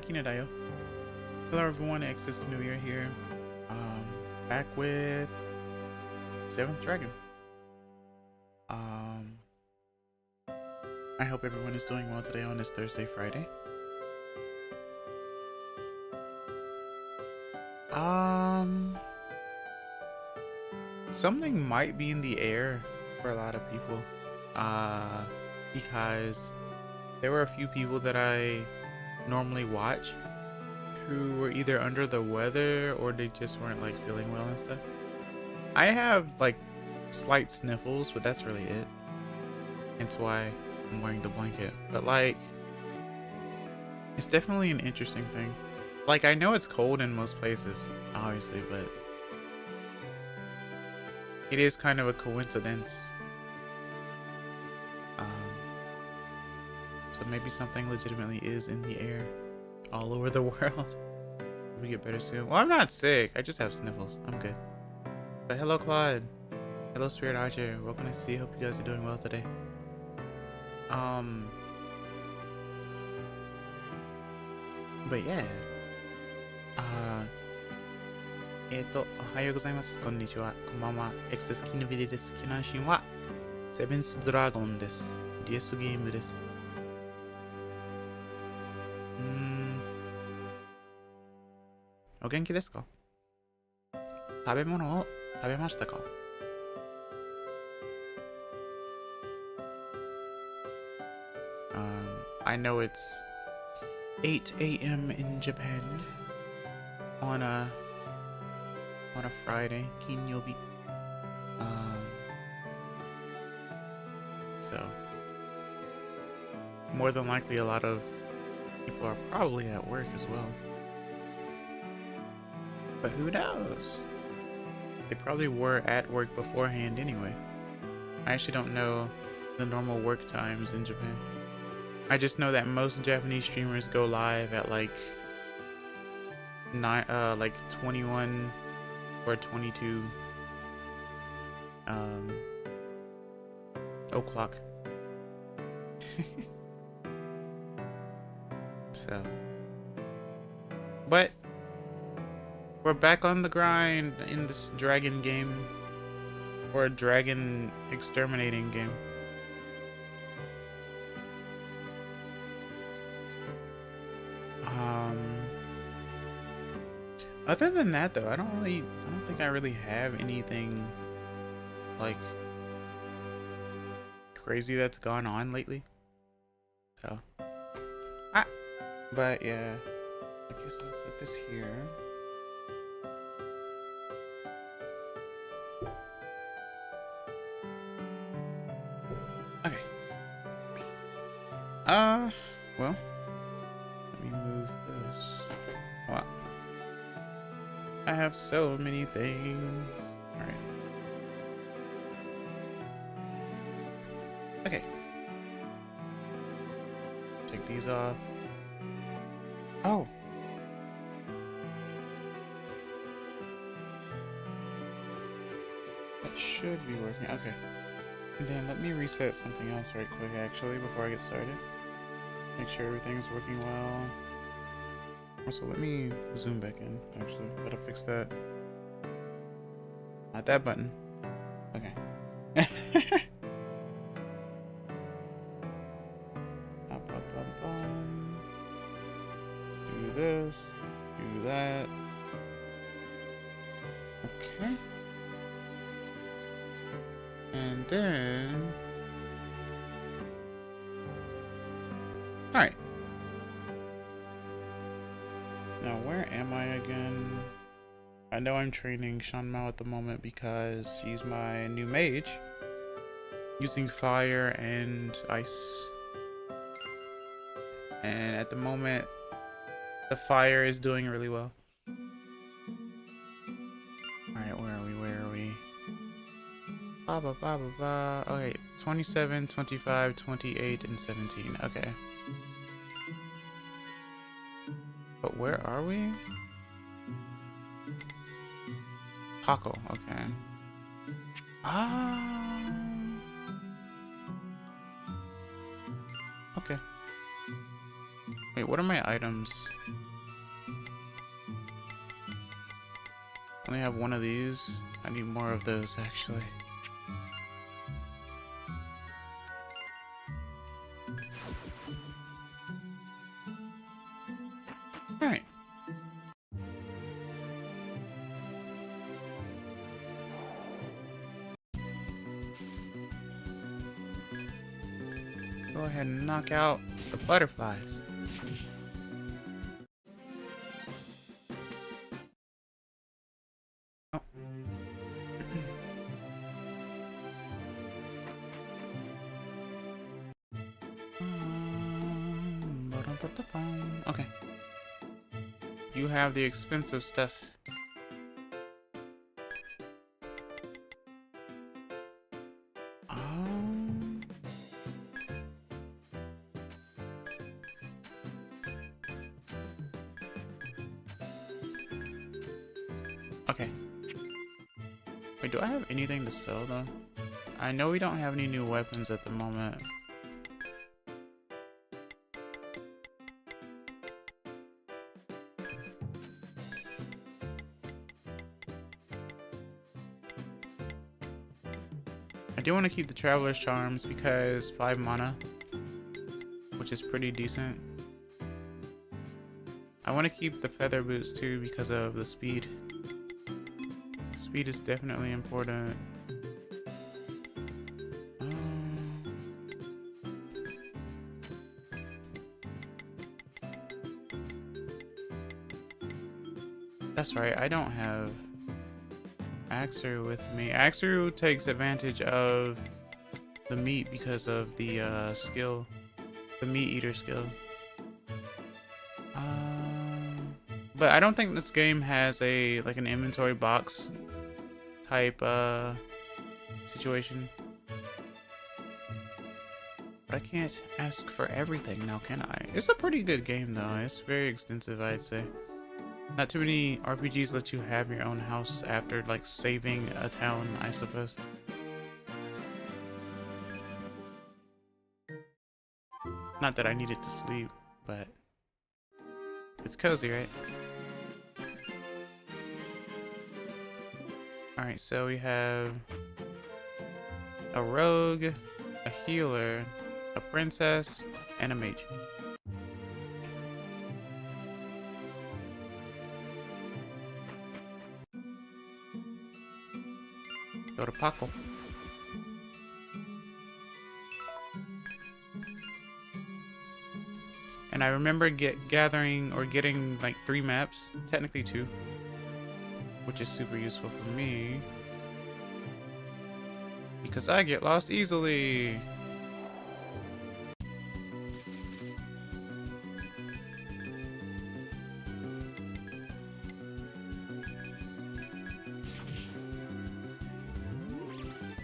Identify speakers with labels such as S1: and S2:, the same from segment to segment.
S1: Kina da yo. Hello everyone, Access New Year here. Back with 7th Dragon. I hope everyone is doing well today on this Thursday, Friday. Something might be in the air for a lot of people. Because there were a few people that I normally watch who were either under the weather or they just weren't like feeling well and stuff. I have like slight sniffles, but that's really it. That's why I'm wearing the blanket. But like, it's definitely an interesting thing. Like, I know it's cold in most places, obviously, but it is kind of a coincidence. So maybe something legitimately is in the air all over the world. We get better soon. Well, I'm not sick. I just have sniffles. I'm good. But hello, Claude. Hello, Spirit Archer. Welcome to see. Hope you guys are doing well today. But yeah. おはようございます。こんにちは。こんばんは。エクセスキヌビリです。キナンシンはセブンスドラゴンです。DS ゲームです。お元気ですか？食べ物を食べましたか? I know it's 8 a.m. in Japan on a Friday, Kinyobi. So more than likely a lot of people are probably at work as well. But who knows? They probably were at work beforehand anyway. I actually don't know the normal work times in Japan. I just know that most Japanese streamers go live at like 21 or 22 o'clock. So, but we're back on the grind in this dragon game, or dragon exterminating game. Other than that though, I don't think I really have anything like crazy that's gone on lately. So, but yeah, I guess I'll put this here. Okay. Well, let me move this. Wow. I have so many things. Alright. Okay. Take these off. Oh. That should be working. Okay. And then let me reset something else right quick actually before I get started. Make sure everything's working well. Also, let me zoom back in, actually. Gotta fix that. Not that button. Okay. Do this. Do that. Okay. And then... Alright. Now, where am I again? I know I'm training Shanmao at the moment because she's my new mage. Using fire and ice. And at the moment, the fire is doing really well. Alright, where are we? Okay, 27, 25, 28, and 17. Okay. But where are we? Paco, okay. Okay. Wait, what are my items? I only have one of these. I need more of those, actually. Alright. Go ahead and knock out the butterflies. Oh. Okay. You have the expensive stuff. Okay. Wait, do I have anything to sell though? I know we don't have any new weapons at the moment. I do want to keep the Traveler's Charms because 5 mana, which is pretty decent. I want to keep the Feather Boots too because of the speed speed is definitely important. That's right, I don't have Axeru with me. Axeru takes advantage of the meat because of the skill, the meat eater skill. But I don't think this game has a like an inventory box type situation. But I can't ask for everything now, can I? It's a pretty good game though. It's very extensive, I'd say. Not too many RPGs let you have your own house after like saving a town, I suppose. Not that I needed to sleep, but it's cozy, right? Alright, so we have a rogue, a healer, a princess, and a mage. Go to Paco. And I remember getting like 3 maps, technically 2, which is super useful for me because I get lost easily.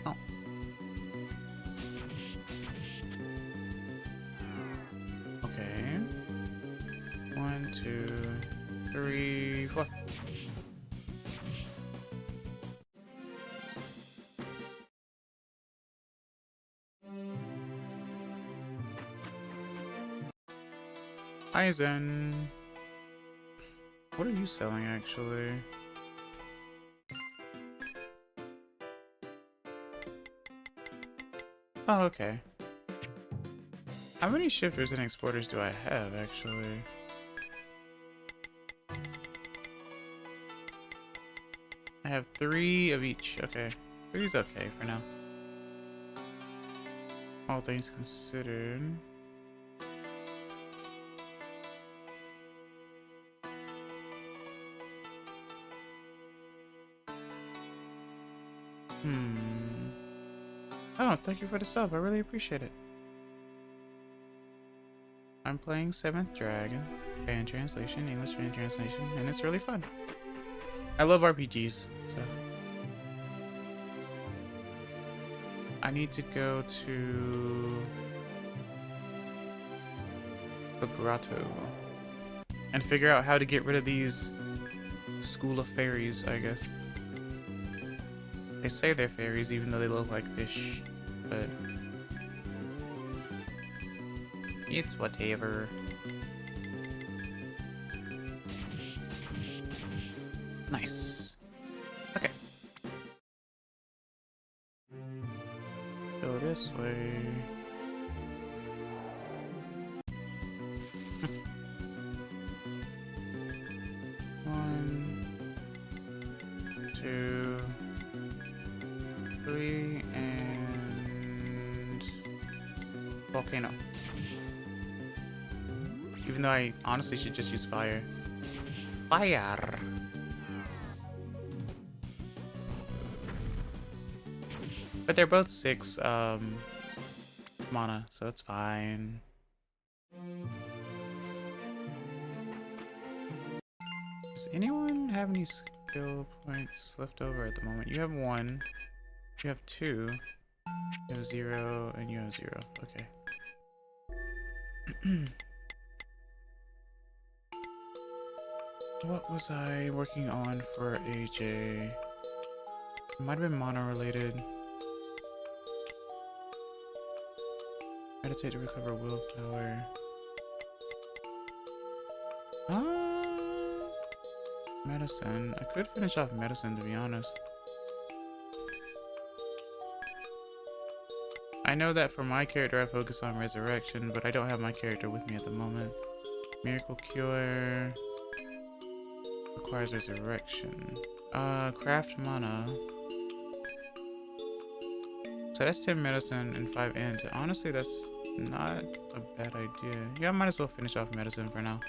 S1: Oh. Okay. 1, 2, 3, 4. Aizen. What are you selling actually? Oh, okay. How many shifters and exporters do I have actually? I have 3 of each. Okay. 3 is okay for now. All things considered. Oh, thank you for the sub. I really appreciate it. I'm playing 7th Dragon, fan translation, English fan translation, and it's really fun. I love RPGs, so. I need to go to the grotto and figure out how to get rid of these school of fairies, I guess. They say they're fairies even though they look like fish, but it's whatever. Nice. Okay. Go this way. One, 2, 3, and volcano. Even though I honestly should just use fire. Fire! But they're both 6 mana, so it's fine. Does anyone have any skill points left over at the moment? You have 1, you have 2, you have 0, and you have 0. Okay. What was I working on for AJ? It might have been mana related. Meditate to recover willpower. Medicine. I could finish off medicine, to be honest. I know that for my character I focus on resurrection, but I don't have my character with me at the moment. Miracle cure requires resurrection. Craft mana. So that's 10 medicine and 5 int. Honestly, that's not a bad idea. Yeah, I might as well finish off medicine for now.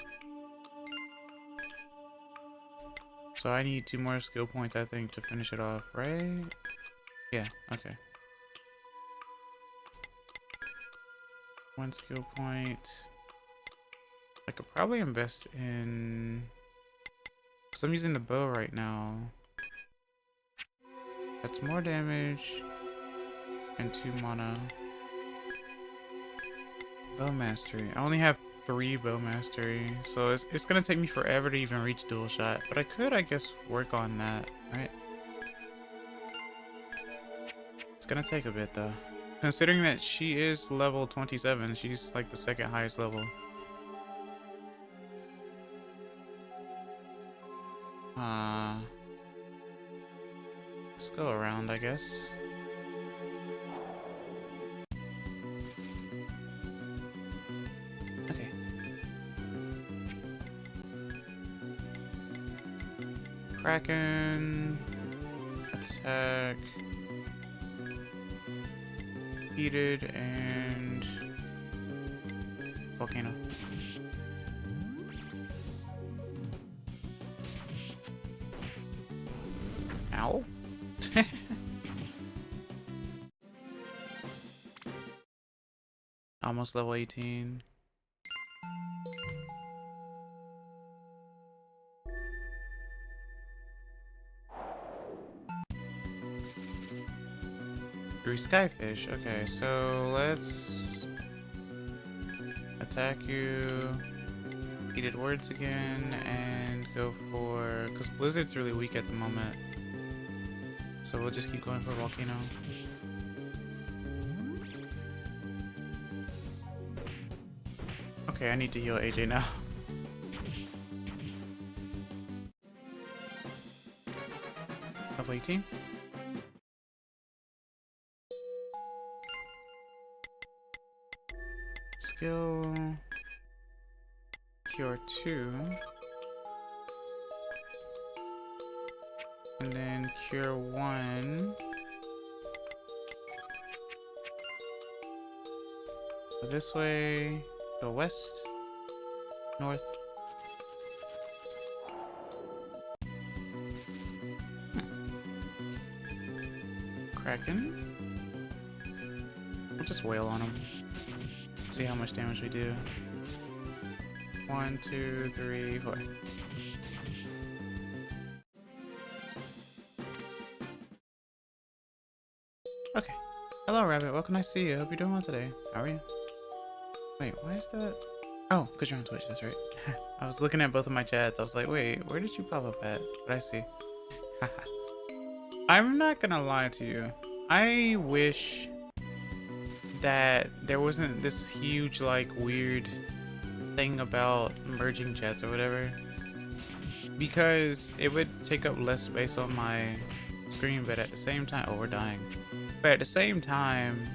S1: So I need 2 more skill points, I think, to finish it off, right? Yeah, okay. 1 skill point. I could probably invest in... because I'm using the bow right now. That's more damage. And 2 mana. Bow mastery. I only have 3 bow mastery, so it's gonna take me forever to even reach dual shot. But I could, I guess, work on that, right? It's gonna take a bit though. Considering that she is level 27, she's like the 2nd highest level. Let's go around, I guess. Okay. Kraken. Attack. Heated and volcano. Ow. Almost level 18. Three skyfish. Okay, so let's attack you. Heated words again and go for, because Blizzard's really weak at the moment. So we'll just keep going for volcano. Okay, I need to heal AJ now. Level 18. Skill Cure 2. And then Cure 1. So this way, go west, north. Kraken. We'll just wail on him. See how much damage we do. 1, 2, 3, 4. Okay. Hello, Rabbit. Welcome. Nice to see you. Hope you're doing well today. How are you? Wait, why is that? Oh, because you're on Twitch. That's right. I was looking at both of my chats. I was like, wait, where did you pop up at? But I see. I'm not gonna lie to you. I wish that there wasn't this huge, like, weird thing about merging chats or whatever, because it would take up less space on my screen. But at the same time, oh, we're dying. But at the same time,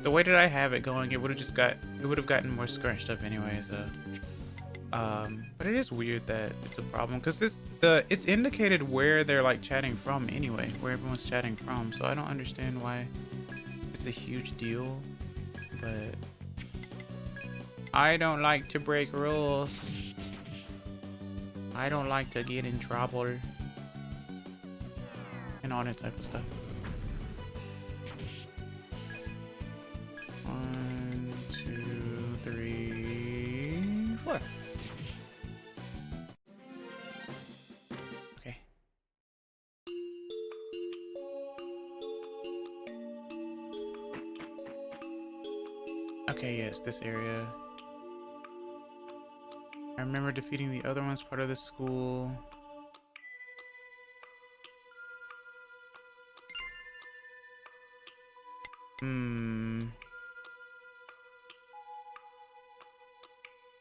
S1: the way that I have it going, it would have gotten more scrunched up anyway. So, but it is weird that it's a problem, because it's indicated where they're like chatting from anyway, where everyone's chatting from. So I don't understand why it's a huge deal, but I don't like to break rules. I don't like to get in trouble and all that type of stuff. 1, 2, 3, 4. Okay. Okay, yes, this area. I remember defeating the other ones part of the school.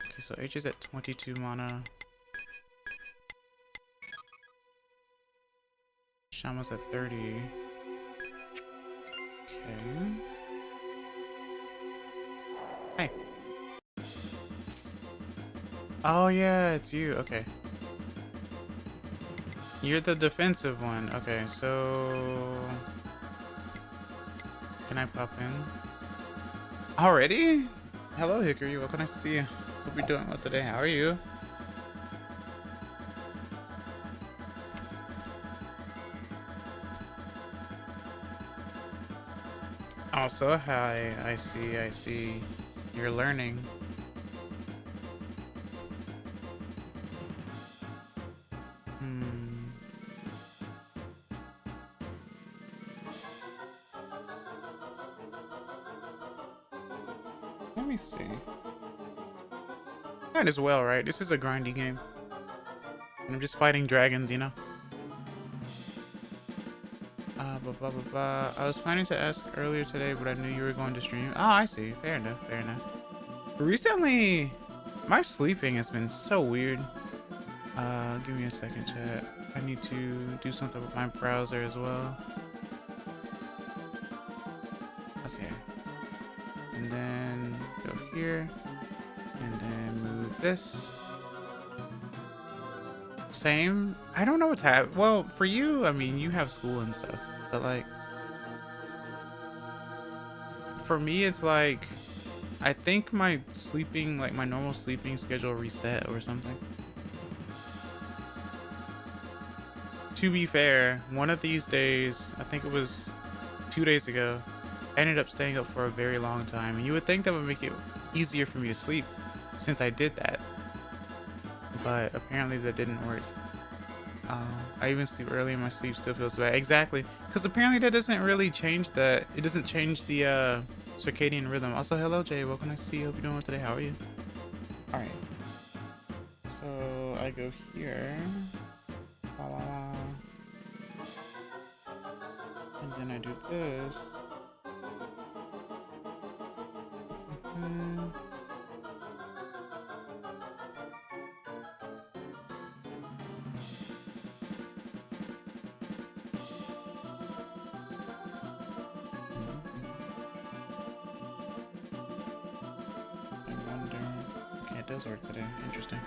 S1: Okay, so H is at 22 mana. Shama's at 30. Okay. Hey. Oh yeah, it's you. Okay. You're the defensive one. Okay, so can I pop in? Already? Hello, Hickory. Welcome. Nice to see you. Hope you're doing well today. How are you? Also, hi. I see. You're learning. Let me see. Might as well, right? This is a grindy game. And I'm just fighting dragons, you know? I was planning to ask earlier today, but I knew you were going to stream. Oh, I see. Fair enough. Recently, my sleeping has been so weird. Give me a second, chat. I need to do something with my browser as well. Okay. And then go here. And then move this. Same. I don't know what's happening. Well, for you, I mean, you have school and stuff. But like, for me, it's like, I think my sleeping, like my normal sleeping schedule reset or something. To be fair, one of these days, I think it was 2 days ago, I ended up staying up for a very long time. And you would think that would make it easier for me to sleep since I did that. But apparently that didn't work. I even sleep early and my sleep still feels bad. Exactly. Because apparently that doesn't really change the... It doesn't change the circadian rhythm. Also, hello, Jay. Welcome to see you. Hope you're doing well today. How are you? Alright. So, I go here. And then I do this. Does work today. Interesting.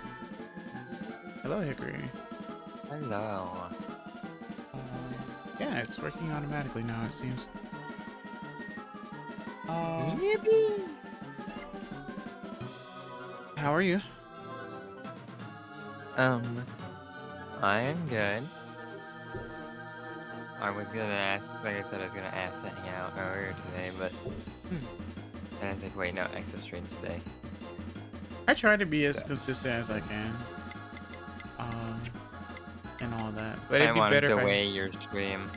S1: Hello, Hickory.
S2: Hello.
S1: Yeah, it's working automatically now, it seems.
S2: Yippee!
S1: How are you?
S2: I am good. I was gonna ask, like I said, I was gonna ask to hang out earlier today, but and I was like, wait, no, extra stream today.
S1: I try to be as consistent as I can, and all that. But it'd be better
S2: to
S1: if
S2: weigh your stream.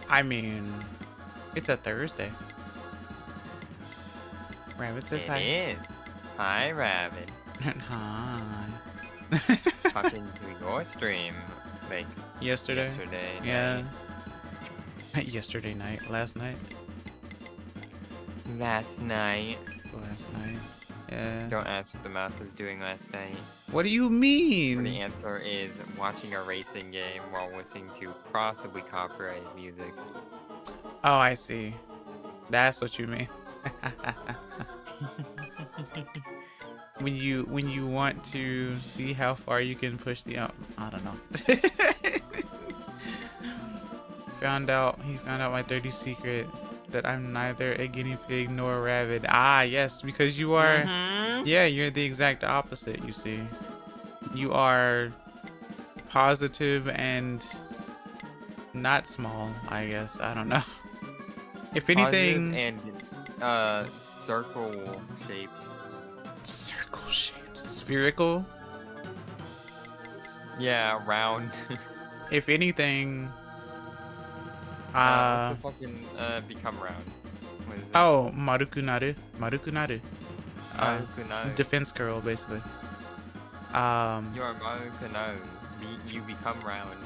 S1: I mean, it's a Thursday. Rabbit says hi.
S2: It is. Hi, Rabbit.
S1: Hi.
S2: Talking to your stream, like
S1: yesterday. Yeah.
S2: Night.
S1: Yesterday night. Last night.
S2: Last night.
S1: Yeah.
S2: Don't ask what the mouse was doing last night.
S1: What do you mean?
S2: The answer is watching a racing game while listening to possibly copyrighted music.
S1: Oh, I see. That's what you mean. when you want to see how far you can push the I don't know. He found out my dirty secret. That I'm neither a guinea pig nor a rabbit. Ah, yes, because you are... Yeah, you're the exact opposite, you see. You are positive and not small, I guess. I don't know. If anything...
S2: Positive and circle-shaped.
S1: Circle-shaped? Spherical?
S2: Yeah, round.
S1: If anything...
S2: what's the fucking become round? What is it?
S1: Oh, marukunaru. Marukunaru.
S2: Marukunaru.
S1: Defense curl, basically.
S2: You are marukunaru. You become round.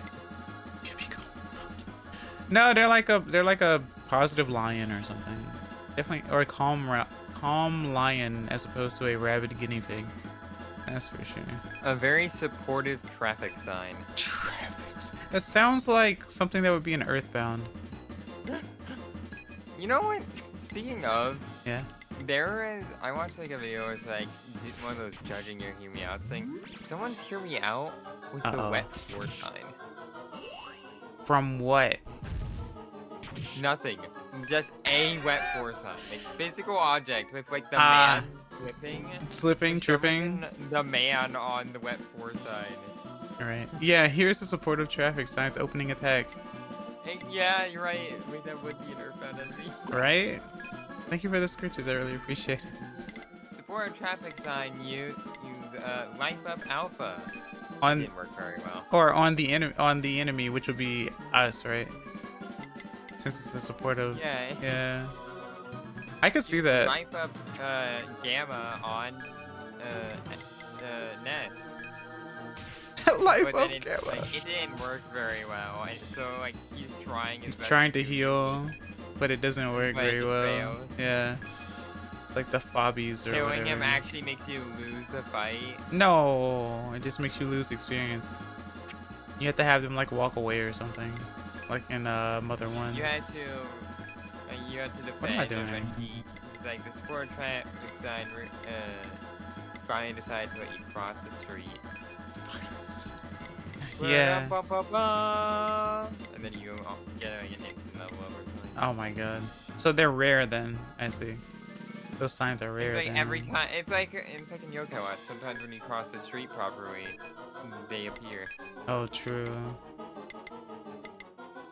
S1: You become round. No, they're like a positive lion or something. Definitely, or a calm lion as opposed to a rabid guinea pig. That's for sure.
S2: A very supportive traffic sign.
S1: That sounds like something that would be in Earthbound.
S2: You know what? Speaking of,
S1: yeah,
S2: I watched like a video where it's like one of those judging your hear me out thing. Someone's hear me out with the wet floor sign.
S1: From what?
S2: Nothing. Just a wet force sign. Like physical object with like the
S1: Ah.
S2: man slipping.
S1: Slipping,
S2: For some
S1: tripping.
S2: reason, the man on the wet force sign.
S1: Alright. Yeah, here's the supportive traffic signs opening attack.
S2: Yeah, you're right. Wait, that would be an earthbound enemy.
S1: Right? Thank you for the scratches. I really appreciate it.
S2: Support a traffic sign. Use life up alpha.
S1: On
S2: Didn't work very well.
S1: or on the enemy, which would be us, right? Since it's a supportive.
S2: Yeah.
S1: Yeah. I could see that.
S2: Life up gamma on Ness.
S1: Life
S2: But
S1: up
S2: then it,
S1: gamma.
S2: like, it didn't work very well, and so like he's trying his best.
S1: Trying to heal, but it doesn't work
S2: But it
S1: very
S2: just
S1: well.
S2: fails.
S1: Yeah. It's like the fobbies or
S2: Killing
S1: whatever.
S2: him actually makes you lose the fight.
S1: No, it just makes you lose experience. You have to have them like walk away or something, like in Mother 1.
S2: You had to
S1: What am I
S2: defend him,
S1: doing?
S2: and he's like the sport traffic sign. Finally decide to let you cross the street.
S1: Yeah.
S2: And then you get an instant level up or something.
S1: Oh my god. So they're rare then. I see. Those signs are rare.
S2: It's like
S1: then.
S2: every time. It's like in Yokai Watch. Sometimes when you cross the street properly, they appear.
S1: Oh, true.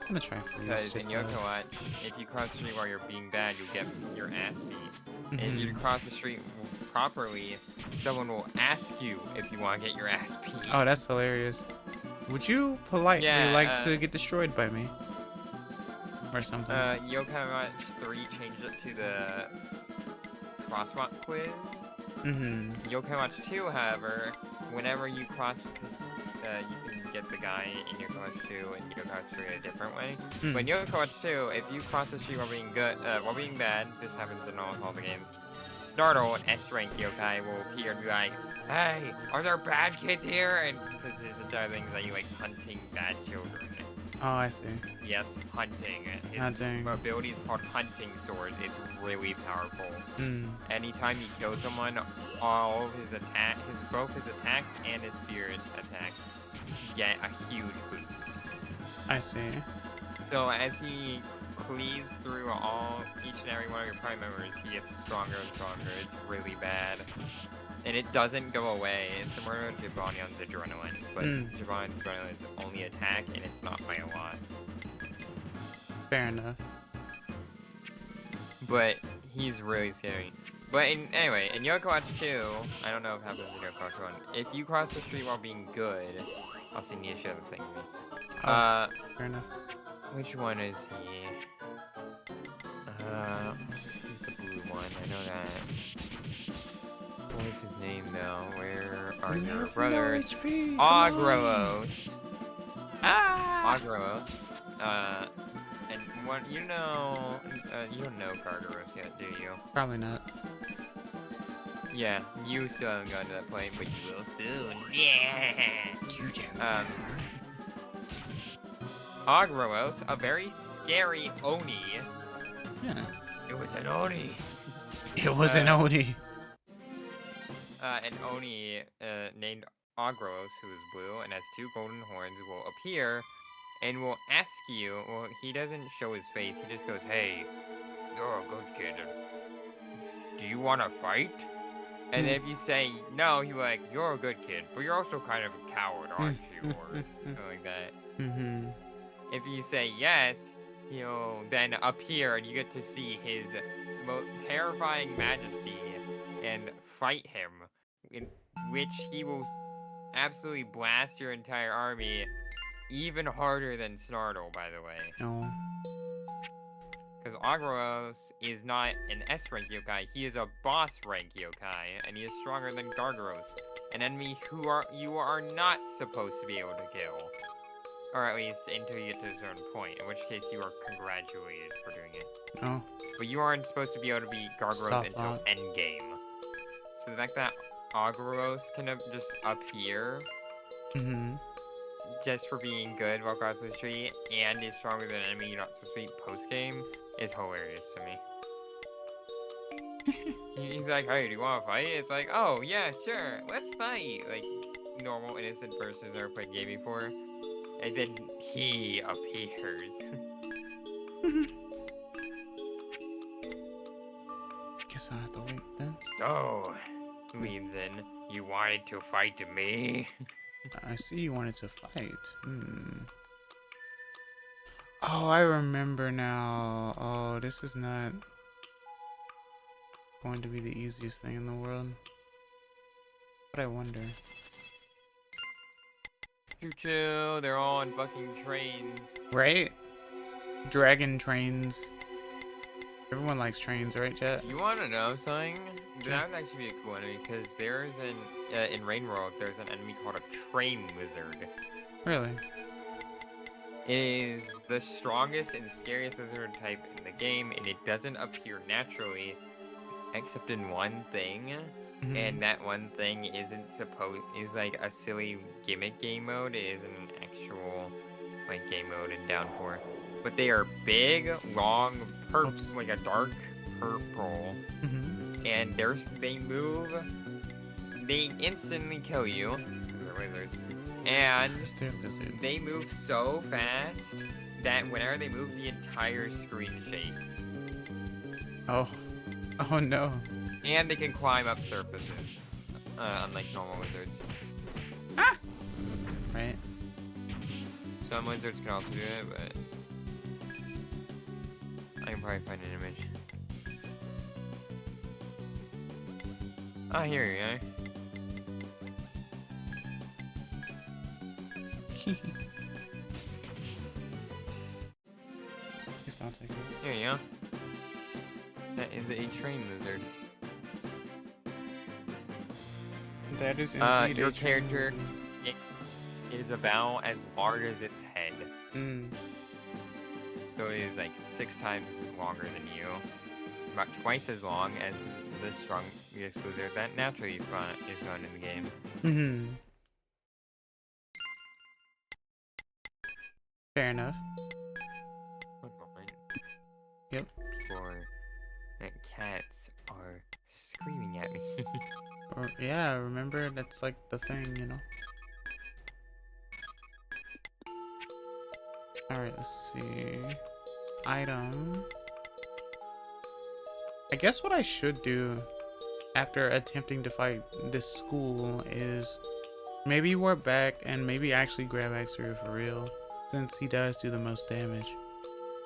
S1: I'm gonna try freeze.
S2: Because
S1: just
S2: in Yokai Watch, if you cross the street while you're being bad, you'll get your ass beat. And if you
S1: Mhm.
S2: cross the street properly, someone will ask you if you want to get your ass beat.
S1: Oh, that's hilarious. Would you politely
S2: Yeah,
S1: like to get destroyed by me? Or something?
S2: Yokai Watch 3 changed it to the crosswalk quiz.
S1: Mm-hmm.
S2: Yokai Watch 2, however, whenever you cross, you can get the guy in Yokai Watch 2 and Yokai Watch 3 a different way.
S1: Mm.
S2: But in Yokai Watch 2, if you cross the street while being bad, this happens in almost all the games. Startle, an S-rank yokai, will appear and be like, "Hey, are there bad kids here?" And because his entire thing is that he likes hunting bad children.
S1: Oh, I see.
S2: Yes, hunting. His
S1: Hunting.
S2: ability is called Hunting Sword. It's really powerful.
S1: Mm.
S2: Anytime you kill someone, all of his both his attacks and his spirit attacks get a huge boost.
S1: I see.
S2: So as he cleaves through each and every one of your prime members, he gets stronger and stronger. It's really bad. And it doesn't go away. It's similar to Jibanyan's adrenaline, but Jibanyan's adrenaline is only attack and it's not by a lot.
S1: Fair enough.
S2: But he's really scary. But anyway, in Yokai Watch 2, I don't know if it happens in Yokai Watch 1. If you cross the street while being good, I'll see Nia show the thing to me.
S1: Fair enough.
S2: Which one is he? He's the blue one, I know that. What is his name though? Where are your brothers?
S1: HP.
S2: Agroos.
S1: Ah!
S2: Agroos. And what you don't know Gargaros yet, do you?
S1: Probably not.
S2: Yeah, you still haven't gotten to that point, but you will soon. Yeah.
S1: You do.
S2: Agroos, a very scary Oni.
S1: Yeah.
S2: It was an Oni.
S1: It was an Oni.
S2: An Oni named Agros, who is blue and has 2 golden horns, will appear and will ask you. Well, he doesn't show his face. He just goes, "Hey, you're a good kid. Do you want to fight?" And if you say no, he's like, "You're a good kid, but you're also kind of a coward, aren't you?" Or something like that.
S1: Mm-hmm.
S2: If you say yes, he'll then appear and you get to see his terrifying majesty and fight him, in which he will absolutely blast your entire army even harder than Snartle, by the way.
S1: No.
S2: Because Agros is not an S-rank yokai, he is a boss rank yokai, and he is stronger than Gargaros, an enemy you are not supposed to be able to kill. Or at least until you get to a certain point, in which case you are congratulated for doing it.
S1: Oh.
S2: But you aren't supposed to be able to beat Gargaros
S1: Soft
S2: until
S1: lock.
S2: endgame. So the fact that Agros can just appear
S1: Mm-hmm.
S2: just for being good while crossing the street and is stronger than an enemy you're not supposed to beat post-game is hilarious to me. He's like, "Hey, do you want to fight?" It's like, "Oh, yeah, sure, let's fight." Like, normal, innocent person who's never played game before. And then he appears.
S1: Guess I'll have to wait then.
S2: Oh, leans in. You wanted to fight me?
S1: I see you wanted to fight. Oh, I remember now. Oh, this is not going to be the easiest thing in the world. But I wonder.
S2: Choo-choo, they're all on fucking trains.
S1: Right? Dragon trains. Everyone likes trains, right, chat?
S2: You want to know something?
S1: Sure.
S2: That would actually be a cool enemy, because there's in Rain World, there's an enemy called a train lizard.
S1: Really?
S2: It is the strongest and scariest lizard type in the game, and it doesn't appear naturally, except in one thing. And that one thing is like a silly gimmick game mode. It isn't an actual like game mode in Downpour. But they are big, long, like a dark purple, and they move. They instantly kill you. They're lizards, and they move so fast that whenever they move, the entire screen shakes.
S1: Oh no.
S2: And they can climb up surfaces, unlike normal lizards.
S1: Ah! Right.
S2: Some lizards can also do it, but I can probably find an image. Ah, here you go.
S1: Guess I'll take it.
S2: Here you go. That is a train lizard.
S1: That is indeed
S2: your character is about as large as its head. So it is like 6 times longer than you. About twice as long as the strongest lizard that naturally is found in the game.
S1: Fair enough.
S2: One moment.
S1: Yep.
S2: For cats are screaming at me.
S1: Or, yeah, remember that's like the thing, you know. Alright, let's see. Item. I guess what I should do after attempting to fight this school is maybe warp back and maybe actually grab X-Ray for real, since he does do the most damage.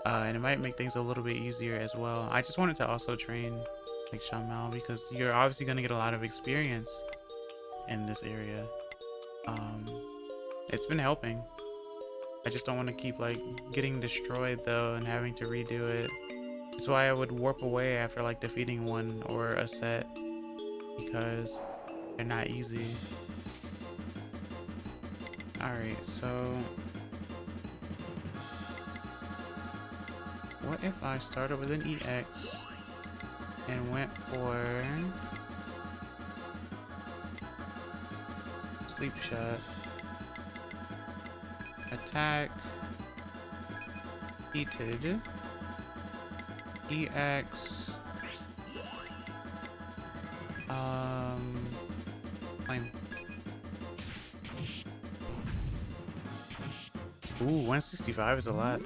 S1: And it might make things a little bit easier as well. I just wanted to also train like Shamal because you're obviously going to get a lot of experience in this area. It's been helping. I just don't want to keep like getting destroyed though and having to redo it. That's why I would warp away after like defeating one or a set, because they're not easy. Alright, so what if I started with an EX and went for sleep shot, attack, heated, EX, flame. Ooh, 165 is a lot.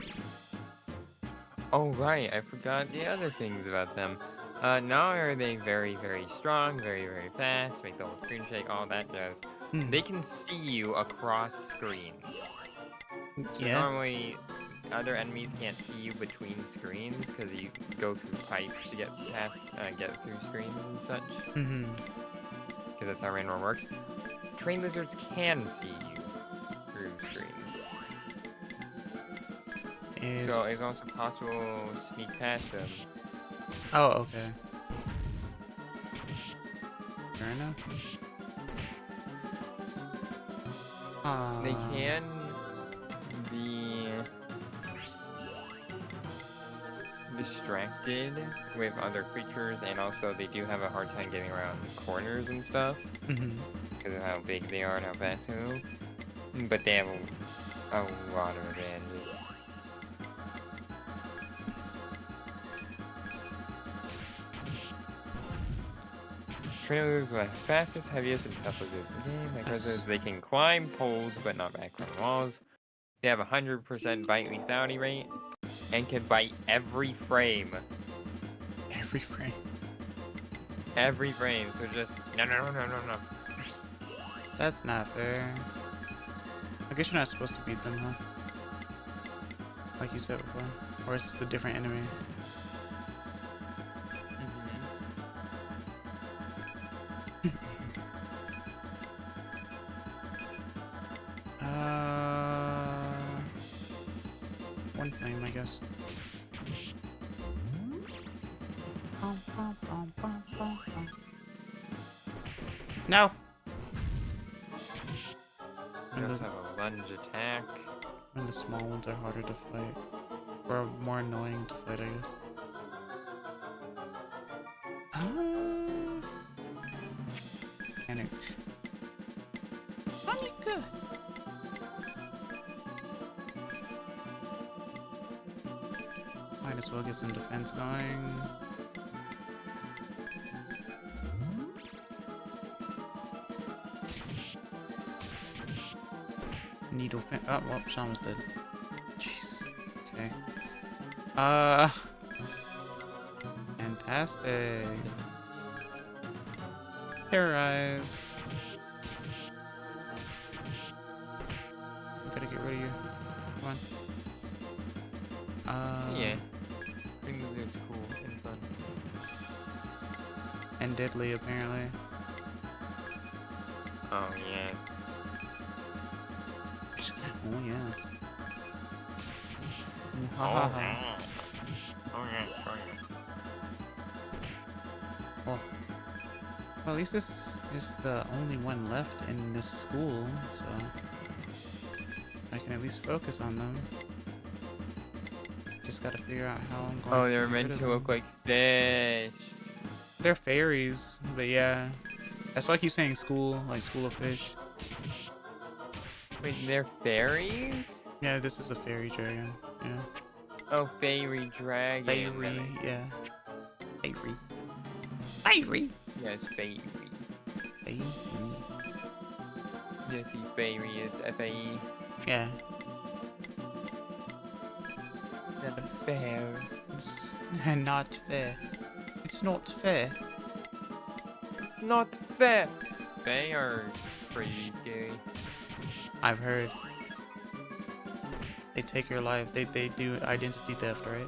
S2: Oh right, I forgot the other things about them. Not only are they very, very strong, very, very fast, make the whole screen shake, all that jazz. They can see you across screens. So normally, other enemies can't see you between screens because you go through pipes to get past, get through screens and such. Because that's how Rain World works. Train lizards can see you through screens. So it's also possible to sneak past them.
S1: Oh, okay. Fair enough.
S2: They can be distracted with other creatures, and also they do have a hard time getting around corners and stuff because of how big they are and how fast they move. But they have a lot of advantages. Trailers are the fastest, heaviest, and toughest in the game. Like lizards, they can climb poles but not back from walls. They have 100% bite lethality rate and can bite every frame.
S1: Every frame.
S2: Every frame. So just no.
S1: That's not fair. I guess you're not supposed to beat them, huh? Like you said before. Or is this a different enemy? One flame, I guess. No!
S2: You also have a lunge attack.
S1: And the small ones are harder to fight. Or more annoying to fight, I guess. Panic. Panic! Might as well get some defense going. Needle fin- oh, well, Sean was dead. Jeez. Okay. Fantastic. Terrorize. I gotta get rid of you. Come on.
S2: Yeah. Things it's cool and fun.
S1: And deadly, apparently.
S2: Oh yes.
S1: Oh, yes.
S2: Oh yeah. Oh yeah. Oh yeah.
S1: Well, at least this is the only one left in this school, so I can at least focus on them. Just gotta figure out how I'm going.
S2: Oh, they're meant to look like fish.
S1: They're fairies, but yeah, that's why I keep saying school, like school of fish.
S2: Wait, they're fairies?
S1: Yeah, this is a fairy dragon. Yeah.
S2: Oh, fairy dragon.
S1: Fairy, yeah. Fairy. Fairy.
S2: Yes, fairy.
S1: Fairy.
S2: Yes, he's fairy. It's F-A-E.
S1: Yeah.
S2: Not fair.
S1: It's not fair. It's not fair.
S2: It's not fair. They are pretty scary.
S1: I've heard. They take your life. They do identity theft, right?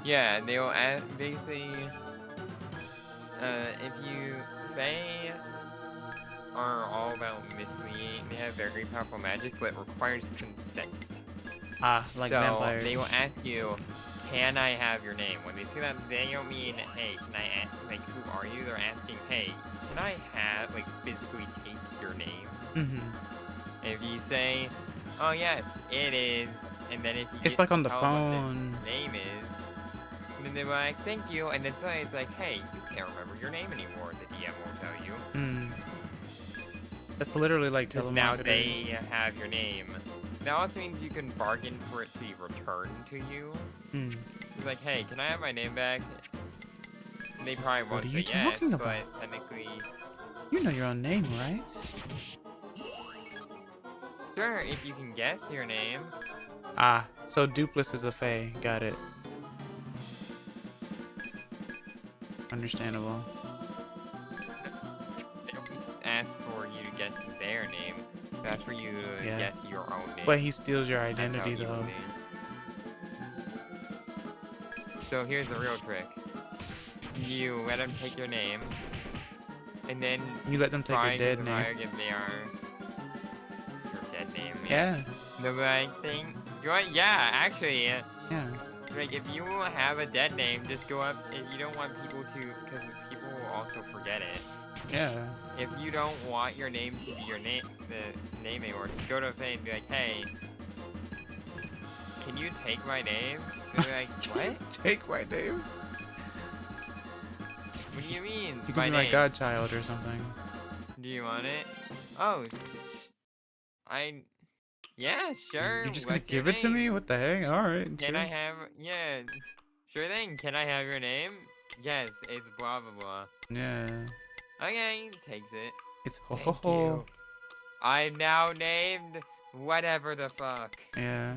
S2: Yeah, they'll basically. If you they are all about misleading. They have very powerful magic, but it requires consent.
S1: Ah, like
S2: so
S1: vampires.
S2: They will ask you, "Can I have your name?" When they say that, they don't mean, "Hey, can I ask, like, who are you?" They're asking, "Hey, can I have, like, physically take your name?"
S1: Mm-hmm.
S2: And if you say, "Oh yes, it is," and then if you
S1: It's
S2: get
S1: like on the
S2: to tell them
S1: phone.
S2: what the name is, and then they're like, "Thank you," and then suddenly it's like, "Hey, you can't remember your name anymore." The DM will tell you.
S1: Hmm. That's literally like
S2: Because
S1: telemarketing.
S2: now they have your name. That also means you can bargain for it to be returned to you.
S1: Hmm.
S2: It's like, "Hey, can I have my name back?" And they probably won't
S1: What are
S2: say
S1: you
S2: yes,
S1: talking
S2: but
S1: about?
S2: technically,
S1: You know your own name, right?
S2: sure, if you can guess your name.
S1: Ah, so Dupless is a fae. Got it. Understandable.
S2: They don't ask for you to guess their name. That's for you to
S1: Yeah.
S2: guess your own name.
S1: But he steals your
S2: That's how
S1: identity,
S2: evil
S1: though.
S2: it is. So here's the real trick. You let them take your name, and then
S1: You let them take
S2: try
S1: your
S2: to
S1: dead
S2: survive
S1: name.
S2: if they are your dead name.
S1: Yeah.
S2: They'll be like, you know what? Yeah, actually,
S1: Yeah.
S2: like if you have a dead name, just go up. If you don't want people to, because people will also forget it.
S1: Yeah.
S2: If you don't want your name to be your name, the name anymore, just go to a fan and be like, "Hey, can you take my name?" They'll be like, "What?
S1: Take my name.
S2: What do you mean?
S1: You could
S2: my
S1: be
S2: name?
S1: my godchild or something.
S2: Do you want it? Oh, yeah, sure.
S1: You're just gonna
S2: What's your
S1: give it to me?
S2: name?
S1: What the heck? Alright,
S2: Can
S1: sure.
S2: I have? Yeah, sure thing. Can I have your name? Yes, it's blah blah blah.
S1: Yeah.
S2: Okay, takes it.
S1: It's ho ho
S2: Thank
S1: ho.
S2: you. I'm now named Whatever the fuck.
S1: Yeah.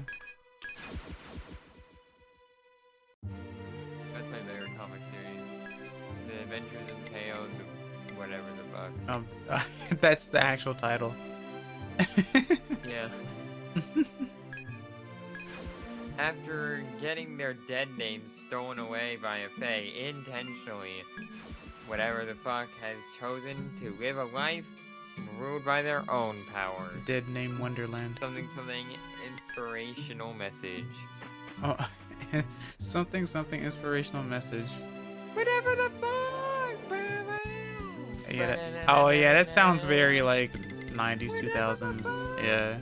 S2: That's my favorite comic series. The Adventures and Tales of whatever the fuck.
S1: That's the actual title.
S2: Yeah. After getting their dead names stolen away by a fae intentionally, whatever the fuck has chosen to live a life ruled by their own power.
S1: Dead name Wonderland.
S2: Something inspirational message.
S1: Oh, something inspirational message.
S2: Whatever the fuck.
S1: Yeah. Oh yeah, that sounds very like 90s, 2000s. Yeah.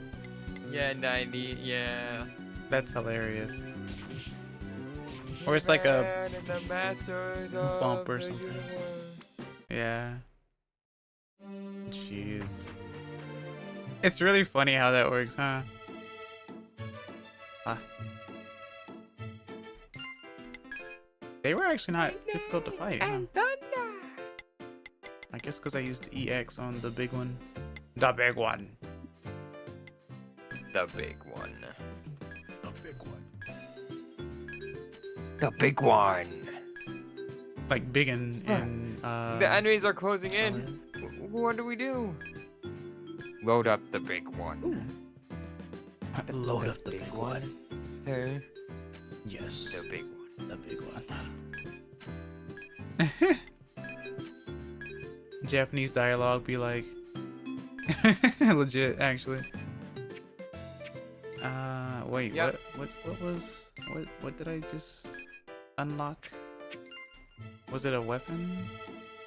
S2: Yeah, 90s. Yeah.
S1: That's hilarious. Or it's like a bump or something. Yeah. Jeez. It's really funny how that works, huh? They were actually not difficult to fight, huh? I guess because I used EX on the big one. The big one.
S2: The big one.
S1: The big one.
S2: The big one.
S1: Like big in
S2: the enemies are closing in. What do we do? Load up the big one.
S1: Ooh. Load up the big one.
S2: Sir.
S1: Yes.
S2: The big one.
S1: The big one. Japanese dialogue be like legit actually. Wait,
S2: yep.
S1: what did I just unlock? Was it a weapon?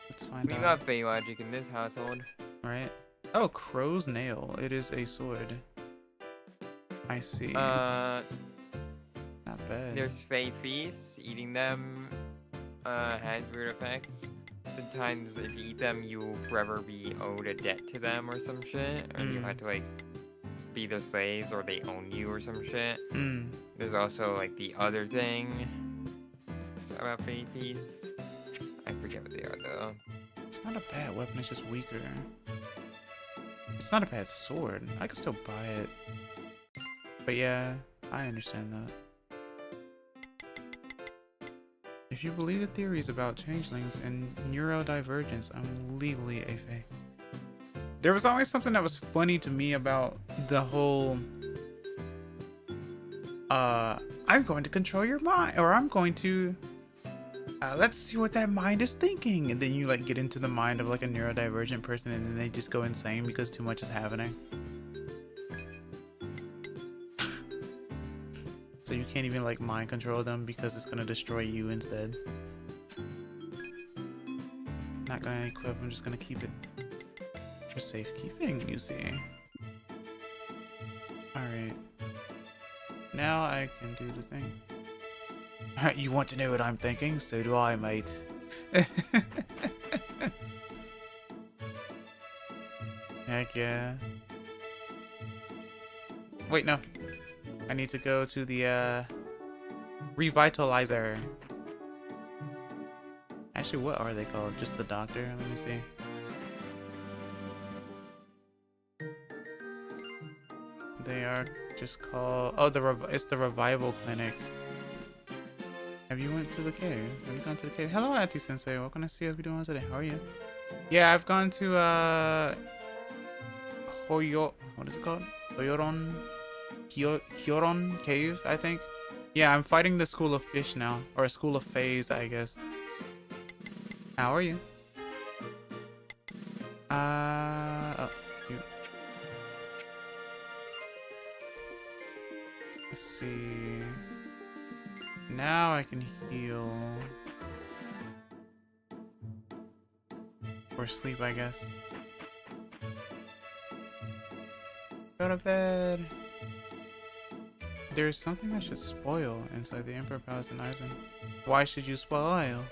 S1: Let's find out.
S2: We got Fae logic in this household.
S1: Right? Oh, crow's nail. It is a sword. I see. Not bad.
S2: There's Fae feasts. Eating them has weird effects. Sometimes if you eat them, you'll forever be owed a debt to them or some shit. Or you have to like be their slaves or they own you or some shit. There's also like the other thing about Fae feasts. I forget what they are though.
S1: It's not a bad weapon, it's just weaker. It's not a bad sword. I could still buy it. But yeah, I understand that. If you believe the theories about changelings and neurodivergence, I'm legally a fae. There was always something that was funny to me about the whole I'm going to control your mind, or I'm going to let's see what that mind is thinking, and then you like get into the mind of like a neurodivergent person and then they just go insane because too much is happening. So you can't even like mind control them because it's gonna destroy you instead. Not gonna equip, I'm just gonna keep it for safekeeping, you see. Alright. Now I can do the thing. You want to know what I'm thinking? So do I, mate. Heck yeah. Wait, no. I need to go to the revitalizer. Actually, what are they called? Just the doctor? Let me see. They are just called... Oh, it's the revival clinic. Have you went to the cave? Have you gone to the cave? Hello, Auntie Sensei. What can I see if you're doing today? How are you? Yeah, I've gone to what is it called? Hyoron Cave, I think. Yeah, I'm fighting the School of Fish now. Or a School of Fays, I guess. How are you? Oh, you. Let's see. Now I can heal. Or sleep, I guess. Go to bed. There's something I should spoil inside the Emperor Palace in Eisen. Why should you spoil?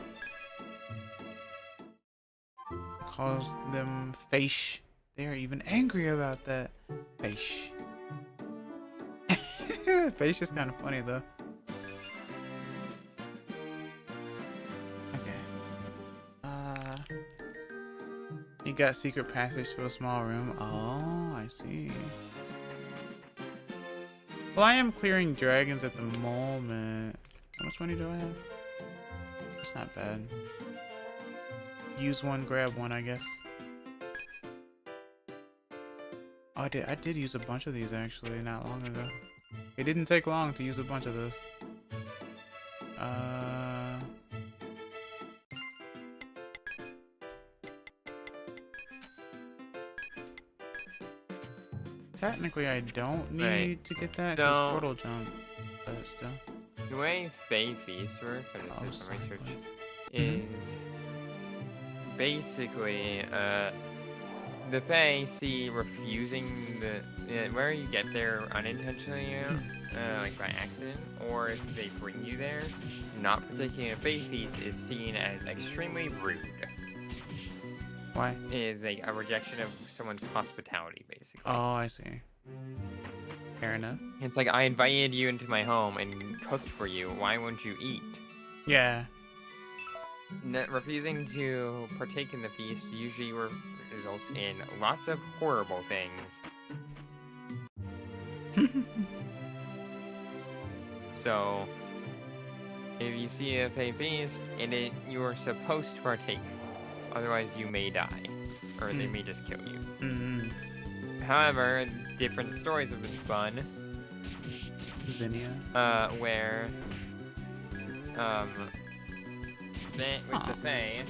S1: Calls them Faish. They are even angry about that. Faish. Faish is kind of funny though. You got secret passage to a small room. Oh, I see. Well, I am clearing dragons at the moment. How much money do I have? It's not bad. Use one, grab one, I guess. Oh, I did use a bunch of these actually not long ago. It didn't take long to use a bunch of those. Technically, I don't need to get that because portal jump, but still.
S2: The way Fae Feast work, from research, is basically the Fae see refusing the where you get there unintentionally, like by accident, or if they bring you there, not partaking in a Fae Feast is seen as extremely rude.
S1: Why?
S2: Is a rejection of someone's hospitality, basically.
S1: Oh, I see. Fair enough.
S2: It's like, I invited you into my home and cooked for you. Why won't you eat?
S1: Yeah.
S2: Refusing to partake in the feast usually results in lots of horrible things. So, if you see a Fae feast, you are supposed to partake. Otherwise, you may die, or they may just kill you. However, different stories have been spun.
S1: Zinnia.
S2: Where, with the Fae,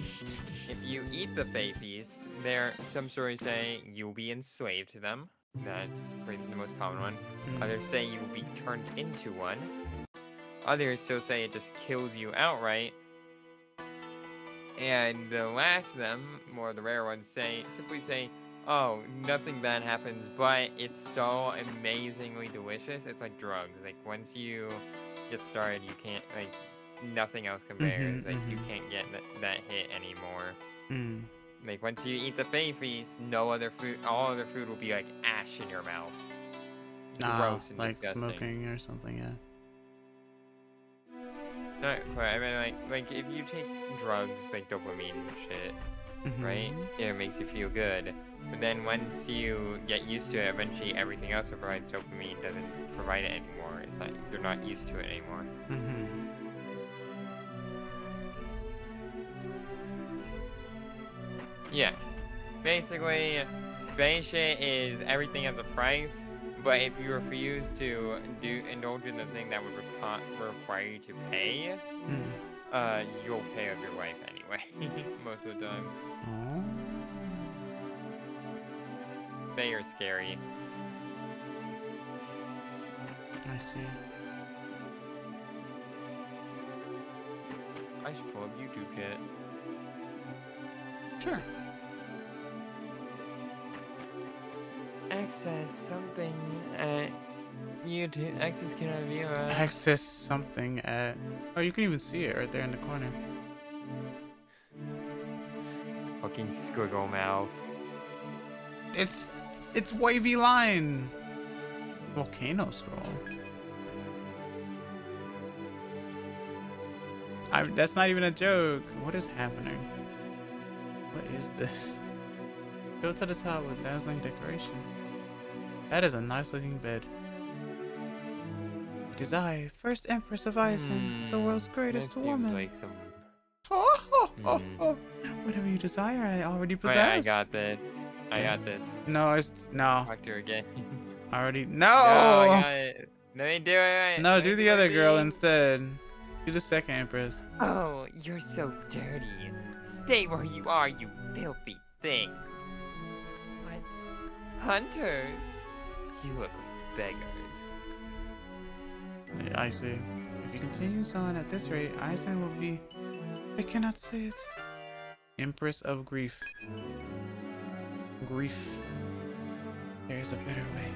S2: if you eat the Fae feast, some stories say you'll be enslaved to them. That's the most common one. Others say you will be turned into one. Others still say it just kills you outright. And the last of them, more the rare ones, simply say, oh, nothing bad happens, but it's so amazingly delicious. It's like drugs. Like, once you get started, you can't, like, nothing else compares. You can't get that hit anymore. Like, once you eat the Fae feast, all other food will be like ash in your mouth. Gross and
S1: like
S2: disgusting.
S1: Smoking or something, yeah.
S2: No, but I mean, like if you take drugs like dopamine and shit, right? It makes you feel good. But then once you get used to it, eventually everything else that provides dopamine doesn't provide it anymore. It's like you're not used to it anymore. Yeah. Basically, Fae shit is everything has a price. But if you refuse to indulge in the thing that would require you to pay, you'll pay with your life anyway, most of the time. They are scary.
S1: I see.
S2: I should pull up YouTube chat.
S1: Sure.
S2: Access something at YouTube. Access KinaヴィViewer.
S1: Access something at... Oh, you can even see it right there in the corner.
S2: Fucking squiggle mouth.
S1: It's wavy line. Volcano scroll. That's not even a joke. What is happening? What is this? Go to the top with dazzling decorations. That is a nice looking bed. It is I, first Empress of Isen, the world's greatest woman.
S2: Like some...
S1: Whatever you desire, I already possess.
S2: Wait, I got this. I got this.
S1: No, it's no.
S2: Talk to her again.
S1: Already no.
S2: No, I got it. Let me do it.
S1: No, do the other girl instead. Do the second Empress.
S2: Oh, you're so dirty. Stay where you are, you filthy things. What? Hunters? You look like beggars.
S1: Yeah, I see. If you continue on at this rate, Isen will be... I cannot say it. Empress of Grief. Grief. There's a better way.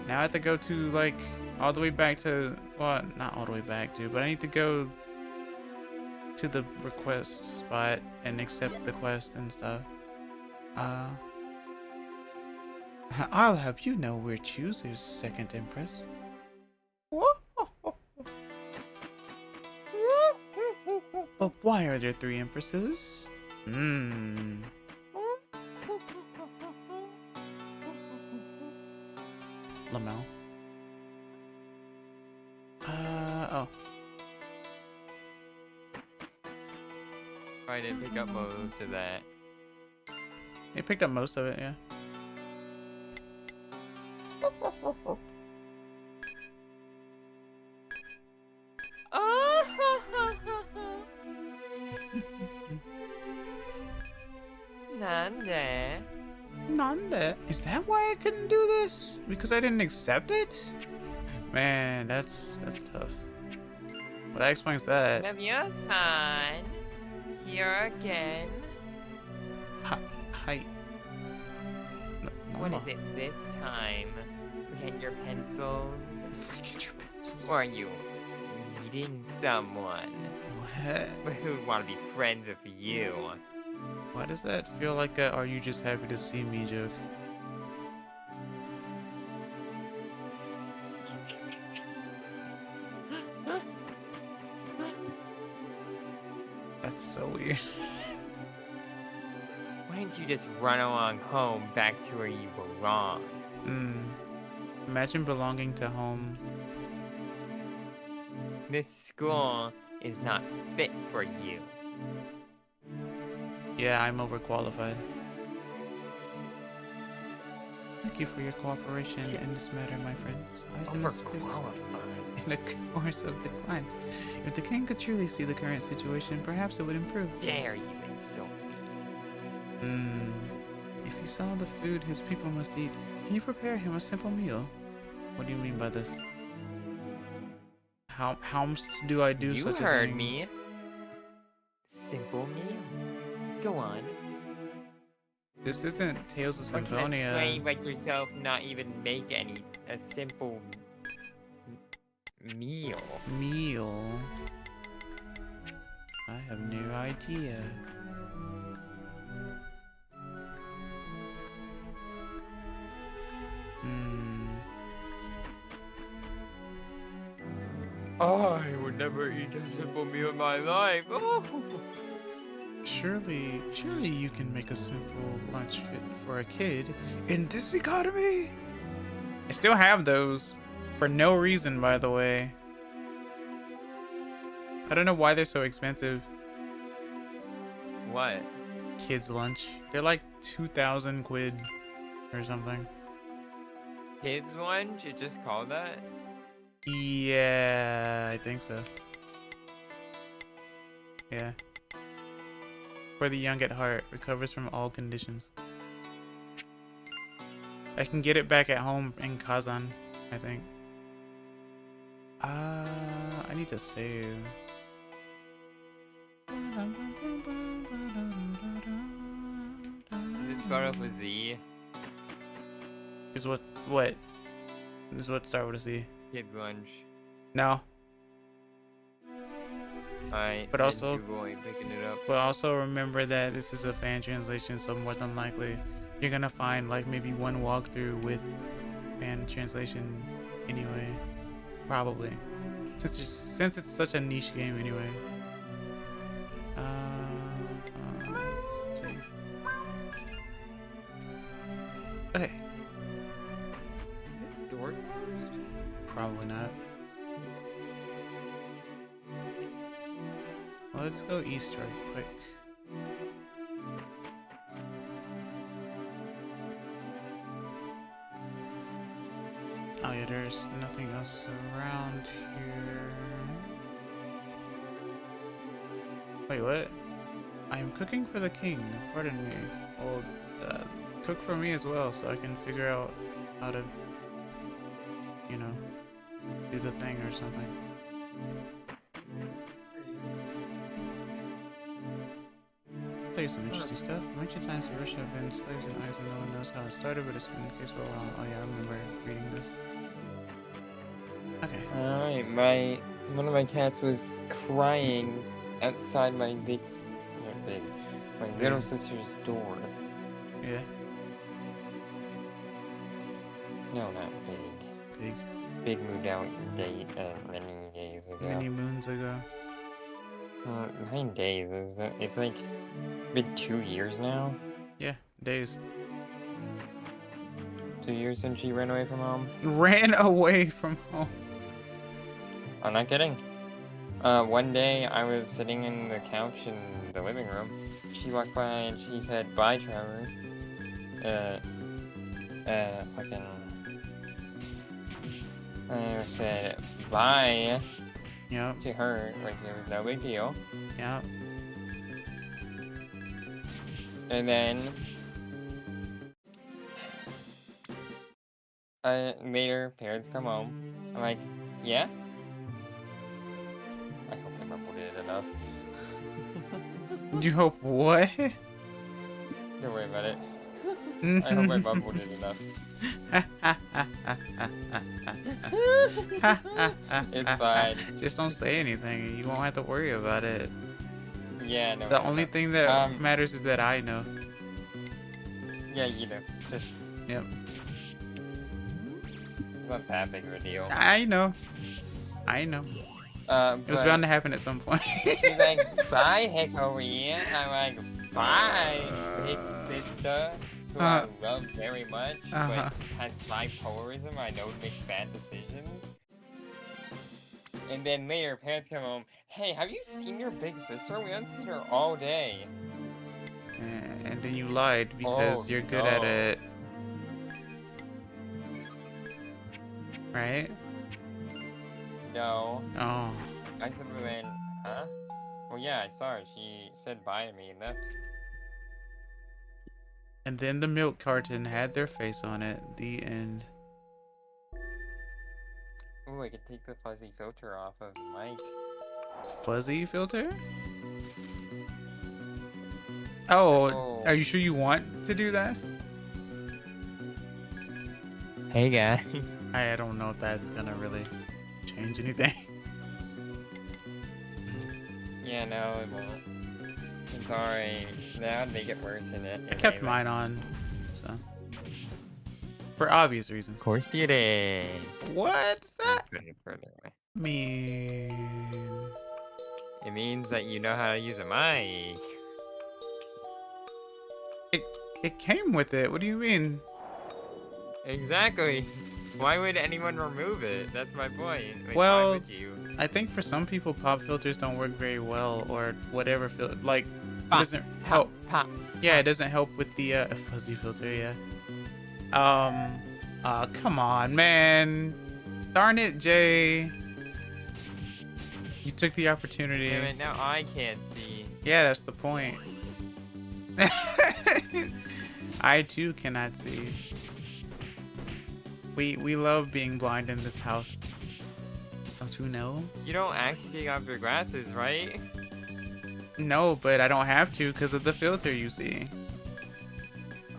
S1: Now I have to go to, like, all the way back to... Well, not all the way back to, but I need to go to the request spot and accept the quest and stuff. I'll have you know we're choosers, second Empress. But why are there 3 Empresses? Lamel.
S2: Probably didn't pick up most of that.
S1: It picked up most of it, yeah.
S2: Nande.
S1: Nanda. Is that why I couldn't do this? Because I didn't accept it? Man, that's tough. Well, that explains that.
S2: Kinaviya-san. Here again.
S1: Hi.
S2: What is it this time? Get your pencils?
S1: Get your pencils.
S2: Or are you meeting someone
S1: What?
S2: who would want to be friends with you?
S1: Why does that feel like a "are you just happy to see me" joke? That's so weird.
S2: Why don't you just run along home back to where you belong?
S1: Imagine belonging to home.
S2: This school is not fit for you.
S1: Yeah, I'm overqualified. Thank you for your cooperation in this matter, my friends.
S2: Overqualified?
S1: In a course of decline. If the king could truly see the current situation, perhaps it would improve.
S2: Dare you insult me?
S1: If you saw the food his people must eat, can you prepare him a simple meal? What do you mean by this? How do I do
S2: You
S1: such a thing?
S2: heard me. Simple meal. Go on.
S1: This isn't Tales of
S2: Or can a
S1: Symphonia.
S2: slave like yourself not even make a simple meal?
S1: Meal? I have no idea.
S2: I would never eat a simple meal in my life. Oh.
S1: Surely you can make a simple lunch fit for a kid in this economy? I still have those. For no reason, by the way. I don't know why they're so expensive.
S2: What?
S1: Kids lunch. They're like 2,000 quid or something.
S2: Kids lunch? It just called that?
S1: Yeah, I think so. Yeah. For the young at heart, recovers from all conditions. I can get it back at home in Kazan, I think. I need to save.
S2: Is it spelled up with Z?
S1: Is what? Is what start with a C?
S2: Kids lunch.
S1: No.
S2: Alright.
S1: But also-
S2: picking it up.
S1: But also remember that this is a fan translation, so more than likely you're gonna find like maybe one walkthrough with fan translation anyway. Probably. Since it's such a niche game anyway. Let's see. Okay.
S2: Is this door closed?
S1: Probably not. Let's go east right quick. Oh yeah, there's nothing else around here. Wait, what? I am cooking for the king. Pardon me. Well, cook for me as well, so I can figure out how to, you know, do the thing or something. I'll tell you some interesting stuff. In ancient times, the Russia have been slaves in Iceland. No one knows how it started, but it's been the case for a while. Oh yeah, I remember reading this. Okay.
S2: Alright, one of my cats was crying outside my my little sister's door.
S1: Yeah.
S2: No, not big.
S1: Big.
S2: Big moved out many days ago.
S1: Many moons ago.
S2: 9 days, is that? It's like been 2 years now.
S1: Yeah, days.
S2: 2 years since she ran away from home.
S1: Ran away from home.
S2: I'm not kidding. One day I was sitting in the couch in the living room. She walked by and she said, "Bye, Trevor." Fucking. I said bye
S1: Yep.
S2: to her, like it was no big deal.
S1: Yep.
S2: And then later, parents come home. I'm like, yeah? I hope I mumbled it enough.
S1: You hope what?
S2: Don't worry about it. I hope I mumbled it enough. It's fine.
S1: Just don't say anything. You won't have to worry about it.
S2: Yeah, no.
S1: The only thing that matters is that I know.
S2: Yeah, you know.
S1: Yep.
S2: It's not that big of a deal.
S1: I know. I know. It was bound to happen at some point.
S2: She's like, "Bye, Hickory." I'm like, "Bye, big sister." Who I love very much, but has bipolarism. I know makes bad decisions. And then later, parents come home. "Hey, have you seen your big sister? We haven't seen her all day."
S1: And then you lied because you're good at it. Right?
S2: No.
S1: Oh.
S2: I simply went, "Huh?" Well, yeah, I saw her. She said bye to me and left.
S1: And then the milk carton had their face on it. The end.
S2: Ooh, I could take the fuzzy filter off of the mic.
S1: Fuzzy filter? Oh, are you sure you want to do that?
S2: Hey, guy.
S1: I don't know if that's gonna really change anything.
S2: Yeah, no, it won't. It's alright. That would make it worse in it.
S1: I kept mine on, so. For obvious reasons.
S2: Of course you did.
S1: What's that
S2: Further away.
S1: mean?
S2: It means that you know how to use a mic.
S1: It came with it. What do you mean?
S2: Exactly. Why would anyone remove it? That's my point. Like,
S1: well,
S2: why would you?
S1: I think for some people, pop filters don't work very well, or whatever filter. Like, it doesn't help. Yeah, it doesn't help with the fuzzy filter. Yeah. Come on, man. Darn it, Jay. You took the opportunity.
S2: Damn it, now I can't see.
S1: Yeah, that's the point. I too cannot see. We love being blind in this house. Don't you know?
S2: You don't actually take off your glasses, right?
S1: No, but I don't have to because of the filter, you see.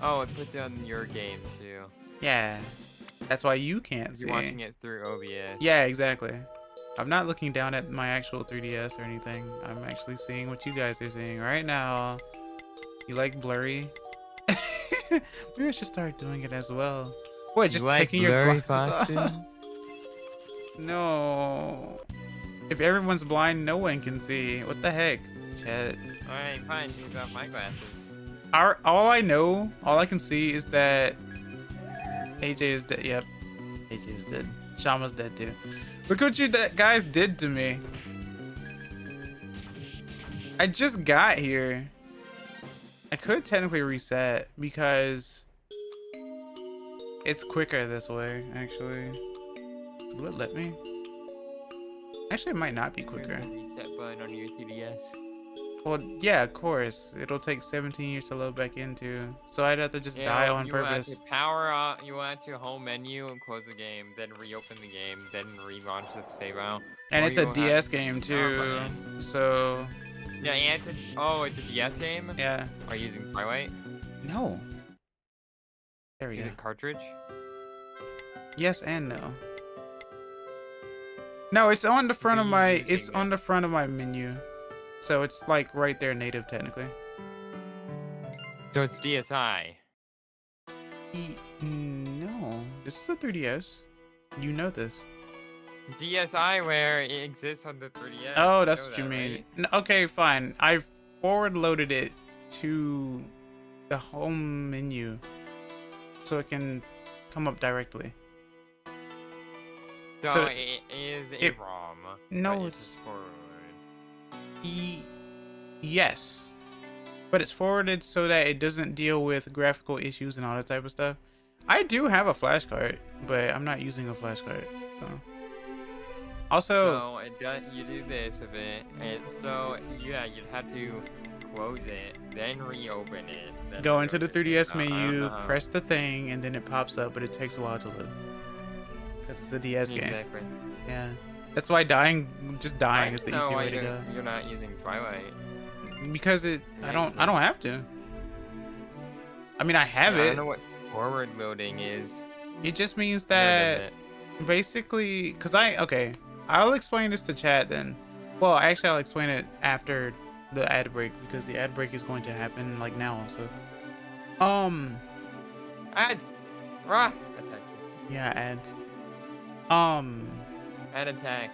S2: Oh, it puts it on your game too.
S1: Yeah. That's why you can't see.
S2: You're watching it through OBS.
S1: Yeah, exactly. I'm not looking down at my actual 3DS or anything. I'm actually seeing what you guys are seeing right now. You like blurry? Maybe I should start doing it as well. What, just taking your glasses off? No. If everyone's blind, no one can see. What the heck, Chet?
S2: Alright, fine. Take off my glasses.
S1: All I know, all I can see is that AJ is dead. Yep. AJ is dead. Shama's dead too. Look what you guys did to me. I just got here. I could technically reset because it's quicker this way, actually. Will it let me? Actually, it might not be quicker.
S2: There's a reset button on your 3DS.
S1: Well, yeah, of course. It'll take 17 years to load back into. So I'd have to just die on purpose.
S2: You power up, you want to home menu and close the game, then reopen the game, then relaunch the save out.
S1: And it's a DS game too. So
S2: yeah, and it's a DS game?
S1: Yeah.
S2: Are you using Twilight?
S1: No. There we go.
S2: Is it cartridge?
S1: Yes and no. No, it's on the front of my on the front of my menu. So it's like right there native technically.
S2: So it's DSi.
S1: No. This is a 3DS. You know this.
S2: DSi where it exists on the 3DS.
S1: Oh, that's what you mean. Right? Okay, fine. I forward loaded it to the home menu so it can come up directly.
S2: So it is a ROM.
S1: No, it's Yes, but it's forwarded so that it doesn't deal with graphical issues and all that type of stuff. I do have a flash card, but I'm not using a flash card. So. Also,
S2: So it does, you do this with it, and so yeah, you'd have to close it, then reopen it. Then
S1: go into the
S2: reopen it.
S1: 3DS
S2: I don't
S1: menu,
S2: know how.
S1: press the thing, and then it pops up, but it takes a while to load. Because it's a DS game.
S2: Exactly.
S1: Yeah. That's why just dying is the easy way to go.
S2: You're not using Twilight.
S1: Because I don't have to. I mean, I have
S2: I
S1: it.
S2: don't know what forward loading is.
S1: It just means
S2: Never
S1: that
S2: did it.
S1: basically, because I'll explain this to chat then. Well, actually, I'll explain it after the ad break because the ad break is going to happen like now also.
S2: Ads! Rah! Attack.
S1: Yeah, ads.
S2: Ad attack.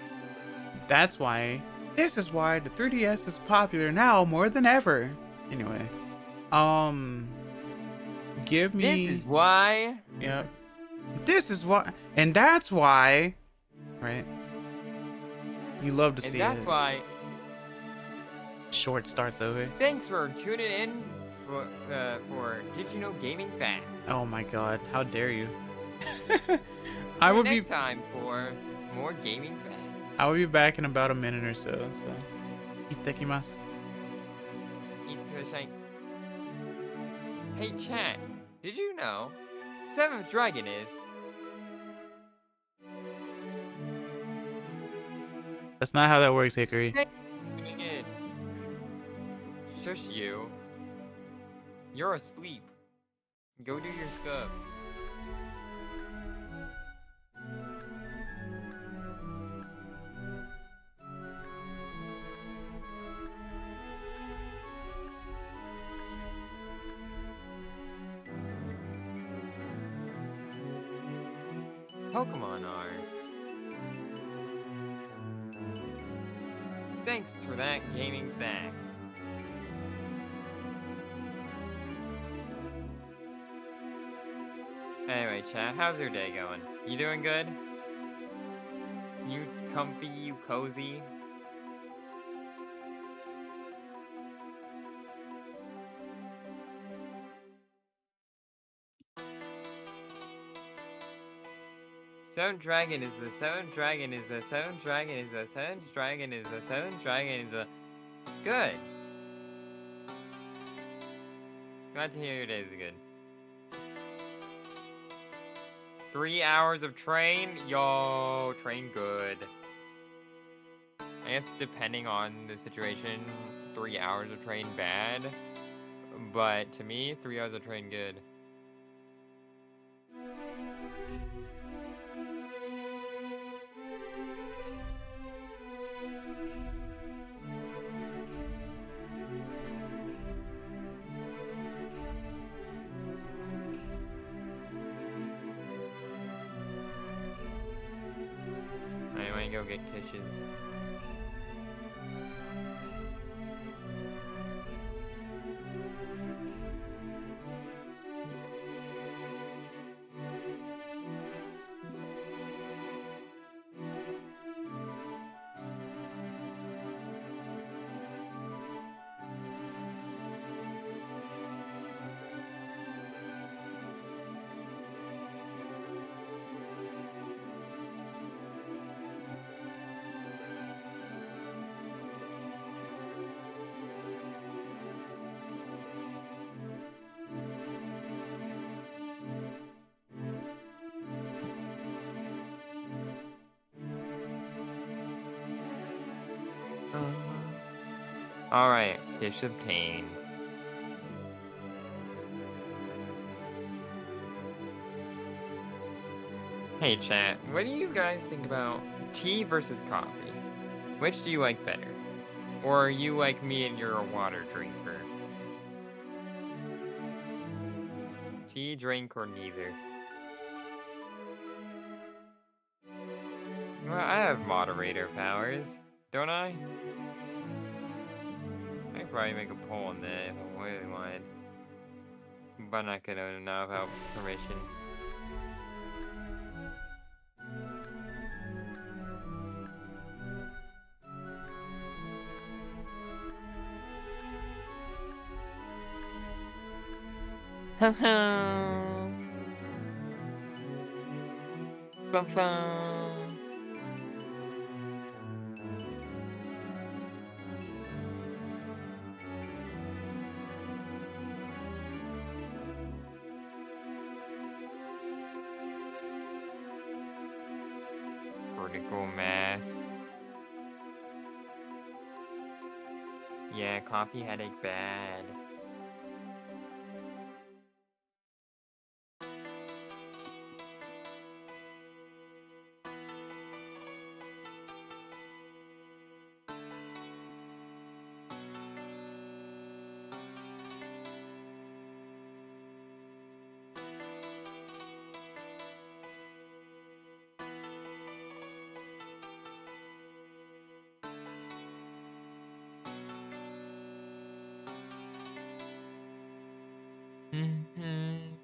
S1: That's why. This is why the 3DS is popular now more than ever. Anyway, give me.
S2: This is why.
S1: Yep. This is why, and that's why, right? You love to
S2: And
S1: see
S2: that's
S1: it.
S2: why.
S1: Short starts over.
S2: Thanks for tuning in for Did You Know Gaming Facts.
S1: Oh my God! How dare you?
S2: I will next time for more gaming facts.
S1: I will be back in about a minute or so. So, itakimasu.
S2: Hey chat, did you know 7th Dragon is?
S1: That's not how that works, Hickory.
S2: Shush you. You're asleep. Go do your stuff. Pokemon art. Thanks for that gaming fact. Anyway, chat, how's your day going? You doing good? You comfy, you cozy? Seventh dragon is the seventh dragon is the seventh dragon is the seventh dragon is the seventh dragon is the good. Glad to hear your day is good. 3 hours of train? Yo, train good. I guess depending on the situation, 3 hours of train bad. But to me, 3 hours of train good. Go get kisses. Alright, fish obtained. Hey chat, what do you guys think about tea versus coffee? Which do you like better? Or are you like me and you're a water drinker? Tea, drink, or neither? Well, I have moderator powers, don't I? I could probably make a poll on that if I really wanted. But I'm not gonna know without permission. Bum, bum. Vertical mass. Yeah, coffee headache bad. Mm-hmm.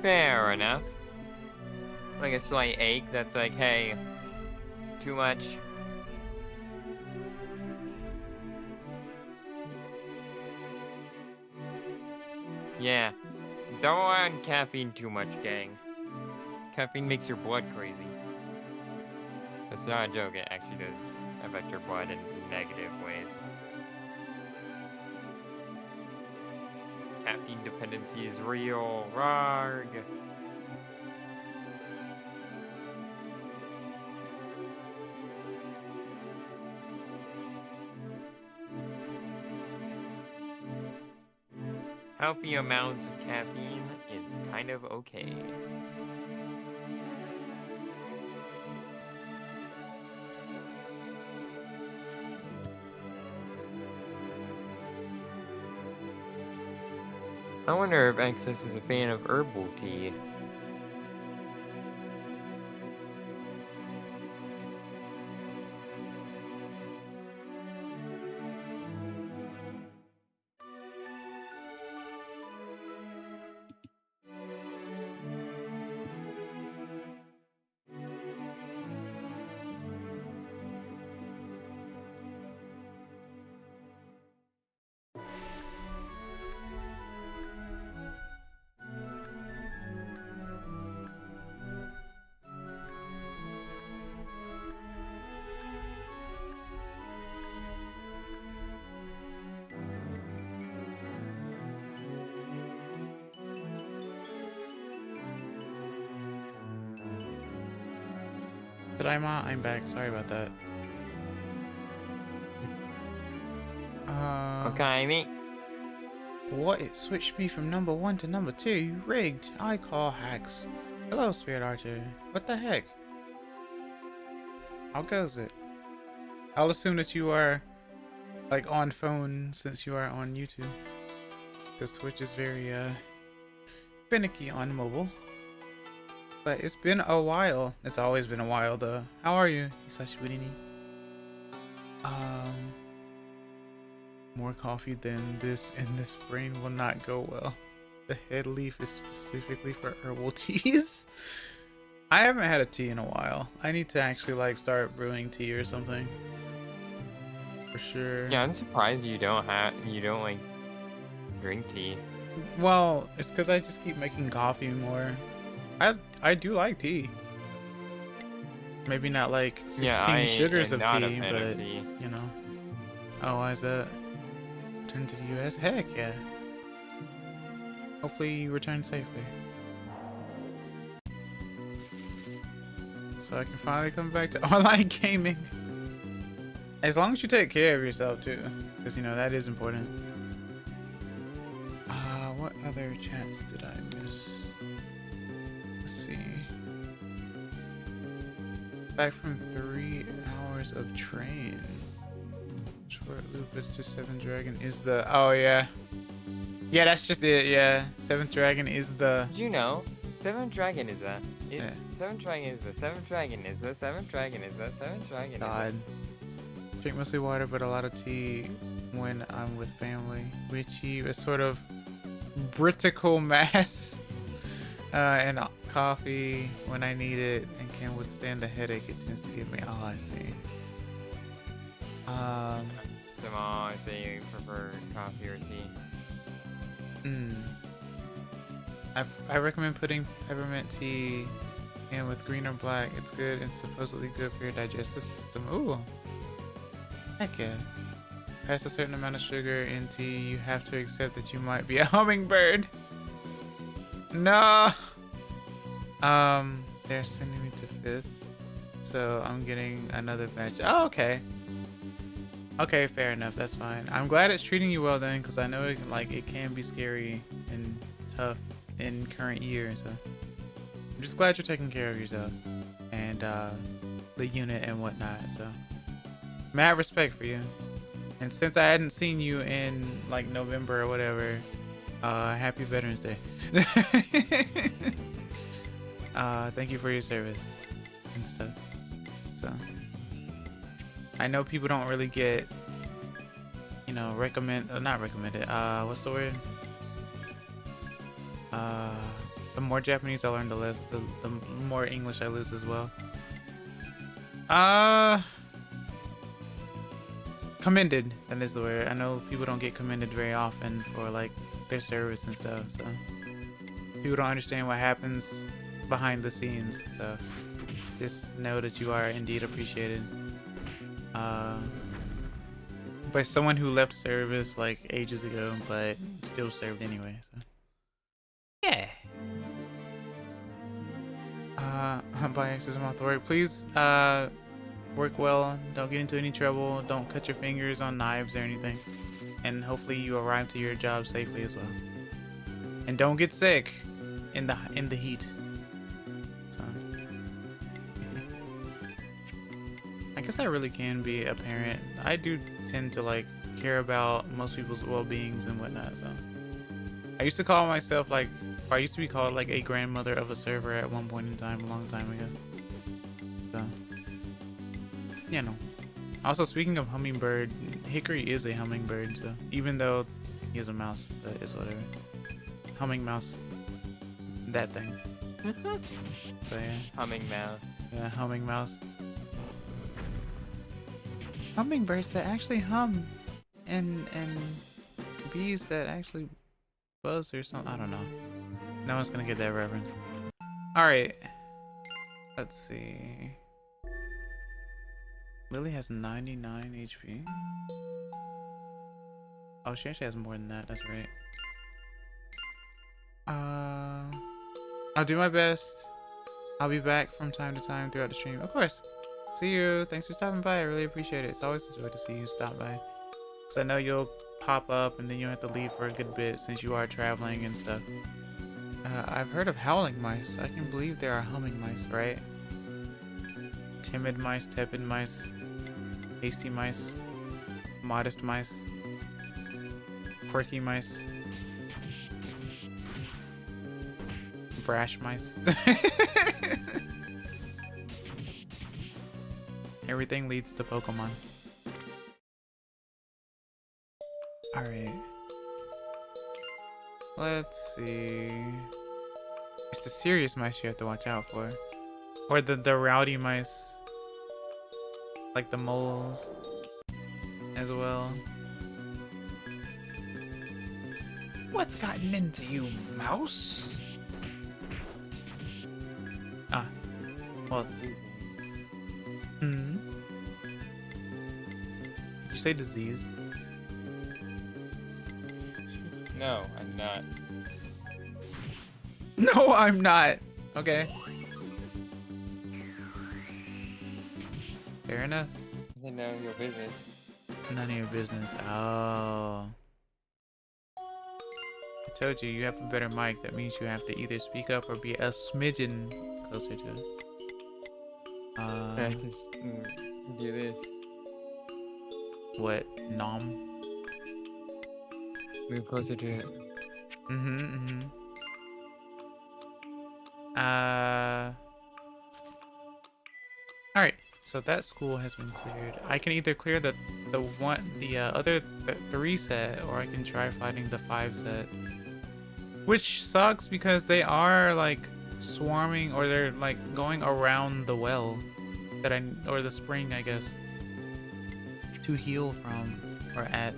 S2: Fair enough. Like a slight ache that's like, hey, too much. Yeah. Don't want caffeine too much, gang. Caffeine makes your blood crazy. That's not a joke, it actually does affect your blood in negative ways. Caffeine dependency is real. Rarg. Healthy amounts of caffeine is kind of okay. I wonder if Excess is a fan of herbal tea.
S1: Tadaima, I'm back. Sorry about that.
S2: Okay, mate.
S1: What? It switched me from number 1 to number 2. Rigged. I call hacks. Hello, Spirit Archer. What the heck? How goes it? I'll assume that you are like on phone since you are on YouTube. Because Twitch is very finicky on mobile. But it's been a while. It's always been a while though. How are you, Hisashiburi ni? More coffee than this and this brain will not go well. The head leaf is specifically for herbal teas. I haven't had a tea in a while. I need to actually like start brewing tea or something. For sure.
S2: Yeah, I'm surprised you don't like drink tea.
S1: Well, it's because I just keep making coffee more. I do like tea. Maybe not like 16 sugars of tea, but you know. Oh, why is that? Return to the US? Heck yeah. Hopefully you return safely. So I can finally come back to online gaming. As long as you take care of yourself too. Because you know, that is important. What other chats did I miss? Let's see. Back from 3 hours of train. Short loop, it's just 7th Dragon is the... Oh, yeah. Yeah, that's just it, yeah. 7th Dragon is the...
S2: Did you know? 7th Dragon is the...
S1: Yeah.
S2: 7th Dragon is the 7th Dragon is the 7th Dragon is the 7th Dragon.
S1: God. Drink mostly water, but a lot of tea when I'm with family. We achieve a sort of critical mass and coffee when I need it and can withstand the headache it tends to give me. Oh, I see.
S2: Simone, if they prefer coffee or tea.
S1: I recommend putting peppermint tea in with green or black. It's good and supposedly good for your digestive system. Ooh. Heck yeah. Past a certain amount of sugar in tea, you have to accept that you might be a hummingbird. No. They're sending me to 5th. So I'm getting another batch. Oh, okay. Okay, fair enough. That's fine. I'm glad it's treating you well then, because I know it can be scary and tough in current year. So I'm just glad you're taking care of yourself and the unit and whatnot. So mad respect for you. And since I hadn't seen you in like November or whatever, happy Veterans Day. Thank you for your service and stuff. So I know people don't really get, you know, not recommended. What's the word? The more Japanese I learn, the more English I lose as well. Commended, that is the word. I know people don't get commended very often for like their service and stuff, so people don't understand what happens behind the scenes. So just know that you are indeed appreciated by someone who left service like ages ago but still served anyway. So yeah. By access my authority, please work well, don't get into any trouble, don't cut your fingers on knives or anything, and hopefully you arrive to your job safely as well, and don't get sick in the heat. So I guess I really can be a parent. I do tend to like care about most people's well-beings and whatnot. So I used to call myself like, or I used to be called like a grandmother of a server at one point in time, a long time ago. So yeah, no. Also, speaking of hummingbird, Hickory is a hummingbird, so even though he is a mouse, but it's whatever. Humming mouse. That thing. So yeah.
S2: Humming mouse.
S1: Yeah, humming mouse. Hummingbirds that actually hum, and bees that actually buzz or something. I don't know. No one's gonna get that reference. Alright. Let's see. Lily has 99 HP. Oh, she actually has more than that. That's right. I'll do my best. I'll be back from time to time throughout the stream. Of course. See you. Thanks for stopping by. I really appreciate it. It's always a joy to see you stop by. Because I know you'll pop up and then you'll have to leave for a good bit since you are traveling and stuff. I've heard of howling mice. I can believe there are humming mice, right? Timid mice, tepid mice, hasty mice, modest mice, quirky mice, brash mice. Everything leads to Pokemon. Alright. Let's see. It's the serious mice you have to watch out for. Or the rowdy mice. Like the moles. As well. What's gotten into you, mouse? Ah. Well. Hmm. Did you say disease?
S2: No, I'm not.
S1: No, I'm not. Okay. Fair enough.
S2: I said none of your business.
S1: None of your business. Oh. I told you, you have a better mic. That means you have to either speak up or be a smidgen closer to it.
S2: I just do this.
S1: What? Nom?
S2: Move closer to it.
S1: Alright. So that school has been cleared. I can either clear the other 3 set, or I can try fighting the 5 set. Which sucks because they are like swarming, or they're like going around the well or the spring, I guess, to heal from or at.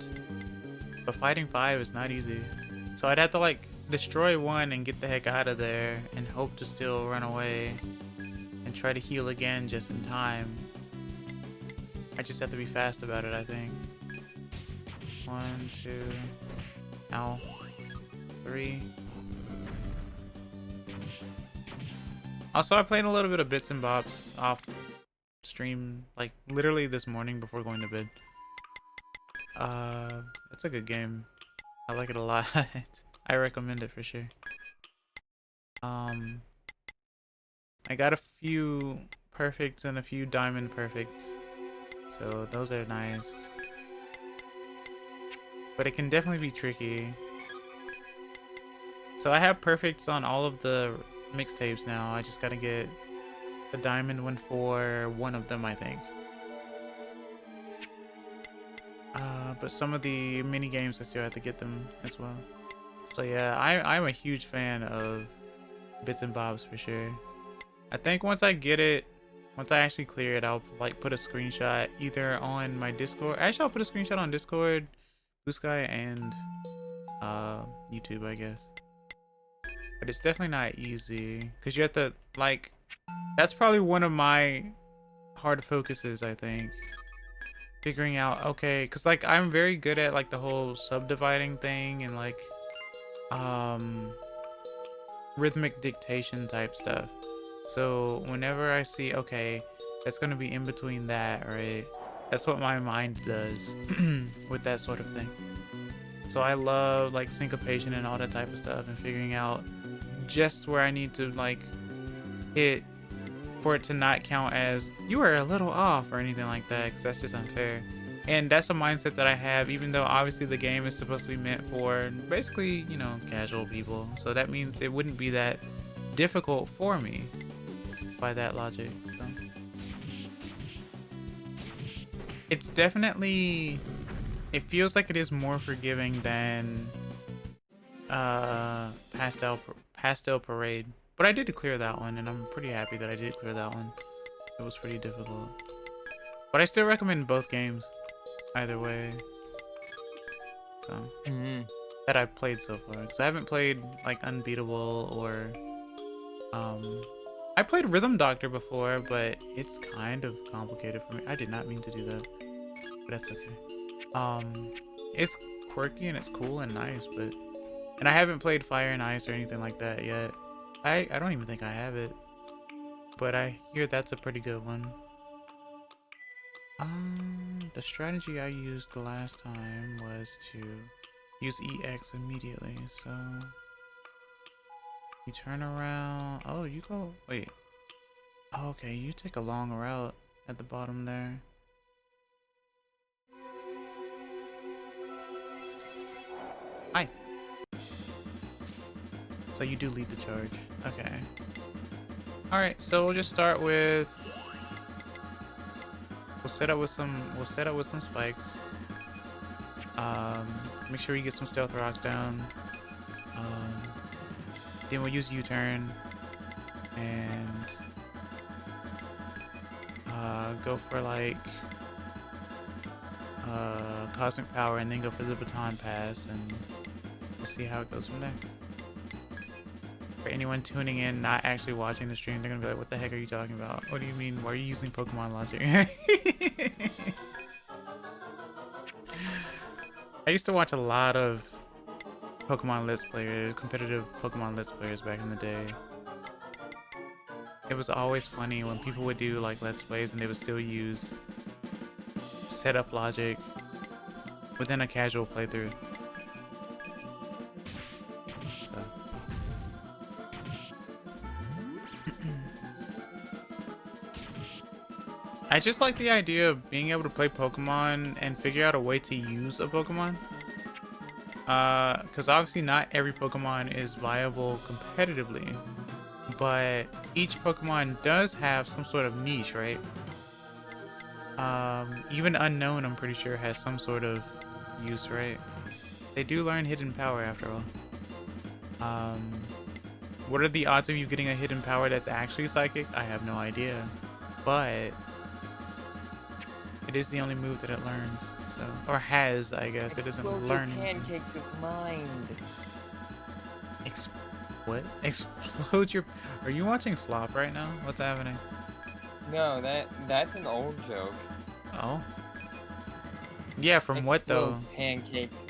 S1: But fighting 5 is not easy. So I'd have to like destroy 1 and get the heck out of there and hope to still run away and try to heal again just in time. I just have to be fast about it, I think. 1, 2, ow, 3. Also, I played a little bit of Bits and Bops off stream, like literally this morning before going to bed. It's a good game. I like it a lot. I recommend it for sure. I got a few perfects and a few diamond perfects, so those are nice. But it can definitely be tricky. So I have perfects on all of the mixtapes now. I just gotta get the diamond one for one of them, I think. But some of the mini games I still have to get them as well. So yeah, I'm a huge fan of Bits and Bobs for sure. I think once I get it, once I actually clear it, I'll like put a screenshot either on my Discord. Actually, I'll put a screenshot on Discord, Blue Sky, and YouTube, I guess. But it's definitely not easy because you have to like. That's probably one of my hard focuses, I think. Figuring out, okay, because like I'm very good at like the whole subdividing thing and like rhythmic dictation type stuff. So whenever I see, okay, that's gonna be in between that, right? That's what my mind does with that sort of thing. So I love like syncopation and all that type of stuff and figuring out just where I need to like hit for it to not count as you are a little off or anything like that, because that's just unfair. And that's a mindset that I have, even though obviously the game is supposed to be meant for basically, you know, casual people. So that means it wouldn't be that difficult for me by that logic. So it's definitely, it feels like it is more forgiving than Pastel Parade. But I did clear that one, and I'm pretty happy that I did clear that one. It was pretty difficult. But I still recommend both games, either way. So, that I've played so far. Because I haven't played, like, Unbeatable or... I played Rhythm Doctor before, but it's kind of complicated for me. I did not mean to do that. But that's okay. It's quirky and it's cool and nice, but... And I haven't played Fire and Ice or anything like that yet. I don't even think I have it, but I hear that's a pretty good one. The strategy I used the last time was to use EX immediately, so you turn around. Oh, you go, wait. Oh, okay, you take a long route at the bottom there. Hi. So you do lead the charge. Okay. Alright, so we'll just start with, we'll set up with some spikes. Make sure you get some stealth rocks down. Then we'll use U-turn and go for like cosmic power, and then go for the baton pass, and we'll see how it goes from there. For anyone tuning in, not actually watching the stream, they're gonna be like, what the heck are you talking about? What do you mean? Why are you using Pokemon logic? I used to watch a lot of Pokemon Let's Players, competitive Pokemon Let's Players back in the day. It was always funny when people would do like Let's Plays and they would still use setup logic within a casual playthrough. I just like the idea of being able to play Pokemon and figure out a way to use a Pokemon. Because obviously not every Pokemon is viable competitively, but each Pokemon does have some sort of niche, right? Even unknown, I'm pretty sure, has some sort of use, right? They do learn hidden power after all. What are the odds of you getting a hidden power that's actually psychic? I have no idea. But it is the only move that it learns, so, or has, I guess. It doesn't learn anything.
S2: Pancakes with mind.
S1: What? Explode your... Are you watching Slop right now? What's happening?
S2: No, that's an old joke.
S1: Oh? Yeah, from what though?
S2: Explodes pancakes.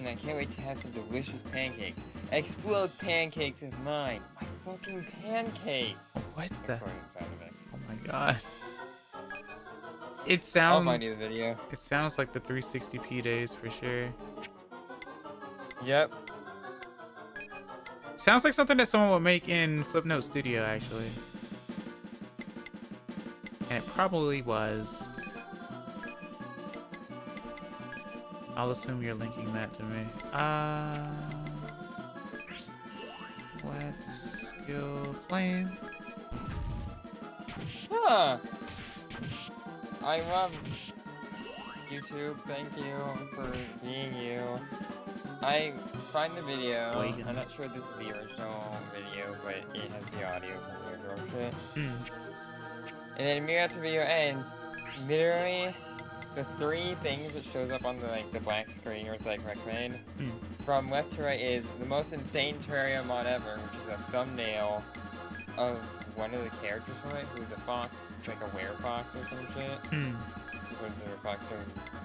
S2: I can't wait to have some delicious pancakes. Explodes pancakes with mine. My fucking pancakes.
S1: What the?
S2: Exploding sound effect.
S1: Oh my god. It
S2: I'll
S1: sounds...
S2: find you the video.
S1: It sounds like the 360p days for sure.
S2: Yep.
S1: Sounds like something that someone would make in Flipnote Studio, actually. And it probably was. I'll assume you're linking that to me. Let's skill flame.
S2: Huh. I love YouTube. Thank you for being you. I find the video.
S1: Wagon.
S2: I'm not sure this is the original video, but it has the audio from the girl shit. And then immediately after the video ends, literally the 3 things that shows up on the black screen or it's like recommend from left to right is the most insane terrarium mod ever, which is a thumbnail of one of the characters from it who's a fox, like a werefox or some shit. Whether they're a fox or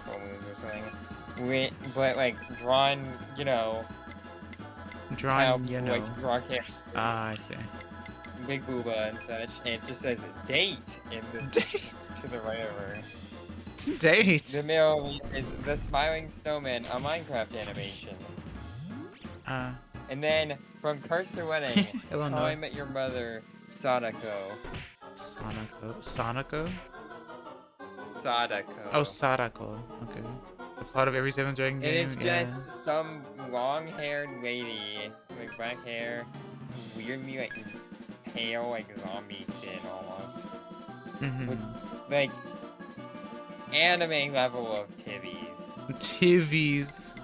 S2: full moons or something. But like drawn, you know.
S1: Drawn, you know.
S2: Like draw characters.
S1: Ah, I see.
S2: Big booba and such, and it just says date in the
S1: Date
S2: to the right of her.
S1: Date.
S2: The middle is the smiling snowman, a Minecraft animation. And then from Curse to Wedding, How I Met Your Mother, Sadako.
S1: Sonico?
S2: Sadako.
S1: Oh, Sadako. Okay. The plot of every 7th Dragon game.
S2: And it's just some long-haired lady with black hair, weirdly like pale, like zombie skin almost. With like anime level of tibbies.
S1: Tibbies.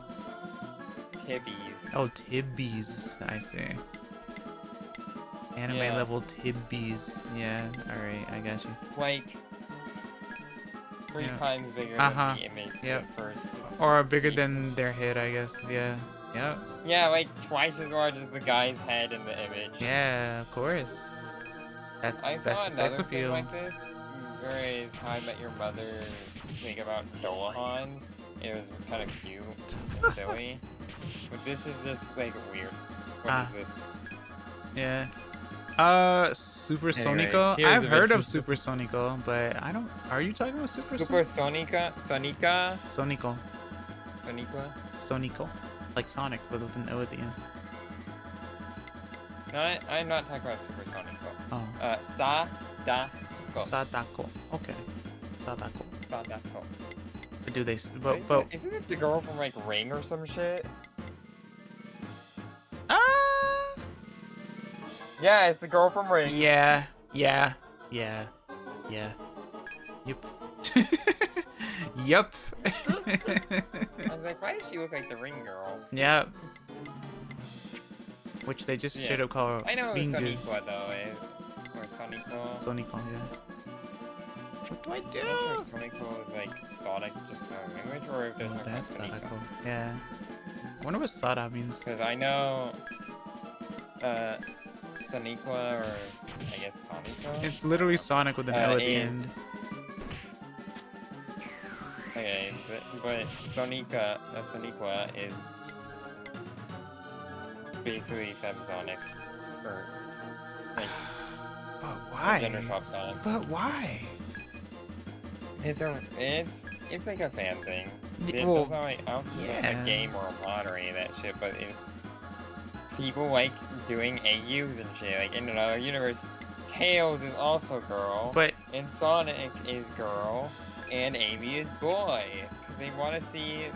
S2: Tibbies.
S1: Oh, tibbies. I see. Anime level tibbies. Yeah, alright, I got you.
S2: Like 3 times bigger than the image the first.
S1: Or bigger than their head, I guess. Yeah. Yep.
S2: Yeah, like twice as large as the guy's head in the image.
S1: Yeah, of course. That's the sex appeal.
S2: Like this, whereas How I Met Your Mother think about Dolahans. It was kind of cute and silly. But this is just like weird. What is this?
S1: Yeah. Supersonico?
S2: Anyway,
S1: I've heard of Supersonico, but I don't... Are you talking about
S2: Supersonica? Sonica?
S1: Sonico.
S2: Sonica?
S1: Sonico. Like Sonic, but with an O at the end.
S2: No, I'm not talking about Supersonico.
S1: Oh.
S2: Sadako.
S1: Sadako. Okay. Sadako.
S2: Sadako.
S1: But do they...
S2: Isn't it the girl from like Ring or some shit? Yeah, it's the girl from Ring.
S1: Yeah. Yep. Yep.
S2: I was like, why does she look like the Ring girl?
S1: Yep. Which they just straight up call her.
S2: I know who Soniqua though is. Or Sonico.
S1: Sonico, yeah. What do I do?
S2: I'm not sure if Sonico is like Sonic just a language or if there's no
S1: that's Sadako. Yeah. I wonder what Sada means.
S2: Because I know Soniqua or I guess Sonico?
S1: It's literally Sonic with an L at the end.
S2: Okay, but Soniqua is basically Femsonic. Or like
S1: but why?
S2: Gender swap Sonic.
S1: But why?
S2: It's like a fan thing.
S1: Well,
S2: it's not like, I don't think it's a game or a mod or any of that shit, but it's people like doing AUs and shit. Like in another universe, Tails is also girl, and Sonic is girl, and Amy is boy. Because they want to see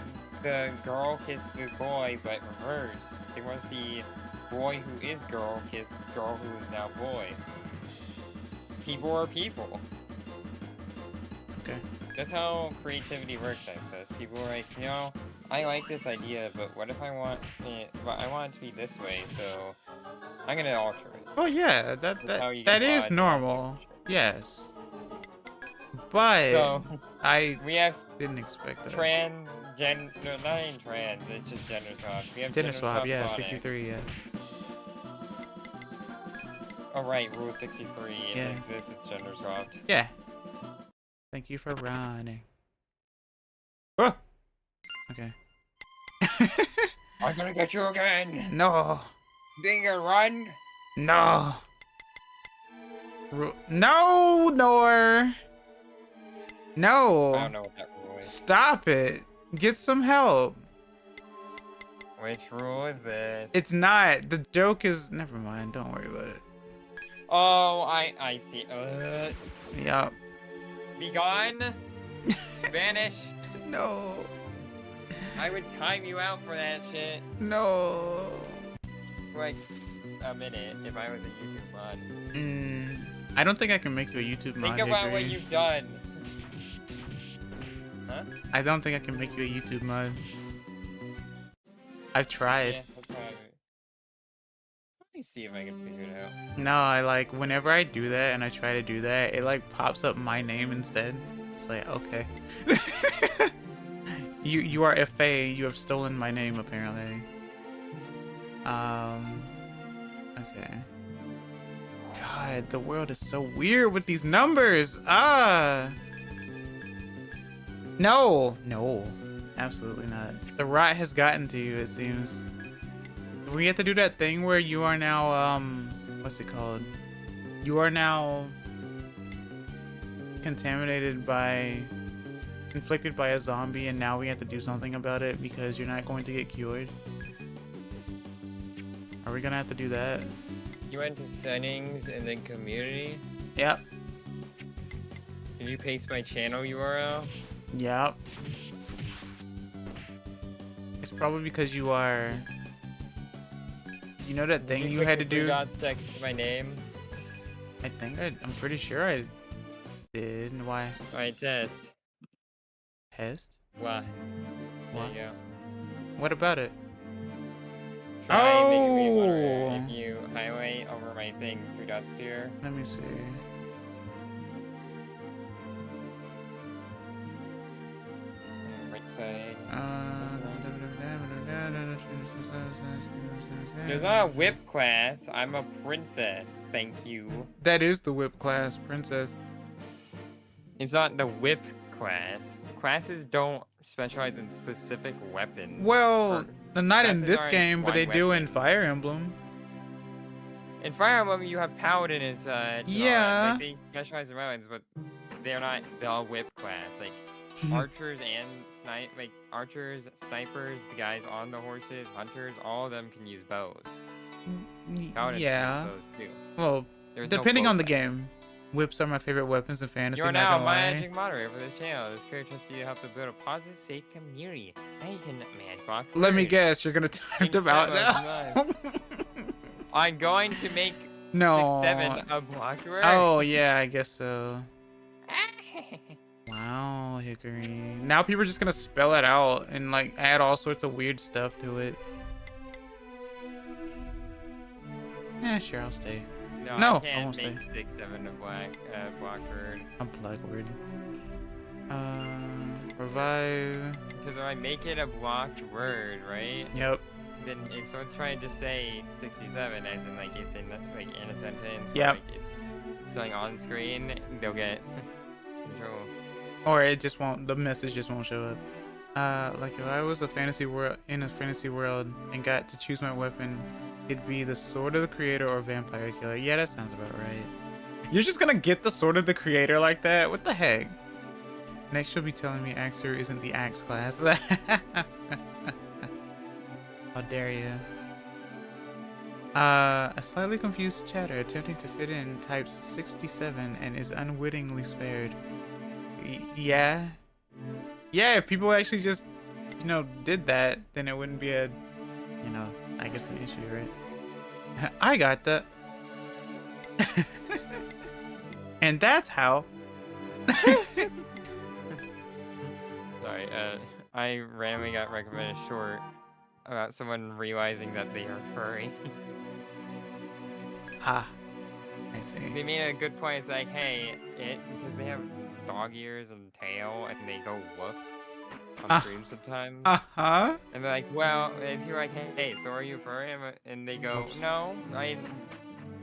S2: the girl kiss the boy, but reverse. They want to see boy who is girl kiss girl who is now boy. People are people.
S1: Okay.
S2: That's how creativity works, access. People are like, you know, I like this idea, but what if I want it? But I want it to be this way, so I'm gonna alter it.
S1: Oh yeah,
S2: That's how you
S1: that
S2: get
S1: is
S2: mods.
S1: normal. Yes. But
S2: So
S1: I
S2: we have
S1: didn't expect that.
S2: no, not even trans. It's just gender swap. We have
S1: Gender swap, yeah,
S2: Sonic.
S1: 63, yeah.
S2: Oh right, Rule 63. If
S1: Yeah.
S2: it exists, it's gender swapped.
S1: Yeah. Thank you for running. Oh! Okay.
S2: I'm gonna get you again.
S1: No.
S2: Think you run?
S1: No. No, Nor. No.
S2: I don't know what that rule is.
S1: Stop it. Get some help.
S2: Which rule is this?
S1: It's not. The joke is. Never mind. Don't worry about it.
S2: Oh, I see.
S1: Yup.
S2: Be gone. Vanish.
S1: No.
S2: I would time you out for that shit.
S1: No.
S2: For like a minute if I was a YouTube mod.
S1: I don't think I can make you a YouTube mod.
S2: Think about what
S1: Hickory.
S2: you've done. Huh?
S1: I don't think I can make you a YouTube mod. I've tried.
S2: Yeah, that's probably. Let me see if I can figure it out.
S1: No, I like whenever I do that and I try to do that, it like pops up my name instead. It's like, okay. you are FA, you have stolen my name apparently. Okay. God, the world is so weird with these numbers. No, absolutely not. The rot has gotten to you, it seems. We have to do that thing where you are now, what's it called? You are now inflicted by a zombie, and now we have to do something about it because you're not going to get cured. Are we gonna have to do that?
S2: You went to settings and then community.
S1: Yep.
S2: Did you paste my channel URL?
S1: Yep. It's probably because you are. You know that thing you had to do?
S2: Dots text my name.
S1: I think I'm pretty sure I did. Why?
S2: Alright, test.
S1: Test?
S2: Why? There
S1: What?
S2: you go.
S1: What about it?
S2: Try making me moderate. If you highlight over my thing, 3 dots appear.
S1: Let me see.
S2: Right side. There's not a whip class. I'm a princess. Thank you.
S1: That is the whip class, princess.
S2: It's not the whip class. Classes don't specialize in specific weapons.
S1: Well, not in
S2: classes
S1: this
S2: are
S1: game, but
S2: one
S1: they do in
S2: weapon.
S1: Fire Emblem.
S2: In Fire Emblem, you have Paladin as
S1: Yeah.
S2: like they specialize in weapons, but they're not the whip class. Like archers and archers, snipers, the guys on the horses, hunters, all of them can use bows. Paladins
S1: Yeah.
S2: can use bows too.
S1: Well,
S2: There's no
S1: depending
S2: bow
S1: on the
S2: class.
S1: game. Whips are my favorite weapons in fantasy.
S2: You are
S1: not
S2: now
S1: gonna lie.
S2: managing moderator for this channel. This career trusts you to help to build a positive, safe community. Now you can block.
S1: Let me guess, you're gonna time them out now.
S2: I'm going to make
S1: No.
S2: 6-7 a block word.
S1: Oh yeah, I guess so. Wow, Hickory. Now people are just gonna spell it out and like add all sorts of weird stuff to it. Yeah, sure, I'll stay. No,
S2: I
S1: I
S2: can't
S1: won't
S2: make
S1: stay.
S2: 6-7 a block word.
S1: A black word. Revive.
S2: Because if I make it a blocked word, right?
S1: Yep.
S2: Then if someone's trying to say 67, as in like it's in a sentence,
S1: Yep.
S2: or like it's something on screen, they'll get control.
S1: Or it just won't. The message just won't show up. Like if I was in a fantasy world and got to choose my weapon, it'd be the sword of the creator or vampire killer. Yeah, that sounds about right. You're just gonna get the sword of the creator like that? What the heck? Next you'll be telling me Axer isn't the axe class. How dare you? A slightly confused chatter attempting to fit in types 67 and is unwittingly spared. Yeah. Yeah, if people actually just, did that, then it wouldn't be a, I guess an issue, right? I got that. And that's how.
S2: Sorry, I randomly got recommended a short about someone realizing that they are furry.
S1: Ah, I see.
S2: They made a good point. It's like, hey, because they have dog ears and tail, and they go woof on stream sometimes.
S1: Uh-huh.
S2: And they're like, well, if you're like, hey, so are you furry? And they go,
S1: Oops.
S2: no,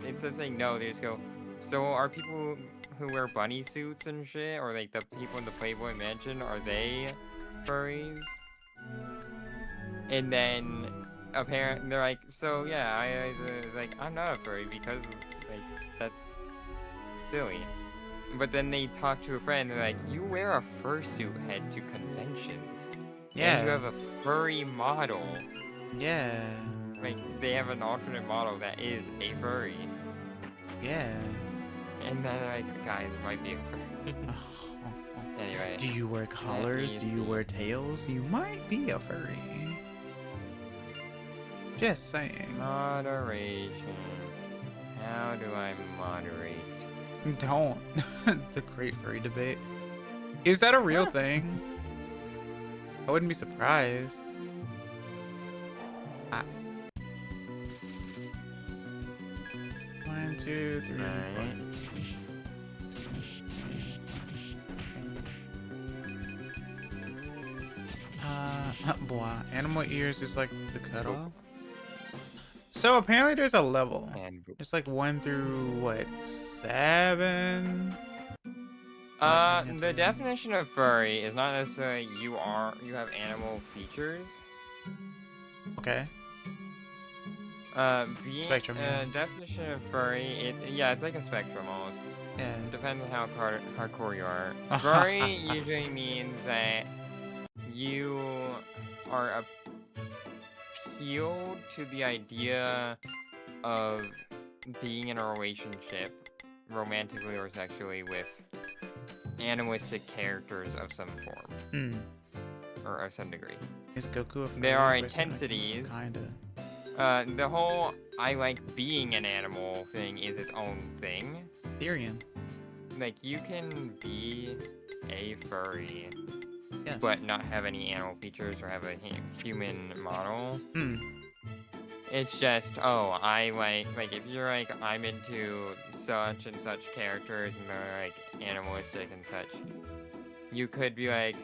S2: instead of saying no, they just go, so are people who wear bunny suits and shit, or like the people in the Playboy Mansion, are they furries? And then apparently they're like, so yeah, I was like, I'm not a furry because like that's silly. But then they talk to a friend and they're like, you wear a fursuit head to conventions.
S1: Yeah.
S2: And you have a furry model.
S1: Yeah.
S2: Like they have an alternate model that is a furry.
S1: Yeah.
S2: And then they're like, guys, it might be a furry. Anyway.
S1: Do you wear collars? Do you wear tails? You might be a furry. Just saying.
S2: Moderation. How do I moderate?
S1: Don't. The great furry debate. Is that a real thing? I wouldn't be surprised. One, two, three,
S2: Right.
S1: Boy, animal ears is like the cutoff. So apparently there's a level. It's like 1 through what, 7?
S2: The definition of furry is not necessarily you have animal features.
S1: Okay.
S2: Being
S1: Spectrum, yeah.
S2: definition of furry, it's like a spectrum almost.
S1: Yeah.
S2: It depends on how hardcore you are. Furry usually means that you are appealed to the idea of being in a relationship, romantically or sexually, with animalistic characters of some form. Or of some degree.
S1: Is Goku a furry?
S2: There are intensities.
S1: Kinda.
S2: The whole I like being an animal thing is its own thing.
S1: Therian.
S2: Like, you can be a furry,
S1: yes,
S2: but not have any animal features or have a human model. It's just, oh, I like if you're like, I'm into such and such characters and they're like animalistic and such, you could be like,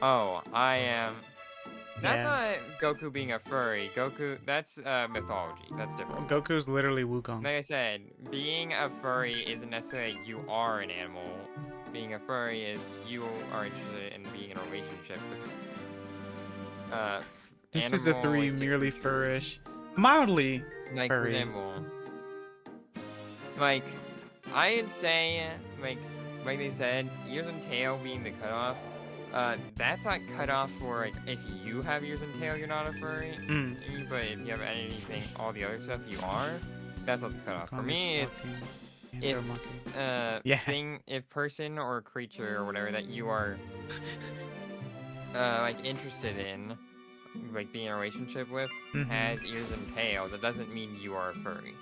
S2: oh, I am. That's not Goku being a furry. Goku, that's mythology. That's different.
S1: Well, Goku's literally Wukong.
S2: Like I said, being a furry isn't necessarily you are an animal. Being a furry is you are interested in being in a relationship with
S1: this is a 3 merely furrish, mildly
S2: like
S1: furry.
S2: For example, like I'd say like they said, ears and tail being the cutoff. That's not cut off for like if you have ears and tail, you're not a furry. But if you have anything, all the other stuff, you are. That's not the cutoff. For me, it's if person or creature or whatever that you are like interested in, like being in a relationship with, has ears and tail, that doesn't mean you are a furry.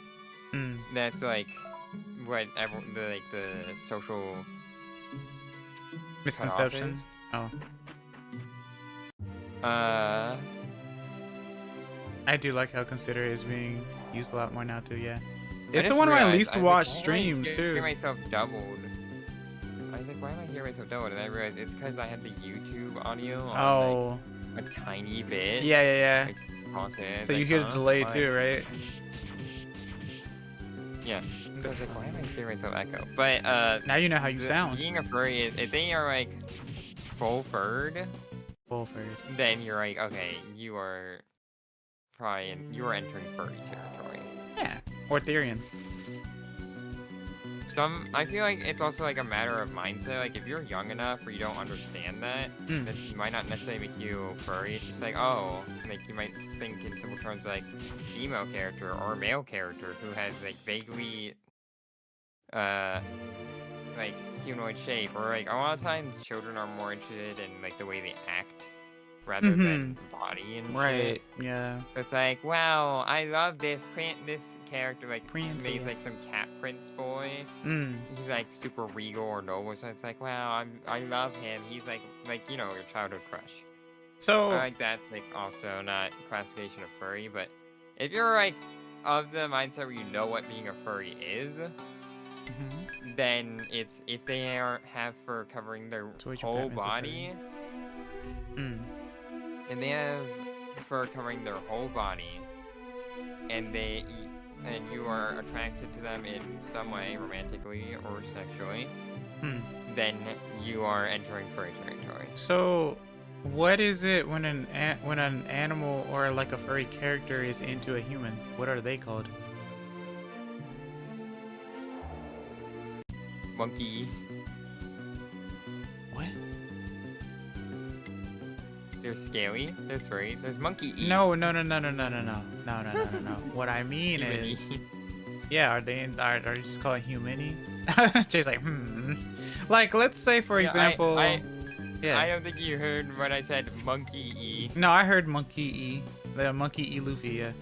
S2: That's like what the social
S1: misconception. Oh. I do like how consider is being used a lot more now too. Yeah. It's the one where I least watch streams too.
S2: I hear myself doubled. I was like, why am I hearing myself doubled? And I realized it's because I had the YouTube audio on like, a tiny bit.
S1: Yeah.
S2: Like, talking.
S1: So you hear the delay too, right?
S2: Yeah. I was like, why am I hearing myself echo? But
S1: now you know how you sound.
S2: Being a furry is if they are like full furred, then you're like, okay, you are entering furry territory.
S1: Yeah, or Therian.
S2: I feel like it's also like a matter of mindset. Like if you're young enough where you don't understand that, that might not necessarily make you furry. It's just like, oh, like you might think in simple terms like female character or male character who has like vaguely like humanoid shape, or like a lot of times children are more interested in like the way they act rather than body and
S1: Right.
S2: shit.
S1: Yeah.
S2: It's like, wow, I love this character, like
S1: Princess.
S2: he's like some cat prince boy.
S1: Mm.
S2: He's like super regal or noble, so it's like, wow, I love him. He's like you know, your childhood crush.
S1: So
S2: Like that's like also not classification of furry, but if you're like of the mindset where you know what being a furry is, then it's if they have fur covering their whole body, and they have fur covering their whole body, and you are attracted to them in some way, romantically or sexually, then you are entering furry territory.
S1: So, what is it when an animal or like a furry character is into a human? What are they called?
S2: Monkey.
S1: What?
S2: There's scaly. There's furry. There's monkey.
S1: No. What I mean is, yeah, are they just called humani? Jay's like, Like, let's say for example.
S2: Yeah. I don't think you heard what I said. Monkey.
S1: No, I heard monkey. The monkey Luffy. Yeah.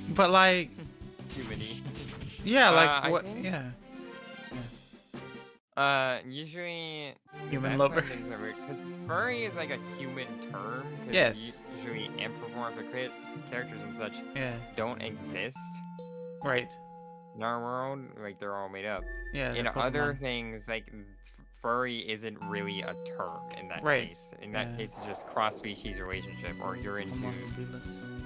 S1: But like.
S2: Humani.
S1: Yeah, like what? Yeah.
S2: Usually
S1: human lover.
S2: Because furry is like a human term.
S1: Yes.
S2: Usually anthropomorphic characters and such don't exist.
S1: Right.
S2: In our world, like they're all made up.
S1: Yeah.
S2: In other things, like furry isn't really a term in that case. In that case, it's just cross-species relationship, or you're into.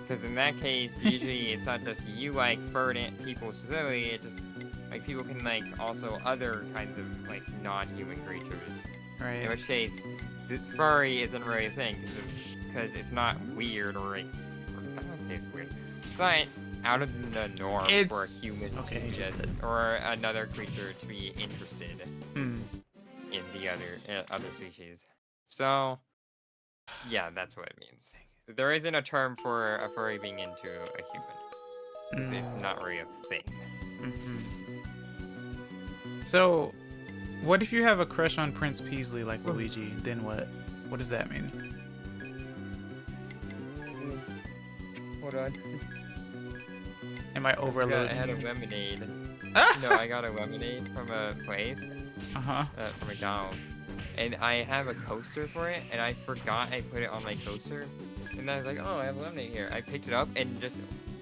S2: Because in that case, usually it's not just you like furred people specifically. It just like people can like also other kinds of like non-human creatures.
S1: Right.
S2: In which case, the furry isn't really a thing because it's not weird or like I don't want to say it's weird. It's not out of the norm for a human to just or another creature to be interested in the other species. So yeah, that's what it means. There isn't a term for a furry being into a human. It's not really a thing.
S1: So, what if you have a crush on Prince Peasley like Luigi? Then what? What does that mean?
S2: Hold on.
S1: Am I overloading?
S2: I had a lemonade.
S1: Ah!
S2: No, I got a lemonade from a place. From McDonald's. And I have a coaster for it, and I forgot I put it on my coaster. And then I was like, oh, I have lemonade here. I picked it up and just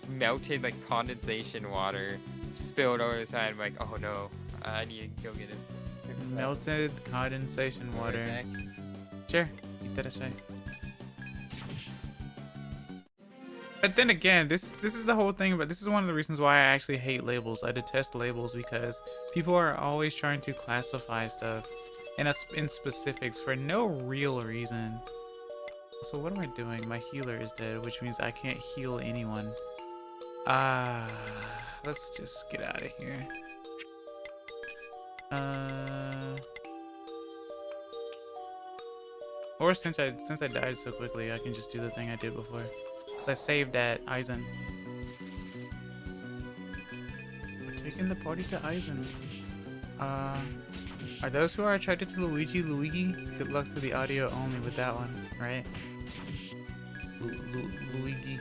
S2: melted like condensation water, spilled over the side. I'm like, oh no, I need to go get it.
S1: Melted condensation water. Sure, say. But then again, this is the whole thing. But this is one of the reasons why I actually hate labels. I detest labels because people are always trying to classify stuff in specifics for no real reason. So what am I doing? My healer is dead, which means I can't heal anyone. Let's just get out of here. Or since I died so quickly, I can just do the thing I did before. Cause I saved at Aizen. We're taking the party to Aizen. Are those who are attracted to Luigi? Good luck to the audio only with that one, right? Luigi.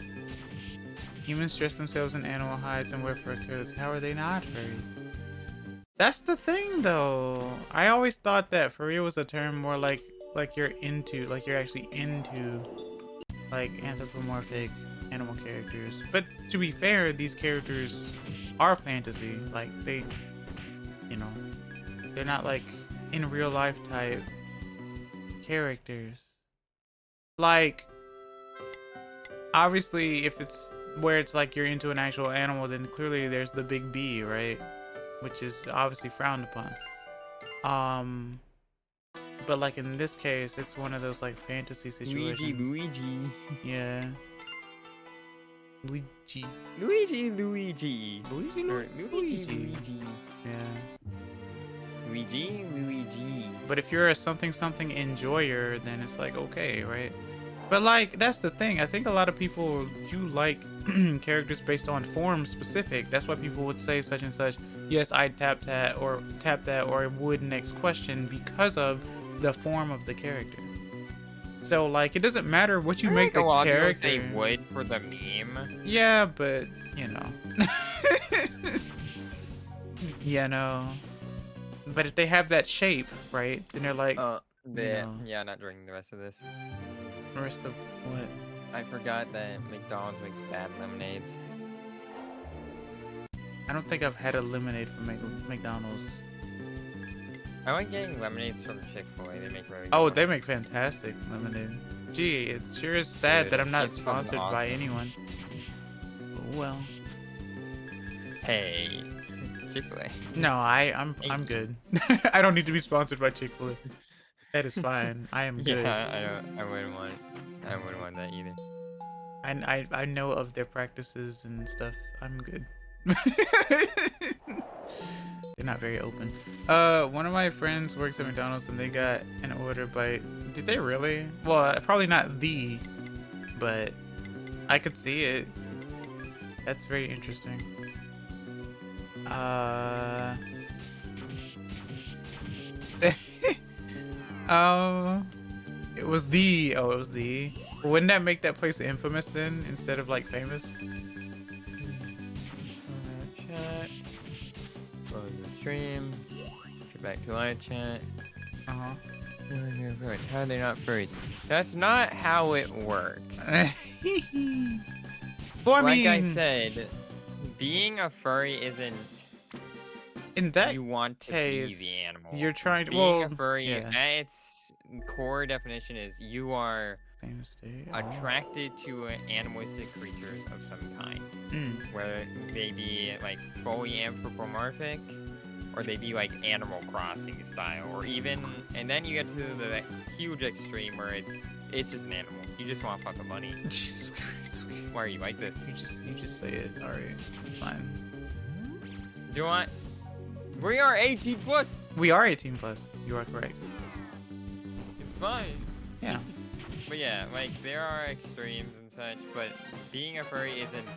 S1: Humans dress themselves in animal hides and wear fur coats. How are they not furries? That's the thing, though. I always thought that furry was a term more like you're actually into like anthropomorphic animal characters. But to be fair, these characters are fantasy. Like they, they're not like in real life type characters. Like, obviously, if it's where it's like you're into an actual animal, then clearly there's the big B, right? Which is obviously frowned upon. But like in this case, it's one of those like fantasy situations.
S2: Luigi.
S1: Yeah. Luigi. Yeah.
S2: Luigi.
S1: But if you're a something enjoyer, then it's like okay, right? But like that's the thing. I think a lot of people do like characters based on form specific. That's why people would say such and such. Yes, I'd tap that or would next question because of the form of the character. So like, it doesn't matter what you
S2: I
S1: make
S2: think
S1: the
S2: a lot of people
S1: character.
S2: say wood for the meme.
S1: Yeah, but you know. You know. But if they have that shape, right? Then they're like,
S2: Yeah, not drinking the rest of this.
S1: the rest of what?
S2: I forgot that McDonald's makes bad lemonades.
S1: I don't think I've had a lemonade from McDonald's.
S2: I like getting lemonades from Chick-fil-A. They make very good
S1: Oh,
S2: ones.
S1: they make fantastic lemonade. Gee, it sure is sad
S2: Dude,
S1: that I'm not
S2: it's fucking
S1: sponsored by
S2: awesome.
S1: anyone. Oh, well.
S2: Hey, Chick-fil-A.
S1: No, I'm good. I don't need to be sponsored by Chick-fil-A. That is fine. I am good.
S2: Yeah, I wouldn't want that either.
S1: I know of their practices and stuff. I'm good. They're not very open. One of my friends works at McDonald's and they got an order by. Did they really? Well, probably not but I could see it. That's very interesting. It was the. Oh, it was the. Wouldn't that make that place infamous then, instead of like famous?
S2: Chat. Close the stream. Get back to live chat.
S1: Uh-huh.
S2: How are they not furries? That's not how it works.
S1: Well, I
S2: Like
S1: mean,
S2: I said, being a furry isn't
S1: in that
S2: you want to be
S1: case,
S2: the animal.
S1: you're trying to.
S2: Being
S1: Well,
S2: a furry,
S1: yeah.
S2: at its core definition is you are
S1: Famous state.
S2: attracted to animalistic creatures of some kind. Whether they be like fully anthropomorphic, or they be like Animal Crossing style, or even, and then you get to the huge extreme where it's just an animal. You just want fucking money.
S1: Jesus Christ. Okay.
S2: Why are you like this?
S1: You just say it. All right, it's fine.
S2: Do you want? We are 18 plus.
S1: We are 18 plus. You are correct.
S2: It's fine.
S1: Yeah.
S2: But yeah, like there are extremes and such, but being a furry isn't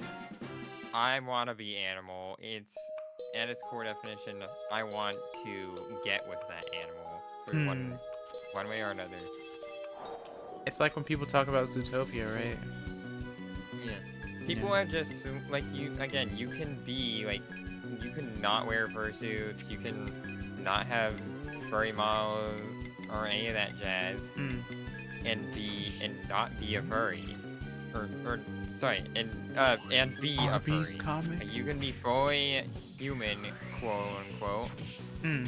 S2: I want to be animal. It's at its core definition, I want to get with that animal through one way or another.
S1: It's like when people talk about Zootopia, right?
S2: Yeah. People have just like you again. You can be like, you can not wear fursuits. You can not have furry models or any of that jazz, and not be a furry, or sorry, and be a furry.
S1: Comic.
S2: Like, you can be fully human, quote unquote,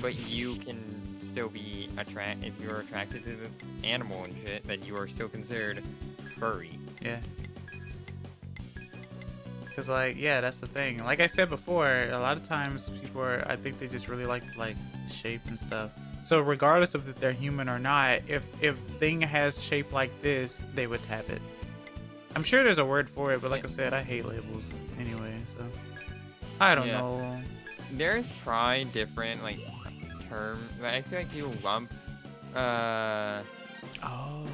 S2: but you can still be if you're attracted to the animal and shit, then you are still considered furry.
S1: Yeah. Cause like, yeah, that's the thing. Like I said before, a lot of times people I think they just really like shape and stuff. So regardless of if they're human or not, if thing has shape like this, they would tap it. I'm sure there's a word for it, but like I said, I hate labels anyway, so I don't know.
S2: There's probably different like terms. Like, I feel like you lump
S1: Oh,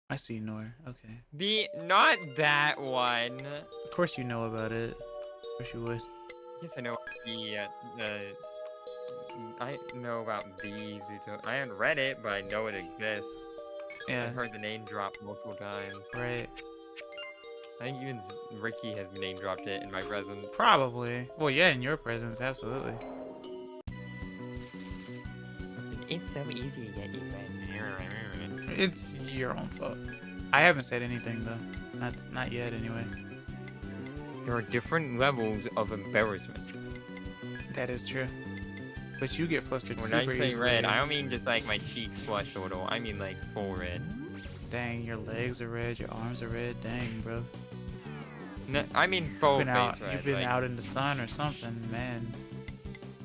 S1: I see Nor. Okay.
S2: not that one.
S1: Of course you know about it. Of course you would.
S2: Yes, I know I know about the Zootopia. I haven't read it, but I know it exists.
S1: Yeah.
S2: I've heard the name drop multiple times.
S1: Right.
S2: I think even Ricky has name dropped it in my presence.
S1: Probably. Well, yeah, in your presence, absolutely.
S2: It's so easy to get you, man.
S1: It's your own fault. I haven't said anything though. Not yet, anyway.
S2: There are different levels of embarrassment.
S1: That is true. But you get flustered
S2: When
S1: super
S2: I say
S1: easily.
S2: red, I don't mean just like my cheeks flush a little. I mean like full red.
S1: Dang, your legs are red, your arms are red. Dang, bro.
S2: No, I mean full face red.
S1: You've been
S2: like,
S1: out in the sun or something, man.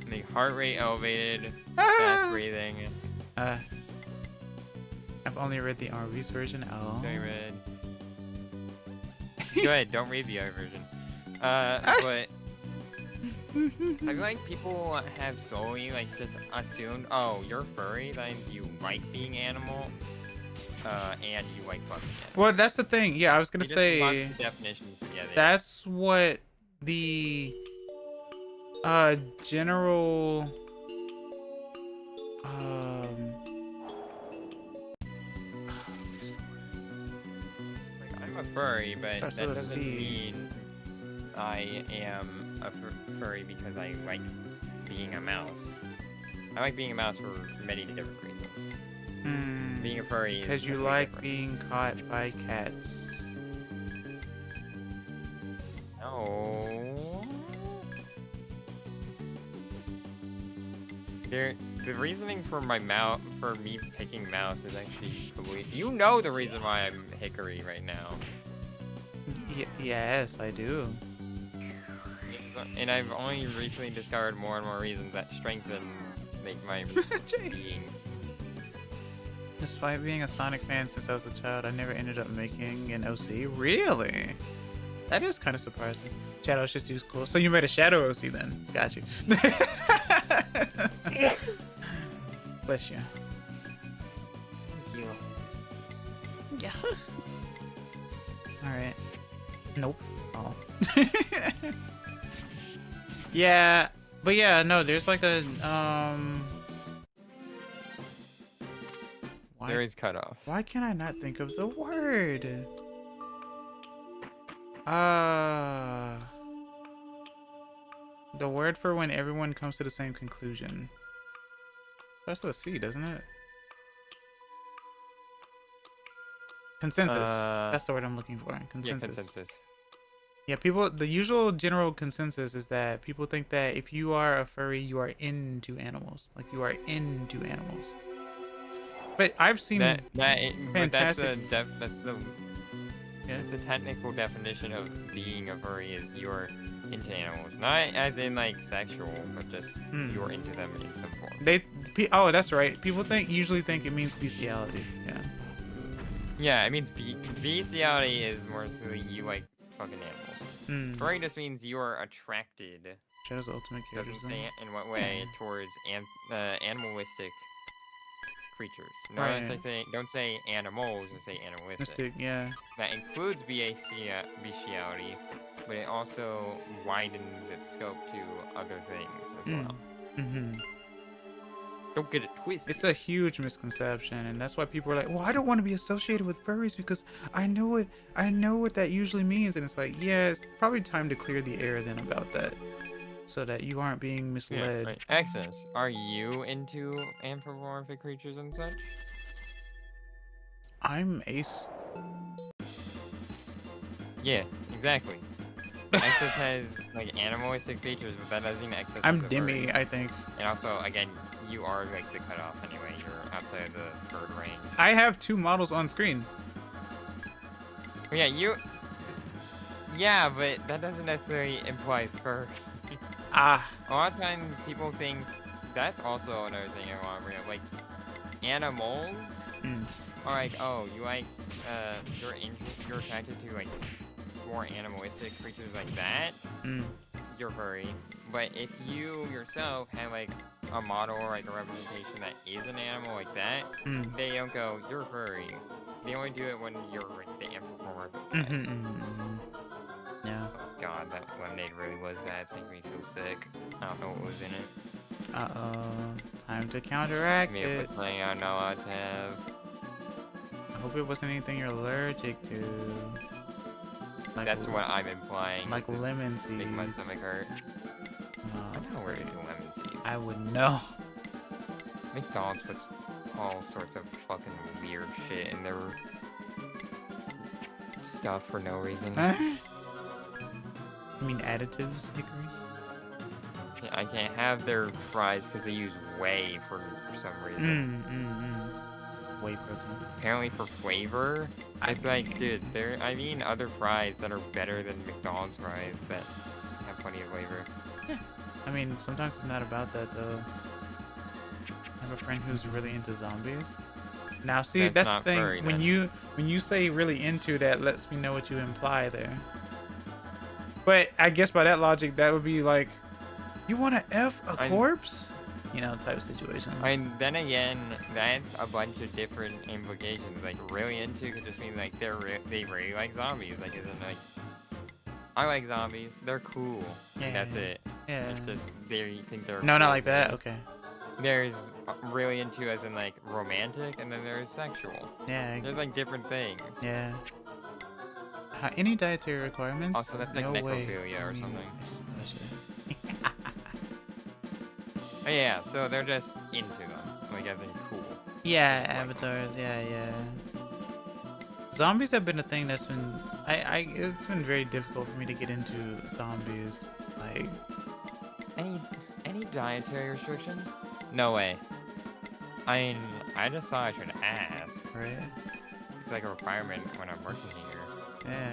S2: The heart rate elevated, fast breathing.
S1: I've only read the RV's version. Oh.
S2: Very red. Go ahead, don't read the other version. But I feel like people have solely like just assumed, oh, you're furry, then you like being animal, and you like fucking animals.
S1: Well, that's the thing. Yeah, I was gonna
S2: You just
S1: say
S2: lump the definitions together.
S1: that's what the general
S2: furry, but
S1: Starts
S2: that
S1: with a
S2: doesn't
S1: C.
S2: mean I am a furry because I like being a mouse. I like being a mouse for many different reasons. Being a furry is
S1: because you
S2: definitely
S1: like
S2: different.
S1: being caught by cats.
S2: No. The reasoning for me picking mouse is actually you know the reason why I'm hickory right now.
S1: Yes, I do.
S2: And I've only recently discovered more and more reasons that strengthen make my being.
S1: Despite being a Sonic fan since I was a child, I never ended up making an OC. Really? That is kind of surprising. Shadow's just too cool. So you made a Shadow OC then? Got you. Bless you.
S2: Thank you.
S1: Yeah. Alright. Nope. Oh. Yeah. But yeah, no, there's like a,
S2: There is cutoff.
S1: Why can I not think of the word? The word for when everyone comes to the same conclusion. Starts with a C, doesn't it? Consensus. That's the word I'm looking for. Consensus.
S2: Yeah, consensus.
S1: Yeah, the usual general consensus is that people think that if you are a furry, you are into animals. Like, you are into animals. But I've seen fantastic...
S2: That's the technical definition of being a furry is you're into animals. Not as in, like, sexual, but just you're into them in some form.
S1: Oh, that's right. People usually think it means bestiality. Yeah.
S2: Yeah, it means bestiality is more so you like fucking animals. Furry just means you are attracted.
S1: Shadow's ultimate character.
S2: Doesn't say in what way towards animalistic creatures. No,
S1: Right.
S2: don't say animals, just say animalistic.
S1: Mystic, yeah.
S2: That includes bestiality, but it also widens its scope to other things as well. Don't get it twisted.
S1: It's a huge misconception, and that's why people are like, well, I don't want to be associated with furries because I know what that usually means. And it's like, yeah, it's probably time to clear the air then about that, so that you aren't being misled.
S2: Yeah, right. Access, are you into anthropomorphic creatures and such?
S1: I'm Ace.
S2: Yeah, exactly. Access has like animalistic features, but that doesn't mean Access.
S1: I'm Demi, I think.
S2: And also, again, you are like the cutoff anyway. You're outside of the third range.
S1: I have 2 models on screen.
S2: Yeah, yeah, but that doesn't necessarily imply fur. A lot of times people think that's also another thing I want to bring up. Like, animals are like, oh, you like, you're attracted to like more animalistic creatures like that. You're furry. But if you yourself have like a model or like a representation that is an animal like that, they don't go, you're furry. They only do it when you're like the anthropomorphic.
S1: Yeah.
S2: Oh god, that lemonade really was bad. It's making me feel sick. I don't know what was in it.
S1: Time to counteract
S2: Maybe
S1: it.
S2: it's something I'm not allowed to have.
S1: I hope it wasn't anything you're allergic to. Like,
S2: that's what I'm implying.
S1: Like lemon seeds.
S2: Make my stomach hurt. I don't know where to do lemon seeds.
S1: I would know.
S2: McDonald's puts all sorts of fucking weird shit in their stuff for no reason.
S1: You mean additives, Hickory?
S2: Yeah, I can't have their fries because they use whey for some reason.
S1: Whey protein.
S2: Apparently for flavor, it's like, dude, I've eaten other fries that are better than McDonald's fries that have plenty of flavor.
S1: Yeah. I mean, sometimes it's not about that though. I have a friend who's really into zombies. Now, see, that's the thing.
S2: Furry,
S1: when you say really into, that lets me know what you imply there. But I guess by that logic, that would be like, you want to F a corpse? You know, type of situation.
S2: And then again, that's a bunch of different implications. Like, really into could just mean like they really like zombies. Like, isn't like, I like zombies. They're cool.
S1: Yeah.
S2: That's it.
S1: Yeah.
S2: It's just they think they're.
S1: No,
S2: cool.
S1: not like that. Okay.
S2: There's really into as in like romantic, and then there's sexual.
S1: Yeah.
S2: There's like different things.
S1: Yeah. Any dietary requirements?
S2: Also, that's like
S1: no way.
S2: necrophilia or something.
S1: I just touched it.
S2: Oh, yeah, so they're just into them, like as in cool.
S1: Yeah,
S2: It's like-
S1: avatars. Yeah. Zombies have been a thing that's been. It's been very difficult for me to get into zombies. Like,
S2: Any dietary restrictions? No way. I mean, I just thought I should ask.
S1: right?
S2: It's like a requirement when I'm working here.
S1: Yeah.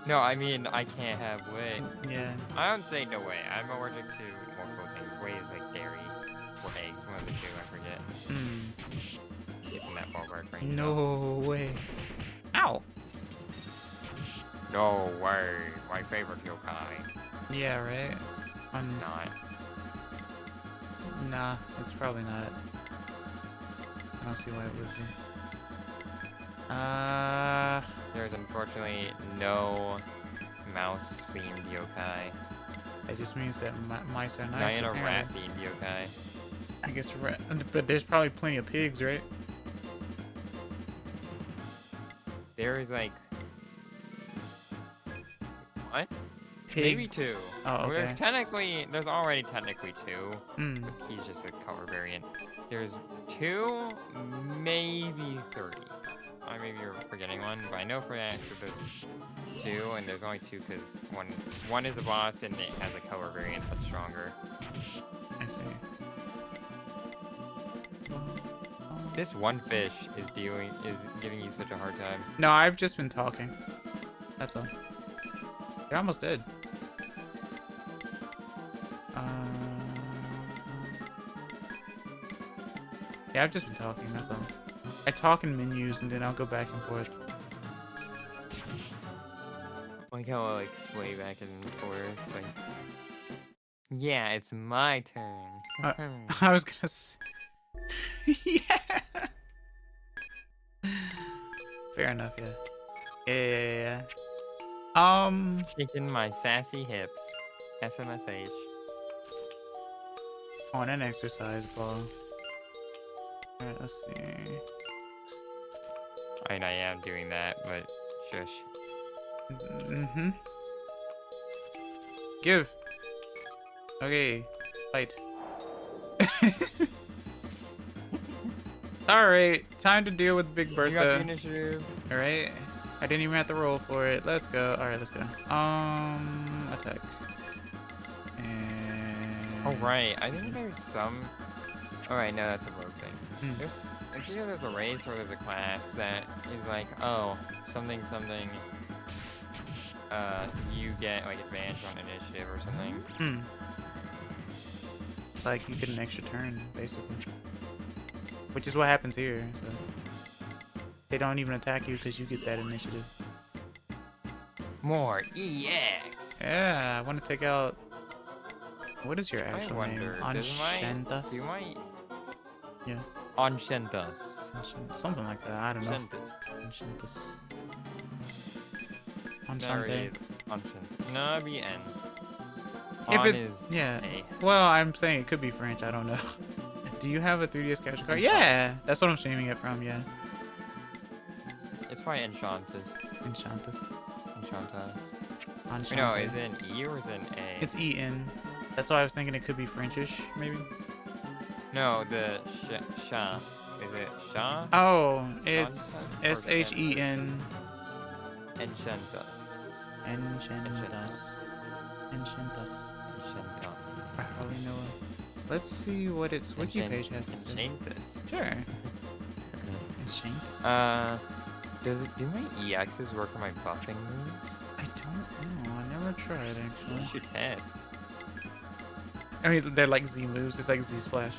S2: No, I mean, I can't have whey.
S1: Yeah.
S2: I don't say no way. I'm allergic to multiple things. Whey is like dairy or eggs, one of the two, I forget. It's in that ballpark range.
S1: No way. Ow.
S2: No way. My favorite yokai.
S1: Yeah, right?
S2: It's not.
S1: Nah, it's probably not. I don't see why it would be.
S2: There's unfortunately no mouse-themed yokai.
S1: That just means that mice are
S2: Not
S1: nice.
S2: even a
S1: apparently.
S2: rat-themed yokai.
S1: I guess but there's probably plenty of pigs, right?
S2: There is like... What?
S1: Pigs.
S2: Maybe two.
S1: Oh,
S2: Well,
S1: okay.
S2: there's already technically two.
S1: Hmm.
S2: But he's just a color variant. There's two, maybe three. Or maybe you're forgetting one, but I know for that there's two, and there's only two because one is a boss and it has a color variant that's stronger.
S1: I see.
S2: This one fish is giving you such a hard time.
S1: No, I've just been talking. That's all. You're almost dead. Yeah, I've just been talking, that's all. I talk in menus and then I'll go back and forth.
S2: Like how I like sway back and forth. Like, yeah, it's my turn.
S1: I was gonna say... yeah! Fair enough, yeah. Yeah.
S2: Shaking my sassy hips. SMSH.
S1: On an exercise ball. Alright, let's see.
S2: I mean, I am doing that, but shush.
S1: Mm-hmm. Give. Okay. Fight. Alright, time to deal with Big
S2: You got the
S1: Bertha.
S2: initiative.
S1: Alright. I didn't even have to roll for it. Let's go. Alright, let's go. Attack. And...
S2: Oh, right. I think there's some... Alright, no, that's a rogue thing. It's either there's a race or there's a class that is like, oh, something, you get, like, advantage on initiative or something.
S1: Like, you get an extra turn, basically. Which is what happens here, so... They don't even attack you because you get that initiative.
S2: More EX!
S1: Yeah, I want to take out... What is your actual name?
S2: Do my...
S1: Yeah.
S2: Anshentas.
S1: Something like that, I don't know.
S2: Anshentas.
S1: Enchante.
S2: There it is. Anshentas. No, it'd be N.
S1: If
S2: On
S1: it,
S2: is
S1: yeah.
S2: A.
S1: Well, I'm saying it could be French, I don't know. Do you have a 3DS capture card? Yeah! That's what I'm streaming it from, yeah.
S2: It's probably Enchantus.
S1: Enchantus.
S2: Enchantas. Wait, no, is it an E or is it an A?
S1: It's E-N. That's why I was thinking it could be Frenchish, maybe?
S2: No, the Sha. Is it Sha?
S1: Oh, it's
S2: Enchantus or
S1: S-H-E-N.
S2: Enchantus.
S1: Enchantus.
S2: Enchantus.
S1: I probably know it. Let's see what its wiki page has to say.
S2: Enchantus.
S1: Sure. Enchantus.
S2: Do my EXs work on my buffing moves?
S1: I don't know. I never tried, actually.
S2: You should pass.
S1: I mean, they're like Z moves. It's like Z Splash.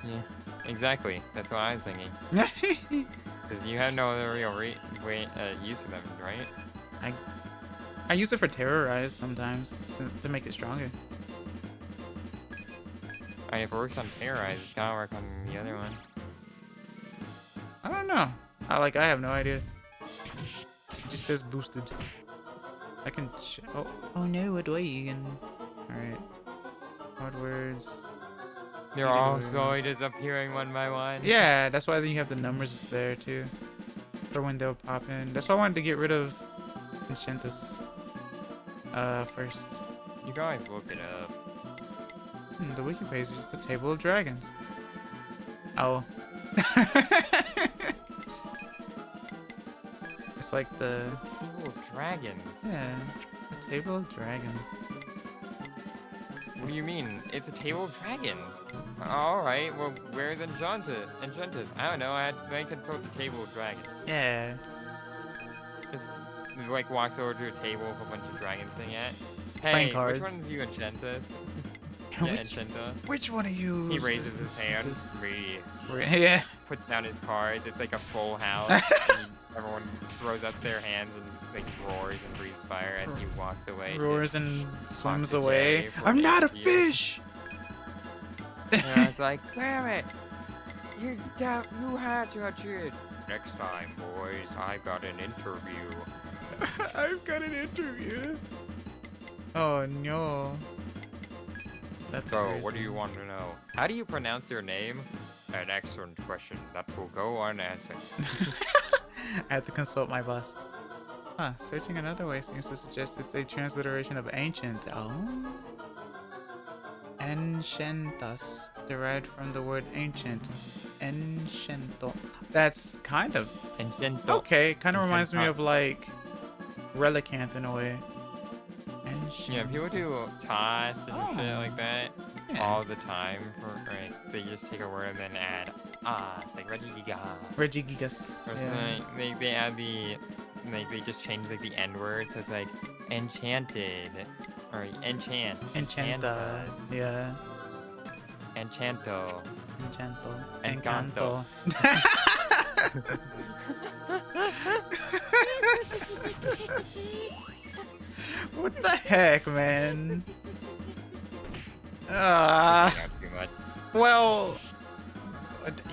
S2: Yeah, exactly. That's what I was thinking. Because you have no other real use for them, right?
S1: I use it for Terrorize sometimes to make it stronger.
S2: I mean, if it works on Terrorize, it's gotta work on the other one.
S1: I don't know. I have no idea. It just says boosted. I can. Oh no! What do I again? All right. Hard words.
S2: They're all slowly disappearing one by one.
S1: Yeah, that's why you have the numbers there too. or when they'll pop in. That's why I wanted to get rid of Enchantus first.
S2: You guys look it up.
S1: The wiki page is just a table of dragons. Oh. It's like the...
S2: Table of dragons?
S1: Yeah, a table of dragons.
S2: What do you mean? It's a table of dragons. Alright, well, where's Enchantus? I don't know, I consult the table of dragons.
S1: Yeah.
S2: Just, like, walks over to a table with a bunch of dragons sitting at.
S1: Playing
S2: Hey,
S1: cards.
S2: which one's you, Enchantus? Yeah, Enchantus.
S1: Which one of you?
S2: He raises his hand.
S1: Yeah.
S2: Puts down his cards. It's like a full house. And everyone throws up their hands and like roars and breathes fire as he walks away.
S1: Roars and swims
S2: Dr.
S1: away.
S2: J for
S1: I'm not a
S2: 8 years.
S1: fish.
S2: And I was like, damn it! You had to achieve. Next time, boys, I got an interview.
S1: I've got an interview. Oh no. That's
S2: So,
S1: crazy.
S2: what do you want to know? How do you pronounce your name? An excellent question that will go unanswered.
S1: I have to consult my boss. Huh, searching another way seems to suggest it's a transliteration of ancient. Oh. Enchantus, derived from the word ancient. Enchanto. That's kind of...
S2: Enchanto.
S1: Okay, kind of reminds me of like Relicanth in a way.
S2: Yeah, people do toss and shit
S1: Oh.
S2: like that
S1: Yeah.
S2: all the time. They just take a word and then add it's like Regigiga.
S1: Regigigas.
S2: Or
S1: Yeah.
S2: something. They add they just change like the end word, so it's like enchanted or enchant.
S1: Enchanta. Yeah.
S2: Enchanto.
S1: Enchanto.
S2: Encanto.
S1: What the heck, man?
S2: Not too much.
S1: Well,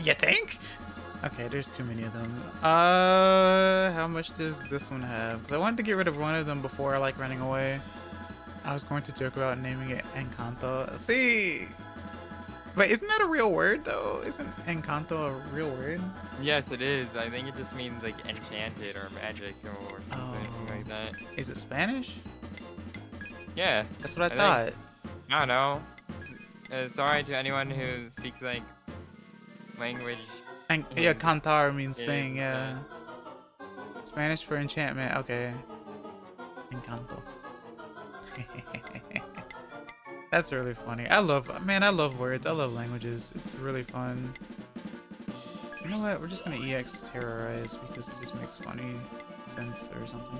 S1: you think? Okay, there's too many of them. How much does this one have? Because I wanted to get rid of one of them before I like running away. I was going to joke about naming it Encanto. See? But isn't that a real word, though? Isn't Encanto a real word?
S2: Yes, it is. I think it just means like enchanted or magic or something like that.
S1: Is it Spanish?
S2: Yeah.
S1: That's what I
S2: I
S1: thought.
S2: I don't know. Sorry to anyone who speaks like language.
S1: And yeah, cantar means
S2: It
S1: sing,
S2: is
S1: yeah. Spanish for enchantment, okay. Encanto. That's really funny. I love words. I love languages. It's really fun. You know what? We're just gonna EX terrorize because it just makes funny sense or something.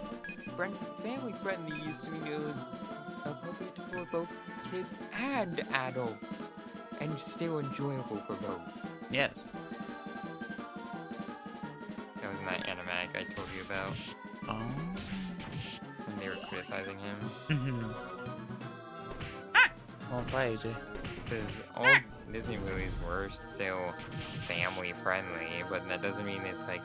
S2: Family friendly used to mean it was appropriate for both kids and adults, and still enjoyable for both.
S1: Yes.
S2: That was in that animatic I told you about
S1: Oh.
S2: when they were criticizing him.
S1: Mm-hmm. Well, bye, AJ.
S2: Because all Disney movies were still family friendly, but that doesn't mean it's like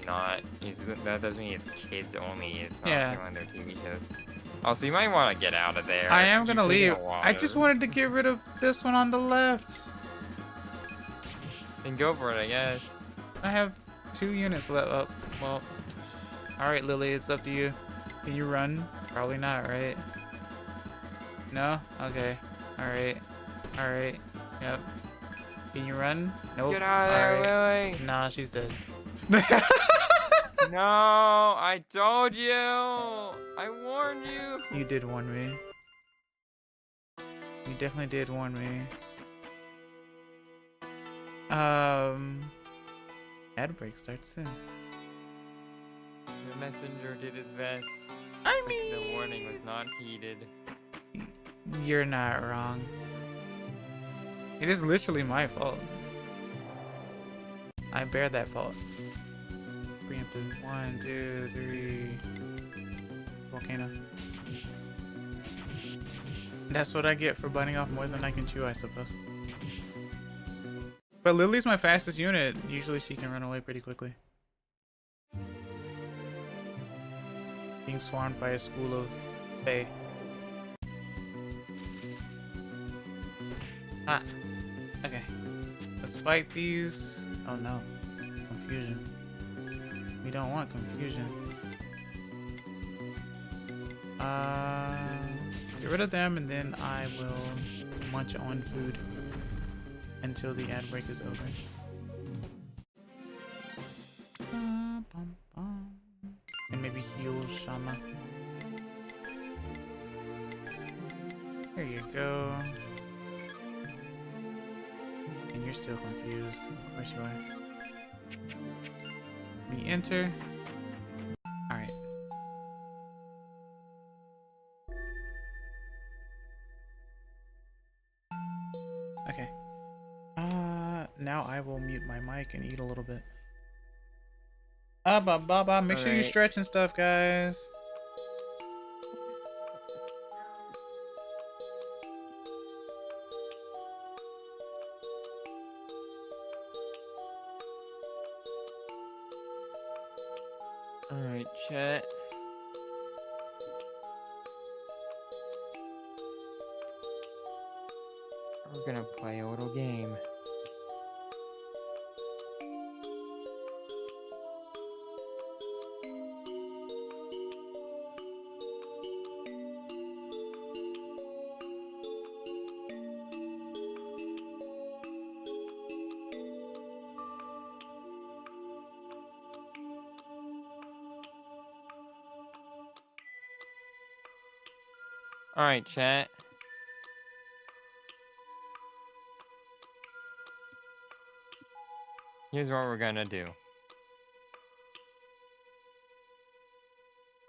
S2: that doesn't mean it's kids only. It's not
S1: Yeah.
S2: on their TV shows. Also, you might want to get out of there.
S1: I am
S2: You're
S1: gonna
S2: taking
S1: leave.
S2: a while.
S1: I just wanted to get rid of this one on the left.
S2: Then go for it, I guess.
S1: I have 2 units left up. Well, alright, Lily, it's up to you. Can you run? Probably not, right? No? Okay. Alright. Alright. Yep. Can you run? Nope.
S2: Get out of there,
S1: Alright.
S2: Lily.
S1: Nah, she's dead.
S2: No, I told you. I warned you.
S1: You did warn me. You definitely did warn me. Ad break starts soon.
S2: The messenger did his best.
S1: I mean,
S2: The warning was not heeded.
S1: you're not wrong. It is literally my fault. I bear that fault. Preemptive. 1, 2, 3. Volcano. That's what I get for biting off more than I can chew, I suppose. But Lily's my fastest unit. Usually she can run away pretty quickly. Being swarmed by a school of Fae. Ah. Okay. Let's fight these. Oh no. confusion. We don't want confusion. Get rid of them, and then I will munch on food until the ad break is over. And maybe heal Shama. Here you go. And you're still confused. Of course you are. We enter. Alright. Okay. Now I will mute my mic and eat a little bit. Make sure you stretch and stuff, guys.
S2: Alright, chat. We're gonna play a little game. Alright, chat. Here's what we're gonna do.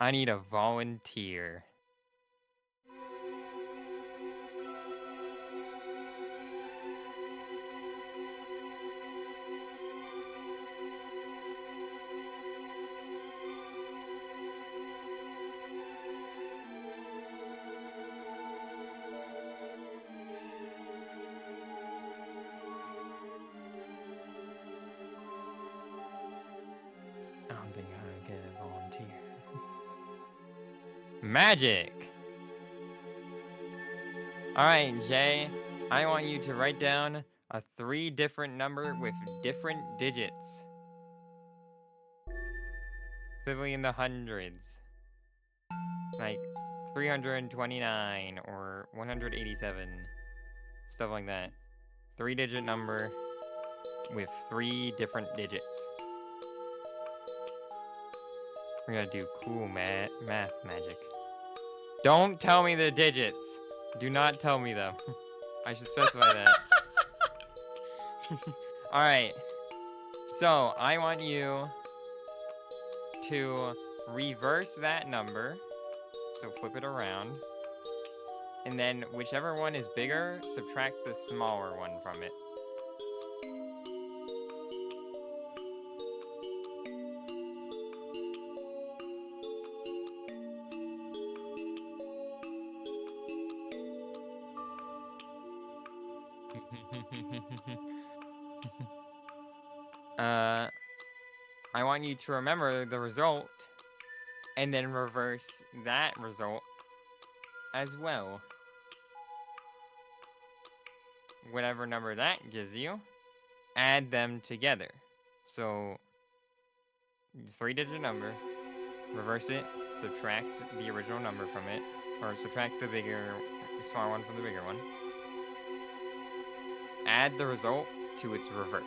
S2: I need a volunteer. I don't think I can get a volunteer. Magic! Alright, Jay. I want you to write down a 3 different number with different digits. Specifically in the hundreds. Like 329 or 187. Stuff like that. 3-digit number with 3 different digits. We're gonna do cool math magic. Don't tell me the digits. Do not tell me them. I should specify that. Alright. So, I want you to reverse that number. So, flip it around. And then, whichever one is bigger, subtract the smaller one from it. I want you to remember the result and then reverse that result as well. Whatever number that gives you, add them together. So, 3-digit number, reverse it, subtract the original number from it, or subtract the smaller one from the bigger one. Add the result to its reverse.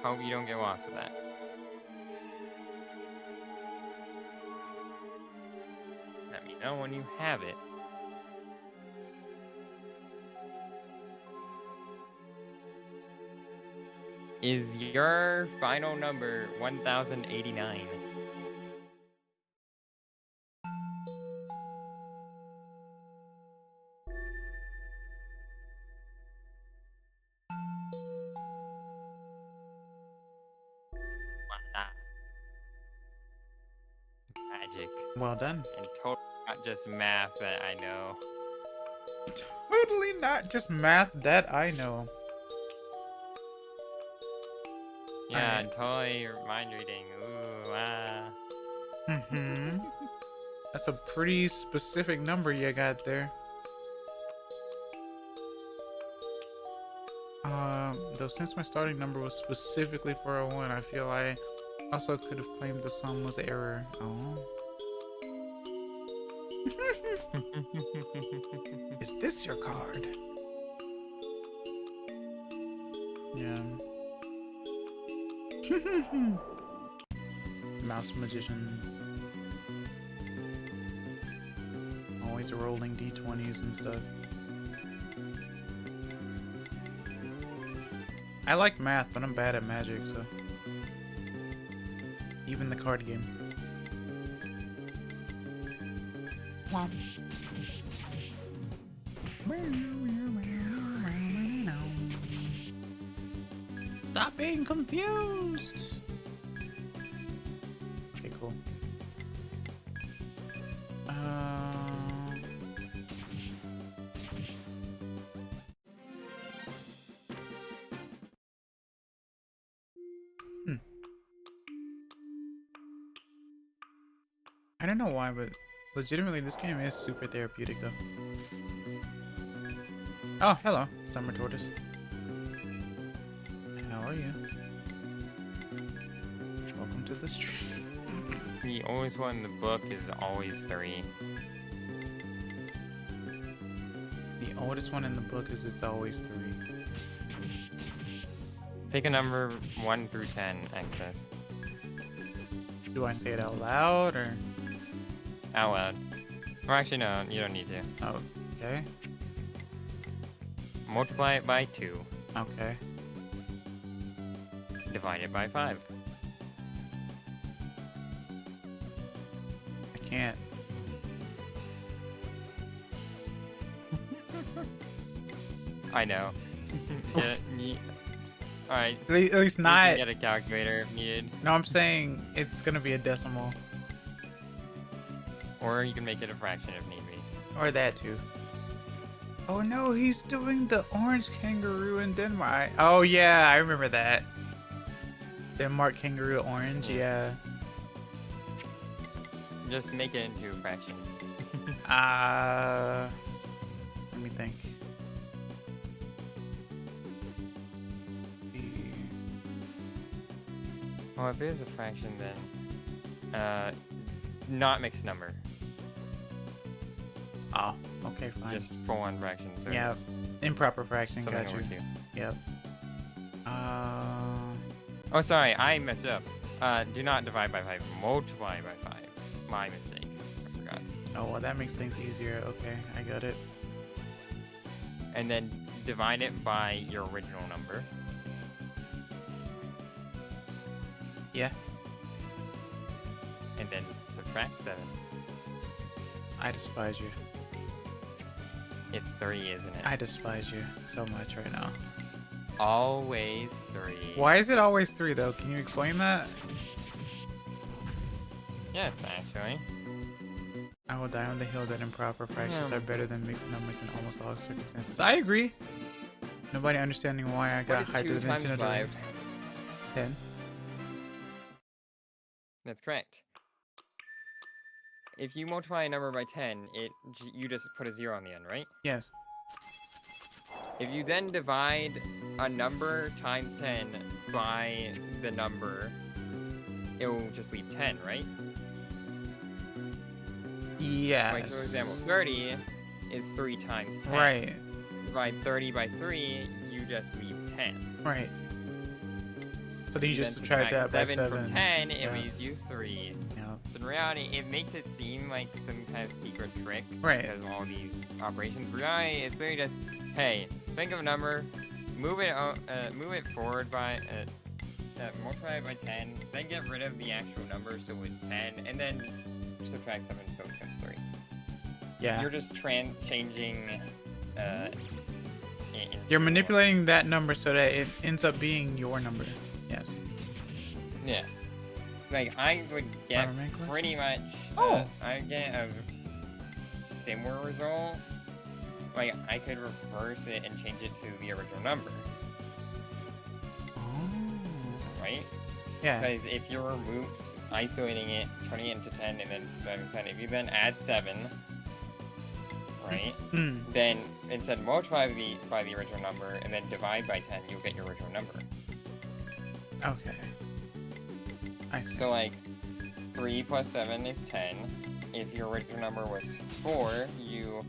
S2: Hope you don't get lost with that. Let me know when you have it. Is your final number 1089? Magic.
S1: Well done.
S2: And totally not just math that I know.
S1: Totally not just math that I know.
S2: Yeah, and totally mind reading. Ooh, ah.
S1: Mm-hmm. That's a pretty specific number you got there. though, since my starting number was specifically for a 1, I feel I also could have claimed the sum was error. Oh. Is this your card? Yeah. Mouse magician. Always rolling d20s and stuff. I like math, but I'm bad at magic, so. Even the card game. Stop being confused! Okay, cool. I don't know why, but legitimately this game is super therapeutic though. Oh, hello, Summer Tortoise. How are you? Welcome to the stream.
S2: The oldest one in the book is always 3.
S1: The oldest one in the book is it's always 3.
S2: Pick a number 1 through 10, excess.
S1: Do I say it out loud or?
S2: Out loud. Or actually, no, you don't need to.
S1: Oh, okay.
S2: Multiply it by 2.
S1: Okay.
S2: Divide it by 5.
S1: I can't.
S2: I know. Alright.
S1: At least not.
S2: Get a calculator if needed.
S1: No, I'm saying it's gonna be a decimal.
S2: Or you can make it a fraction if need be.
S1: Or that too. Oh no, he's doing the orange kangaroo in Denmark. Oh yeah, I remember that. Denmark kangaroo orange, yeah.
S2: Just make it into a fraction.
S1: Let me think.
S2: Well, if it is a fraction, then not mixed number.
S1: Oh, okay, fine.
S2: Just full-on fraction. So
S1: yeah, improper fraction.
S2: Something
S1: Got you.
S2: over 2.
S1: Yep.
S2: Oh, sorry, I messed up. Do not divide by 5. Multiply by 5. My mistake. I forgot.
S1: Oh, well, that makes things easier. Okay, I got it.
S2: And then divide it by your original number.
S1: Yeah.
S2: And then subtract 7.
S1: I despise you.
S2: It's 3, isn't it?
S1: I despise you so much right now.
S2: Always 3.
S1: Why is it always 3 though? Can you explain that?
S2: Yes, actually.
S1: I will die on the hill that improper fractions are better than mixed numbers in almost all circumstances. I agree. Nobody understanding why I got hyped with the Nintendo Direct. 10.
S2: That's correct. If you multiply a number by 10, you just put a 0 on the end, right?
S1: Yes.
S2: If you then divide a number times 10 by the number, it will just leave 10, right?
S1: Yes.
S2: Like, so for example, 30 is 3 times 10.
S1: Right.
S2: Divide 30 by 3, you just leave 10.
S1: Right. So then you just subtract that by 7.
S2: From 10, it leaves you 3.
S1: Yeah.
S2: So in reality, it makes it seem like some kind of secret trick.
S1: Right.
S2: Because of all these operations. In reality, it's literally just, hey, think of a number, move it forward by, multiply it by 10, then get rid of the actual number so it's 10, and then subtract 7 so it becomes 3.
S1: Yeah.
S2: You're just changing,
S1: You're manipulating that number so that it ends up being your number. Yes.
S2: Yeah. Like, I would get pretty much, I would get a similar result. Like, I could reverse it and change it to the original number.
S1: Oh.
S2: Right?
S1: Yeah.
S2: Because if you're isolating it, turning it into 10, and then subtracting 10, if you then add 7, right?
S1: Hmm.
S2: Then instead multiply by the original number and then divide by 10, you'll get your original number.
S1: Okay. I see.
S2: So like 3 plus 7 is 10. If your original number was 4, you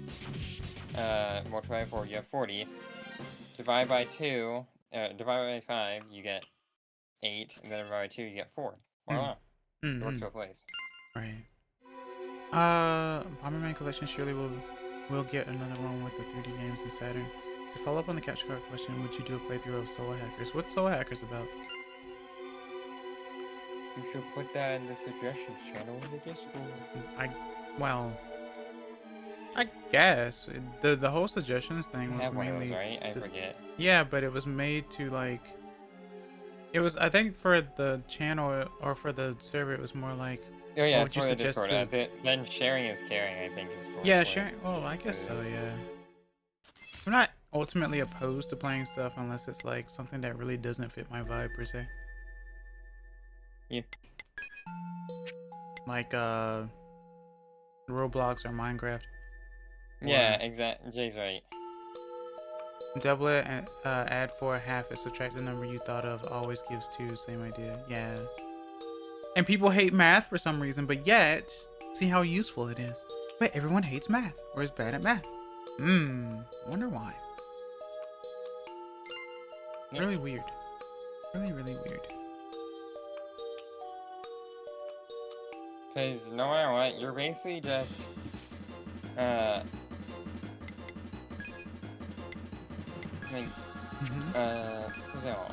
S2: multiply by 4, you have 40. Divide by 2, divide by 5, you get 8, and then divide by 2, you get 4. Voila. It works both ways.
S1: Right. Bomberman Collection surely will get another one with the 3D games in Saturn. To follow up on the capture card question, would you do a playthrough of Soul Hackers? What's Soul Hackers about?
S2: You should put that in the suggestions channel in the Discord.
S1: I guess the whole suggestions thing was
S2: have one of
S1: mainly
S2: those, right? I forget.
S1: Yeah, but it was made to like. It was, I think, for the channel or for the server. It was more like.
S2: Oh yeah,
S1: what
S2: it's
S1: would
S2: for
S1: you
S2: the
S1: suggest
S2: Discord. Then sharing is caring, I think.
S1: Yeah, sharing. Oh, I guess so. Yeah. I'm not ultimately opposed to playing stuff unless it's like something that really doesn't fit my vibe per se.
S2: Yeah.
S1: Like Roblox or Minecraft.
S2: Yeah, exactly. Jay's right.
S1: Double it and add 4, half it, subtract the number you thought of, always gives 2, same idea. Yeah. And people hate math for some reason, but yet, see how useful it is. But everyone hates math, or is bad at math. Wonder why.
S2: Yeah.
S1: Really weird. Really, really weird.
S2: Because no matter what, you're basically just,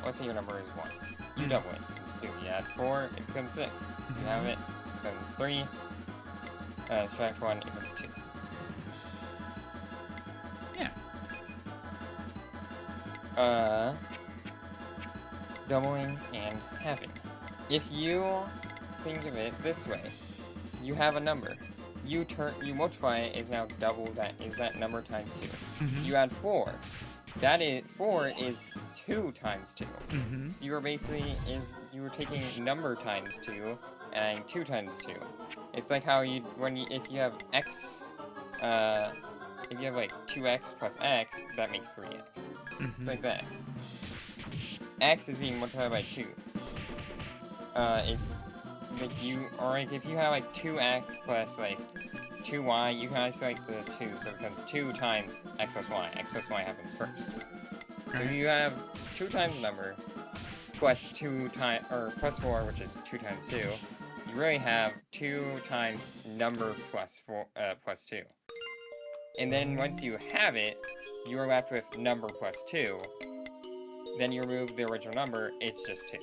S2: let's say your number is 1. You double it. 2. You add 4, it becomes 6. You have it becomes 3. Subtract 1, it becomes 2.
S1: Yeah.
S2: Doubling and halving. If you think of it this way, you have a number. You multiply it is now double that is that number times 2. You add 4. That is 4 is 2 times 2. So you were basically you were taking number times 2 and 2 times 2. It's like how if you have x, if you have like 2x plus x, that makes 3x. It's like that. X is being multiplied by 2. If you have like 2x plus like 2y, you can isolate the 2, so it becomes 2 times x plus y. X plus y happens first. So you have 2 times the number plus 2 times, or plus 4, which is 2 times 2. You really have 2 times number plus 4 plus 2. And then once you have it, you are left with number plus 2. Then you remove the original number, it's just 2.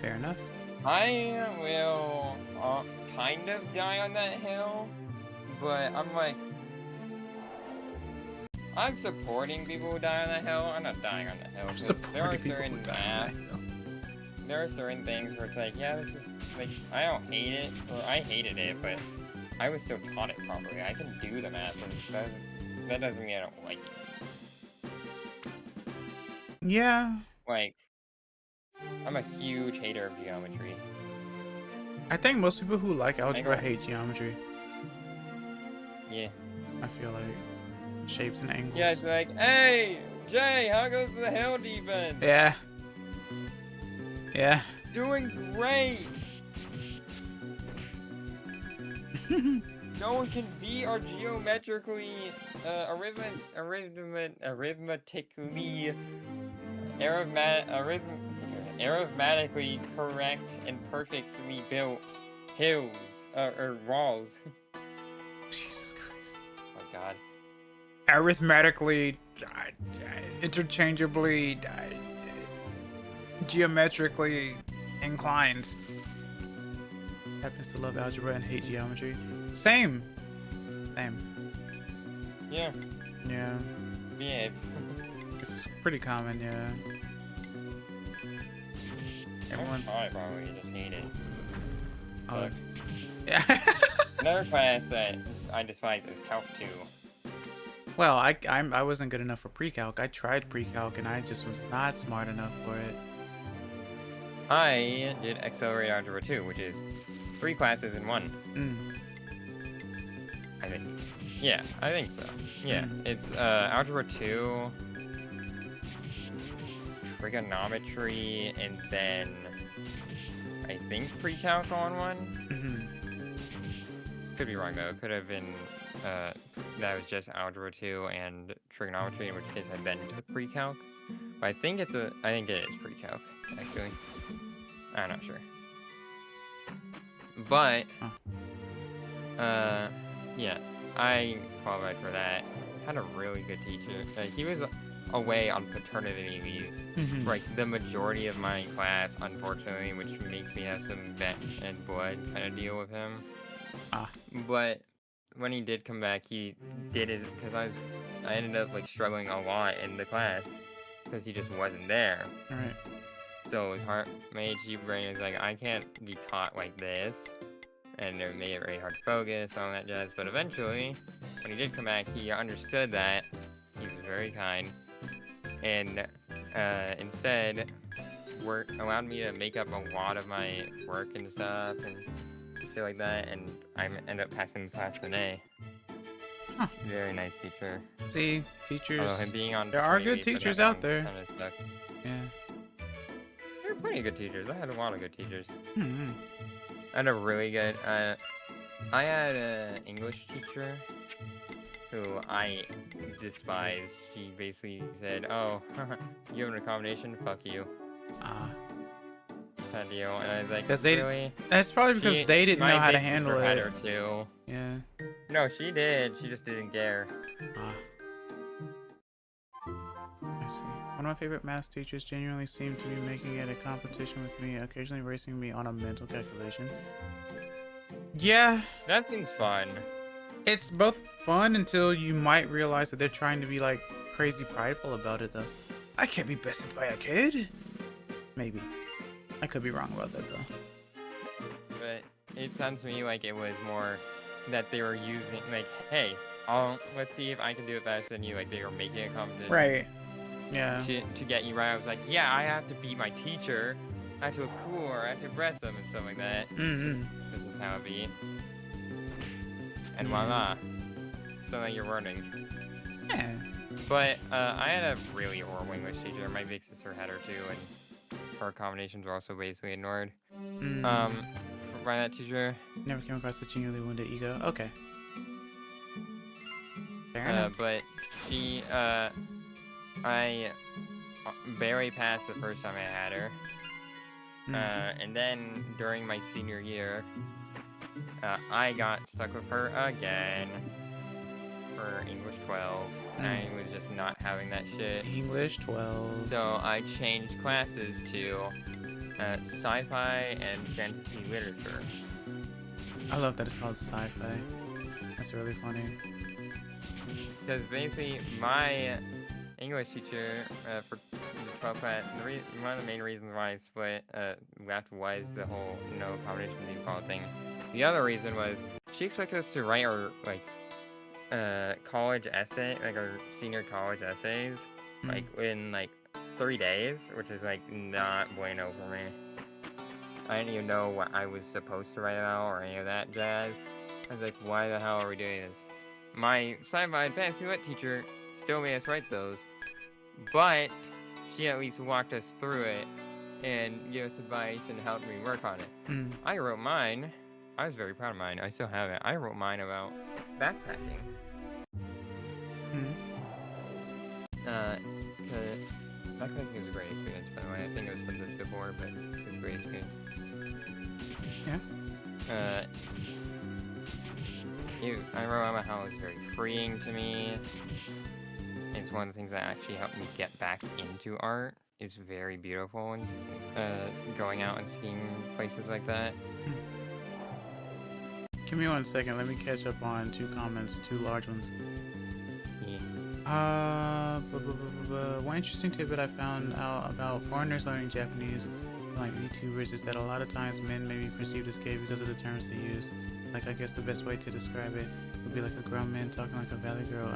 S1: Fair enough.
S2: I will kind of die on that hill, but I'm like, I'm supporting people who die on that hill. I'm not dying on that hill. There are certain maths. There are certain things where it's like, yeah, this is like, I don't hate it. Well, I hated it, but I was still taught it properly. I can do the math, and that doesn't mean I don't like it.
S1: Yeah.
S2: Like, I'm a huge hater of geometry.
S1: I think most people who like algebra hate geometry.
S2: Yeah.
S1: I feel like shapes and angles.
S2: Yeah, it's like, hey, Jay, how goes the hill defense?
S1: Yeah. Yeah.
S2: Doing great. No one can beat our geometrically, arithmetically correct and perfectly built hills, or walls.
S1: Jesus Christ.
S2: Oh God.
S1: Arithmetically, interchangeably, geometrically inclined. Happens to love algebra and hate geometry. Same.
S2: Yeah.
S1: Yeah.
S2: Yeah,
S1: It's pretty common, yeah. Everyone.
S2: I probably just hate it.
S1: Oh.
S2: Sucks.
S1: Yeah.
S2: Another class that I despise is Calc 2.
S1: Well, I wasn't good enough for pre-calc. I tried pre-calc and I just was not smart enough for it.
S2: I did Accelerated Algebra 2, which is 3 classes in one. I think. Yeah, I think so. Yeah, it's Algebra 2, Trigonometry, and then I think pre-calc on one. Could be wrong though. It could have been that was just Algebra 2 and Trigonometry, in which case I then took pre-calc. But I think it is pre-calc, actually. I'm not sure. But yeah, I qualified for that. Had a really good teacher. He was away on paternity leave, like the majority of my class, unfortunately, which makes me have some vet and blood kind of deal with him. But when he did come back, he did it because I ended up like struggling a lot in the class because he just wasn't there.
S1: Right.
S2: So it was hard. My HG brain was like, I can't be taught like this, and it made it really hard to focus, all that jazz. But eventually, when he did come back, he understood that. He was very kind, and instead allowed me to make up a lot of my work and stuff and shit like that, and I ended up passing the class with an A. Very nice teacher.
S1: See, teachers.
S2: Although him being on
S1: there are good teachers out there.
S2: Kind of sucked.
S1: Yeah.
S2: There are plenty of good teachers. I had a lot of good teachers.
S1: Mm-hmm.
S2: I had a really good. I had an English teacher who I despised. She basically said, "Oh, you have an accommodation? Fuck you." That deal, and I was like, really?
S1: That's probably because they didn't know how to handle it.
S2: Had her too.
S1: Yeah.
S2: No, she did. She just didn't care.
S1: I see. One of my favorite math teachers genuinely seemed to be making it a competition with me, occasionally racing me on a mental calculation. Yeah.
S2: That seems fun.
S1: It's both fun until you might realize that they're trying to be like crazy prideful about it though. I can't be bested by a kid. Maybe. I could be wrong about that though.
S2: But it sounds to me like it was more that they were using like, hey, let's see if I can do it faster than you. Like they were making a competition.
S1: Right. Yeah.
S2: To get you right. I was like, yeah, I have to beat my teacher. I have to look cool, or I have to impress them and stuff like that. This is how it be. And voila. So that you're learning.
S1: Yeah.
S2: But I had a really horrible English teacher. My big sister had her too, and her accommodations were also basically ignored. By that teacher.
S1: Never came across a genuinely wounded ego. Okay. Fair enough.
S2: But she, I barely passed the first time I had her. And then during my senior year, I got stuck with her again for English 12. I was just not having that shit.
S1: English 12.
S2: So I changed classes to sci-fi and fantasy literature.
S1: I love that it's called sci-fi. That's really funny.
S2: Because basically, my English teacher for the 12th class, one of the main reasons why I split left was the whole no accommodation default thing. The other reason was she expected us to write our college essay, like our senior college essays, like in like 3 days, which is like not bueno for me. I didn't even know what I was supposed to write about or any of that jazz. I was like, why the hell are we doing this? My sci-fi and fantasy lit teacher still made us write those, but she at least walked us through it and gave us advice and helped me work on it. I wrote mine. I was very proud of mine. I still have it. I wrote mine about backpacking. Backpacking was a great experience, by the way. I think I've said this before, but it was a great experience.
S1: Yeah.
S2: I wrote about how it was very freeing to me. It's one of the things that actually helped me get back into art. It's very beautiful and going out and seeing places like that.
S1: Give me 1 second. Let me catch up on 2 comments, 2 large ones.
S2: Yeah.
S1: One interesting tidbit I found out about foreigners learning Japanese like VTubers is that a lot of times men may be perceived as gay because of the terms they use. Like, I guess the best way to describe it would be like a grown man talking like a valley girl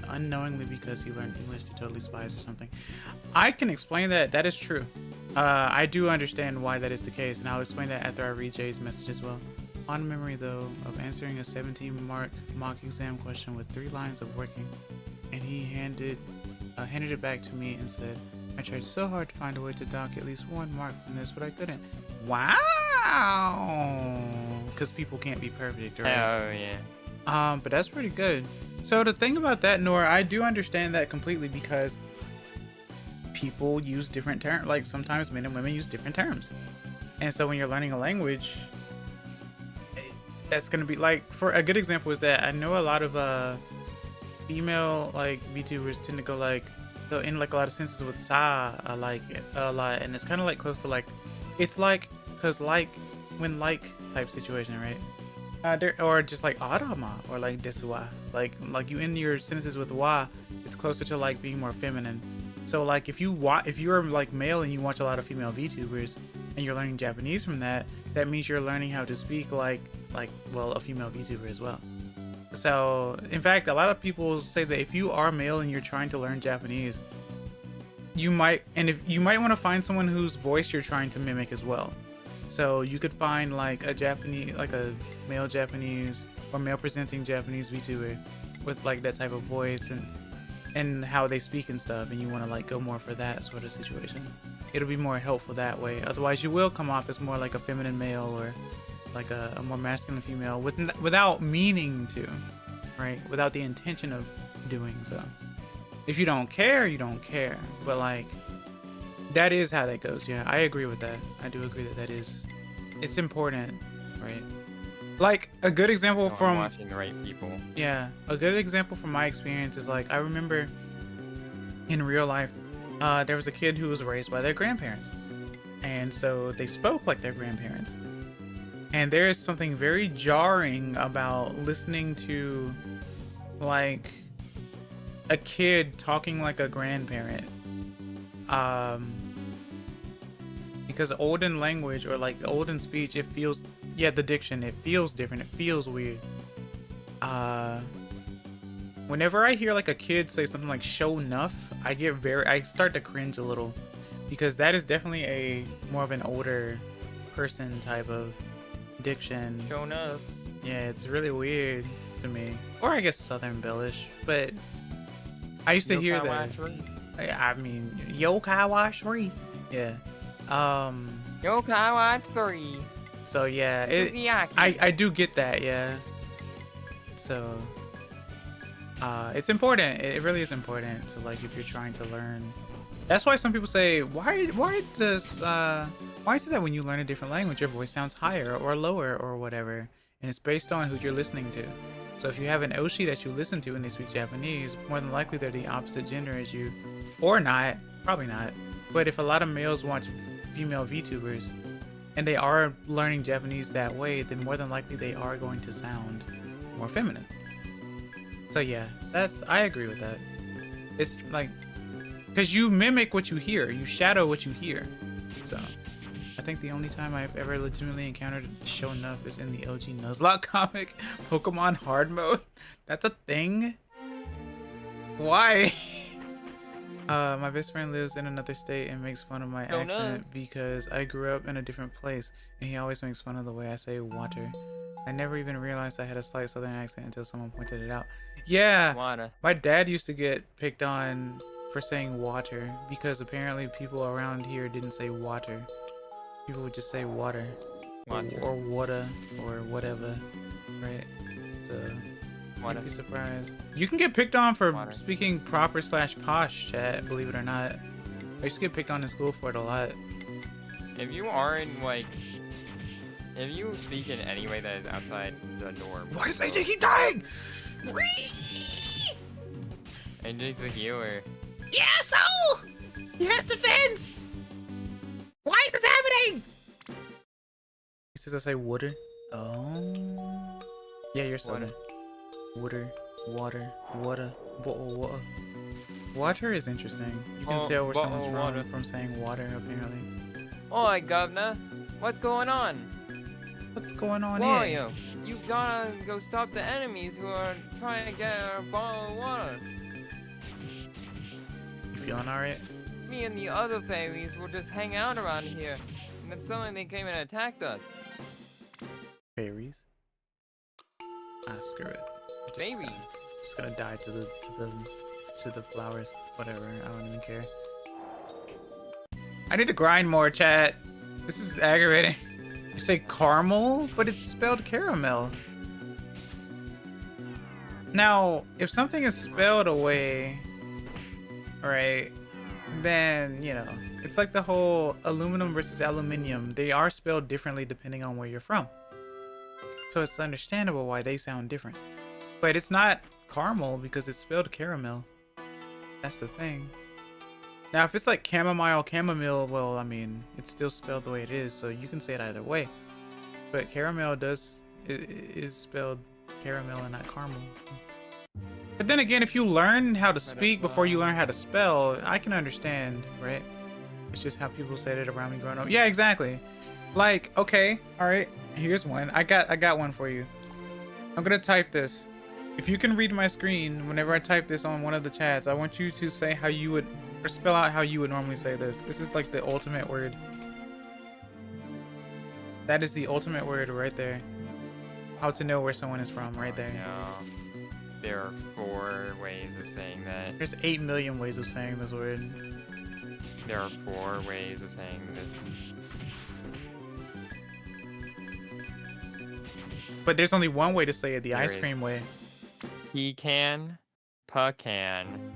S1: unknowingly because he learned English to totally spies or something. I can explain that. That is true. I do understand why that is the case, and I'll explain that after I read Jay's message as well. On memory, though, of answering a 17-mark mock exam question with 3 lines of working, and he handed it back to me and said, I tried so hard to find a way to dock at least 1 mark from this, but I couldn't. Wow! Because people can't be perfect, right?
S2: Oh, yeah.
S1: But that's pretty good. So the thing about that, Nora, I do understand that completely because people use different terms. Like, sometimes men and women use different terms. And so when you're learning a language, that's going to be, like, for a good example is that I know a lot of female, like, VTubers tend to go, like, they'll end, like, a lot of sentences with sa, a lot, and it's kind of, like, close to, like, it's like, because, like, when, like, type situation, right? Or just, like, arama, or, like, desuwa. Like, you end your sentences with wa, it's closer to, like, being more feminine. So, like, if you're, like, male and you watch a lot of female VTubers, and you're learning Japanese from that, that means you're learning how to speak, like, well, a female VTuber as well. So, in fact, a lot of people say that if you are male and you're trying to learn Japanese, you might want to find someone whose voice you're trying to mimic as well. So you could find like a male Japanese or male presenting Japanese VTuber with like that type of voice and how they speak and stuff, and you want to like go more for that sort of situation. It'll be more helpful that way. Otherwise, you will come off as more like a feminine male or like a more masculine female without meaning to, right? Without the intention of doing so. If you don't care, you don't care. But like, that is how that goes. Yeah, I agree with that. I do agree that it's important, right? Like a good example from
S2: watching the right people.
S1: Yeah, a good example from my experience is like I remember in real life, there was a kid who was raised by their grandparents, and so they spoke like their grandparents. And there is something very jarring about listening to like a kid talking like a grandparent. Because olden language or like olden speech, it feels, yeah, the diction, it feels different, it feels weird. Whenever I hear like a kid say something like show enough, I start to cringe a little, because that is definitely a more of an older person type of diction.
S2: Show enough.
S1: Yeah, it's really weird to me. Or I guess Southern Bellish, but I used to hear that. I mean, Yokai Watch 3. Yeah.
S2: Yokai Watch 3.
S1: So yeah, I do get that, yeah. So it's important. It really is important. So like if you're trying to learn. That's why some people say, why is it that when you learn a different language your voice sounds higher or lower or whatever? And it's based on who you're listening to. So if you have an Oshi that you listen to and they speak Japanese, more than likely they're the opposite gender as you. Or not. Probably not. But if a lot of males watch female VTubers and they are learning Japanese that way, then more than likely they are going to sound more feminine. So yeah, I agree with that. It's like, because you mimic what you hear, you shadow what you hear. So I think the only time I've ever legitimately encountered show enough is in the LG Nuzlocke comic, Pokemon Hard Mode. That's a thing? Why? My best friend lives in another state and makes fun of my accent because I grew up in a different place, and he always makes fun of the way I say water. I never even realized I had a slight southern accent until someone pointed it out. Yeah, water. My dad used to get picked on for saying water because apparently people around here didn't say water. People would just say water. Or water or whatever, right? So you'd be surprised. You can get picked on for speaking proper /posh, chat, believe it or not. I used to get picked on in school for it a lot.
S2: If you are in like, if you speak in any way that is outside the norm.
S1: Why does AJ keep dying?
S2: AJ's a healer.
S1: Yeah, so he has defense. Why is this happening? He says I say water. Oh. Yeah, you're southern. Water. Water is interesting. You can tell where someone's from saying water, apparently.
S2: Oi, governor. What's going on?
S1: What's going on
S2: Wario, you gotta go stop the enemies who are trying to get a bottle of water.
S1: You feeling alright?
S2: Me and the other fairies will just hang out around here, and then suddenly they came and attacked us.
S1: Fairies? Ah, screw it.
S2: Fairies.
S1: Just gonna die to the flowers. Whatever. I don't even care. I need to grind more, chat. This is aggravating. You say caramel, but it's spelled caramel. Now, if something is spelled away, right, then, you know, it's like the whole aluminum versus aluminium. They are spelled differently depending on where you're from. So it's understandable why they sound different. But it's not caramel because it's spelled caramel. That's the thing. Now, if it's like chamomile, well, I mean, it's still spelled the way it is, so you can say it either way. But caramel is spelled caramel and not caramel. But then again, if you learn how to speak before you learn how to spell, I can understand, right? It's just how people said it around me growing up. Yeah, exactly. Like, okay, all right, here's one. I got one for you. I'm gonna type this. If you can read my screen whenever I type this on one of the chats, I want you to say how you would, or spell out how you would normally say this. This is like the ultimate word. That is the ultimate word right there. How to know where someone is from, right there.
S2: No. There are 4 ways of saying that.
S1: There's 8 million ways of saying this word.
S2: There are 4 ways of saying this.
S1: But there's only one way to say it, the
S2: There
S1: ice
S2: is.
S1: cream way.
S2: Pecan, pecan,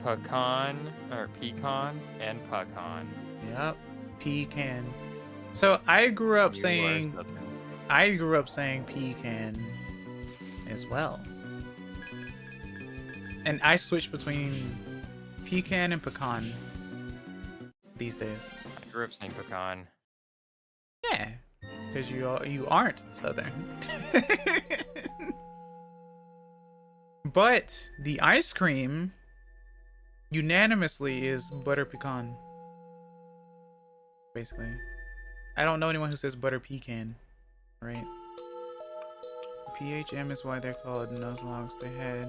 S2: pecan, or pecan, and pecan.
S1: Yep, pecan. So I grew up
S2: You are
S1: saying, pecan as well. And I switch between pecan and pecan these days.
S2: I grew up saying pecan.
S1: Yeah, because you aren't Southern. But the ice cream unanimously is butter pecan. Basically. I don't know anyone who says butter pecan, right? PHM is why they're called Nuzlockes. They had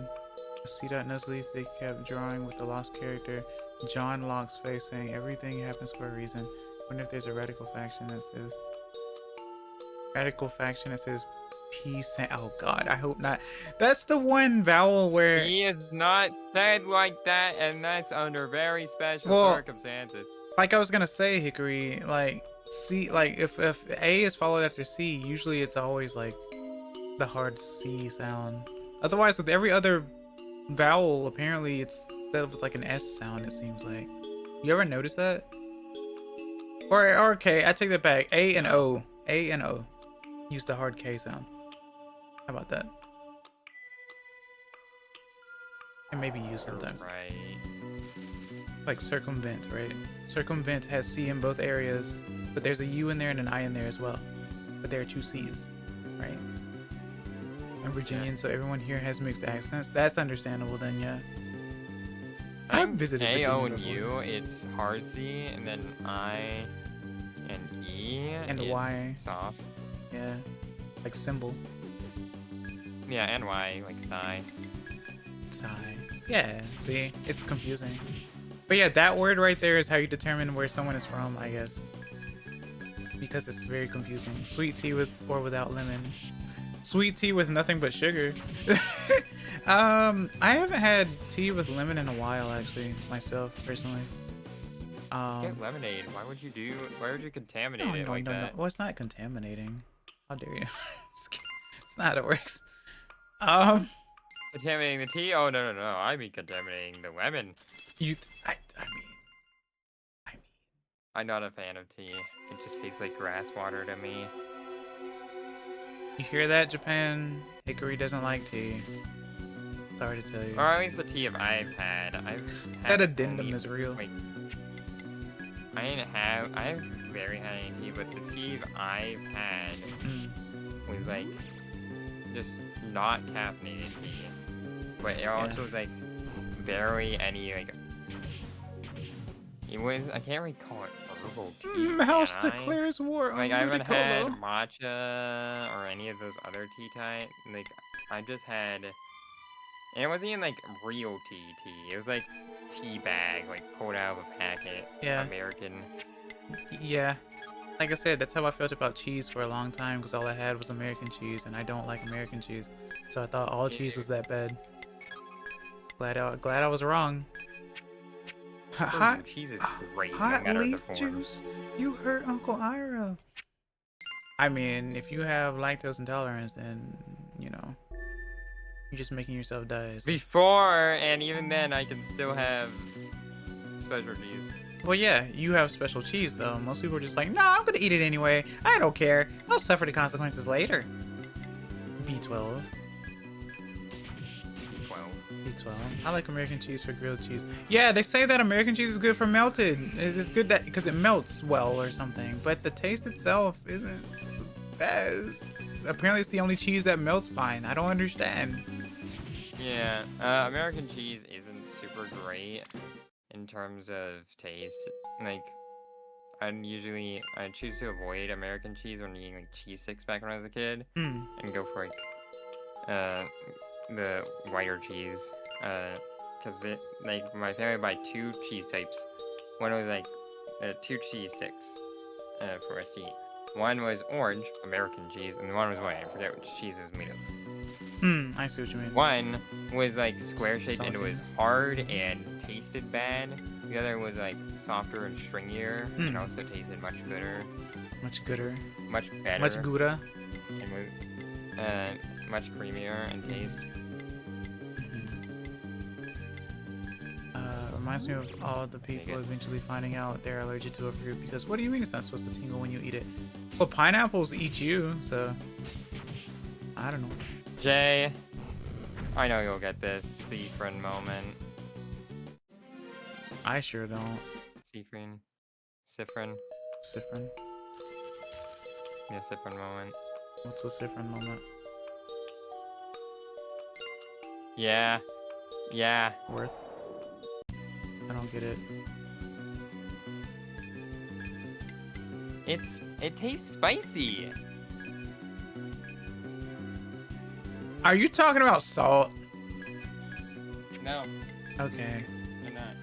S1: a C.Nuzleaf they kept drawing with the lost character John Locke's face saying everything happens for a reason. Wonder if there's a radical faction that says peace. Oh god, I hope not. That's the one vowel where
S2: He is not said like that unless under very special circumstances.
S1: like I was gonna say, Hickory, like C, like if A is followed after C, usually it's always like the hard C sound. Otherwise, with every other vowel, apparently it's instead of like an S sound, it seems like. You ever notice that? Or okay, I take that back. A and O use the hard K sound. How about that? And maybe U sometimes.
S2: Right.
S1: Like circumvent, right? Circumvent has C in both areas, but there's a U in there and an I in there as well. But there are 2 C's, right? I'm Virginian, so everyone here has mixed accents. That's understandable then, yeah. I've visited
S2: A, O, and
S1: Virginia
S2: U, it's hard C, and then I and E
S1: And
S2: is
S1: Y.
S2: soft.
S1: Yeah, like symbol.
S2: Yeah, and Y, like sigh.
S1: Sigh. Yeah, see? It's confusing. But yeah, that word right there is how you determine where someone is from, I guess. Because it's very confusing. Sweet tea with or without lemon. Sweet tea with nothing but sugar. I haven't had tea with lemon in a while, actually, myself, personally.
S2: Let's get lemonade. Why would you contaminate it like that?
S1: Well, it's not contaminating. How dare you? It's not how it works.
S2: Contaminating the tea? Oh, no. I mean contaminating the lemon.
S1: I mean.
S2: I'm not a fan of tea. It just tastes like grass water to me.
S1: You hear that, Japan? Hickory doesn't like tea. Sorry to tell you.
S2: Or at least the tea I've had.
S1: That addendum is real.
S2: Like, I haven't very had any tea, but the tea I've had was like just not caffeinated tea. But it also was like very it was, I can't really call it purple tea.
S1: House
S2: Can I?
S1: declares war on
S2: Like, I haven't had
S1: Ludicolo.
S2: matcha or any of those other tea type. Like, I just had, and it wasn't even like real tea. It was like tea bag, like pulled out of a packet.
S1: Yeah.
S2: American.
S1: Yeah. Like I said, that's how I felt about cheese for a long time, because all I had was American cheese, and I don't like American cheese. So I thought all cheese was that bad. Glad I was wrong. Hot
S2: Cheese is great, no
S1: hot
S2: matter the
S1: leaf
S2: form.
S1: juice. You hurt Uncle Ira. I mean, if you have lactose intolerance, then you know you're just making yourself die. So.
S2: Before, and even then, I can still have special cheese.
S1: Well, yeah, you have special cheese, though. Most people are just like, nah, I'm gonna eat it anyway. I don't care. I'll suffer the consequences later. B12. B12. I like American cheese for grilled cheese. Yeah, they say that American cheese is good for melted. It's good that because it melts well or something. But the taste itself isn't the best. Apparently, it's the only cheese that melts fine. I don't understand.
S2: Yeah, American cheese isn't super great in terms of taste. Like, I choose to avoid American cheese when eating like cheese sticks back when I was a kid, and go for like the whiter cheese. Cause my family buy 2 cheese types. One was like 2 cheese sticks for us to eat. One was orange, American cheese, and one was white. I forget which cheese it was made of.
S1: I see what you mean.
S2: One was like square shaped and it was hard and tasted bad. The other was like softer and stringier and also tasted much gooder.
S1: Much gooder.
S2: Much better.
S1: Much Gouda.
S2: And much creamier in taste.
S1: Reminds me of all the people eventually finding out they're allergic to a fruit because what do you mean it's not supposed to tingle when you eat it? Well, pineapples eat you, so I don't know.
S2: Jay, I know you'll get this Seafrin moment.
S1: I sure don't.
S2: Sifrin.
S1: Siffrin.
S2: Yeah, Sifrin moment.
S1: What's a Siffrin moment?
S2: Yeah.
S1: Worth. I don't get it.
S2: It tastes spicy.
S1: Are you talking about salt?
S2: No.
S1: Okay.
S2: I'm not.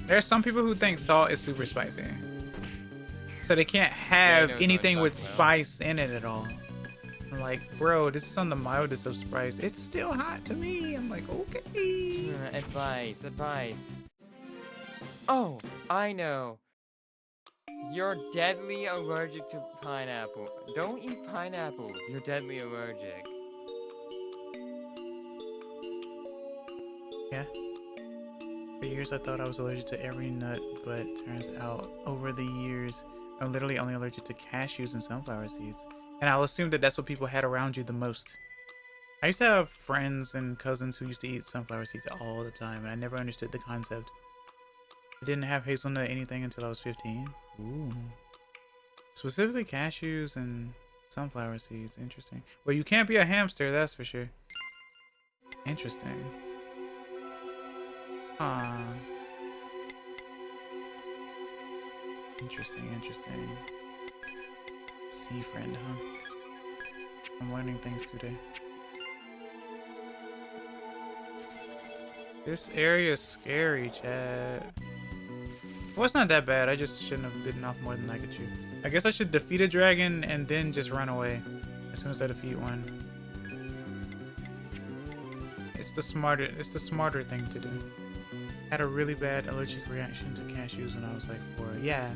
S1: There are some people who think salt is super spicy. So they can't have anything with spice in it at all. I'm like, bro, this is on the mildest of spice. It's still hot to me. I'm like, okay.
S2: Advice. Oh, I know. You're deadly allergic to pineapple. Don't eat pineapples. You're deadly allergic.
S1: Yeah. For years I thought I was allergic to every nut, but turns out over the years I'm literally only allergic to cashews and sunflower seeds. And I'll assume that that's what people had around you the most. I used to have friends and cousins who used to eat sunflower seeds all the time, and I never understood the concept. I didn't have hazelnut anything until I was 15. Ooh. Specifically cashews and sunflower seeds. Interesting. Well, you can't be a hamster, that's for sure. Interesting. Ah. Interesting. Sea friend, huh? I'm learning things today. This area is scary, Chad. Well, it's not that bad. I just shouldn't have bitten off more than I could chew. I guess I should defeat a dragon and then just run away as soon as I defeat one. It's the smarter thing to do. Had a really bad allergic reaction to cashews when I was like 4. Yeah.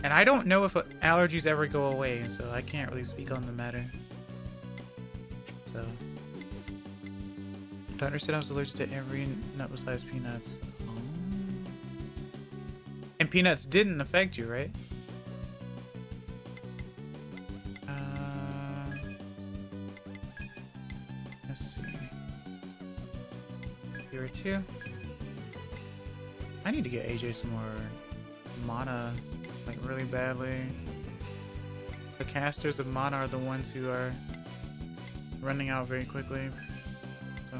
S1: And I don't know if allergies ever go away, so I can't really speak on the matter. So I understood I was allergic to every nut besides peanuts. Oh. And peanuts didn't affect you, right? Let's see. Here are 2. I need to get AJ some more mana, like really badly. The casters of mana are the ones who are running out very quickly. So,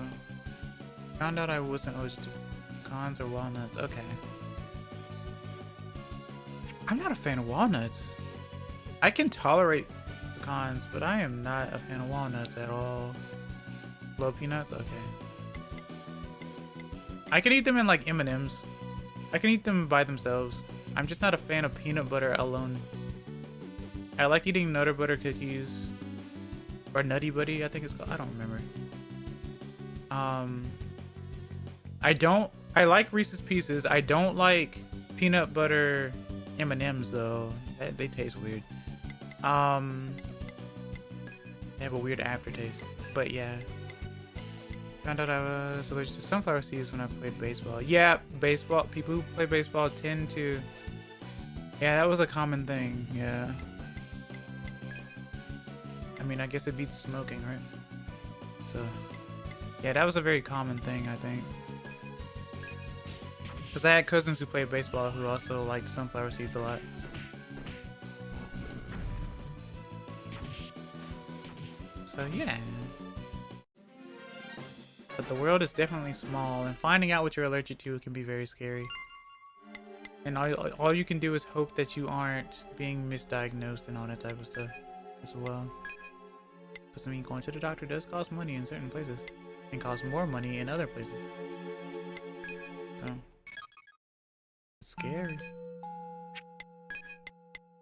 S1: found out I wasn't allergic to pecans or walnuts. Okay. I'm not a fan of walnuts. I can tolerate pecans, but I am not a fan of walnuts at all. Low peanuts? Okay. I can eat them in like M&Ms. I can eat them by themselves. I'm just not a fan of peanut butter alone. I like eating Nutter Butter cookies. Or Nutty Buddy, I think it's called. I don't remember. I like Reese's Pieces. I don't like peanut butter M&Ms though. They taste weird. They have a weird aftertaste. But yeah. Found out I was allergic to sunflower seeds when I played baseball. Yeah, baseball. People who play baseball tend to... Yeah, that was a common thing. Yeah. I mean, I guess it beats smoking, right? So... Yeah, that was a very common thing, I think. Because I had cousins who played baseball who also liked sunflower seeds a lot. So yeah. But the world is definitely small, and finding out what you're allergic to can be very scary. And all you can do is hope that you aren't being misdiagnosed and all that type of stuff as well. Because I mean, going to the doctor does cost money in certain places. And cost more money in other places. So it's scary.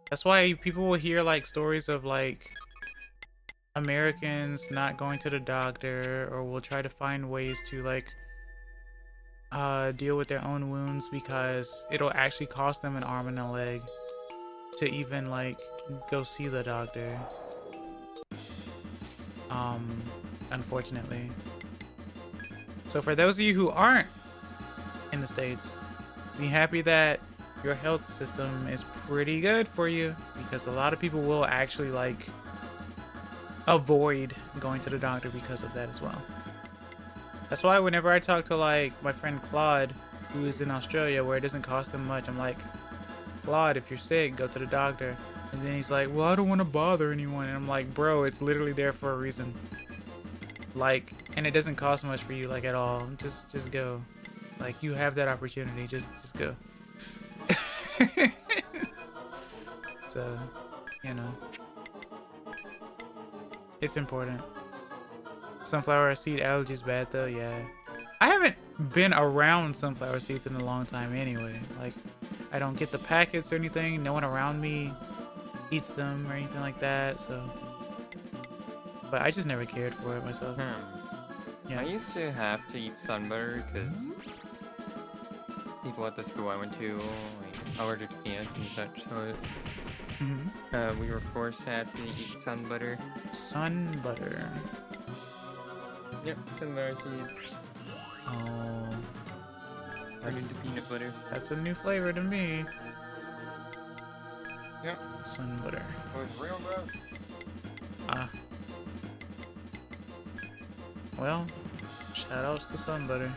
S1: That's why people will hear like stories of like Americans not going to the doctor, or will try to find ways to like deal with their own wounds because it'll actually cost them an arm and a leg to even like go see the doctor. Unfortunately. So for those of you who aren't in the States, be happy that your health system is pretty good for you, because a lot of people will actually like avoid going to the doctor because of that as well. That's why whenever I talk to like my friend Claude, who is in Australia where it doesn't cost him much, I'm like, Claude, if you're sick, go to the doctor. And then he's like, well, I don't want to bother anyone. And I'm like, bro, it's literally there for a reason. Like, and it doesn't cost much for you, like, at all. Just go. Like, you have that opportunity. Just go. So, you know, it's important. Sunflower seed allergy is bad though. Yeah, I haven't been around sunflower seeds in a long time anyway. Like, I don't get the packets or anything. No one around me eats them or anything like that. So, but I just never cared for it myself. Yeah.
S2: I used to have to eat sun butter because people at the school I went to like allergic to peanuts and such. So we were forced to have to eat sun butter.
S1: Sun butter.
S2: Yep, sunflower seeds.
S1: Oh,
S2: Turned into peanut butter.
S1: that's a new flavor to me.
S2: Yep.
S1: Sun butter.
S2: It was real gross.
S1: Ah. Well, shoutouts to sun butter,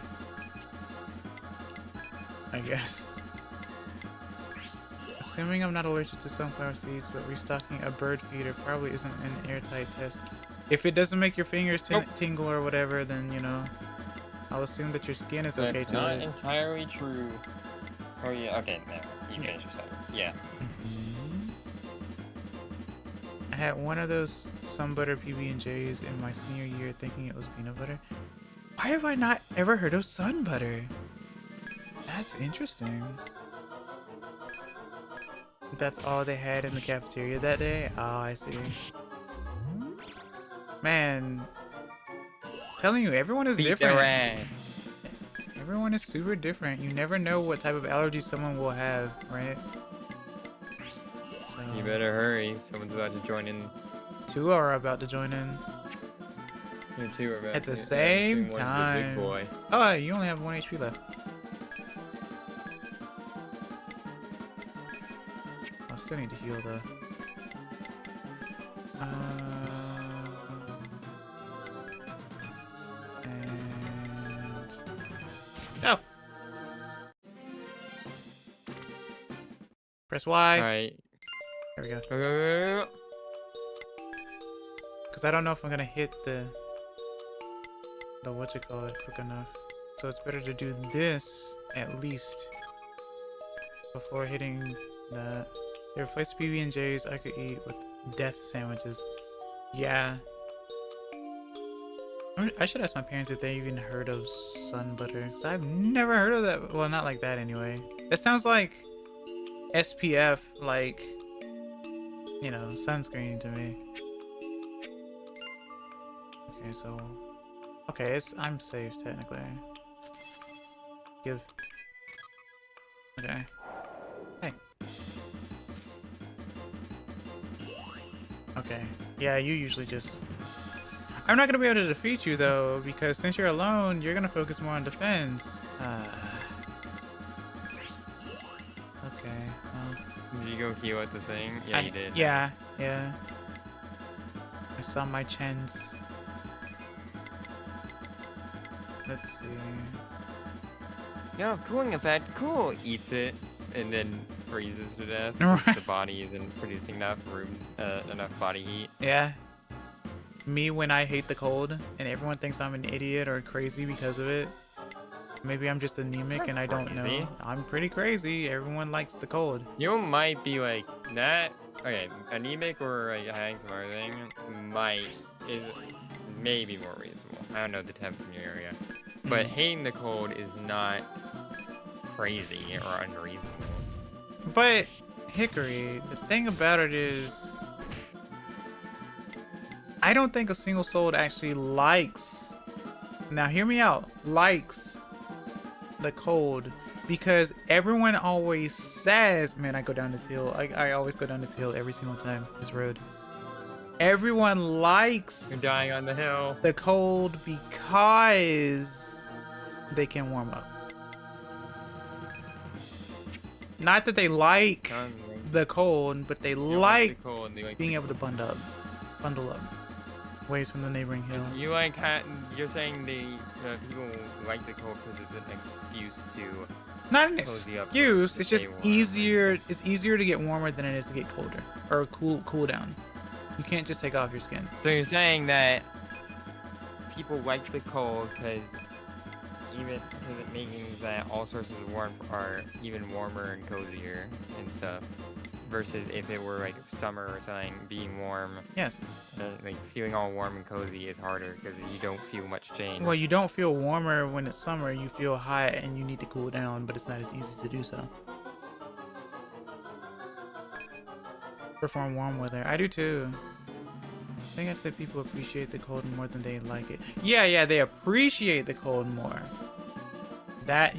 S1: I guess. Assuming I'm not allergic to sunflower seeds, but restocking a bird feeder probably isn't an airtight test. If it doesn't make your fingers tingle or whatever, then, you know, I'll assume that your skin is okay
S2: That's
S1: to
S2: not
S1: it.
S2: entirely true. Oh yeah, okay, no, you finish your sentence. Yeah.
S1: I had one of those sun butter PB&Js in my senior year thinking it was peanut butter. Why have I not ever heard of sun butter? That's interesting. That's all they had in the cafeteria that day? Oh, I see. Man, telling you, everyone is different. Everyone is super different. You never know what type of allergy someone will have, right? So,
S2: You better hurry. Someone's about to join in.
S1: two are about to join in
S2: You two are about
S1: at the
S2: to,
S1: same
S2: one's the
S1: time.
S2: big boy.
S1: Oh, you only have 1 HP left. I still need to heal though. And go. Press Y.
S2: Alright.
S1: There we go.
S2: Go, go, go, go.
S1: Because I don't know if I'm gonna hit the quick enough. So it's better to do this at least before hitting that. They replaced PB&Js I could eat with death sandwiches. Yeah. I should ask my parents if they even heard of sun butter, because I've never heard of that. Well, not like that anyway. That sounds like SPF, like, you know, sunscreen to me. Okay, so... Okay, I'm safe, technically. Give... Okay. Hey. Okay. Yeah, you usually just... I'm not gonna be able to defeat you, though, because since you're alone, you're gonna focus more on defense. Okay, well...
S2: Did you go heal at the thing? Yeah, you did.
S1: Yeah. I saw my chance. Let's see.
S2: Yeah, cooling effect. Cool. Eats it and then freezes to death. The body isn't producing enough enough body heat.
S1: Yeah. Me when I hate the cold and everyone thinks I'm an idiot or crazy because of it. Maybe I'm just anemic and I don't know. I'm pretty crazy. Everyone likes the cold.
S2: You might be like that. Okay, anemic or like having some other thing is maybe more reasonable. I don't know the temps in your area, but hating the cold is not crazy or unreasonable.
S1: But Hickory, the thing about it is, I don't think a single soul actually likes. Now hear me out. Likes the cold, because everyone always says, man, I go down this hill. I always go down this hill every single time, this road. Everyone likes
S2: You're dying on the hill.
S1: the cold because they can warm up. Not that they like the cold, but they like being able to bundle up ways from the neighboring hill.
S2: You like you're saying people like the cold because it's an excuse to
S1: not an excuse, it's just easier. It's easier to get warmer than it is to get colder or cool down. You can't just take off your skin.
S2: So you're saying that people like the cold because it means that all sources of warmth are even warmer and cozier and stuff, versus if it were like summer or something, being warm.
S1: Yes.
S2: Like feeling all warm and cozy is harder because you don't feel much change.
S1: Well, you don't feel warmer when it's summer. You feel hot and you need to cool down, but it's not as easy to do so. Prefer warm weather. I do too. I think I'd say people appreciate the cold more than they like it. Yeah, they appreciate the cold more. That's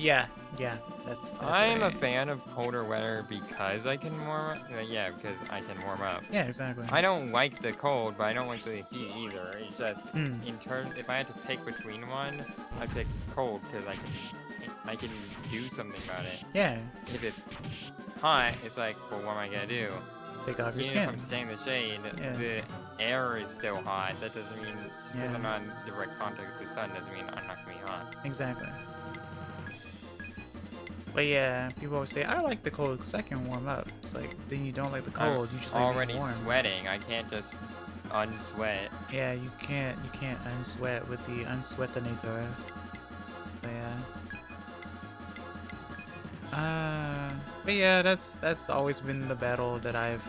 S2: I'm a fan of colder weather because I can warm up. Yeah, because I can warm up.
S1: Yeah, exactly.
S2: I don't like the cold, but I don't like the heat either. It's just in terms, if I had to pick between one, I'd pick cold because I can do something about it.
S1: Yeah.
S2: If it's hot, it's like, well, what am I gonna do?
S1: Take off your skin.
S2: Even if I'm staying in the shade, the air is still hot. That doesn't mean because I'm not in direct contact with the sun doesn't mean I'm not gonna be hot.
S1: Exactly. But yeah, people always say, I like the cold because I can warm up. It's like, then you don't like the cold. You just like
S2: already
S1: warm.
S2: Sweating. I can't just unsweat.
S1: Yeah, you can't unsweat with the unsweatinator. But yeah. That's always been the battle that I've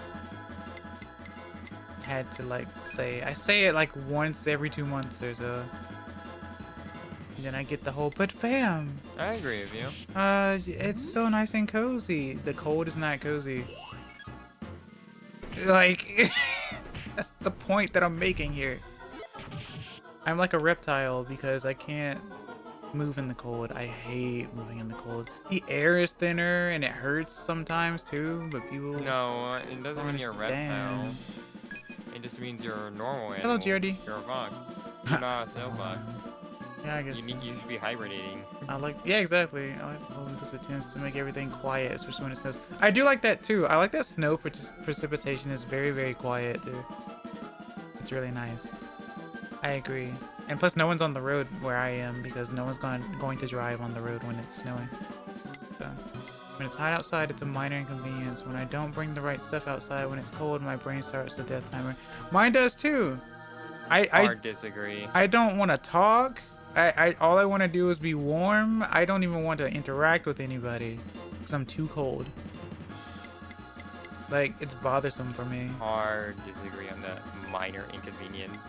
S1: had to like say. I say it like once every 2 months or so. And then I get the whole, but fam.
S2: I agree with you.
S1: It's so nice and cozy. The cold is not cozy. Like, that's the point that I'm making here. I'm like a reptile because I can't move in the cold. I hate moving in the cold. The air is thinner and it hurts sometimes too, but people...
S2: No, it doesn't mean you're a reptile. It just means you're a normal animal.
S1: Hello, GRD.
S2: You're a fox. You're not a sailbug.
S1: Yeah, I guess
S2: you should be hibernating.
S1: Yeah, exactly. I like cold because it tends to make everything quiet, especially when it snows. I do like that too. I like that snow precipitation is very, very quiet too. It's really nice. I agree. And plus, no one's on the road where I am because no one's going to drive on the road when it's snowing. So, when it's hot outside, it's a minor inconvenience. When I don't bring the right stuff outside, when it's cold, my brain starts the death timer. Mine does too. I
S2: disagree.
S1: I don't want to talk. All I want to do is be warm. I don't even want to interact with anybody because I'm too cold. Like, it's bothersome for me.
S2: Hard disagree on the minor inconvenience.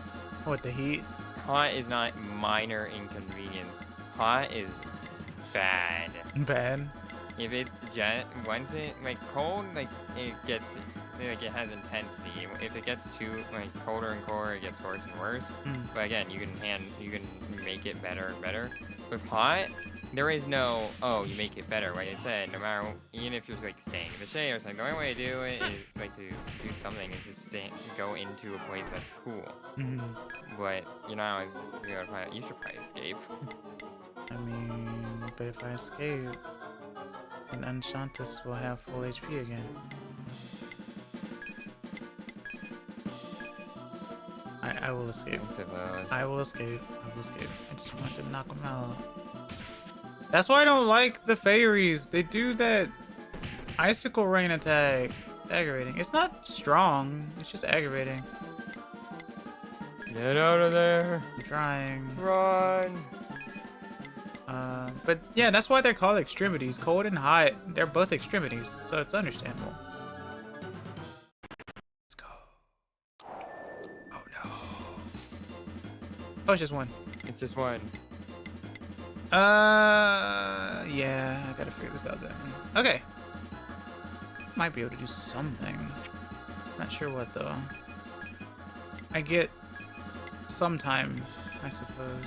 S1: What, the heat?
S2: Hot is not minor inconvenience. Hot is bad.
S1: Bad.
S2: If it once it like cold, like it gets like it has intensity. If it gets too like colder and colder, it gets worse and worse. But again, you can make it better and better. With hot, there is no you make it better. Like I said, no matter even if you're like staying in the shade or something, the only way to do it is like to do something is just go into a place that's cool. But you're not always you should probably escape.
S1: I mean, but if I escape, then Enchantress will have full HP again. I will escape. I will escape. I will escape. I just want to knock them out. That's why I don't like the Fairies. They do that icicle rain attack. It's aggravating. It's not strong. It's just aggravating.
S2: Get out of there.
S1: I'm trying.
S2: Run.
S1: But yeah, that's why they're called extremities. Cold and hot, they're both extremities, so it's understandable. Let's go. Oh no. Oh, it's just one.
S2: It's just one.
S1: Yeah, I gotta figure this out then. Okay. Might be able to do something. Not sure what though. I get some time, I suppose.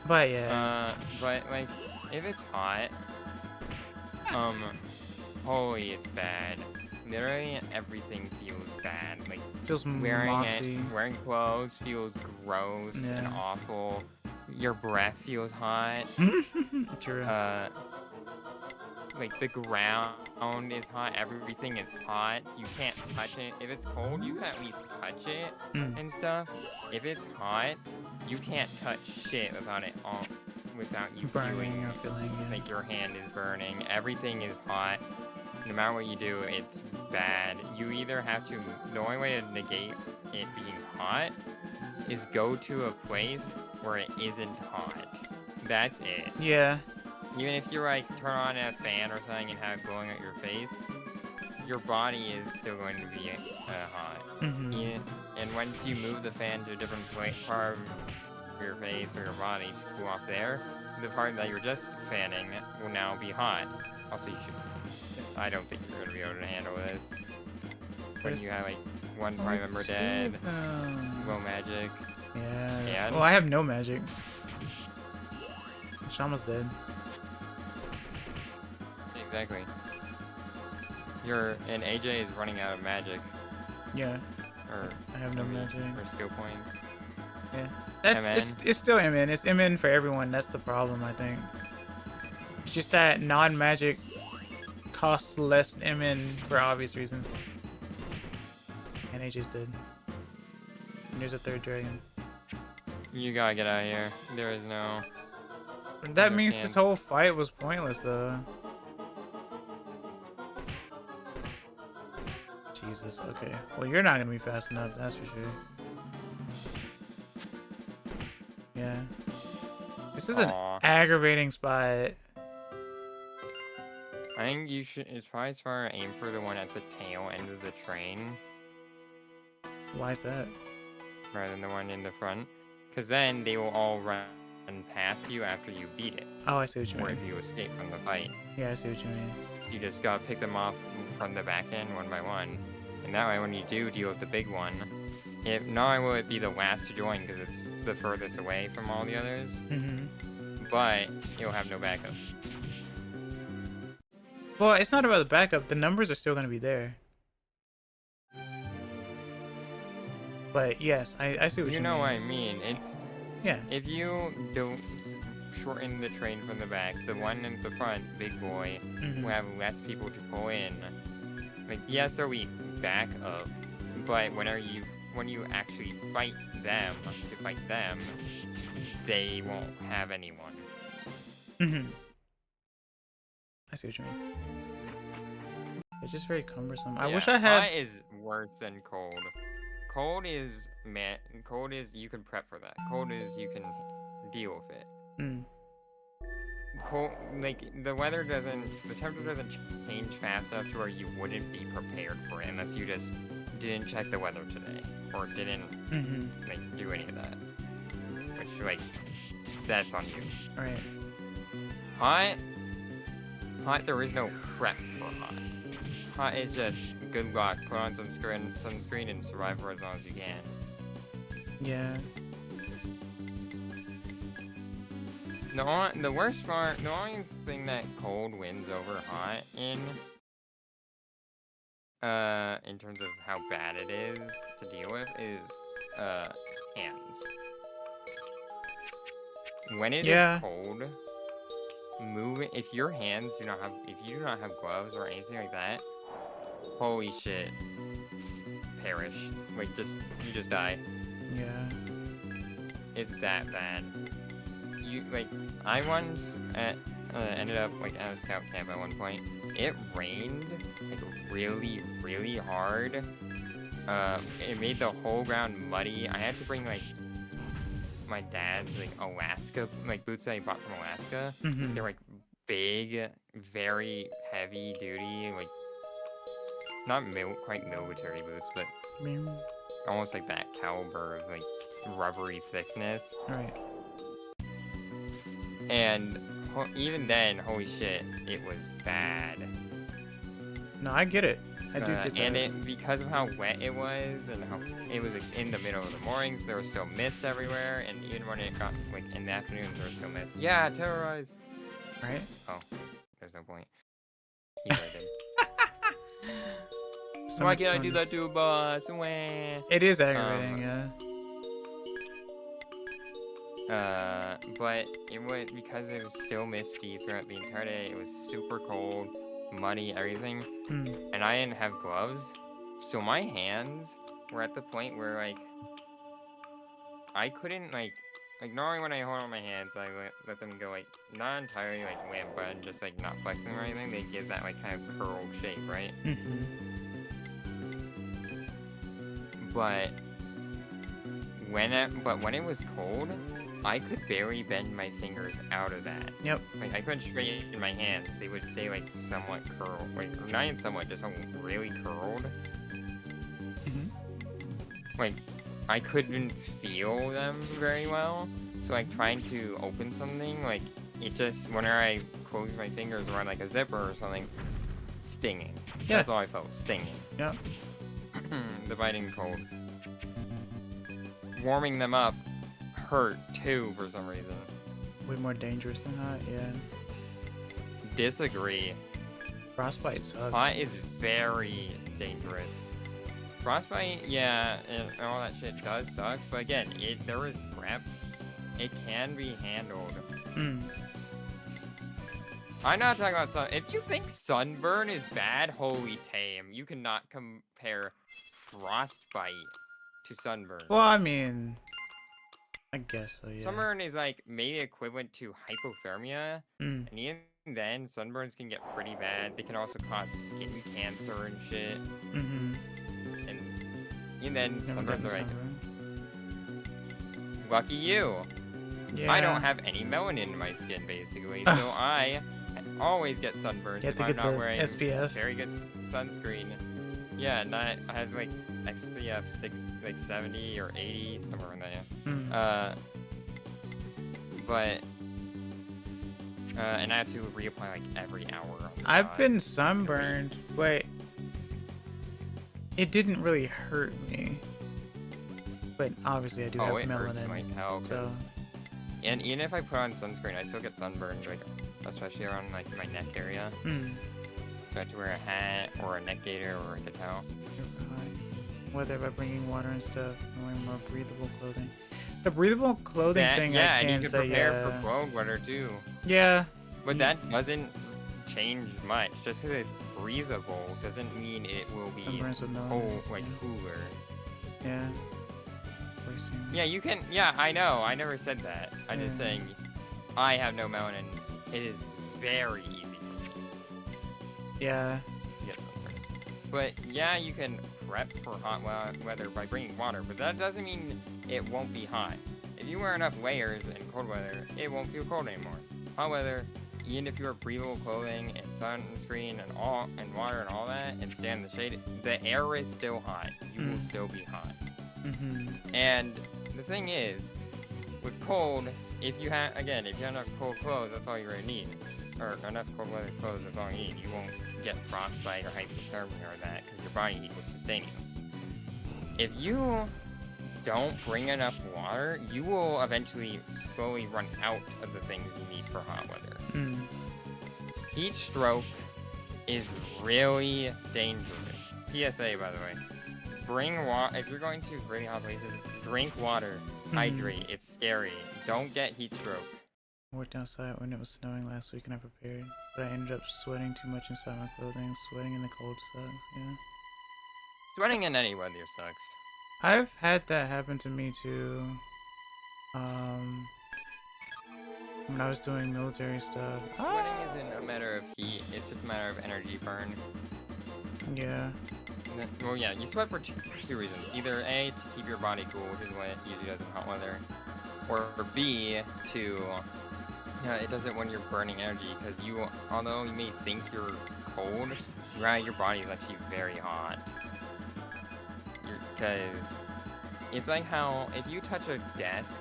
S1: But yeah.
S2: But like, if it's hot, holy, it's bad. Literally everything feels bad. Like
S1: feels
S2: wearing clothes feels gross and awful. Your breath feels hot.
S1: True.
S2: Like the ground is hot. Everything is hot. You can't touch it. If it's cold, you can at least touch it and stuff. If it's hot, you can't touch shit without you
S1: burning or feeling. Yeah.
S2: Like your hand is burning. Everything is hot. No matter what you do, it's bad. You either have to. The only way to negate it being hot is go to a place where it isn't hot. That's it.
S1: Yeah.
S2: Even if you like turn on a fan or something and have it blowing at your face, your body is still going to be hot. Yeah. And once you move the fan to a different part of your face or your body to cool off there, the part that you're just fanning will now be hot. Also, you should. I don't think you're going to be able to handle this. When you have like one party member dead, low magic.
S1: Yeah.
S2: And
S1: well, I have no magic. Shama's dead.
S2: Exactly. And AJ is running out of magic.
S1: Yeah.
S2: Or
S1: I have no magic.
S2: Or skill points.
S1: Yeah. It's still MN. It's MN for everyone. That's the problem, I think. It's just that non-magic costs less MN for obvious reasons. And AJ's dead. And there's a third dragon.
S2: You gotta get out of here. There is no...
S1: That means this whole fight was pointless, though. Jesus, okay. Well, you're not gonna be fast enough, that's for sure. Yeah. This is an aggravating spot.
S2: I think you should... It's probably smart to aim for the one at the tail end of the train.
S1: Why is that?
S2: Rather than the one in the front. Because then they will all run past you after you beat it.
S1: Oh, I see what you mean.
S2: Or if you escape from the fight.
S1: Yeah, I see what you mean.
S2: You just gotta pick them off from the back end one by one. And that way when you do deal with the big one, not only will it be the last to join because it's the furthest away from all the others, but you'll have no backup.
S1: Well, it's not about the backup. The numbers are still going to be there. But yes, I see what you mean.
S2: You know what I mean. It's...
S1: Yeah.
S2: If you don't shorten the train from the back, the one in the front, big boy, will have less people to pull in. Like, yes, they'll be back up, but when you actually fight them, they won't have anyone.
S1: I see what you mean. It's just very cumbersome. I
S2: Yeah,
S1: wish I had...
S2: Hot is worse than cold. Cold is you can prep for that. Cold is you can deal with it. cold, like the temperature doesn't change fast enough to where you wouldn't be prepared for it unless you just didn't check the weather today or didn't like do any of that. Which like that's on you.
S1: Right.
S2: Hot. There is no prep for hot. Hot is just good luck. Put on some sunscreen and survive for as long as you can.
S1: Yeah.
S2: The worst part, the only thing that cold wins over hot in terms of how bad it is to deal with is hands. When it is cold, if your hands do not have gloves or anything like that, holy shit, perish. Like you just die.
S1: Yeah.
S2: It's that bad. I once ended up like at a scout camp at one point. It rained like really, really hard. It made the whole ground muddy. I had to bring like my dad's like Alaska boots that he bought from Alaska. They're like big, very heavy duty, like not quite military boots, but almost like that caliber of like rubbery thickness.
S1: Right.
S2: And even then, holy shit, it was bad.
S1: No, I get it. I do get that.
S2: And because of how wet it was, and how it was like, in the middle of the mornings, there was still mist everywhere, and even when it got like in the afternoons, there was still mist. Yeah, terrorize.
S1: Right?
S2: Oh, there's no point. He did.
S1: Why can't I do that to a boss? It is aggravating, yeah.
S2: But it was because it was still misty throughout the entire day. It was super cold, muddy, everything, and I didn't have gloves, so my hands were at the point where like I couldn't like normally when I hold on my hands, I let them go like not entirely like limp, but just like not flexing or anything. They give that like kind of curled shape, right? But when it was cold, I could barely bend my fingers out of that.
S1: Yep.
S2: Like I couldn't straighten my hands. They would stay like somewhat curled, like not even somewhat, just really curled. Like I couldn't feel them very well. So like trying to open something, like it just whenever I close my fingers around like a zipper or something, stinging.
S1: Yeah.
S2: That's all I felt, stinging.
S1: Yep.
S2: The biting cold. Warming them up hurt too for some reason.
S1: Way more dangerous than hot, yeah.
S2: Disagree.
S1: Frostbite sucks.
S2: Hot is very dangerous. Frostbite, yeah, and all that shit does suck, but again, there is prep. It can be handled. I'm not talking about sun. If you think sunburn is bad, holy tame. You cannot compare frostbite to sunburn.
S1: Well, I mean, I guess so, yeah.
S2: Sunburn is like maybe equivalent to hypothermia, and even then, sunburns can get pretty bad. They can also cause skin cancer and shit. And even then, sunburns are like, lucky you.
S1: Yeah.
S2: I don't have any melanin in my skin, basically, so I always get sunburned if I'm not wearing
S1: SPF.
S2: Very good sunscreen. Yeah, I have like SPF 70 or 80, somewhere in there. And I have to reapply like every hour.
S1: I've been sunburned, but it didn't really hurt me. But obviously I do have melanin.
S2: Hurts like hell,
S1: so.
S2: And even if I put on sunscreen, I still get sunburned, like especially around like my neck area. So I have to wear a hat or a neck gaiter or like a towel.
S1: Whether by bringing water and stuff, and wearing more breathable clothing. The breathable clothing thing, I can
S2: and you
S1: say,
S2: can prepare for cold weather too.
S1: Yeah.
S2: But that doesn't change much. Just because it's breathable doesn't mean it will be cold, like cooler.
S1: Yeah.
S2: Yeah, you can. Yeah, I know. I never said that. I'm just saying, I have no melanin. It is very easy for me.
S1: Yeah.
S2: To get sunburned. But yeah, you can prep for hot weather by bringing water, but that doesn't mean it won't be hot. If you wear enough layers in cold weather, it won't feel cold anymore. Hot weather, even if you wear breathable clothing and sunscreen and water and all that, and stand in the shade, the air is still hot. You will still be hot. And the thing is, with cold, if you have enough cold clothes, that's all you're gonna need, or enough cold weather clothes, that's all you need. You won't get frostbite or hypothermia or that because your body heat will sustain you. If you don't bring enough water, you will eventually slowly run out of the things you need for hot weather. Heat stroke is really dangerous. PSA, by the way. Bring water. If you're going to really hot places, drink water. Hydrate. It's scary. Don't get heat stroke.
S1: I worked outside when it was snowing last week and I prepared, but I ended up sweating too much inside my clothing. Sweating in the cold sucks, yeah.
S2: Sweating in any weather sucks.
S1: I've had that happen to me too. When I was doing military stuff.
S2: Sweating isn't a matter of heat, it's just a matter of energy burn.
S1: Yeah.
S2: Well, yeah, you sweat for two reasons. Either A, to keep your body cool, which is what it usually does in hot weather, or B, to, it does it when you're burning energy, because although you may think you're cold, your body is actually very hot. Because it's like how if you touch a desk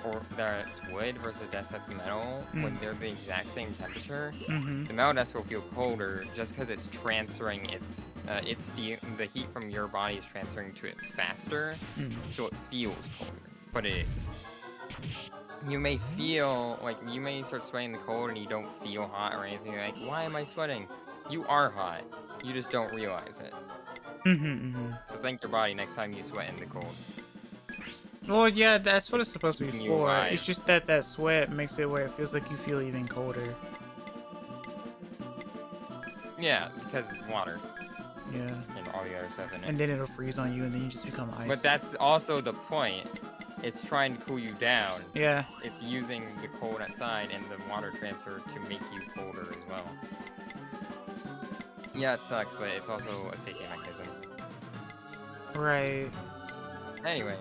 S2: or that's wood versus a desk that's metal, when they're the exact same temperature, the metal desk will feel colder just because it's transferring the heat from your body is transferring to it faster, so it feels colder, but it isn't. You may feel like you may start sweating in the cold and you don't feel hot or anything. Like, why am I sweating? You are hot. You just don't realize it. So thank your body next time you sweat in the cold.
S1: Well, yeah, that's what it's supposed to be for. It's just that sweat makes it where it feels like you feel even colder.
S2: Yeah, because water.
S1: Yeah.
S2: And all the other stuff in it.
S1: And then it'll freeze on you and then you just become ice.
S2: But that's also the point. It's trying to cool you down.
S1: Yeah.
S2: It's using the cold outside and the water transfer to make you colder as well. Yeah, it sucks, but it's also a safety mechanism.
S1: Right.
S2: Anyway,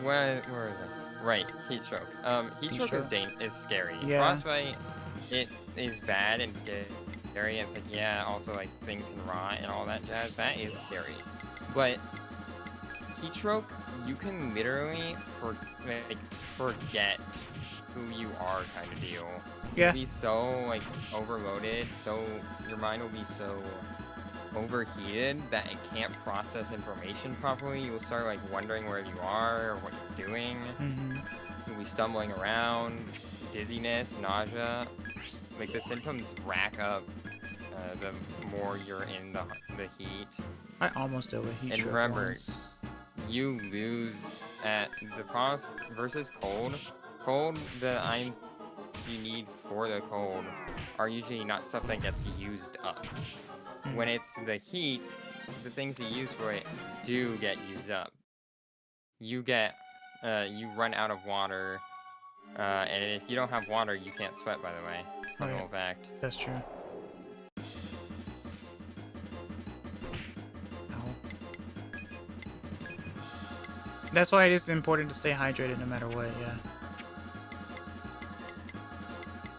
S2: where is it? Right, heat stroke. Heat stroke is scary.
S1: Yeah.
S2: Frostbite, it is bad and scary. It's like, yeah, also like things can rot and all that jazz. That is scary. But heat stroke, you can literally forget who you are, kind of deal.
S1: Yeah.
S2: You'll be so like overloaded, so your mind will be so overheated that it can't process information properly. You'll start like wondering where you are or what you're doing. You'll be stumbling around, dizziness, nausea. Like the symptoms rack up the more you're in the heat.
S1: I almost dealt with heat stroke.
S2: And remember,
S1: once.
S2: you lose at the problem versus cold. Cold, the items you need for the cold are usually not stuff that gets used up. When it's the heat, the things you use for it do get used up. You run out of water, and if you don't have water, you can't sweat, by the way. Fun little fact.
S1: That's true. That's why it is important to stay hydrated no matter what, yeah.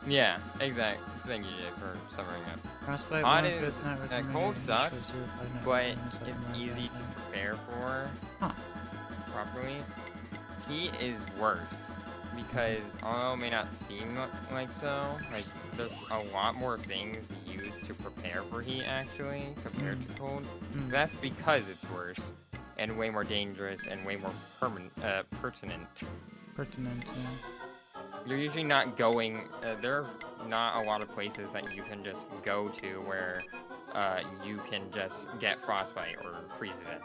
S2: Yeah, exactly. Thank you, Jay, for summing up.
S1: Frostbite,
S2: Hot is, cold sucks, but it's easy to prepare for properly. Heat is worse, because although it may not seem like so, like there's a lot more things used to prepare for heat actually, compared to cold. That's because it's worse, and way more dangerous, and way more pertinent.
S1: Pertinent, yeah.
S2: You're usually not going, there are not a lot of places that you can just go to where you can just get frostbite or freeze to death.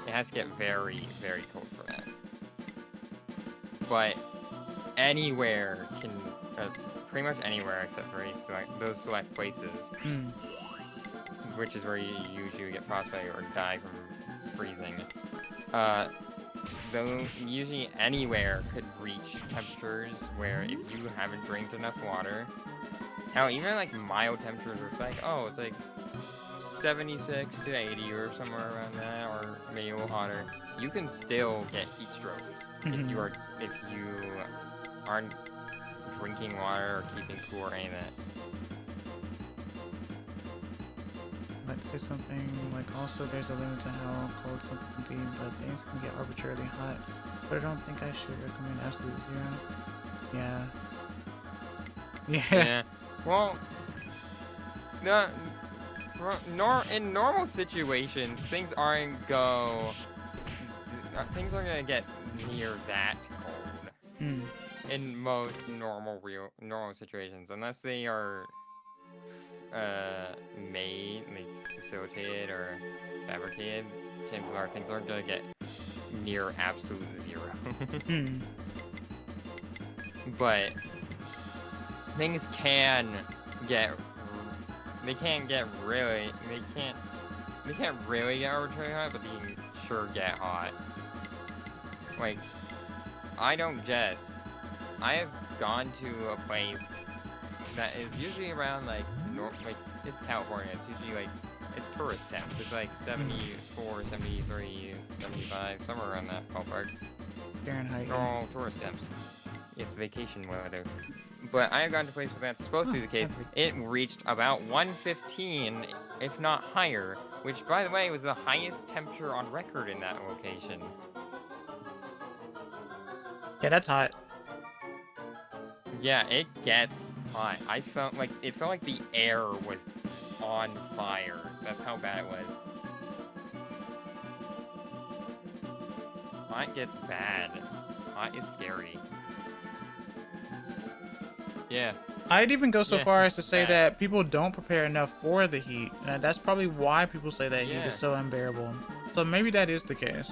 S2: It has to get very, very cold for that. But anywhere can, pretty much anywhere except for those select places, which is where you usually get frostbite or die from freezing. Though usually anywhere could reach temperatures where if you haven't drank enough water, now even like mild temperatures are like, oh, it's like 76 to 80 or somewhere around that, or maybe a little hotter, you can still get heat stroke if you aren't drinking water or keeping cool or any of that.
S1: Let's say something like also there's a limit to how cold something can be, but things can get arbitrarily hot. But I don't think I should recommend absolute zero. Yeah.
S2: Yeah. Well, in normal situations, things aren't gonna get near that cold.
S1: Hmm.
S2: In most normal situations, unless they are made, like facilitated or fabricated, chances are things aren't gonna get near absolute zero. But things can get they can't really get arbitrarily hot, but they can sure get hot. Like, I don't jest. I have gone to a place that is usually around like it's California. It's usually like it's tourist temps. It's like 74, 73, 75, somewhere around that ballpark.
S1: Fahrenheit.
S2: All tourist temps. It's vacation weather. But I have gone to a place where that's supposed to be the case. It reached about 115, if not higher, which, by the way, was the highest temperature on record in that location.
S1: Yeah, that's hot.
S2: Yeah, it gets hot. It felt like the air was on fire. That's how bad it was. Hot gets bad. Hot is scary. Yeah.
S1: I'd even go so far as to say that people don't prepare enough for the heat. And that's probably why people say that heat is so unbearable. So maybe that is the case.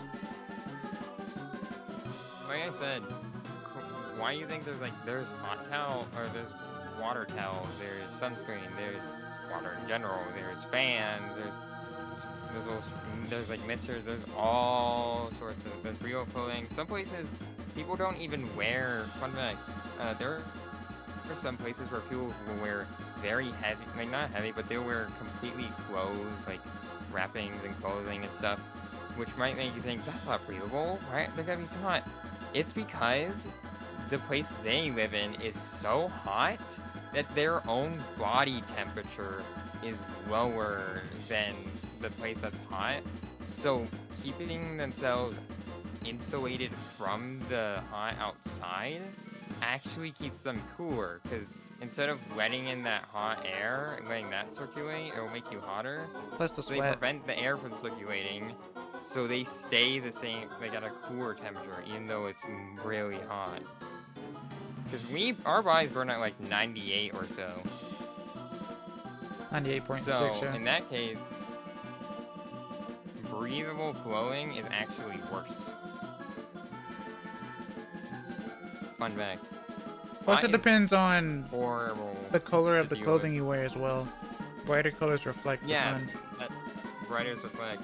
S2: Like I said, why do you think there's hot towel, or there's water towels, there's sunscreen, there's water in general, there's fans, there's like misters, there's all sorts of, there's real clothing. Some places people don't even wear, fun fact, there are some places where people will wear very heavy, like not heavy, but they'll wear completely clothes, like wrappings and clothing and stuff, which might make you think, that's not breathable, right? They're gonna be so hot. It's because the place they live in is so hot that their own body temperature is lower than the place that's hot. So keeping themselves insulated from the hot outside actually keeps them cooler, because instead of letting in that hot air and letting that circulate, it will make you hotter.
S1: Plus the sweat.
S2: They prevent the air from circulating, so they stay the same, like at a cooler temperature, even though it's really hot. Because our bodies burn at like 98 or so.
S1: 98.6,
S2: so,
S1: yeah.
S2: in that case, breathable clothing is actually worse. Fun fact.
S1: Plus it depends on
S2: horrible
S1: the color of the clothing you wear as well. Brighter colors reflect the sun.
S2: Yeah, brighter reflect.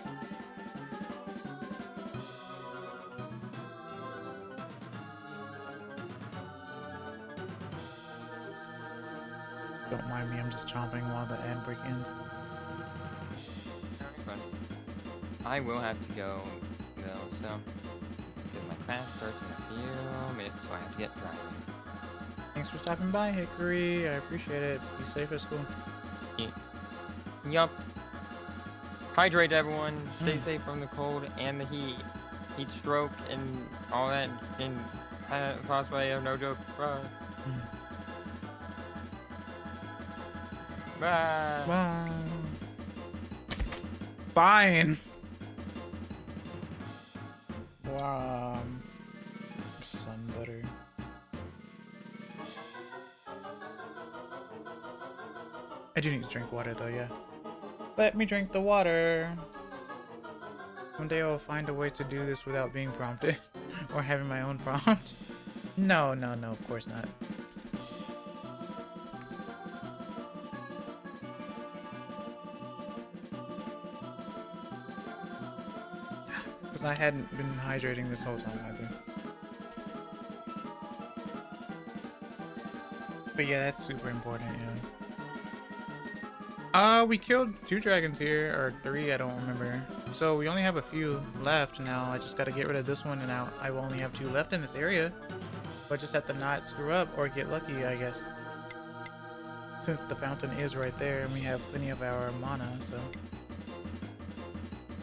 S1: Don't mind me, I'm just chomping while the ad break ends.
S2: I will have to go, though, so because my class starts in a few minutes, so I have to get driving.
S1: Thanks for stopping by, Hickory. I appreciate it. Be safe at school.
S2: Yup. Hydrate, everyone. Stay safe from the cold and the heat. Heat stroke and all that. And cosplay, no joke. Bye. Bye.
S1: Bye. Fine. Wow. Sun butter. I do need to drink water though, yeah. Let me drink the water. One day I'll find a way to do this without being prompted or having my own prompt. No, of course not. Because I hadn't been hydrating this whole time either. But yeah, that's super important, yeah. We killed 2 dragons here, or 3, I don't remember. So we only have a few left now. I just gotta get rid of this one, and now I will only have 2 left in this area. Or just have to not screw up or get lucky, I guess. Since the fountain is right there and we have plenty of our mana, so.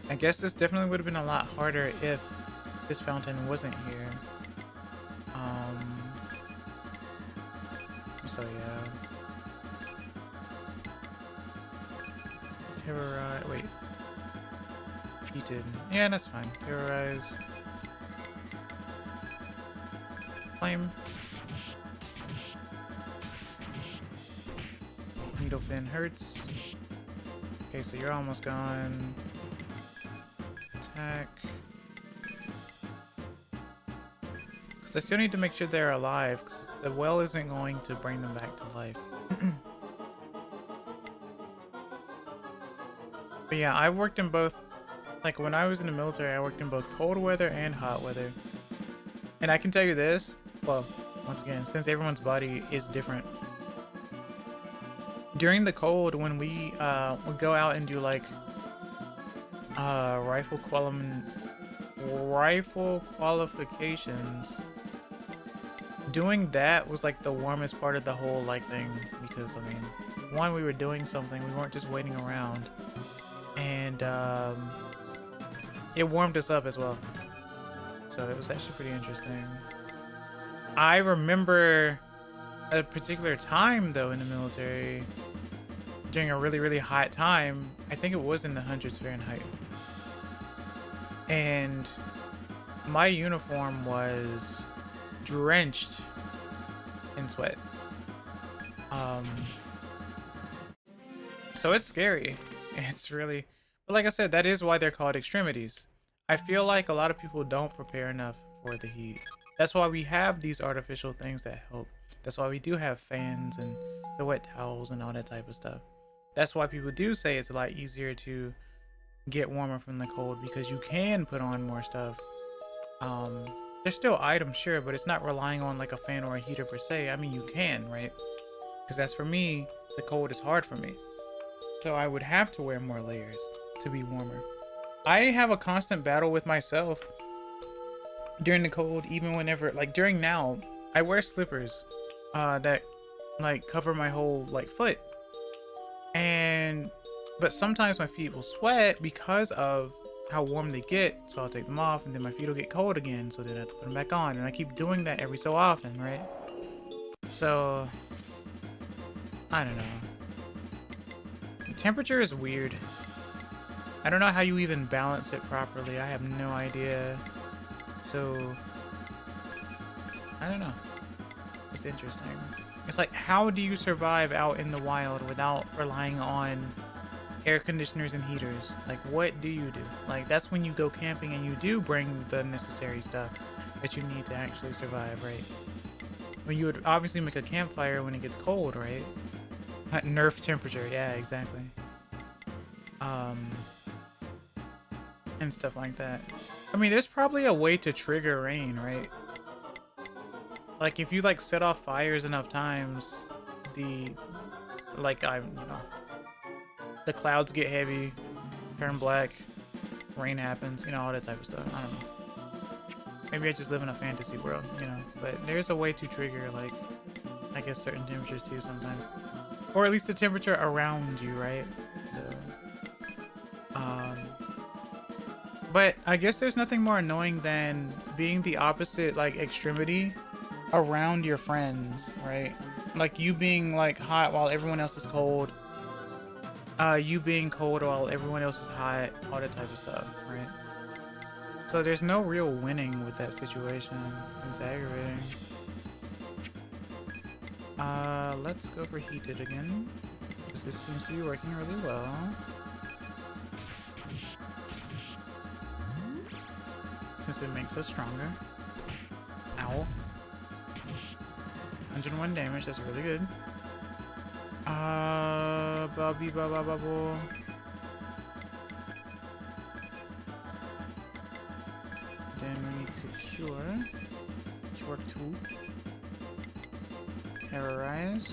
S1: I guess this definitely would have been a lot harder if this fountain wasn't here. So yeah. Terrorize, wait. Heated. Yeah, that's fine. Terrorize. Flame. Needlefin hurts. Okay, so you're almost gone. Attack. Because I still need to make sure they're alive, because the well isn't going to bring them back to life. But yeah, I've worked in both. Like when I was in the military, I worked in both cold weather and hot weather. And I can tell you this, well, once again, since everyone's body is different. During the cold, when we would go out and do like rifle qualifications, doing that was like the warmest part of the whole like thing, because I mean, one, we were doing something, we weren't just waiting around, and it warmed us up as well, so it was actually pretty interesting. I remember a particular time though in the military, during a really hot time, I think it was in the hundreds Fahrenheit, and my uniform was drenched in sweat. So it's scary. It's really, but like I said, that is why they're called extremities. I feel like a lot of people don't prepare enough for the heat. That's why we have these artificial things that help. That's why we do have fans and the wet towels and all that type of stuff. That's why people do say it's a lot easier to get warmer from the cold, because you can put on more stuff. There's still items, sure, but it's not relying on like a fan or a heater per se. I mean, you can, right? Because that's, for me, the cold is hard for me. So I would have to wear more layers to be warmer. I have a constant battle with myself during the cold, even whenever, like during now, I wear slippers that like cover my whole like foot. But sometimes my feet will sweat because of how warm they get, so I'll take them off and then my feet will get cold again, so then I have to put them back on, and I keep doing that every so often, right? So I don't know. The temperature is weird. I don't know how you even balance it properly. I have no idea. So I don't know. It's interesting. It's like, how do you survive out in the wild without relying on air conditioners and heaters? Like, what do you do? Like, that's when you go camping and you do bring the necessary stuff that you need to actually survive, right? When you would obviously make a campfire when it gets cold, right? At Nerf temperature, yeah, exactly. And stuff like that. I mean, there's probably a way to trigger rain, right? Like, if you like set off fires enough times, the clouds get heavy, turn black, rain happens, you know, all that type of stuff. I don't know. Maybe I just live in a fantasy world, you know, but there's a way to trigger, like, I guess certain temperatures too sometimes. Or at least the temperature around you, right? So, but I guess there's nothing more annoying than being the opposite, like, extremity around your friends, right? Like, you being, like, hot while everyone else is cold. You being cold while everyone else is hot. All that type of stuff, right? So there's no real winning with that situation. It's aggravating. Let's go for heated again, because this seems to be working really well. Since it makes us stronger. Ow. 101 damage, that's really good. Bobby baba bubble. Then we need to cure. Cure 2. Terrorize.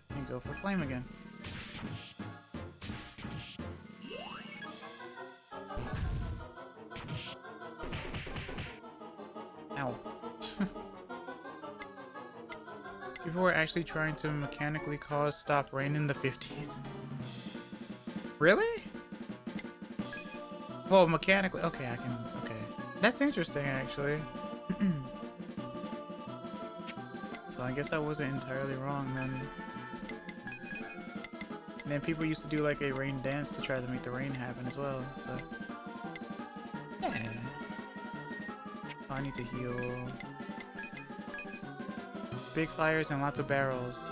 S1: And go for flame again. Ow. People were actually trying to mechanically cause stop rain in the 50s. Really? Well, mechanically. Okay, I can. Okay. That's interesting, actually. So I guess I wasn't entirely wrong then. And then people used to do like a rain dance to try to make the rain happen as well, so. Yeah. Oh, I need to heal. Big fires and lots of barrels.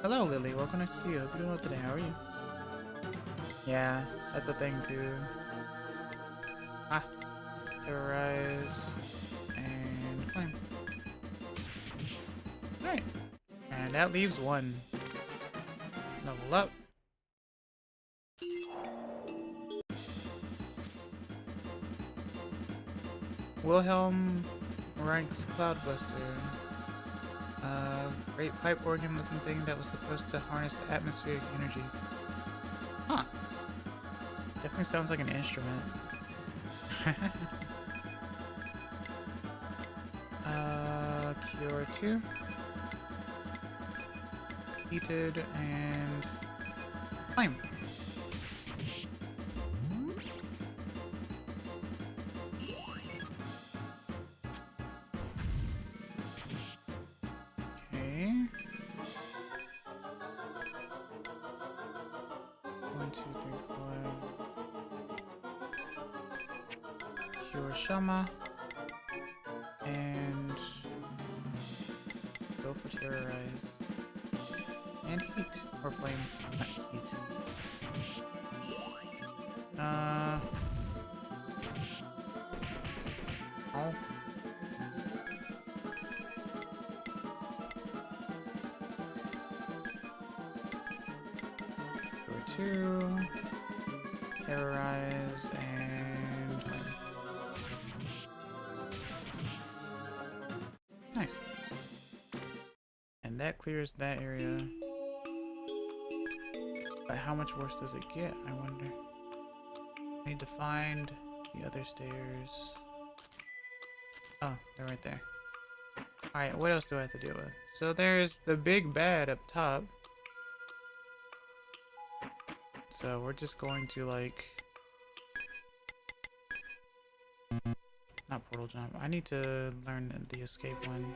S1: Hello, Lily. Welcome to see you. Hope you're doing well today. How are you? Yeah, that's a thing too. Ah. Terrorize. And flame. Alright. And that leaves one. Level up. Wilhelm Reich's Cloudbuster. Great pipe organ looking thing that was supposed to harness the atmospheric energy. Huh. Definitely sounds like an instrument. Cure 2. Heated and flame. Okay. 1, 2, 3, 4. Cure Shama. And go for terrorize. And heat. Or flame. Not heat. Oh. Go 2. Terrorize and flame. Nice. And that clears that area. But how much worse does it get, I wonder? I need to find the other stairs. Oh, they're right there. Alright, what else do I have to deal with? So there's the big bad up top. So we're just going to like... Not portal jump. I need to learn the escape one.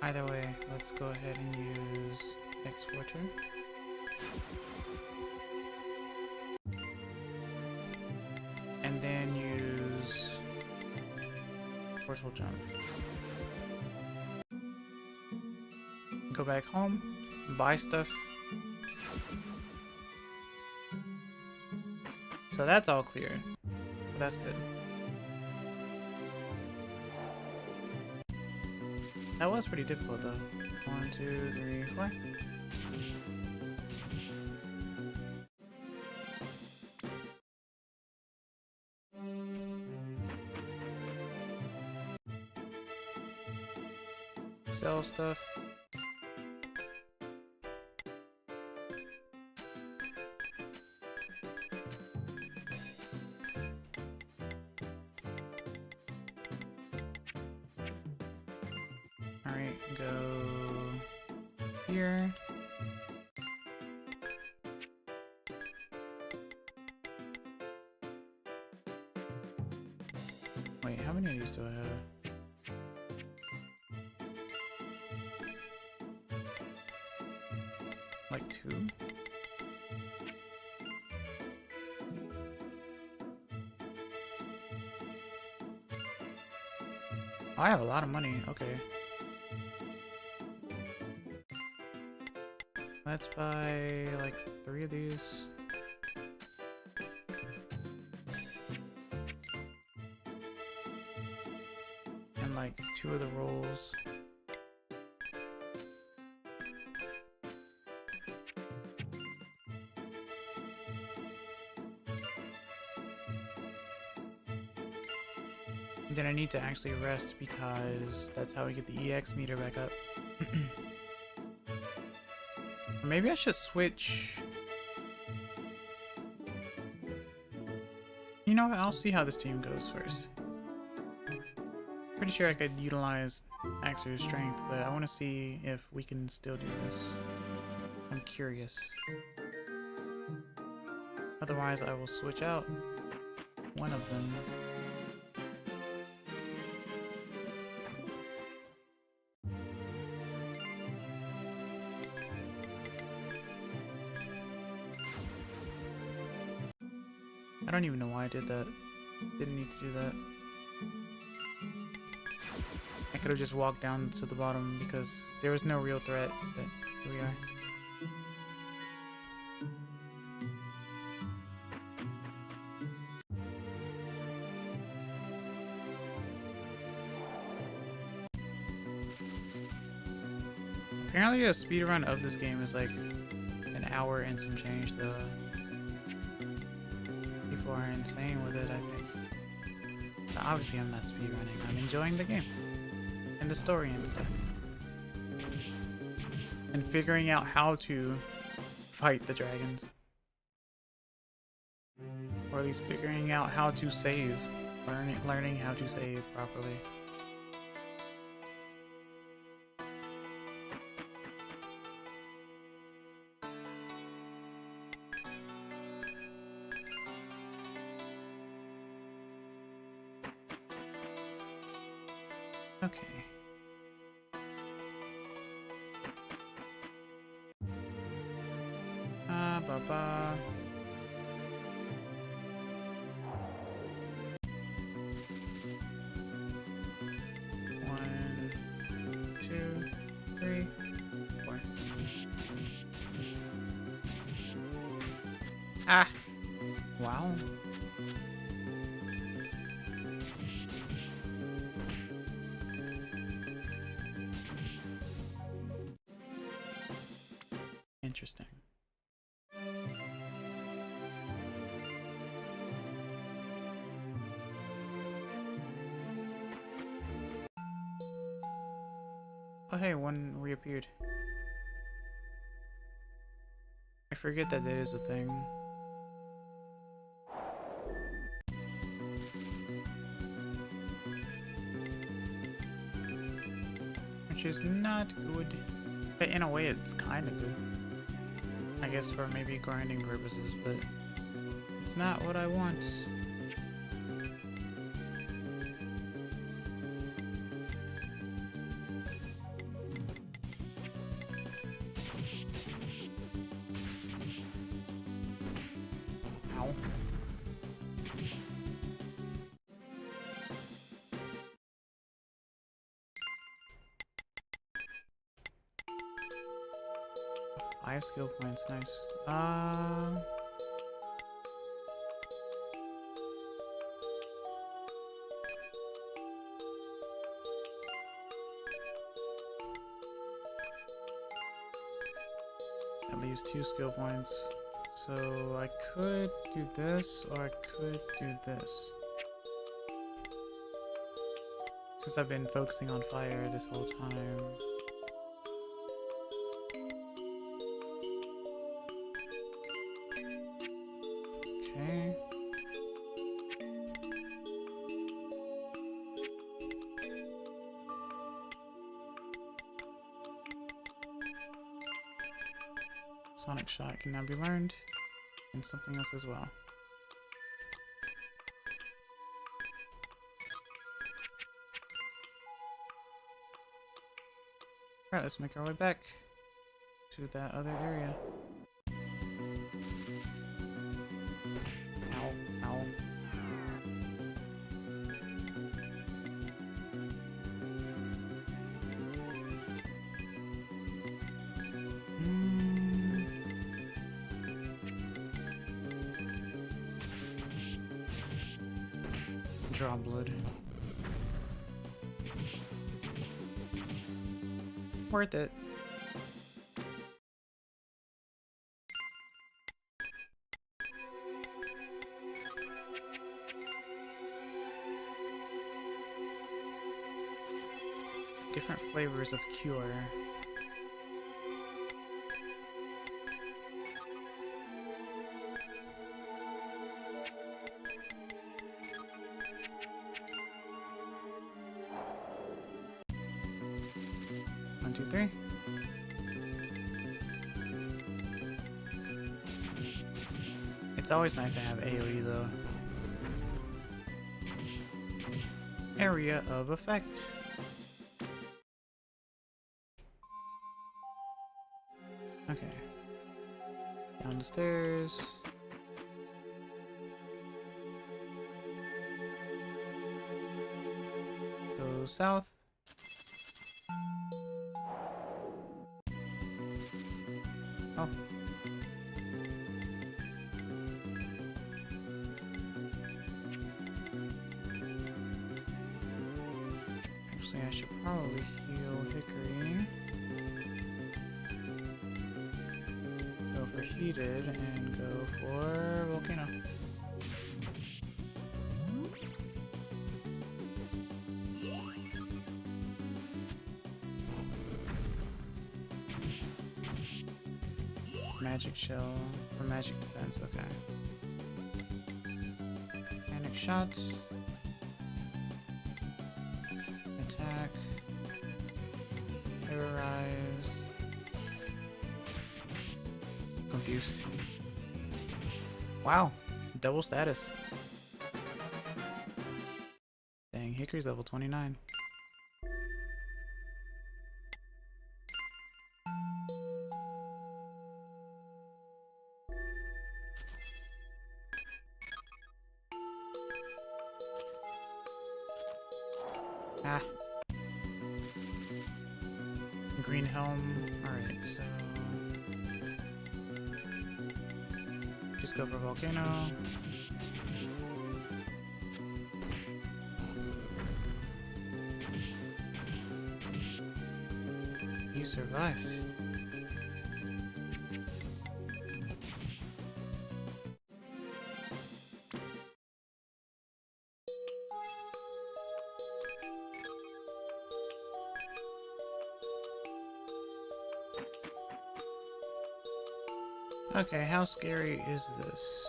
S1: Either way, let's go ahead and use exporter. And then use portal jump. Go back home, buy stuff. So that's all clear. That's good. That was pretty difficult though. 1, 2, 3, 4. Sell stuff. Alright, go here. Wait, how many of these do I have? Like 2? Oh, I have a lot of money. Okay. Let's buy like 3 of these. And like 2 of the rolls. And then I need to actually rest because that's how we get the EX meter back up. Maybe I should switch. You know what? I'll see how this team goes first. Pretty sure I could utilize max your strength, but I want to see if we can still do this. I'm curious. Otherwise, I will switch out one of them. I don't even know why I did that. Didn't need to do that. I could have just walked down to the bottom because there was no real threat, but here we are. Apparently a speedrun of this game is like an hour and some change though. People are insane with it, I think. But obviously I'm not speedrunning, I'm enjoying the game. And the story and stuff. And figuring out how to fight the dragons. Or at least figuring out how to save. Learning how to save properly. Okay. Ba-ba. One, two, three, four. Ah! Wow. Interesting. Oh hey, one reappeared. I forget that that is a thing. Which is not good. But in a way it's kind of good. I guess for maybe grinding purposes, but it's not what I want. Ow. Five skill points, nice. That leaves 2 skill points. So I could do this, or I could do this. Since I've been focusing on fire this whole time. Okay. Sonic Shot can now be learned, and something else as well. Alright, let's make our way back to that other area. Ow, ow. Draw blood. Worth it. Different flavors of cure. 1, 2, 3. It's always nice to have AoE though. Area of effect. Okay. Down the stairs. Go south. Oh. Actually, I should probably heal Hickory. Go for heated and go for volcano. Magic shell for magic defense, okay. Panic shots. Attack. Terrorize. Confused. Wow, double status. Dang, Hickory's level 29. Ah. Green helm. Alright, so just go for volcano. You survived. Okay, how scary is this?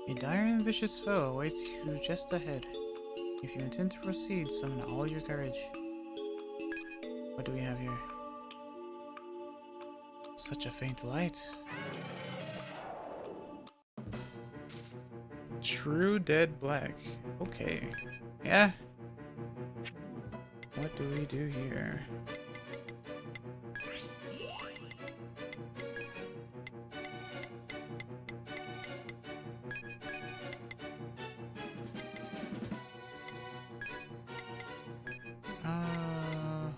S1: A dire and vicious foe awaits you just ahead. If you intend to proceed, summon all your courage. What do we have here? Such a faint light. True Dead Black. Okay. Yeah. What do we do here?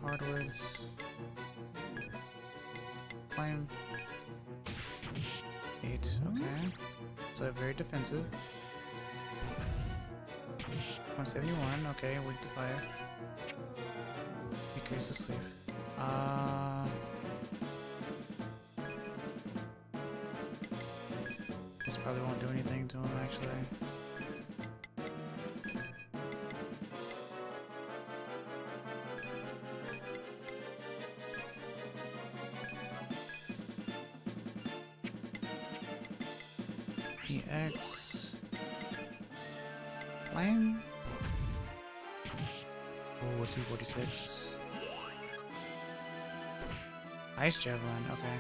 S1: Hardwoods. Flame. 8, okay. So very defensive. 171, okay, weak to fire. Decrease the sleep. This probably won't do anything to him actually. EX. Flame. Oh, 246. Ice Javelin, okay.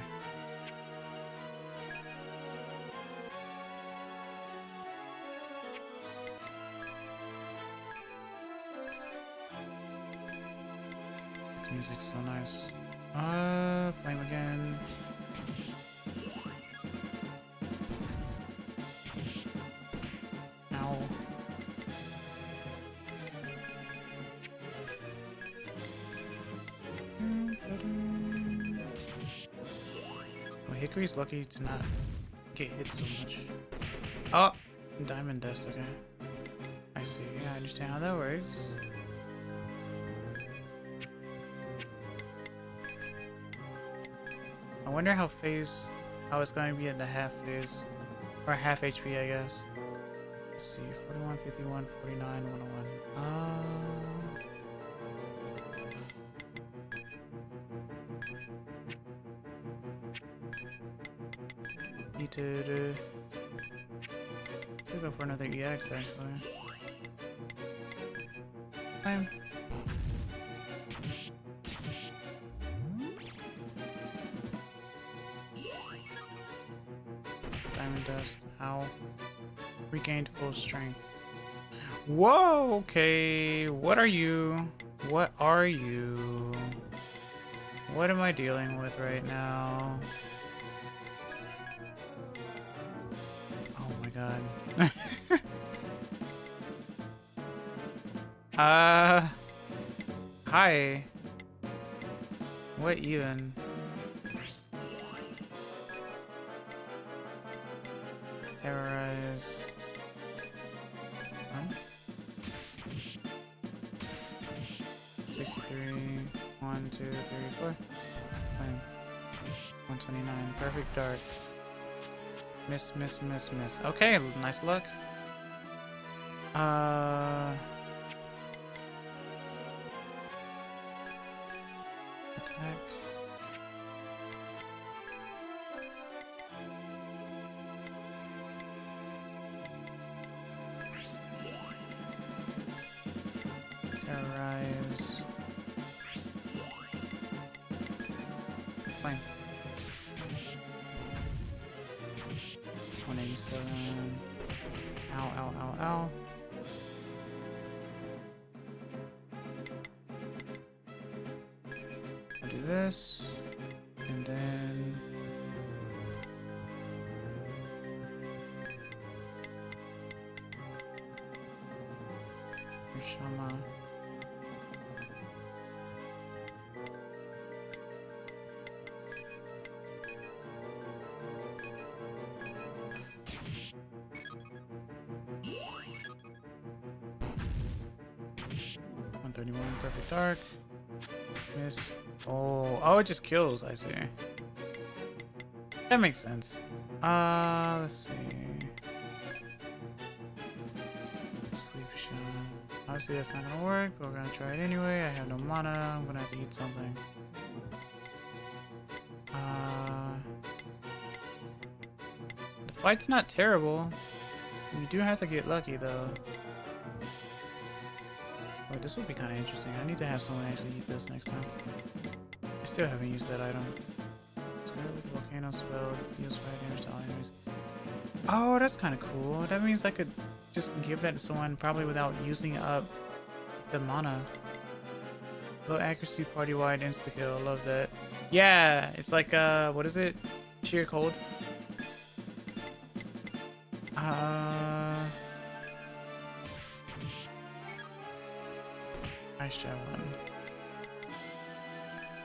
S1: This music's so nice. Flame again. Ow. Well, Hickory's lucky to not get hit so much. Oh! Diamond dust, okay. I see, I understand how that works. I wonder how it's going to be at the half phase. Or half HP, I guess. Let's see, 41, 51, 49, 101. defeated. Could go for another EX actually. Fine. Diamond dust. Ow. Regained full strength. Whoa, okay. What are you? What are you? What am I dealing with right now? Oh my god. Hi. What even? Terrorize. Huh? 63. 1, 2, 3, 4. Fine. 129. Perfect dart. Miss, miss, miss, miss. Okay, nice luck. Attack. Terrorize. Fine. 187. Ow, ow, ow, ow. I'll do this. And then... Shama. Perfect dark. Miss. Oh, it just kills. I see. That makes sense. Let's see. Sleep shot. Obviously, that's not gonna work, but we're gonna try it anyway. I have no mana. I'm gonna have to eat something. The fight's not terrible. You do have to get lucky, though. Oh, this will be kind of interesting. I need to have someone actually eat this next time. I still haven't used that item. Let's go with volcano spell. Deals fire damage to all enemies. Oh, that's kind of cool. That means I could just give that to someone probably without using up the mana. Low accuracy, party-wide, insta-kill. Love that. Yeah, it's like, what is it? Sheer cold. Ice javelin.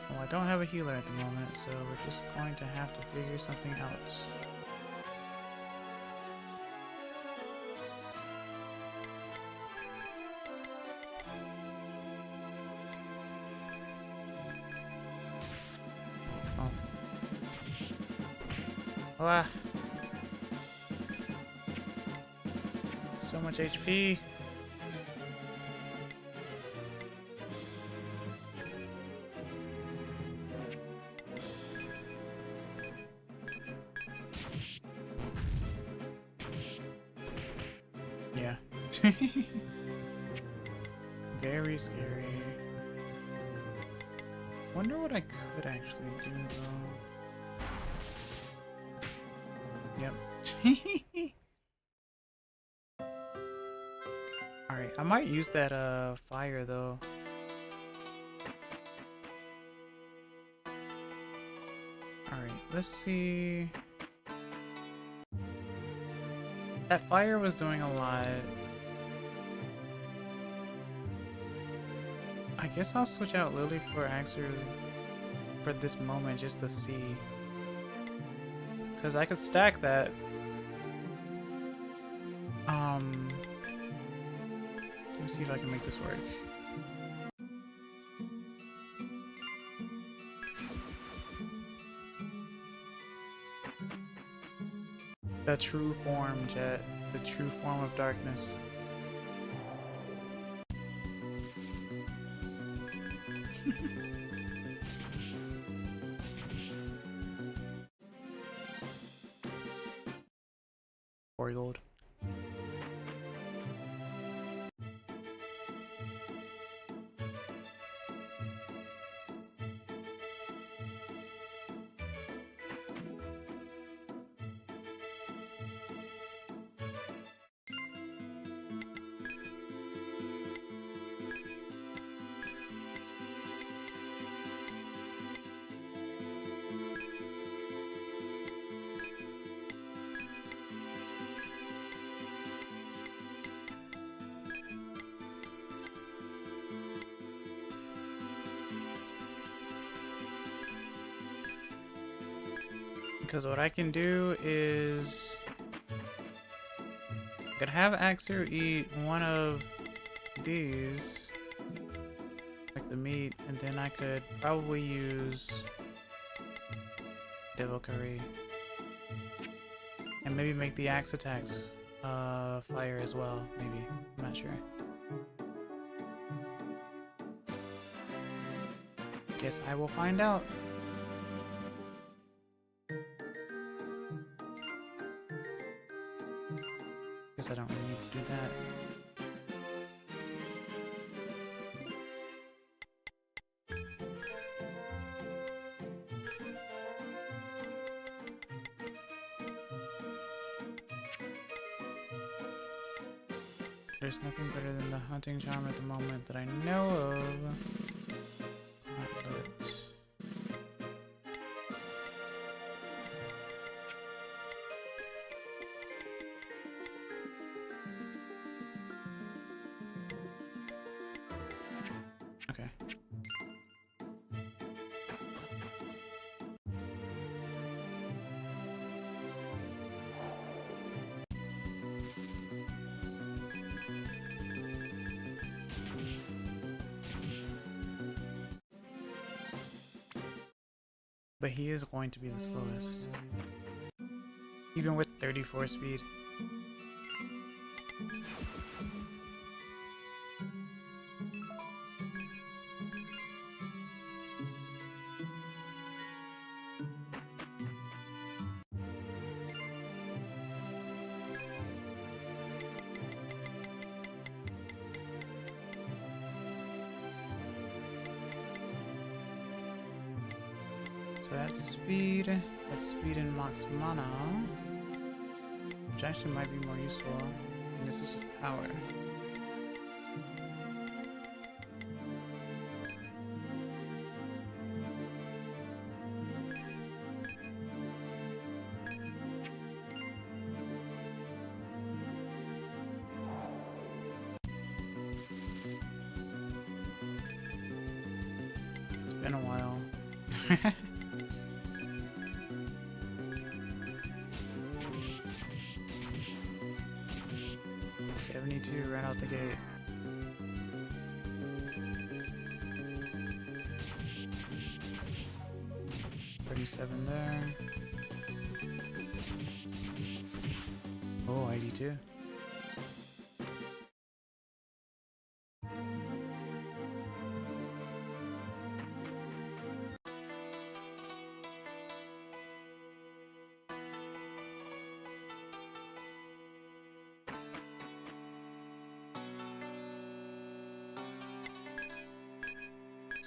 S1: Well, I don't have a healer at the moment, so we're just going to have to figure something out. Oh. Ah. So much HP. Yeah. Very scary. Wonder what I could actually do though. Yep. Alright, I might use that fire though. Alright, let's see. That fire was doing a lot. I guess I'll switch out Lily for Axer for this moment just to see. Because I could stack that. Let me see if I can make this work. The true form, Jet. The true form of darkness. glory gold. Because what I can do is I could have Axu eat one of these, like the meat, and then I could probably use devil curry and maybe make the axe attacks fire as well. Maybe, I'm not sure. Guess I will find out. I don't really need to do that. There's nothing better than the hunting charm at the moment that I know of. Okay. But he is going to be the slowest. Even with 34 speed. So that's speed in max mana, which actually might be more useful. And this is just power. It's been a while. 72 right out the gate. $37 there. Oh, 82.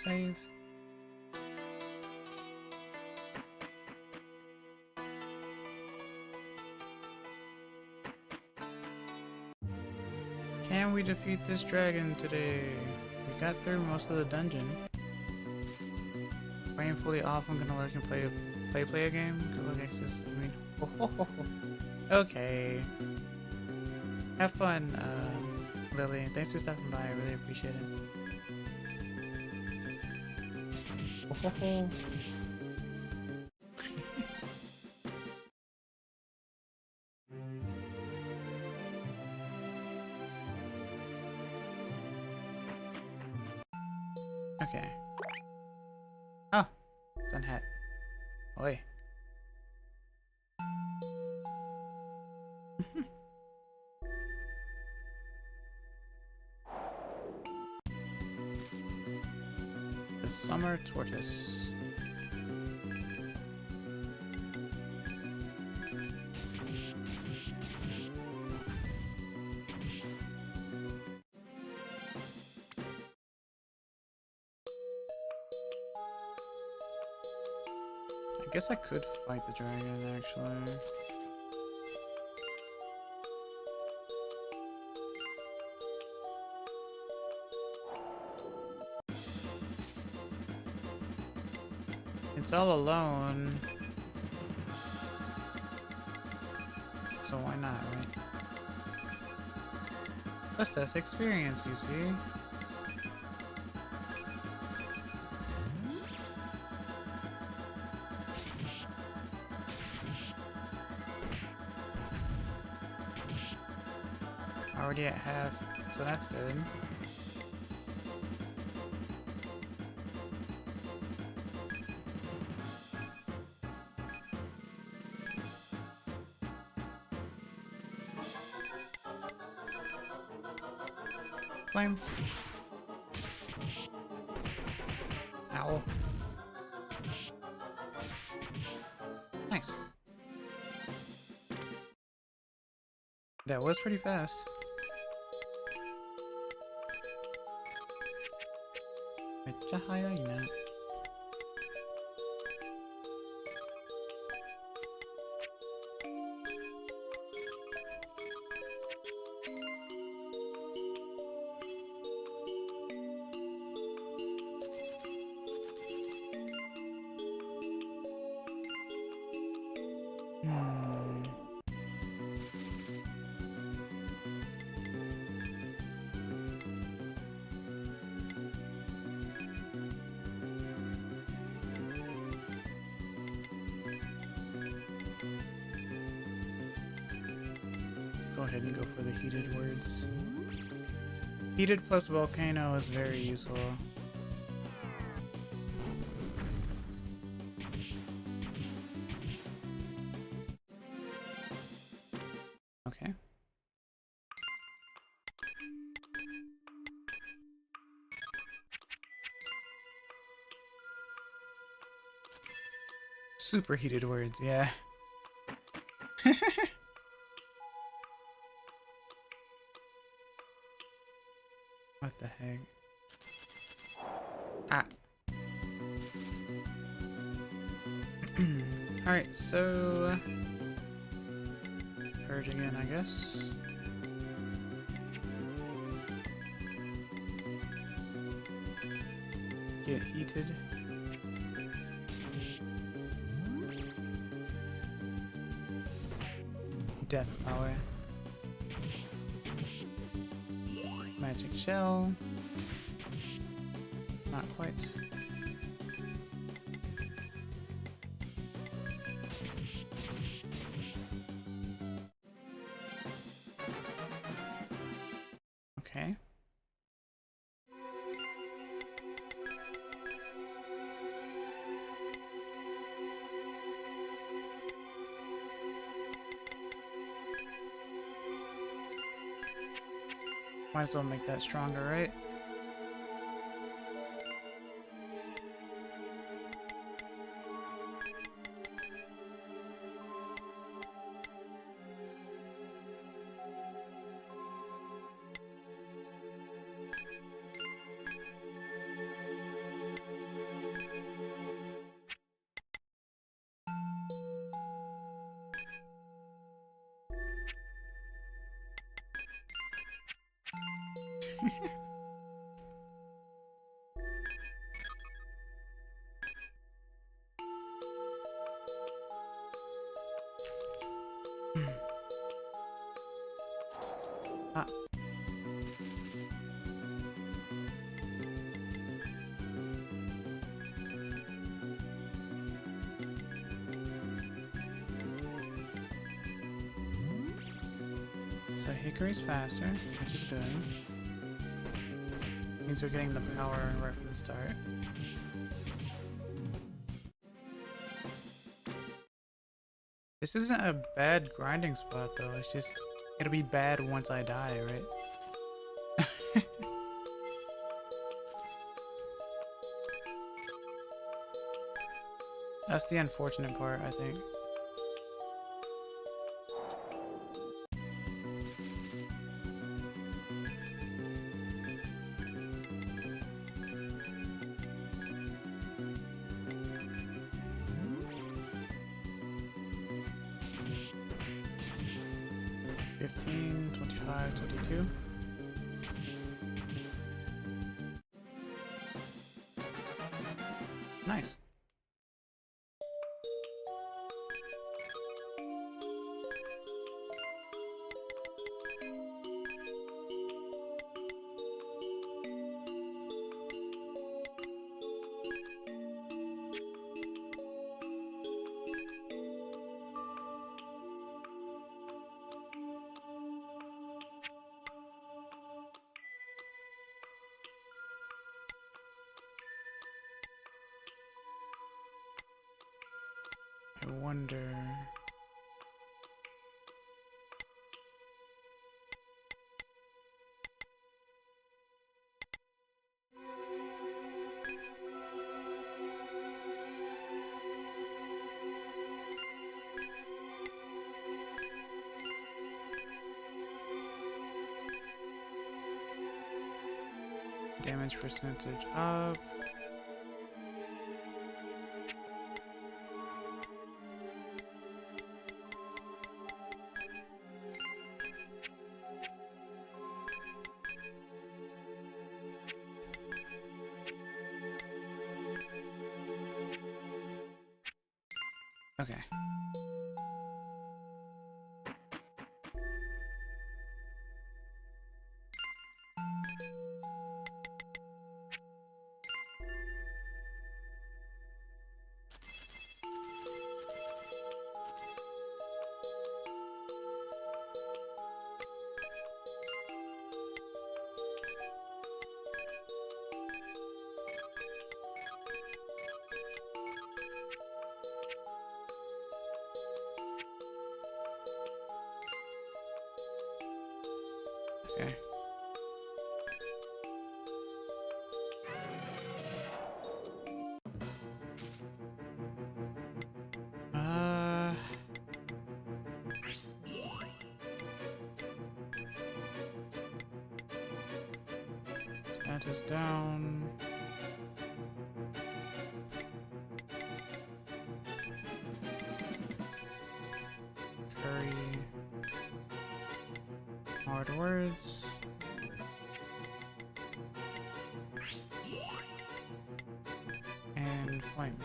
S1: Save. Can we defeat this dragon today? We got through most of the dungeon. Playing fully off, I'm gonna lurk and play a game. Good luck, access. I mean, okay. Have fun, Lily. Thanks for stopping by. I really appreciate it. Okay. Oh, sun hat. Oi. The summer tortoise. I guess I could fight the dragon, actually. It's all alone. So why not, right? Plus that's experience, you see. Already at half, so that's good. Flame. Ow. Nice. That was pretty fast. Mecha hayai na. Go ahead and go for the heated words. Heated plus volcano is very useful. Okay. Super heated words, yeah. What the heck? Ah. Alright, so... Purge again, I guess. Get heated. Death power. Magic shell. Not quite. Okay. Might as well make that stronger, right? Ah. So Hickory's faster, which is good. Means we're getting the power right from the start. This isn't a bad grinding spot though, it's just it'll be bad once I die, right? That's the unfortunate part, I think. 15, 25, 22. Nice. I wonder. Damage percentage up. Okay. Okay. Status down. Curry. Hard words. And flame.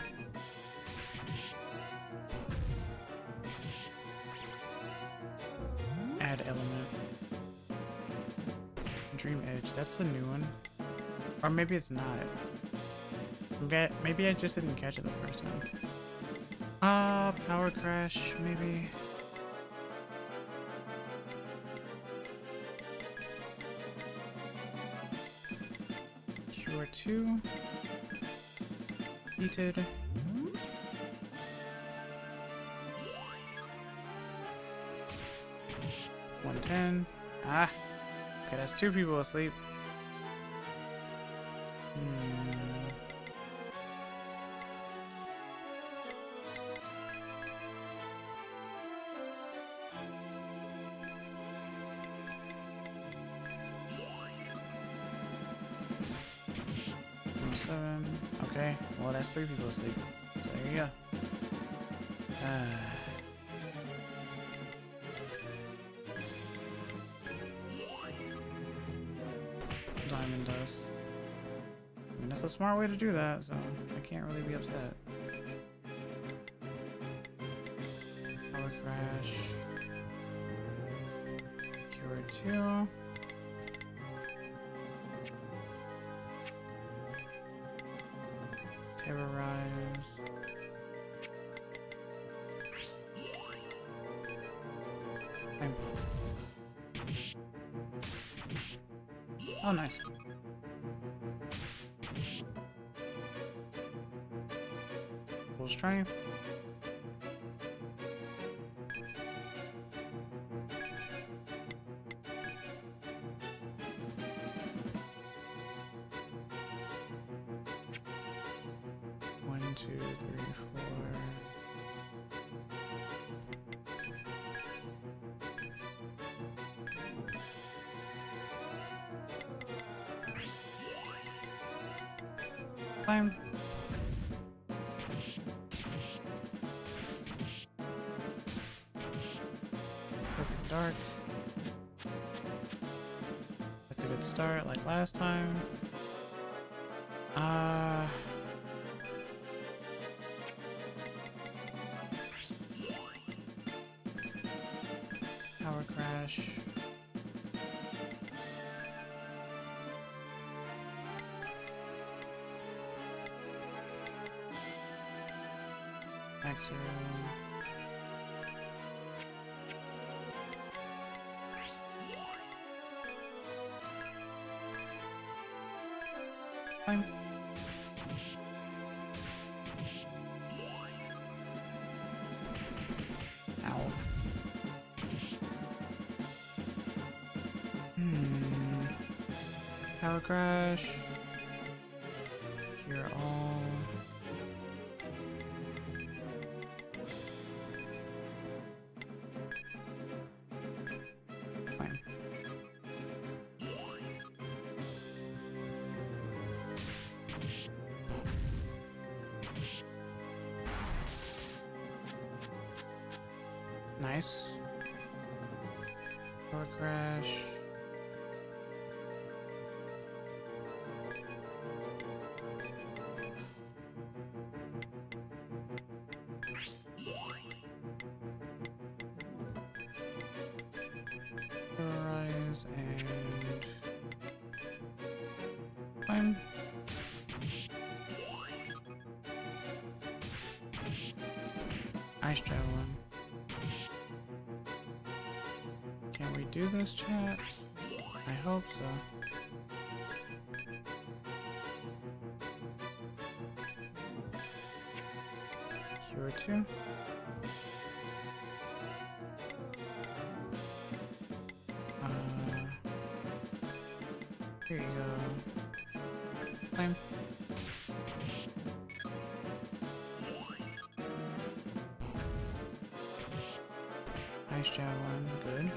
S1: Add element. Dream Edge, that's the new one. Or maybe it's not. Maybe I just didn't catch it the first time. Power Crash, maybe. Cure 2. Heated. 110. Ah! Okay, that's 2 people asleep. Seven. Okay, well that's 3 people asleep. So there you go. Diamond dust. I mean, that's a smart way to do that, so I can't really be upset. Power Crash. Cure 2. Terrorize. Oh, nice. Full strength. One, two, three, four. Flame. Perfect dark. start like last time. Power crash. X0. Fine. Ow. Power crash. Cure all. Fine. Nice. Power crash. Rise and climb. Ice javelin. Can we do this, chat? I hope so. Cure 2. Here you go. Climb. Ice javelin, good.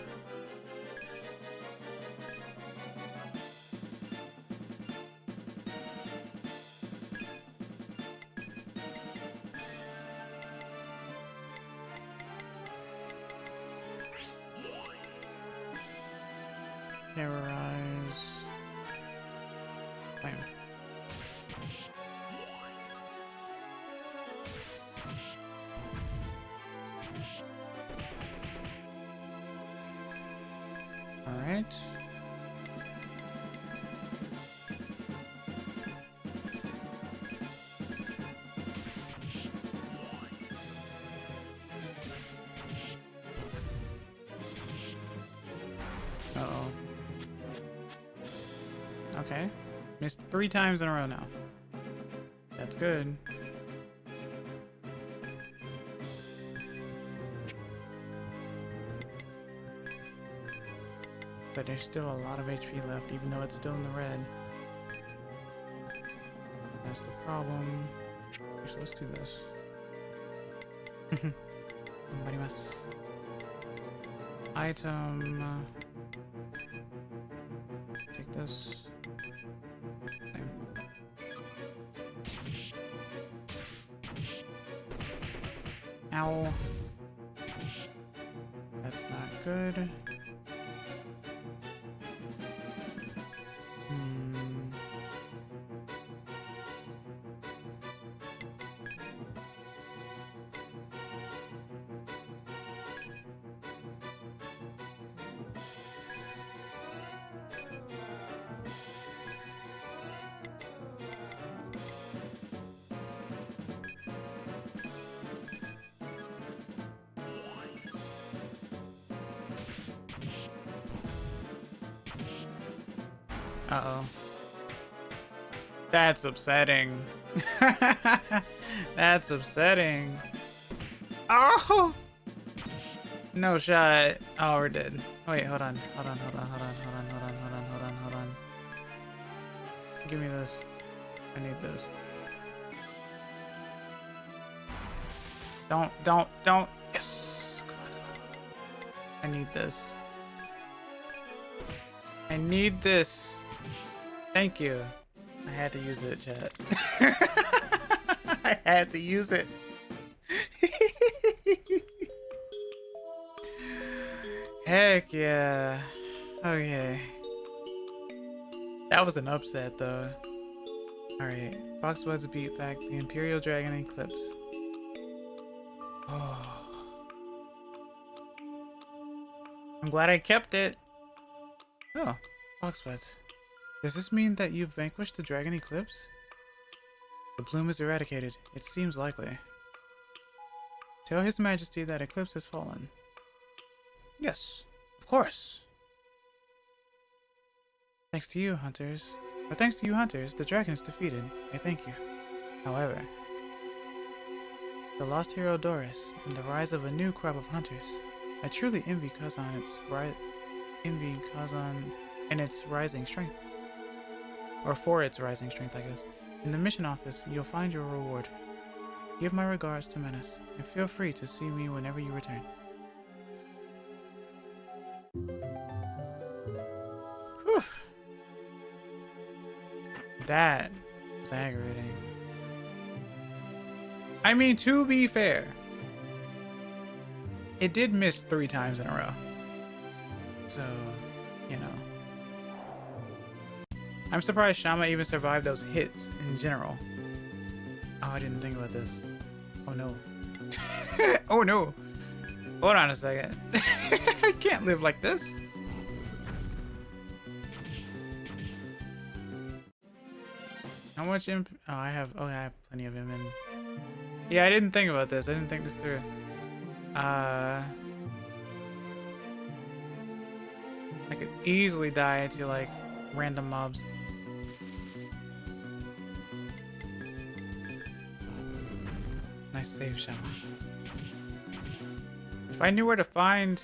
S1: Terrorize. Climb. All right. Uh-oh. Okay. Missed 3 times in a row now. That's good. But there's still a lot of HP left, even though it's still in the red. That's the problem. So let's do this.頑張ります. Item. Take this. Same. Ow. That's not good. Uh-oh. That's upsetting. That's upsetting. Oh! No shot. Oh, we're dead. Wait, hold on. Hold on. Give me this. I need this. Don't. Yes. Come on. I need this. I need this. Thank you. I had to use it, chat. I had to use it. Heck yeah. Okay. That was an upset, though. Alright. Foxbuds beat back the Imperial Dragon Eclipse. Oh. I'm glad I kept it. Oh, Foxbuds. Does this mean that you've vanquished the Dragon Eclipse? The plume is eradicated. It seems likely. Tell His Majesty that Eclipse has fallen. Yes, of course. Thanks to you, hunters, the dragon is defeated. I thank you. However, the lost hero Doris and the rise of a new crop of hunters, I truly envy Kazan and its rising strength. Or for its rising strength, I guess. In the mission office, you'll find your reward. Give my regards to Menace, and feel free to see me whenever you return. Whew. That was aggravating. I mean, to be fair, it did miss 3 times in a row. So, you know. I'm surprised Shama even survived those hits in general. Oh, I didn't think about this. Oh no. Oh no. Hold on a second. I can't live like this. How much imp? Oh, I have plenty of him in. Yeah, I didn't think about this. I didn't think this through. I could easily die to like random mobs. Nice save, Shama. If I knew where to find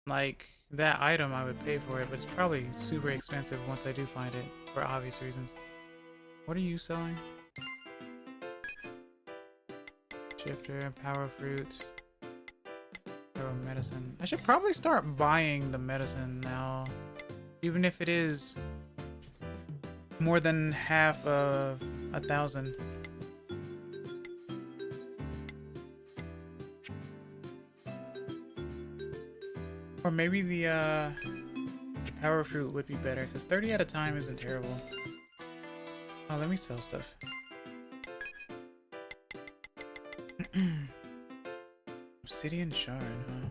S1: like that item, I would pay for it, but it's probably super expensive once I do find it for obvious reasons. What are you selling? Shifter, power fruit, power medicine. I should probably start buying the medicine now, even if it is more than half of 1,000. Or maybe the power fruit would be better, because 30 at a time isn't terrible. Oh, let me sell stuff. Obsidian shard, huh?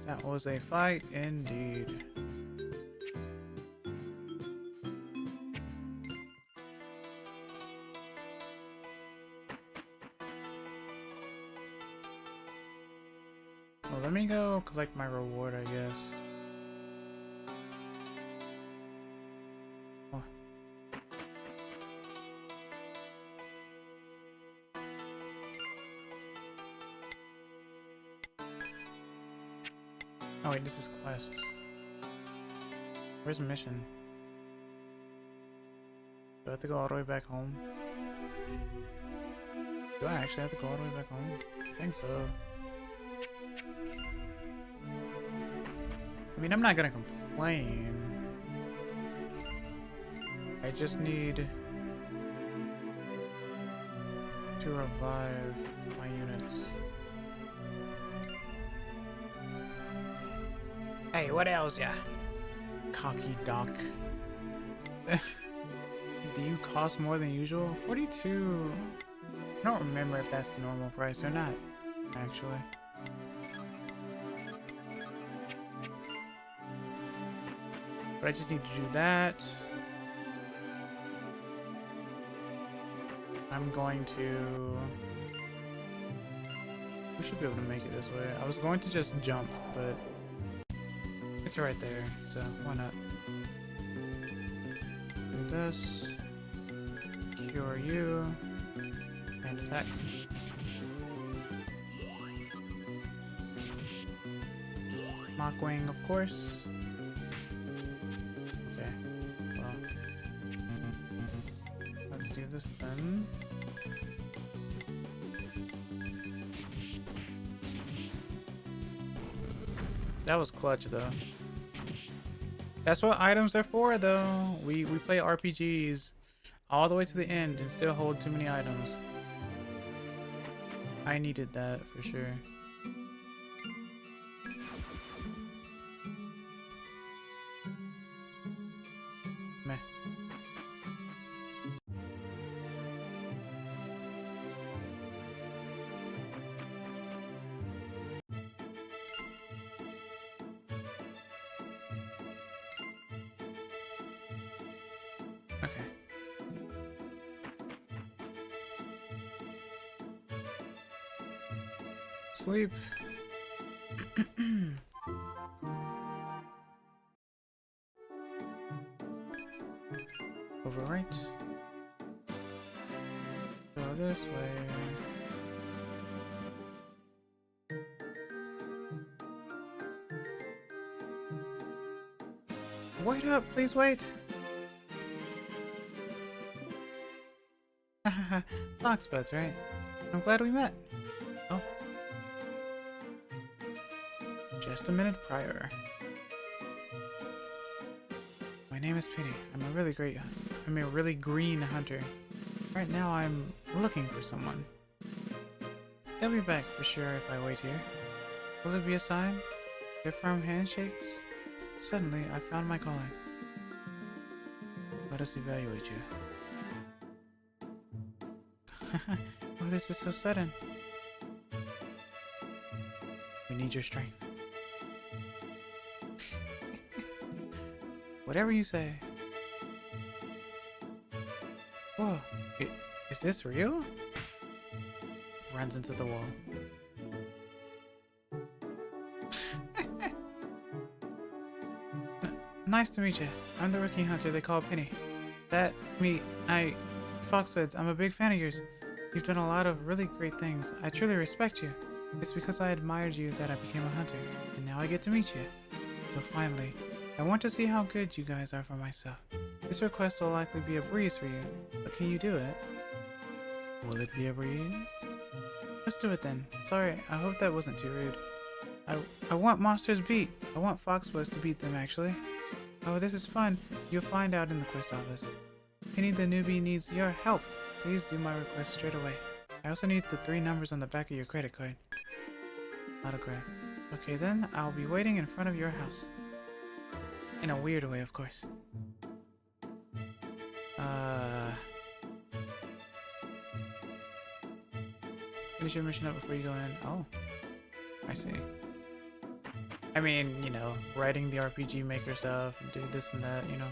S1: That was a fight indeed. Well, let me go collect my reward, I guess. Oh. Oh wait, this is quest. Where's mission? Do I have to go all the way back home? Do I actually have to go all the way back home? I think so. I mean, I'm not gonna complain. I just need to revive my units. Hey, what else, ya? Cocky doc. Do you cost more than usual? 42. I don't remember if that's the normal price or not, actually. But I just need to do that. I'm going to... We should be able to make it this way. I was going to just jump, but it's right there, so why not? Do this. Cure you. And attack. Mockwing, of course. Do this then. That was clutch though. That's what items are for though. We play RPGs all the way to the end and still hold too many items. I needed that for sure. Meh. Okay. Sleep. Overwrite. Go this way. Wait up, please wait. Foxbuds, right? I'm glad we met. Oh. Just a minute prior. My name is Penny. I'm a really green hunter. Right now I'm looking for someone. They'll be back for sure if I wait here. Will it be a sign? Their firm handshakes? Suddenly, I found my calling. Let us evaluate you. Oh, this is so sudden. We need your strength. Whatever you say. Whoa, is this real? Runs into the wall. Nice to meet you. I'm the rookie hunter they call Penny. Foxwoods, I'm a big fan of yours. You've done a lot of really great things. I truly respect you. It's because I admired you that I became a hunter, and now I get to meet you. So finally, I want to see how good you guys are for myself. This request will likely be a breeze for you, but can you do it? Will it be a breeze? Let's do it then. Sorry, I hope that wasn't too rude. I want monsters beat. I want Foxwoods to beat them, actually. Oh, this is fun. You'll find out in the quest office. Penny the newbie needs your help. Please do my request straight away. I also need the 3 numbers on the back of your credit card. Autograph. Okay then, I'll be waiting in front of your house. In a weird way, of course. Finish your mission up before you go in. Oh. I see. I mean, you know, writing the RPG Maker stuff and doing this and that, you know.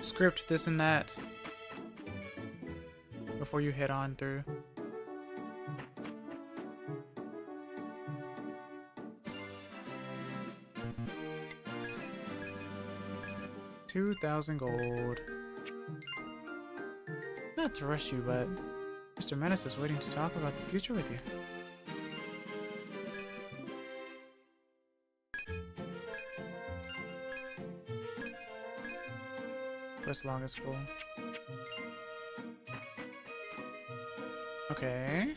S1: Script this and that. Before you head on through. $2,000 gold. Not to rush you, but Mr. Menace is waiting to talk about the future with you. Quest longest goal. Okay.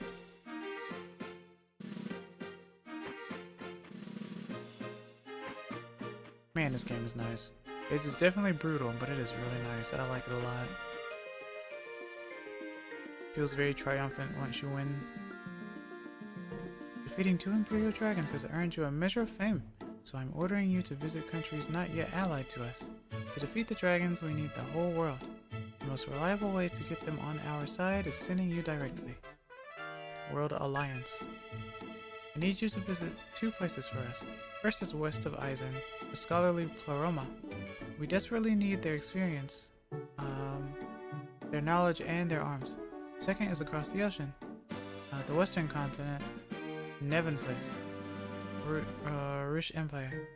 S1: Man, this game is nice. It is definitely brutal, but it is really nice. I like it a lot. Feels very triumphant once you win. Defeating 2 Imperial Dragons has earned you a measure of fame, so I'm ordering you to visit countries not yet allied to us. To defeat the dragons, we need the whole world. The most reliable way to get them on our side is sending you directly. World Alliance. I need you to visit 2 places for us. First is west of Eisen, the scholarly Pleroma. We desperately need their experience, their knowledge, and their arms. Second is across the ocean, the western continent, Nevin Place, Rish Empire.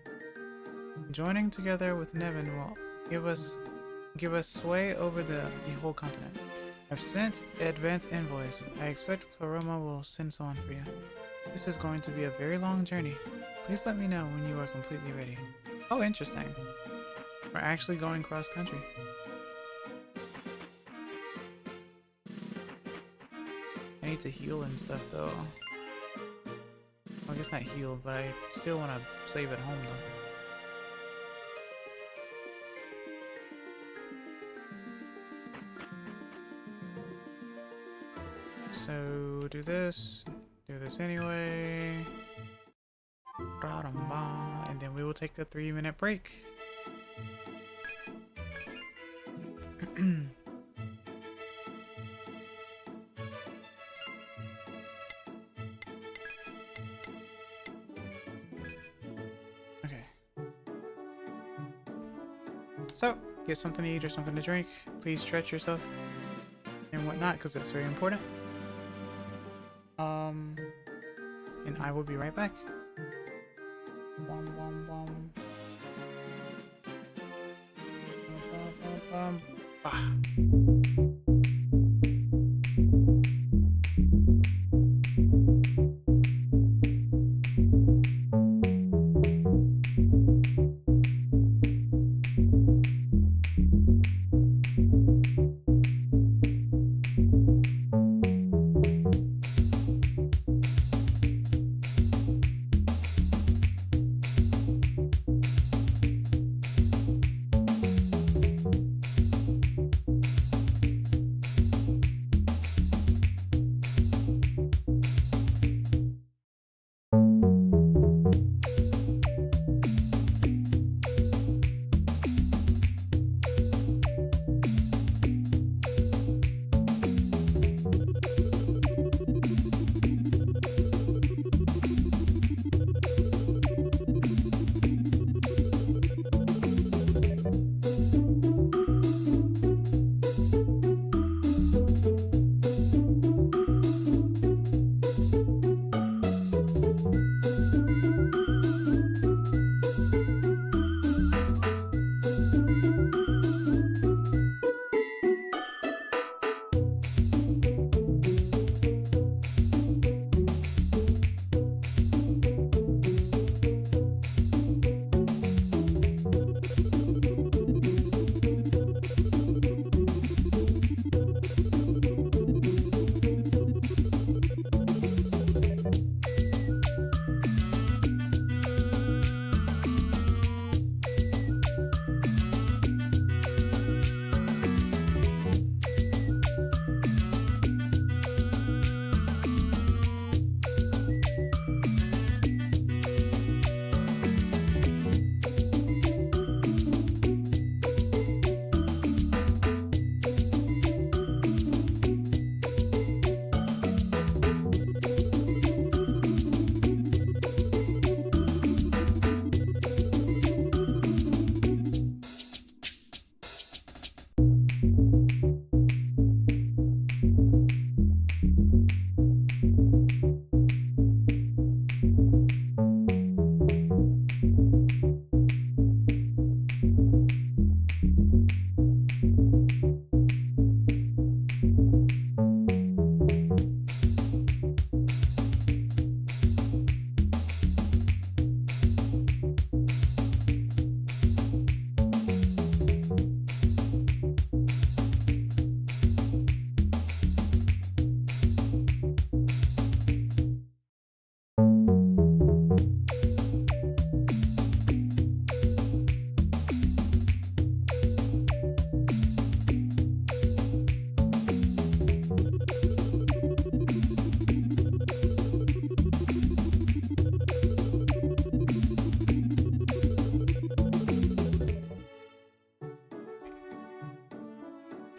S1: Joining together with Nevin will give us sway over the whole continent. I've sent advance envoys. I expect Pleroma will send someone for you. This is going to be a very long journey. Please let me know when you are completely ready. Oh, interesting. We're actually going cross country. I need to heal and stuff though. Well, I guess not heal, but I still want to save at home though. do this. Do this anyway. And then we will take a 3-minute break. Okay. So, get something to eat or something to drink. Please stretch yourself and whatnot, because that's very important. And I will be right back.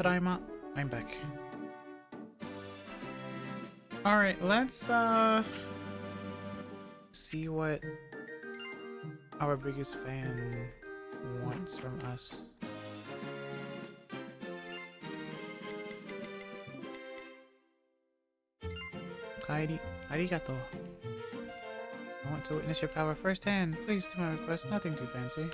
S1: Tadaima, I'm back. Alright, let's see what our biggest fan wants from us. Kairi, arigato. I want to witness your power firsthand. Please do my request, nothing too fancy.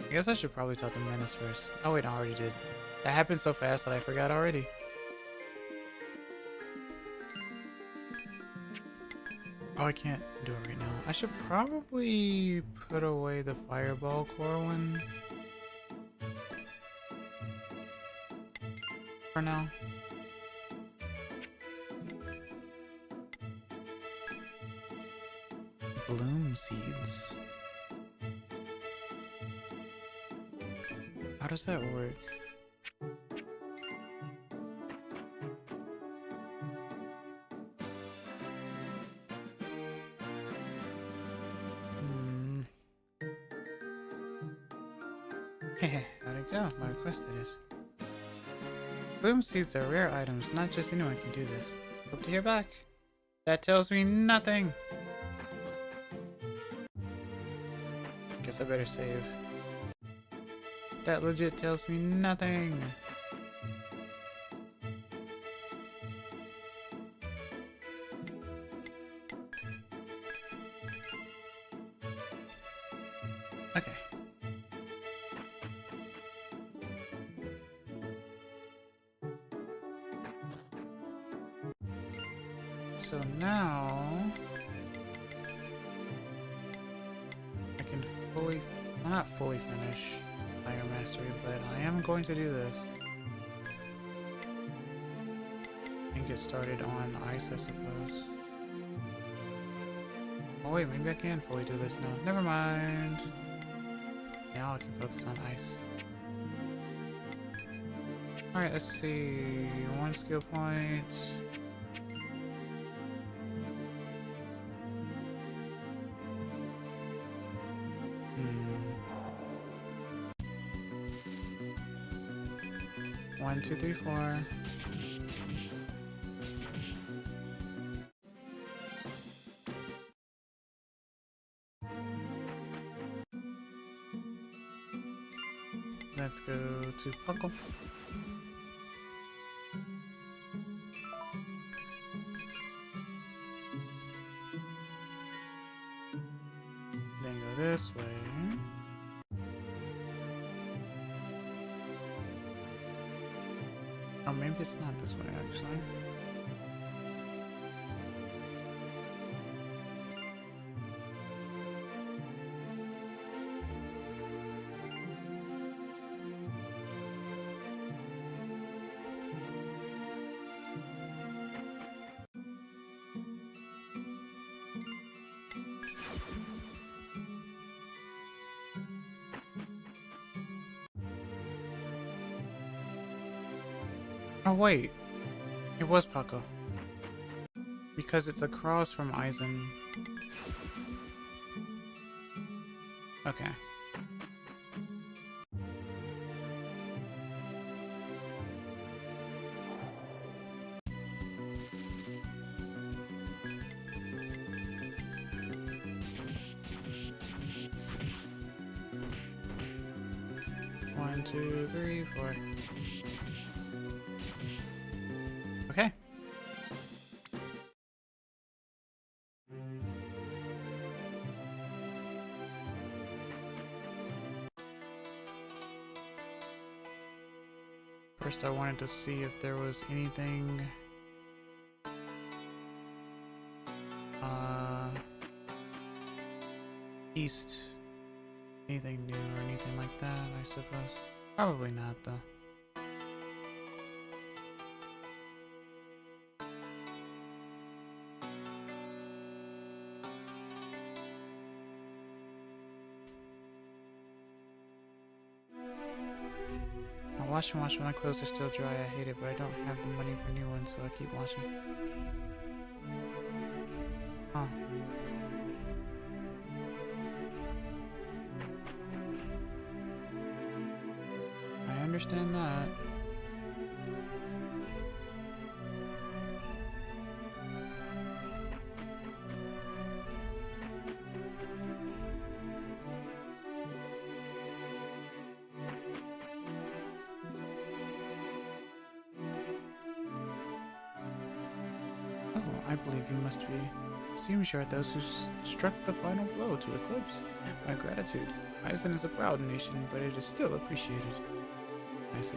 S1: I guess I should probably talk to Menace first. Oh wait, I already did. That happened so fast that I forgot already. Oh, I can't do it right now. I should probably put away the fireball core one for now. Bloom seeds. How does that work? Heh, how'd it go? My request, that is. Bloom seeds are rare items, not just anyone can do this. Hope to hear back. That tells me nothing! Guess I better save. That legit tells me nothing! Okay. So now I can fully, well, not fully finish Fire Mastery, but I am going to do this and get started on ice, I suppose. Oh wait, maybe I can fully do this now. Never mind. Now I can focus on ice. Alright, let's see. 1 skill point. One, two, three, four. Let's go to Puckle. Then go this way. Oh, maybe it's not this way, actually. Oh wait, it was Paco. Because it's across from Eisen. Okay. One, two, three, four. Okay. First I wanted to see if there was anything east. Anything new or anything like that, I suppose. Probably not though. Wash and wash when my clothes are still dry. I hate it, but I don't have the money for new ones, so I keep washing. Huh. I understand that. I believe you must be. Seems you are those who struck the final blow to Eclipse. My gratitude. Eisen is a proud nation, but it is still appreciated. I see.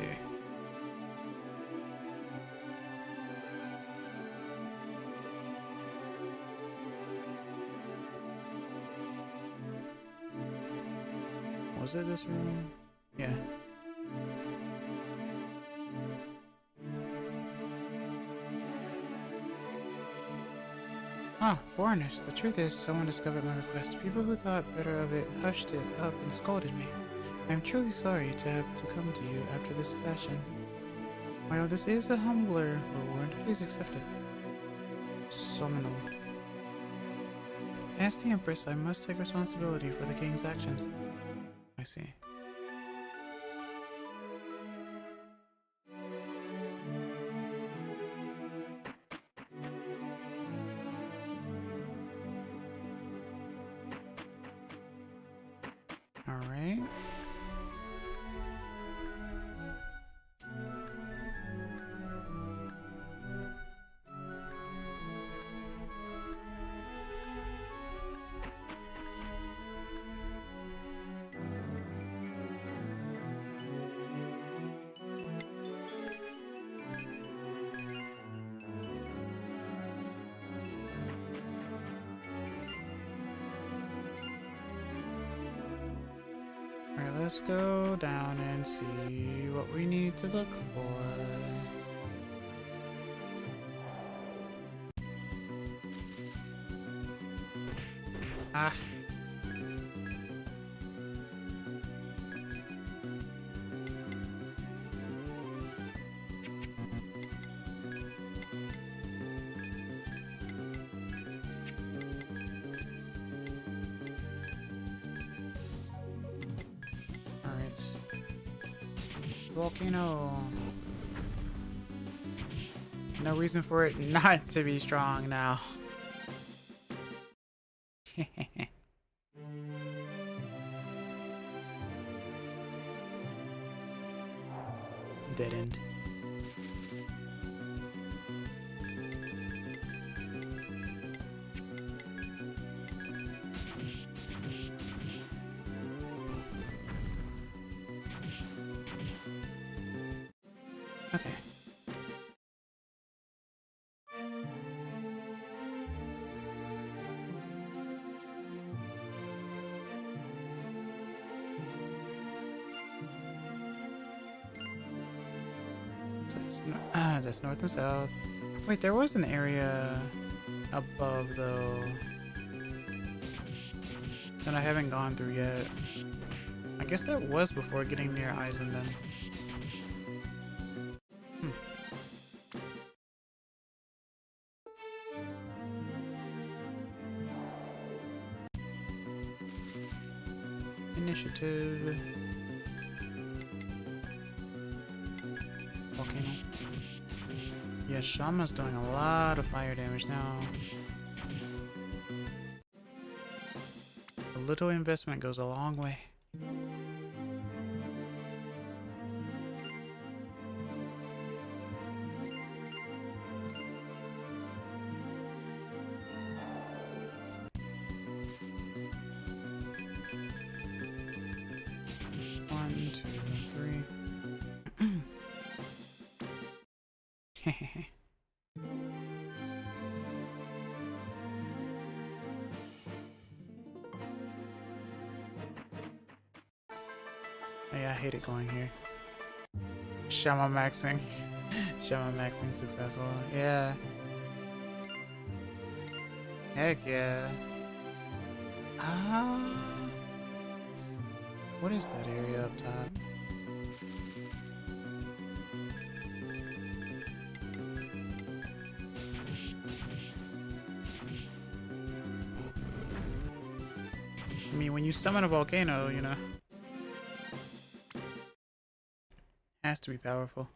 S1: Was it this room? Yeah. Ah, foreigners. The truth is, someone discovered my request. People who thought better of it hushed it up and scolded me. I'm truly sorry to have to come to you after this fashion. While this is a humbler reward, please accept it. Sominal. As the Empress, I must take responsibility for the king's actions. I see. Alright. Alright, let's go down and see what we need to look for. Ah. Volcano. No reason for it not to be strong now. Dead end. Okay. So that's north and south. Wait, there was an area above though that I haven't gone through yet. I guess that was before getting near Eisen then. Initiative. Volcano. Yeah, Shama's doing a lot of fire damage now. A little investment goes a long way. One, two, three. Yeah, I hate it going here. Shama maxing. Shama maxing successful. Yeah. Heck yeah. What is that area up top? I mean, when you summon a volcano, you know, has to be powerful.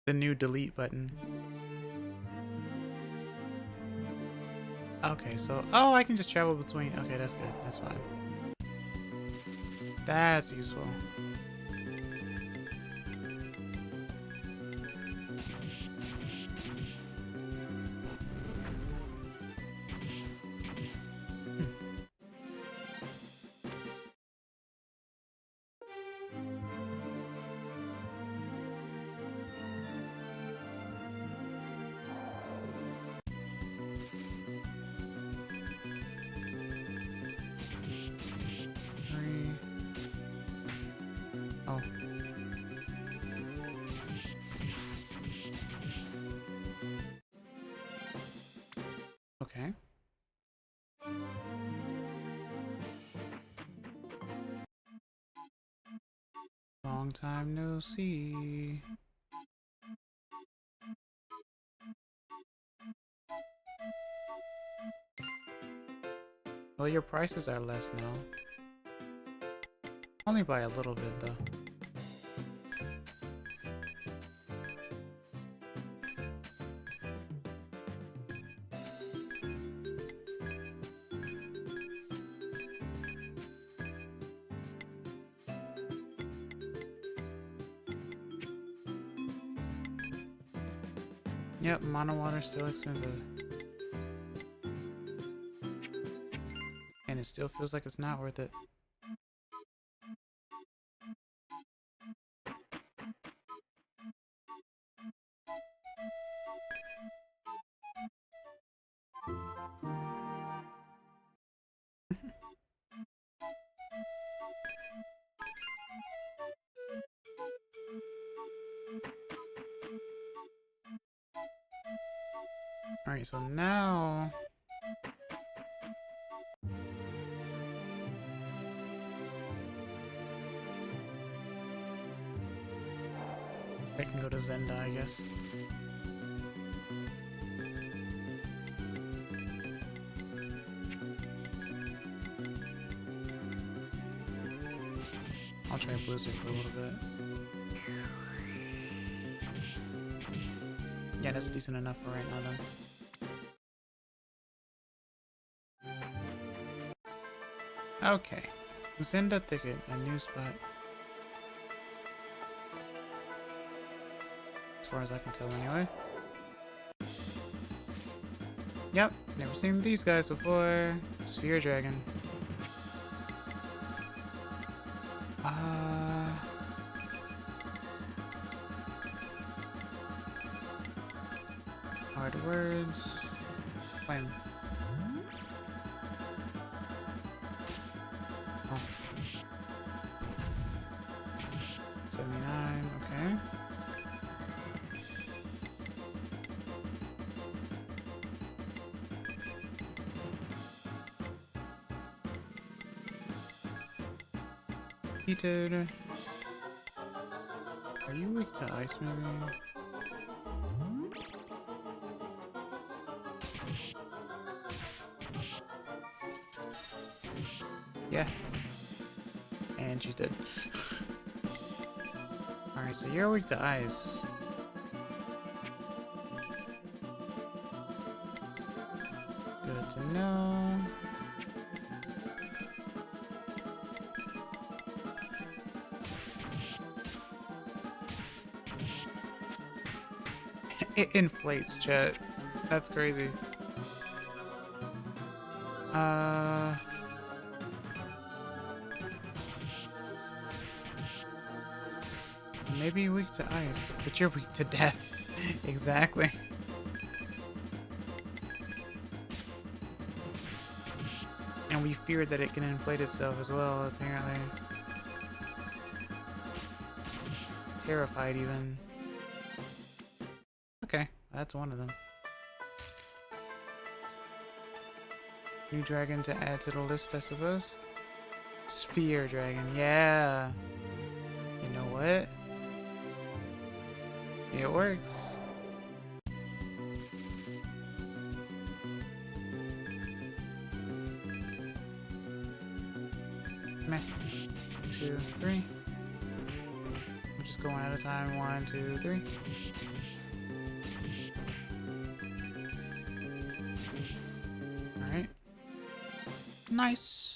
S1: The new delete button. Okay, so I can just travel between. Okay, that's good. That's fine. That's useful. Long time no see. Well, your prices are less now. Only by a little bit, though. Yep, mono water's still expensive. And it still feels like it's not worth it. Alright, so now... I can go to Zenda, I guess. I'll try Blizzard for a little bit. Yeah, that's decent enough for right now, then. Okay. Zenda Thicket, a new spot. As far as I can tell, anyway. Yep, never seen these guys before. Sphere Dragon. Hard words. Flame. Oh. 79, okay. Heated. Are you weak to ice, maybe? Yeah. And she's dead. Alright, so you're weak to ice. Good to know. It inflates, chat. That's crazy. Maybe weak to ice, but you're weak to death. Exactly. And we fear that it can inflate itself as well, apparently. Terrified, even. Okay, that's one of them. New dragon to add to the list, I suppose. Sphere dragon, yeah. You know what? It works. Meh. 2, 3. We'll just go one at a time. 1, 2, 3. Alright. Nice.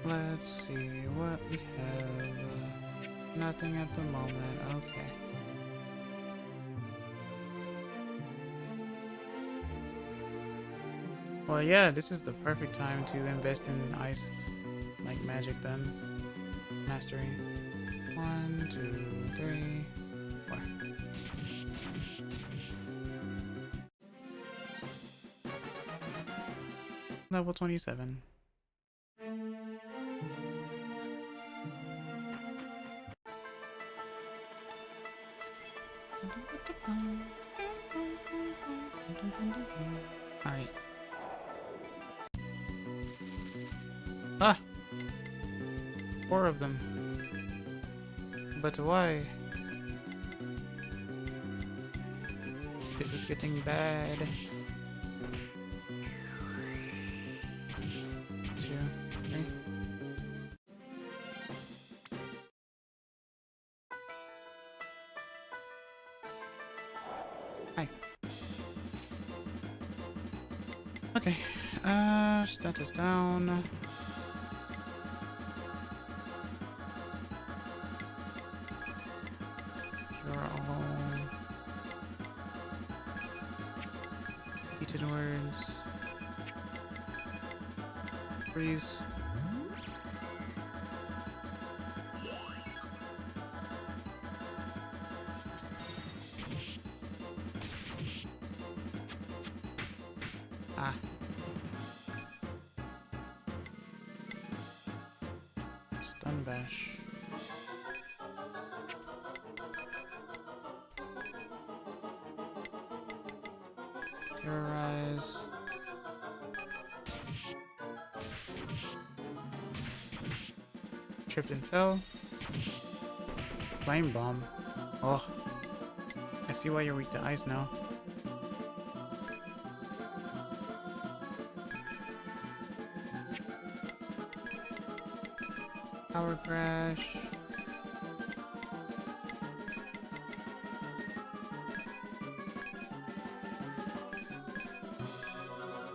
S1: Let's see what we have. Nothing at the moment. Okay. Well, yeah, this is the perfect time to invest in ice, like magic then. mastery. 1, 2, 3, 4. Level 27. Alright. Ah! 4 of them. But why? This is getting bad. 2, 3. Hi. Okay. Status down. Cure all. Heated words. Freeze. Ah. Stun bash. Terrorize. Tripped and fell. Flame bomb. Oh. I see why you're weak to ice now. Power crash.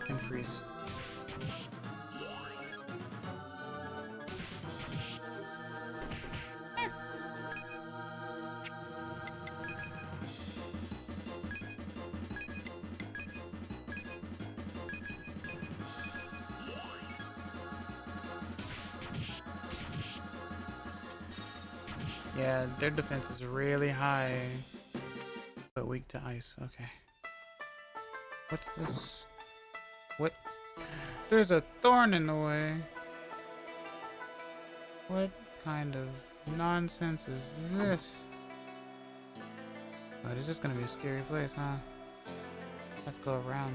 S1: And freeze. Yeah, their defense is really high, but weak to ice. Okay. What's this? What? There's a thorn in the way. What kind of nonsense is this? Oh, this is gonna be a scary place, huh? Let's go around.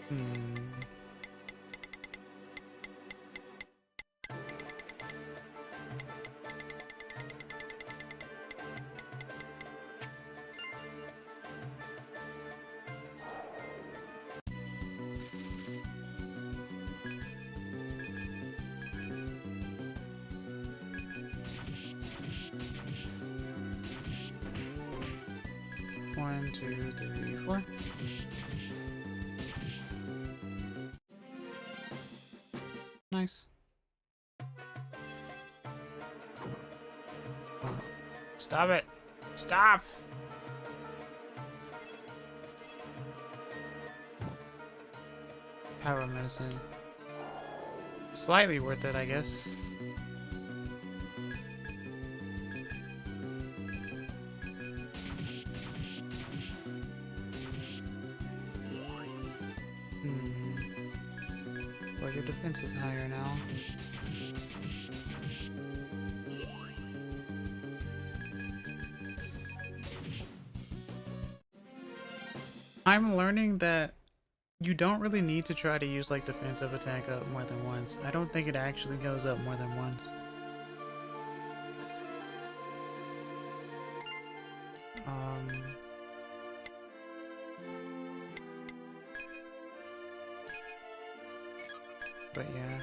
S1: Hmm. One, two, three, 4. Nice. Oh. Stop it! Stop! Power medicine. Slightly worth it, I guess. Well, your defense is higher now. I'm learning that you don't really need to try to use like defensive attack up more than once. I don't think it actually goes up more than once. But yeah.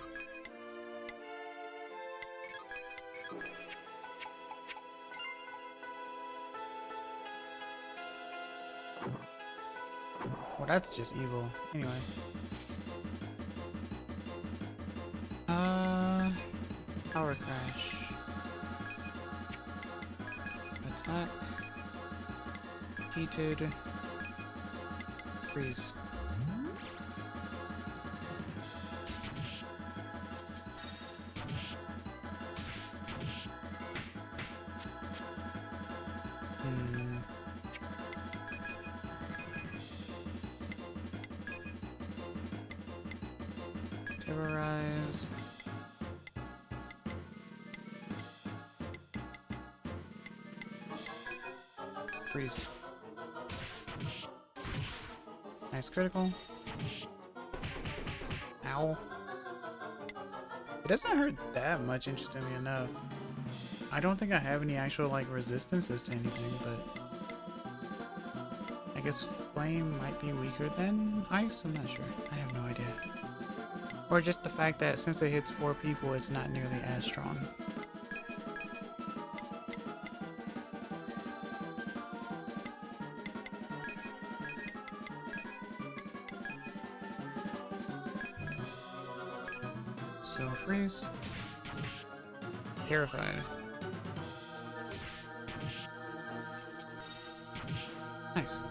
S1: Well, that's just evil. Anyway. Power crash. hot. Heated. Freeze. Terrorize. Freeze. Nice critical. Ow. It doesn't hurt that much, interestingly enough. I don't think I have any actual like resistances to anything, but I guess flame might be weaker than ice. I'm not sure. I have no idea. Or just the fact that since it hits 4 people, it's not nearly as strong. So freeze. Terrified. Nice.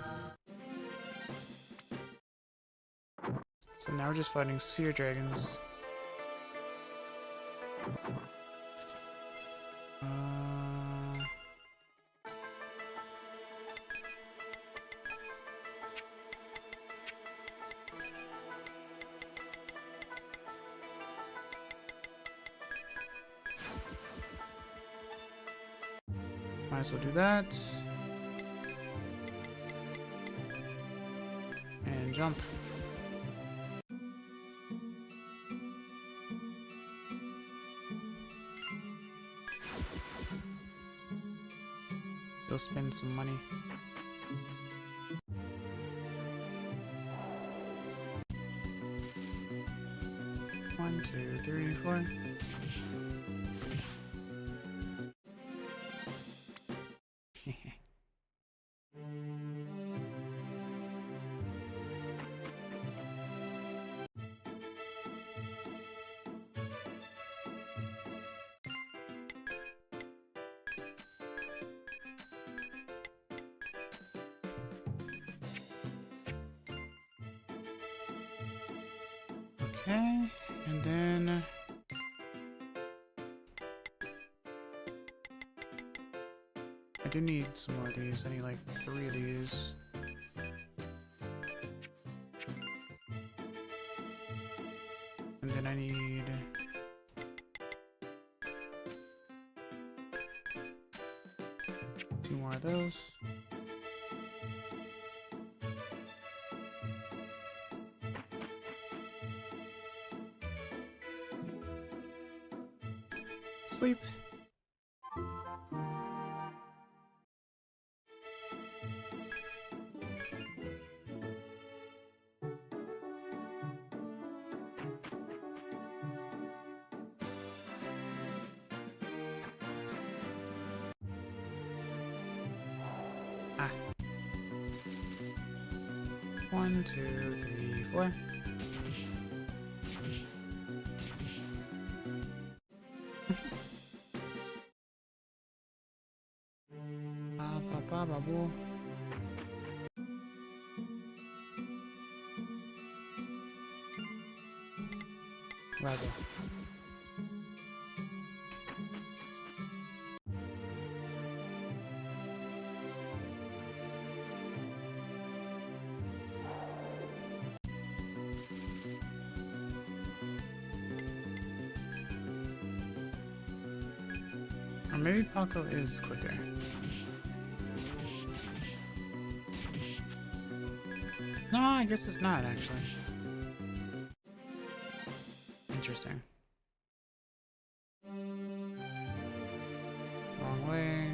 S1: So now we're just fighting sphere dragons. Might as well do that. And jump. You'll spend some money. One, two, three, four. Okay, and then I do need some more of these. I need like 3 of these. And then I need two more of those. Sleep. Ah. 1, 2, 3, 4. Babu. Razzle. Or maybe Paco is quicker. No, I guess it's not actually. Interesting. Wrong way.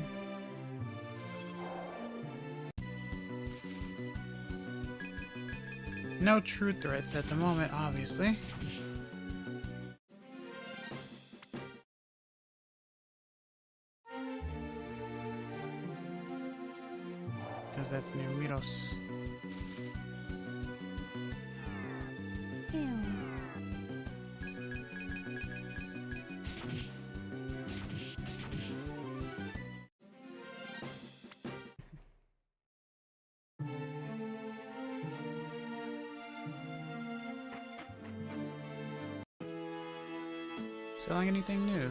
S1: No true threats at the moment, obviously. Because that's near Miros. Selling anything new?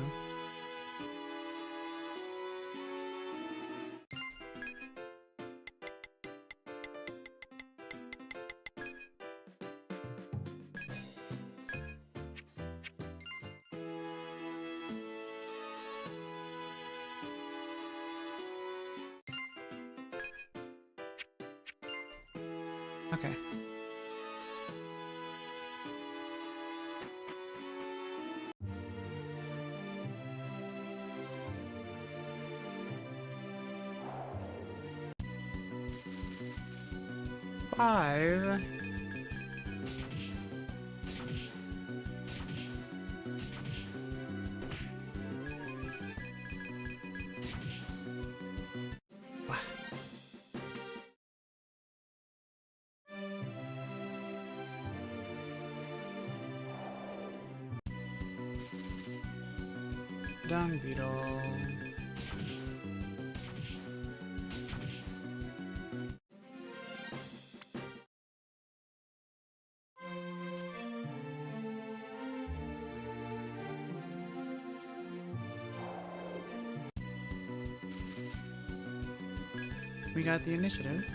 S1: Okay. Five. Dung beetle. We got the initiative.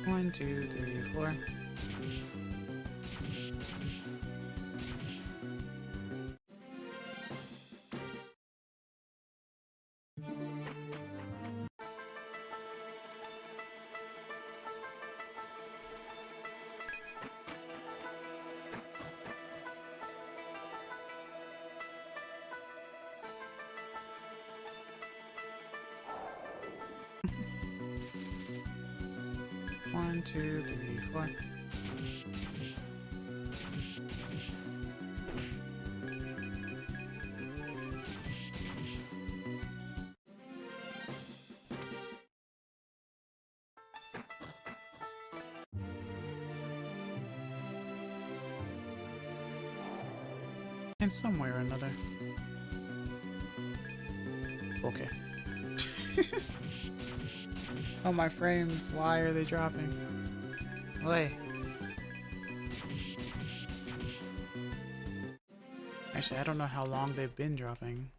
S1: One, two, three, four. One, two, three, four. And some way or another. Okay. Oh, my frames. Why are they dropping? Wait. Actually, I don't know how long they've been dropping.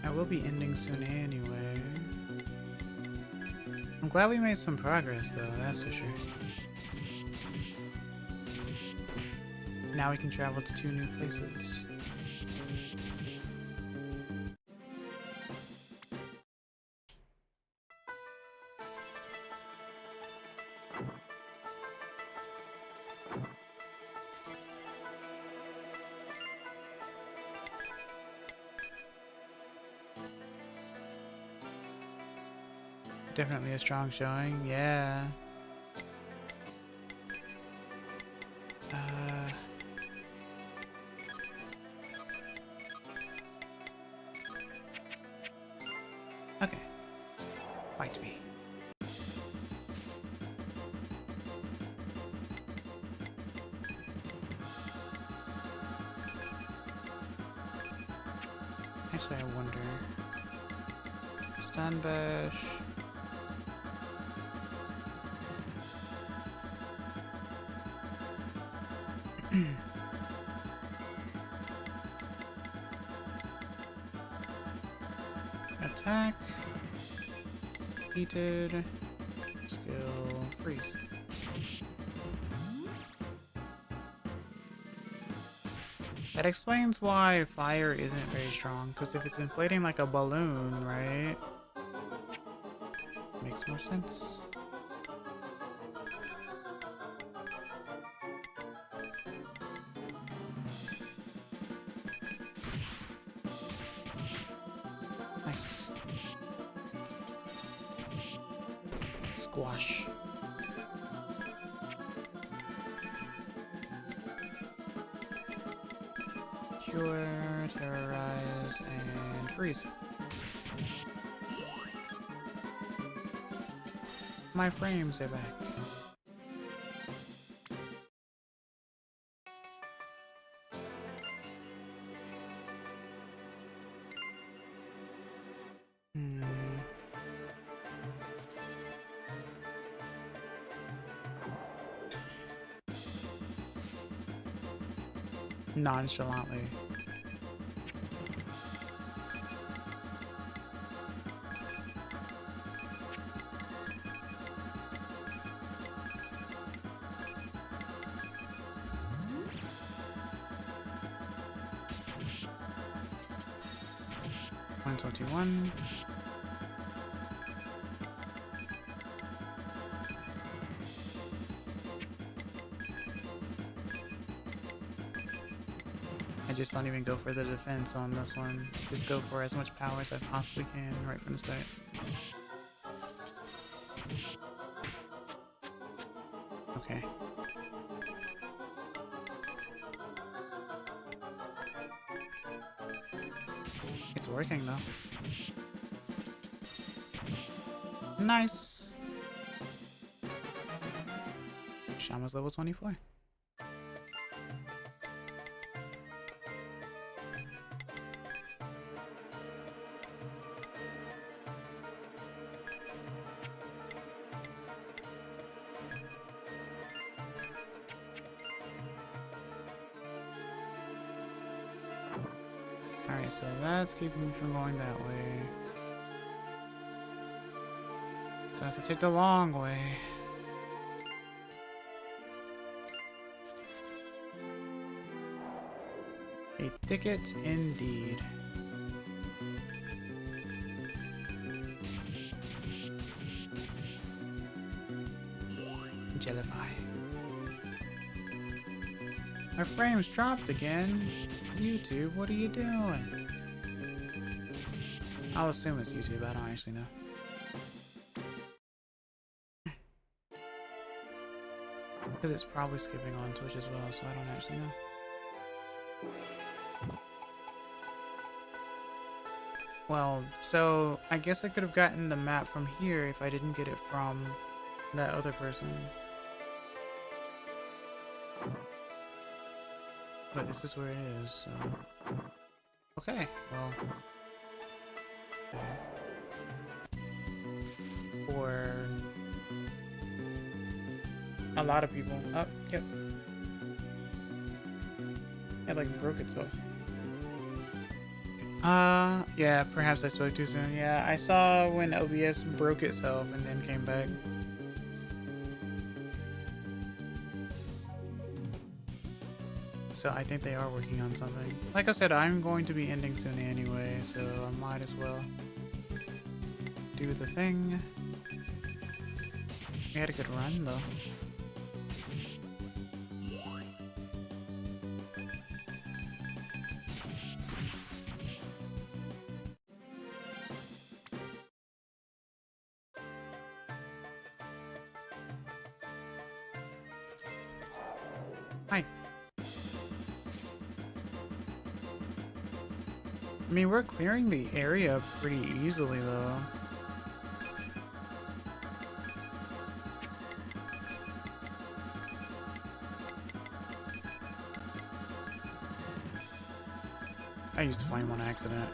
S1: I will be ending soon anyway. I'm glad we made some progress though, that's for sure. Now we can travel to 2 new places. Definitely a strong showing, yeah. Okay. Fight me. Actually, I wonder. Stun bash. Attack. Heated. Skill. Freeze. That explains why fire isn't very strong, because if it's inflating like a balloon, right? Makes more sense. Nice. Squash. Cure, Terrorize, and Freeze. My frames are back. Nonchalantly. $121. I just don't even go for the defense on this one. Just go for as much power as I possibly can right from the start. Okay. It's working though. Nice! Shama's level 24. Alright, so that's keeping me from going that way. So I have to take the long way. A thicket indeed. Jellify. My frames dropped again. YouTube, what are you doing? I'll assume it's YouTube, I don't actually know. Because it's probably skipping on Twitch as well, so I don't actually know. Well, so I guess I could have gotten the map from here if I didn't get it from that other person. But this is where it is, so... Okay, well... Okay. For... a lot of people. Oh, yep. It like broke itself. Yeah, perhaps I spoke too soon. Yeah, I saw when OBS broke itself and then came back. So I think they are working on something. Like I said, I'm going to be ending soon anyway, so I might as well do the thing. We had a good run though. Hi. I mean, we're clearing the area pretty easily, though. I used flame on accident.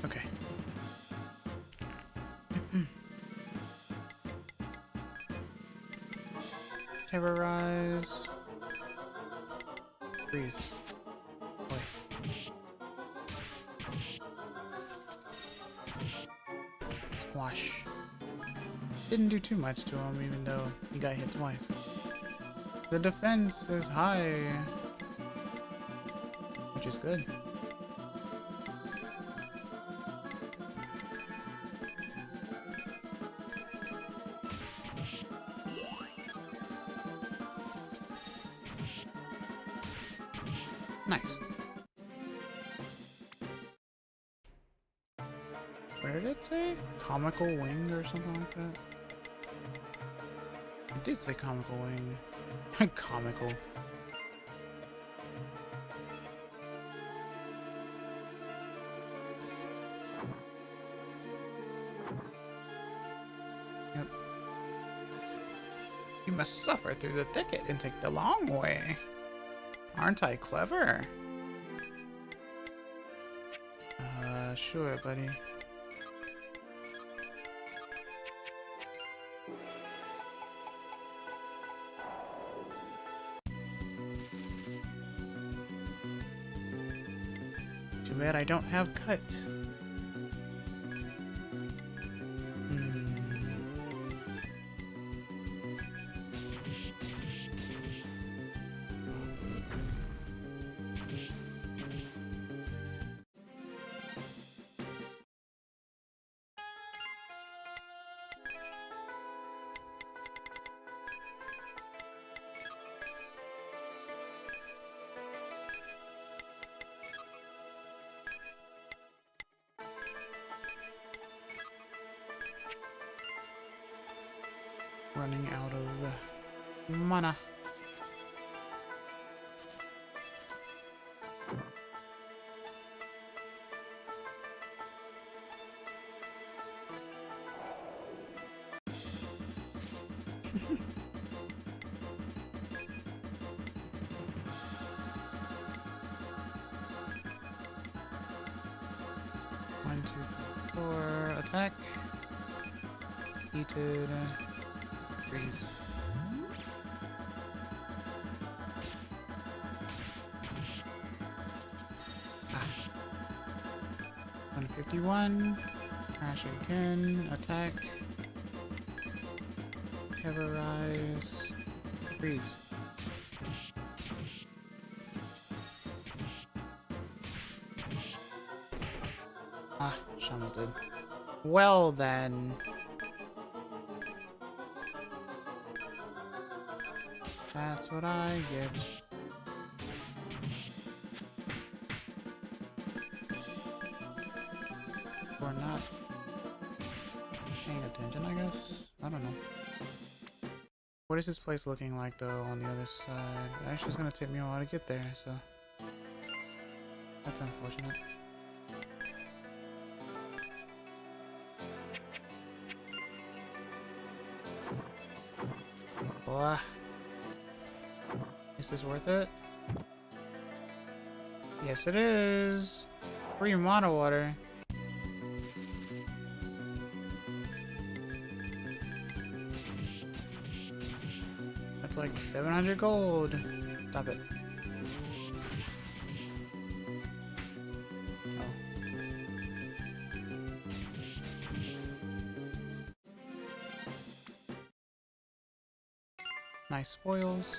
S1: Okay. Terrorize. Freeze. Wait. Squash. Didn't do too much to him, even though he got hit twice. The defense is high, which is good. Nice. did it say? Comical wing or something like that? It did say comical wing. Comical. Yep. You must suffer through the thicket and take the long way. Aren't I clever? Sure, buddy. Too bad I don't have cuts. Running out of mana. One, two, three, four. Attack. Heated. Freeze. Ah. 151. Crash again. Attack. Terrorize. Freeze. Ah, Shama's dead. Well then. That's what I get. For not paying attention, I guess? I don't know. What is this place looking like, though, on the other side? Actually, it's gonna take me a while to get there, so... That's unfortunate. Blah. Is this worth it? Yes, it is. Free mono water. That's like 700 gold. Stop it. Oh. Nice spoils.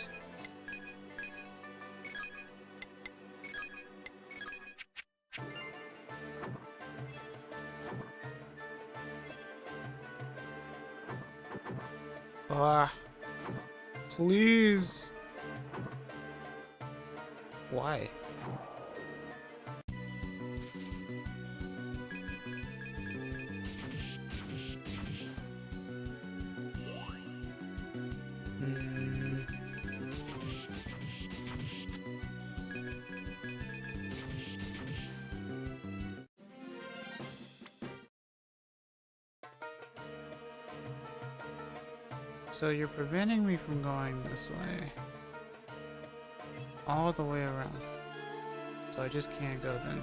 S1: Ah, please. Why? So you're preventing me from going this way. All the way around. So I just can't go then.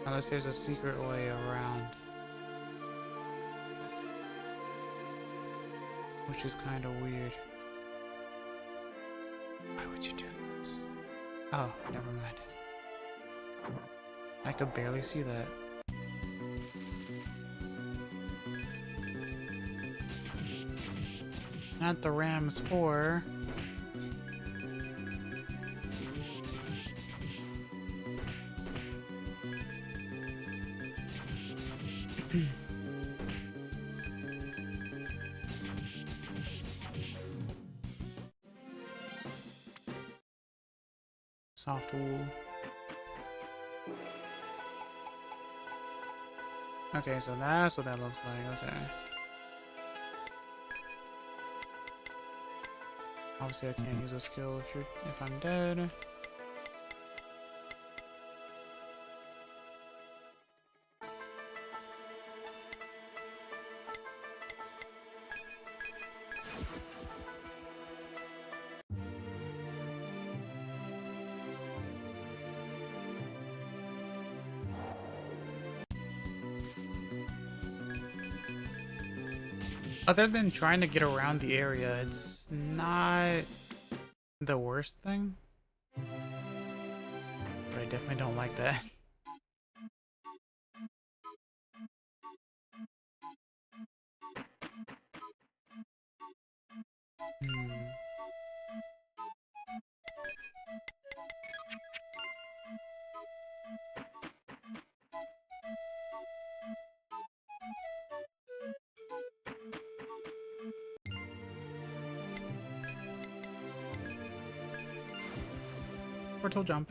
S1: Unless there's a secret way around. Which is kind of weird. Why would you do this? Oh, never mind. I could barely see that. Not the Rams 4. Soft wool. Okay, so that's what that looks like. Okay. Obviously, I can't use a skill if I'm dead. Other than trying to get around the area, it's not the worst thing. But I definitely don't like that. Hmm. Portal jump.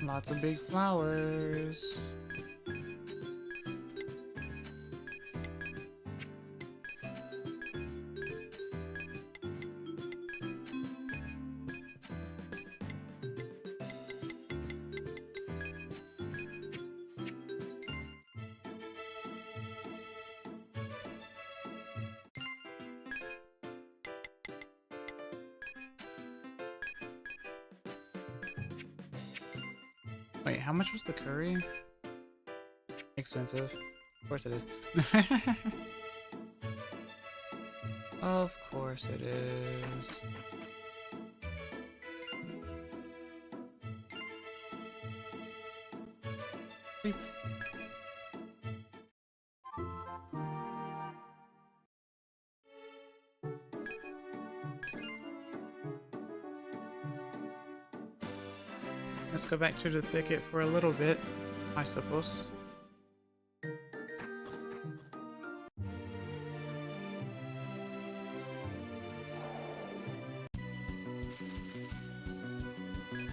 S1: Lots of big flowers. Wait, how much was the curry? Expensive. Of course it is. Of course it is. Beep. Let's go back to the thicket for a little bit, I suppose.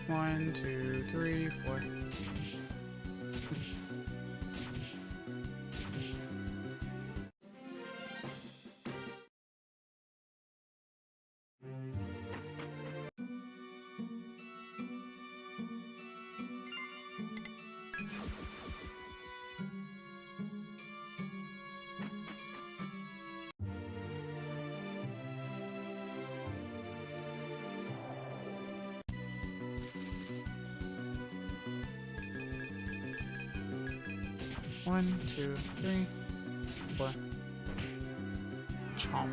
S1: One, two, three, four. One, two, three, four. Chomp.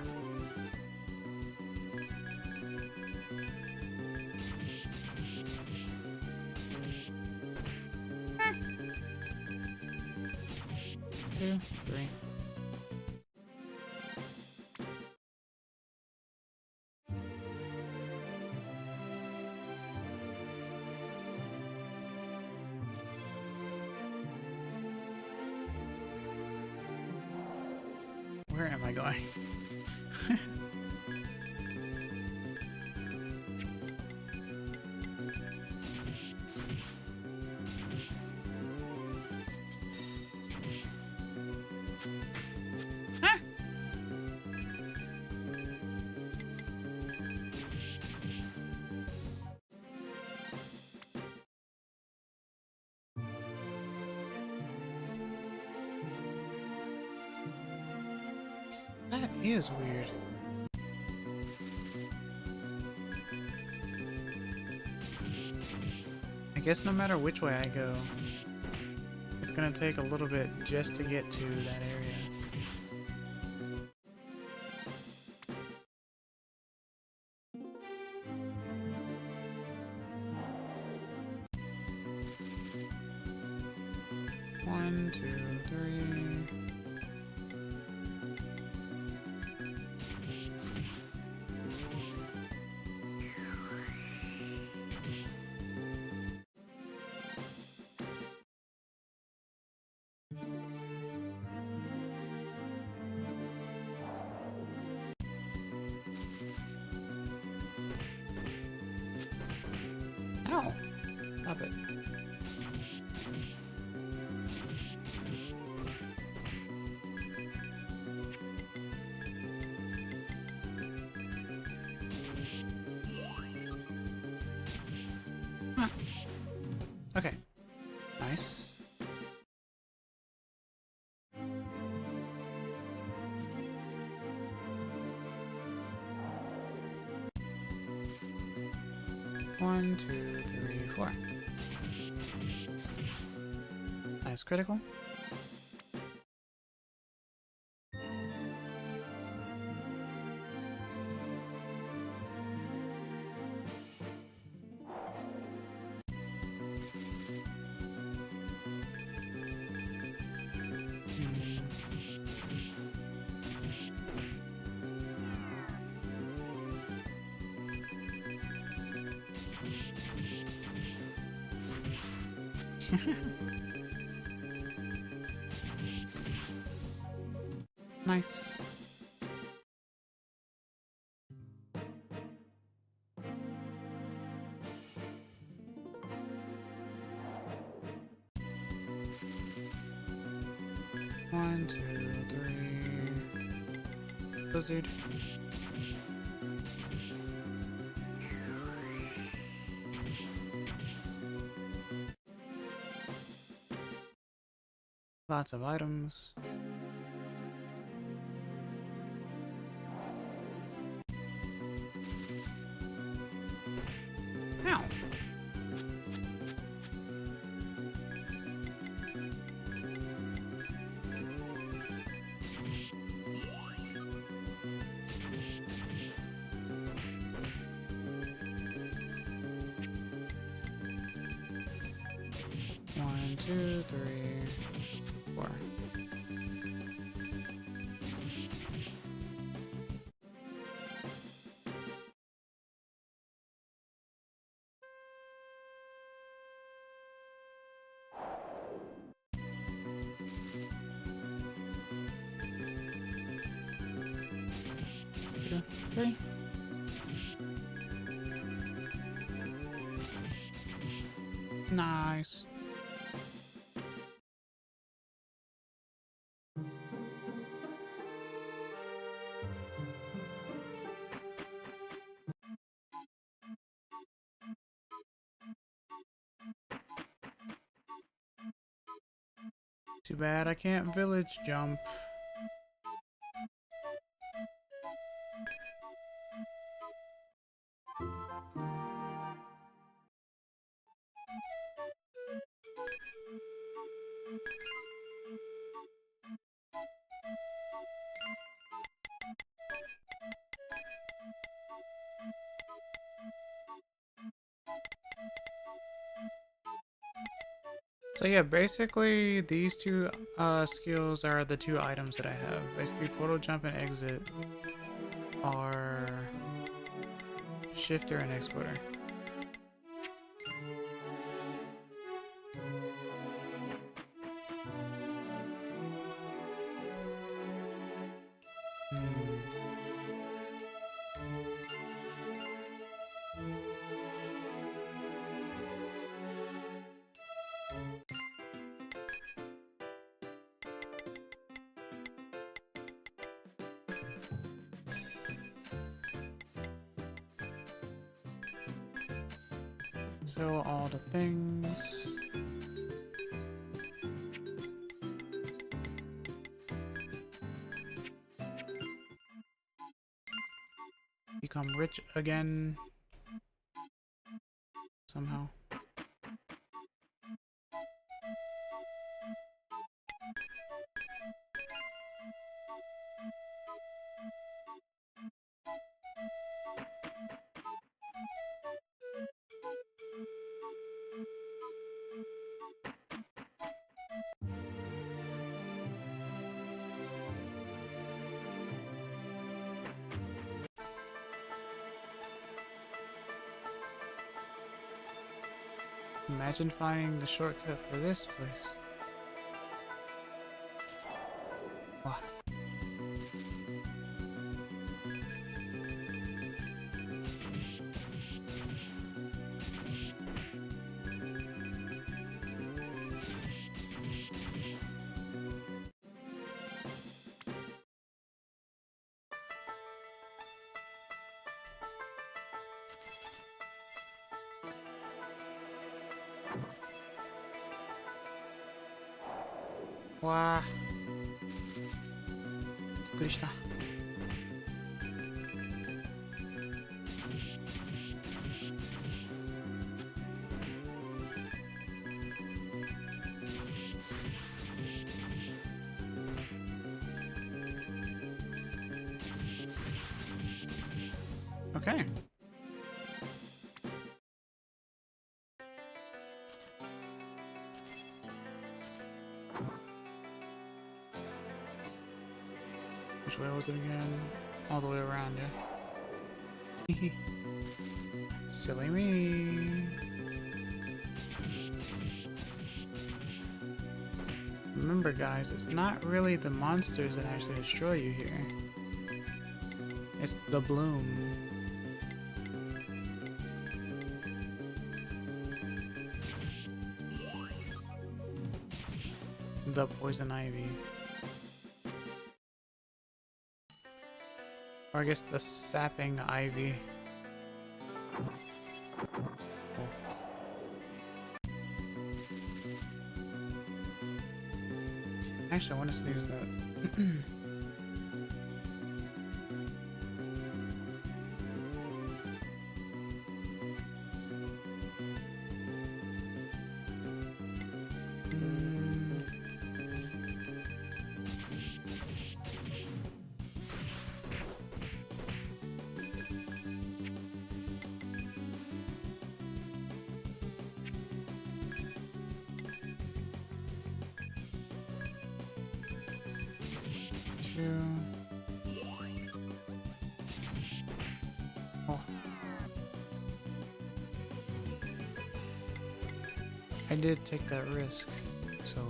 S1: Two, three. Where am I going? Ah! That is weird. I guess no matter which way I go, it's gonna take a little bit just to get to that area. One, two, Stop it. Huh. Okay. Nice. One, two, three, four. Nice critical. Nice. One, two, three. Blizzard. Lots of items. Ow. One, two, three, four. Two, three. Nice. Too bad I can't village jump. So yeah, basically these two skills are the two items that I have. Basically portal jump and exit are shifter and exporter. So all the things. Become rich again. Somehow. Imagine finding the shortcut for this place. Wow. わあ。びっくりした。Okay. Which way was it again? All the way around, yeah. Silly me. Remember, guys, it's not really the monsters that actually destroy you here. It's the bloom. The poison ivy. Or I guess the sapping ivy. Oh. Actually, I want to sneeze that. Oh. I did take that risk, so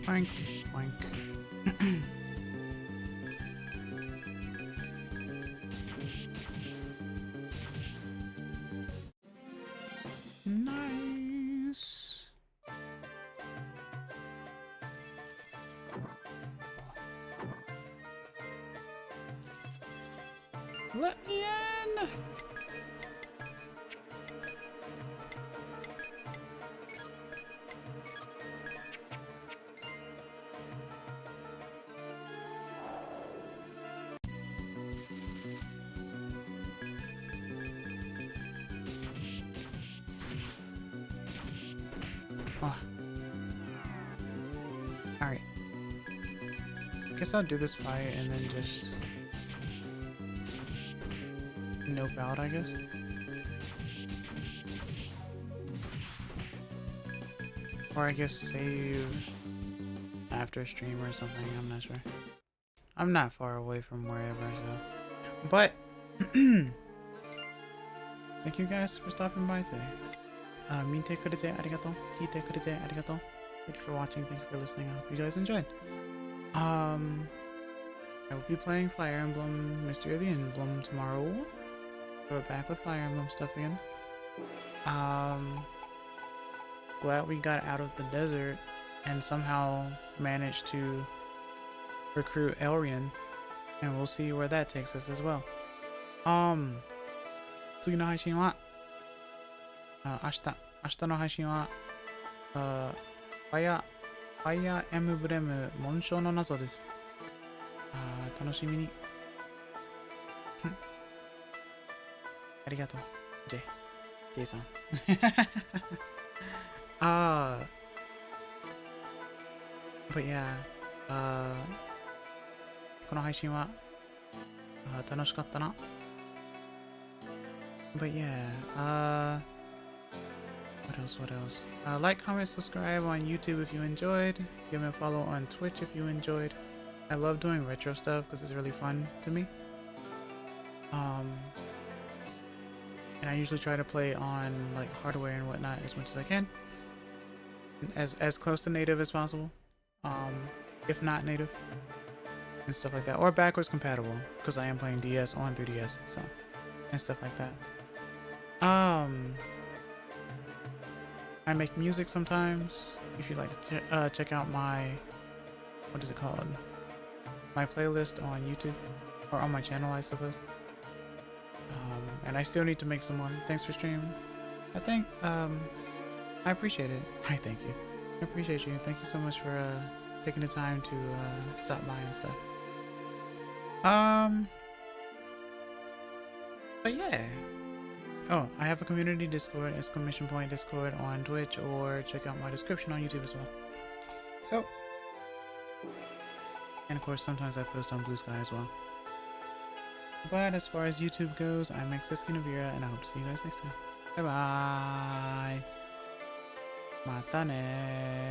S1: Boink, boink. Nice. Let me in. Oh. Alright. Guess I'll do this fight and then just nope out, I guess. Or I guess save after stream or something, I'm not sure. I'm not far away from wherever, so. But, thank you guys for stopping by today. Minte kurete arigato, kite kurete arigato. Thank you for watching, thank you for listening. I hope you guys enjoyed. I will be playing Fire Emblem Mystery of the Emblem tomorrow. So we're back with Fire Emblem stuff again. Glad we got out of the desert and somehow managed to recruit Elrian. And we'll see where that takes us as well. 次の配信は明日の配信はファイアエムブレム紋章の謎です。楽しみに。ありがとう J さん。But yeah, この配信は楽しかったな。But yeah, what else? Like, comment, subscribe on YouTube if you enjoyed. Give me a follow on Twitch if you enjoyed. I love doing retro stuff because it's really fun to me. Um, and I usually try to play on like hardware and whatnot as much as I can, as close to native as possible. If not native and stuff like that, or backwards compatible, because I am playing DS on 3DS, so and stuff like that. I make music sometimes. If you'd like to check out my, what is it called? My playlist on YouTube, or on my channel, I suppose. And I still need to make some more. Thanks for streaming. I think, I appreciate it. I thank you. I appreciate you. Thank you so much for taking the time to stop by and stuff. But yeah. Oh, I have a community Discord, !point Discord on Twitch, or check out my description on YouTube as well. So, and of course, sometimes I post on Blue Sky as well. But as far as YouTube goes, I'm Kina Vira, and I hope to see you guys next time. Bye bye. Mata ne.